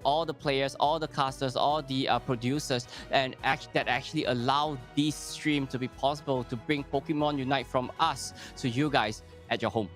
all the players, all the casters, all the producers, and that actually allow this stream to be possible, to bring Pokemon Unite from us to you guys at your home.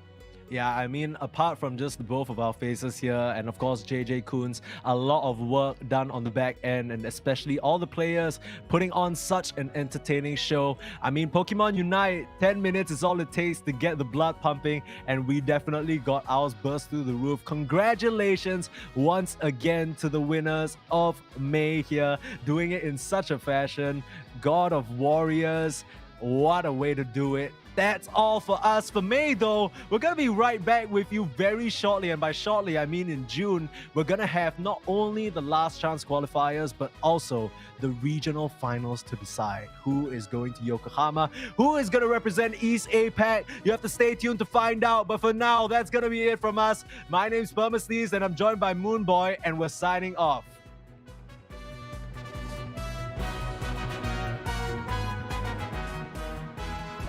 Yeah, I mean, apart from just both of our faces here, and of course JJ-kun's, a lot of work done on the back end, and especially all the players putting on such an entertaining show. I mean, Pokemon Unite, 10 minutes is all it takes to get the blood pumping, and we definitely got ours burst through the roof. Congratulations once again to the winners of May here, doing it in such a fashion. God of Warriors, what a way to do it. That's all for us for May, though. We're going to be right back with you very shortly. And by shortly, I mean in June. We're going to have not only the last chance qualifiers, but also the regional finals to decide who is going to Yokohama, who is going to represent East APAC. You have to stay tuned to find out. But for now, that's going to be it from us. My name's Permasneeze, and I'm joined by Moonboy, and we're signing off.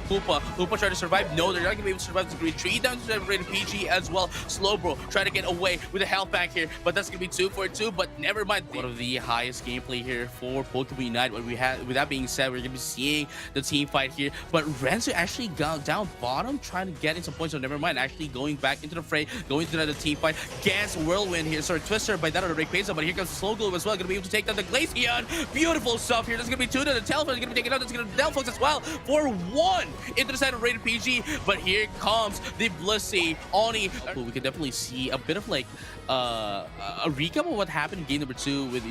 Hoopa trying to survive. No, they're not going to be able to survive. It's going to be 3 down to rated PG as well. Slowbro trying to get away with a health back here, but that's going to be 2 for 2. But never mind. One of the highest gameplay here for Pokemon Unite. What we had, with that being said, we're going to be seeing the team fight here. But Renzo actually got down bottom, trying to get into points. So never mind. Actually going back into the fray, going to another team fight. Gans Whirlwind here. Sorry, Twister by that on the Rayquaza. But here comes the Slowglow as well. Going to be able to take down the Glaceon. Beautiful stuff here. That's going to be 2 to the Telephone. Going to be taken out. That's going to Delphox as well for 1 into the side of rated PG. But here comes the Blissey Oni. We can definitely see a bit of like a recap of what happened in game number 2 with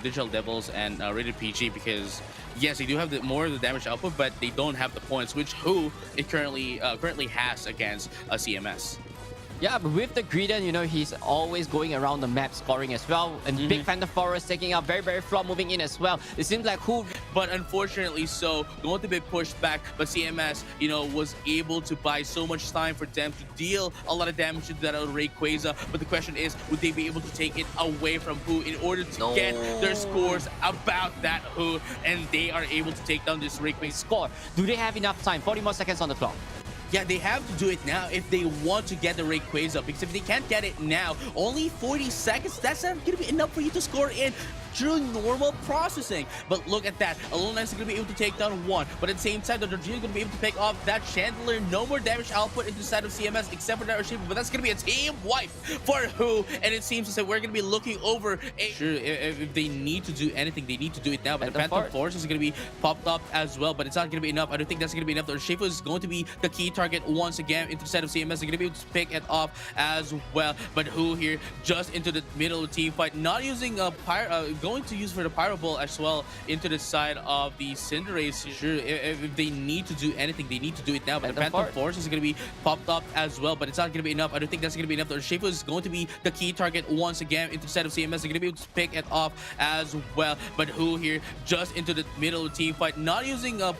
Digital Devils and rated PG, because yes, they do have more of the damage output, but they don't have the points, which it currently has against CMS. Yeah, but with the Greedent, he's always going around the map scoring as well. And Big Phantom Forest taking out very, very flop, moving in as well. It seems like But unfortunately so, going to be pushed back. But CMS, was able to buy so much time for them to deal a lot of damage to that Rayquaza. But the question is, would they be able to take it away from Who in order to get their scores about that Who? And they are able to take down this Rayquaza score. Do they have enough time? 40 more seconds on the clock. Yeah, they have to do it now if they want to get the Rayquaza, because if they can't get it now, only 40 seconds, that's not going to be enough for you to score in through normal processing. But look at that. Alona is going to be able to take down 1, but at the same time, the Dodrio is going to be able to pick off that Chandler. No more damage output into the side of CMS except for that Urshifu, but that's going to be a team wipe for Who, and it seems as if we're going to be looking over sure, if they need to do anything, they need to do it now. But the Phantom Force is going to be popped up as well, but it's not going to be enough. I don't think that's going to be enough. The Urshifu is going to be the key target once again into the side of CMS. They're going to be able to pick it off as well. But Who here just into the middle of the team fight, not using a going to use for the Pyro Ball as well into the side of the Cinderace. Sure, if they need to do anything, they need to do it now. But the Phantom Force is going to be popped up as well, but it's not going to be enough. I don't think that's going to be enough. Urshifu is going to be the key target once again into the side of CMS. They're going to be able to pick it off as well. But who here just into the middle of the team fight, not using a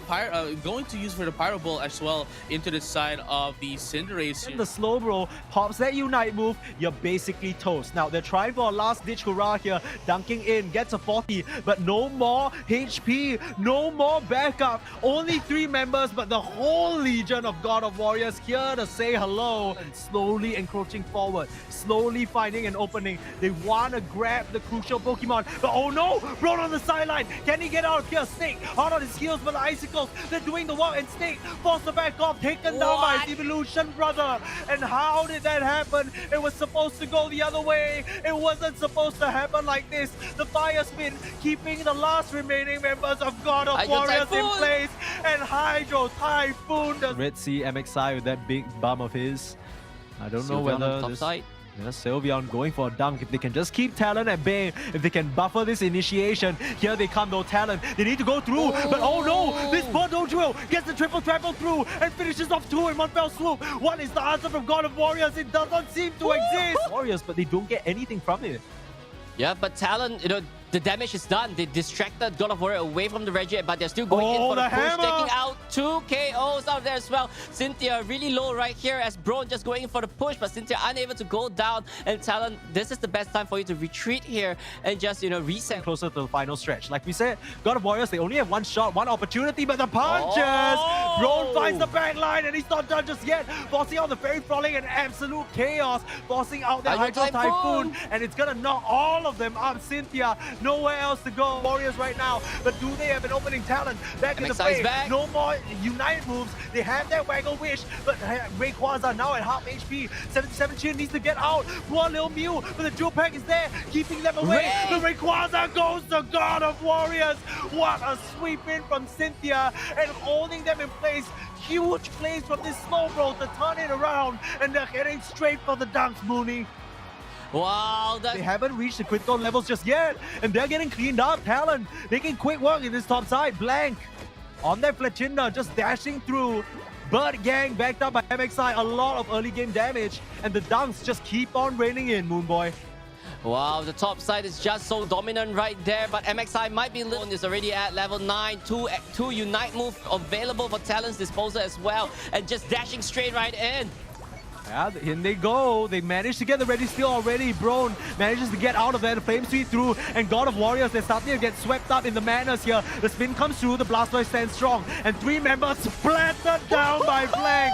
going to use for the Pyro Ball as well into the side of the Cinderace. And the slow bro pops that Unite move, you're basically toast. Now they're trying for a last ditch hurrah here, dunking in, gets a 40, but no more HP, no more backup. Only 3 members, but the whole legion of God of Warriors here to say hello and slowly encroaching forward, slowly finding an opening. They want to grab the crucial Pokemon, but oh no, Brown on the sideline. Can he get out of here? Snake out on his heels, but the icicles, they're doing the work, and Snake forced to back off, taken down by his evolution brother. And how did that happen? It was supposed to go the other way. It wasn't supposed to happen like this. The fire spin keeping the last remaining members of God of Warriors in place, and Hydro Typhoon. Red Sea MXI with that big bum of his. I don't know whether top this... side. Yeah, Sylveon going for a dunk. If they can just keep Talon at bay, if they can buffer this initiation, here they come though, Talon. They need to go through, but oh no! This poor Dojo gets the triple through and finishes off 2 in one fell swoop. What is the answer from God of Warriors? It doesn't seem to exist. Warriors, but they don't get anything from it. Yeah, but Talon, the damage is done. They distracted God of Warrior away from the Reggie, but they're still going in for the push, hammer. taking out 2 KOs out there as well. Cynthia really low right here as Braun just going in for the push, but Cynthia unable to go down. And Talon, this is the best time for you to retreat here and just, reset. Closer to the final stretch. Like we said, God of Warriors, they only have 1 shot, 1 opportunity, but the punches! Braun finds the back line and he's not done just yet. Forcing out the Fairy Falling and absolute chaos. Forcing out the Hydro Typhoon. And it's gonna knock all of them up. Cynthia, nowhere else to go. Warriors right now, but do they have an opening talent? Back in the play. No more Unite moves. They have that Waggle Wish, but Rayquaza now at half HP. 77 Chin needs to get out. Poor little Mew, but the dual pack is there, keeping them away. The Rayquaza goes to God of Warriors. What a sweep in from Cynthia and holding them in place. Huge plays from this slow bro to turn it around, and they're heading straight for the dunks, Mooney. Wow, they haven't reached the critical levels just yet, and they're getting cleaned up. Talon making quick work in this top side. Blank on that Fletchinder, just dashing through. Bird Gang backed up by MXI, a lot of early game damage, and the dunks just keep on raining in, Moonboy. Wow, the top side is just so dominant right there, but MXI might be is already at level 9. Two Unite move available for Talon's disposal as well, and just dashing straight right in. Yeah, in they go. They managed to get the ready steal already. Braun manages to get out of there. The Flame Sweep through. And God of Warriors, they're starting to get swept up in the madness here. The spin comes through. The Blastoise stands strong. And 3 members splattered down by Blank.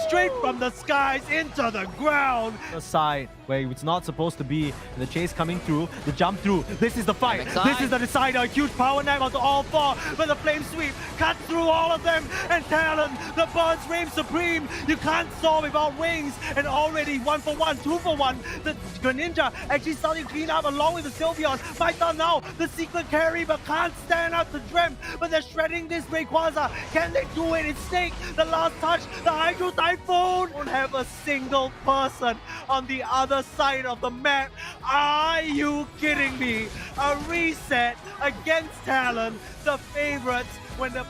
Straight from the skies into the ground. The side where it's not supposed to be. And the chase coming through. The jump through. This is the fight. MXI. This is the decider. A huge power nap onto all 4. But the Flame Sweep cuts through all of them. And Talon, the Birds reign supreme. You can't soar without wings. And already 1 for 1, 2 for 1. The Greninja actually starting to clean up along with the Sylveon. My turn now. The secret carry, but can't stand up to Drem. But they're shredding this Rayquaza. Can they do it? It's Snake. The last touch. The Hydro Typhoon. Don't have a single person on the other side of the map. Are you kidding me? A reset against Talon, the favorites when the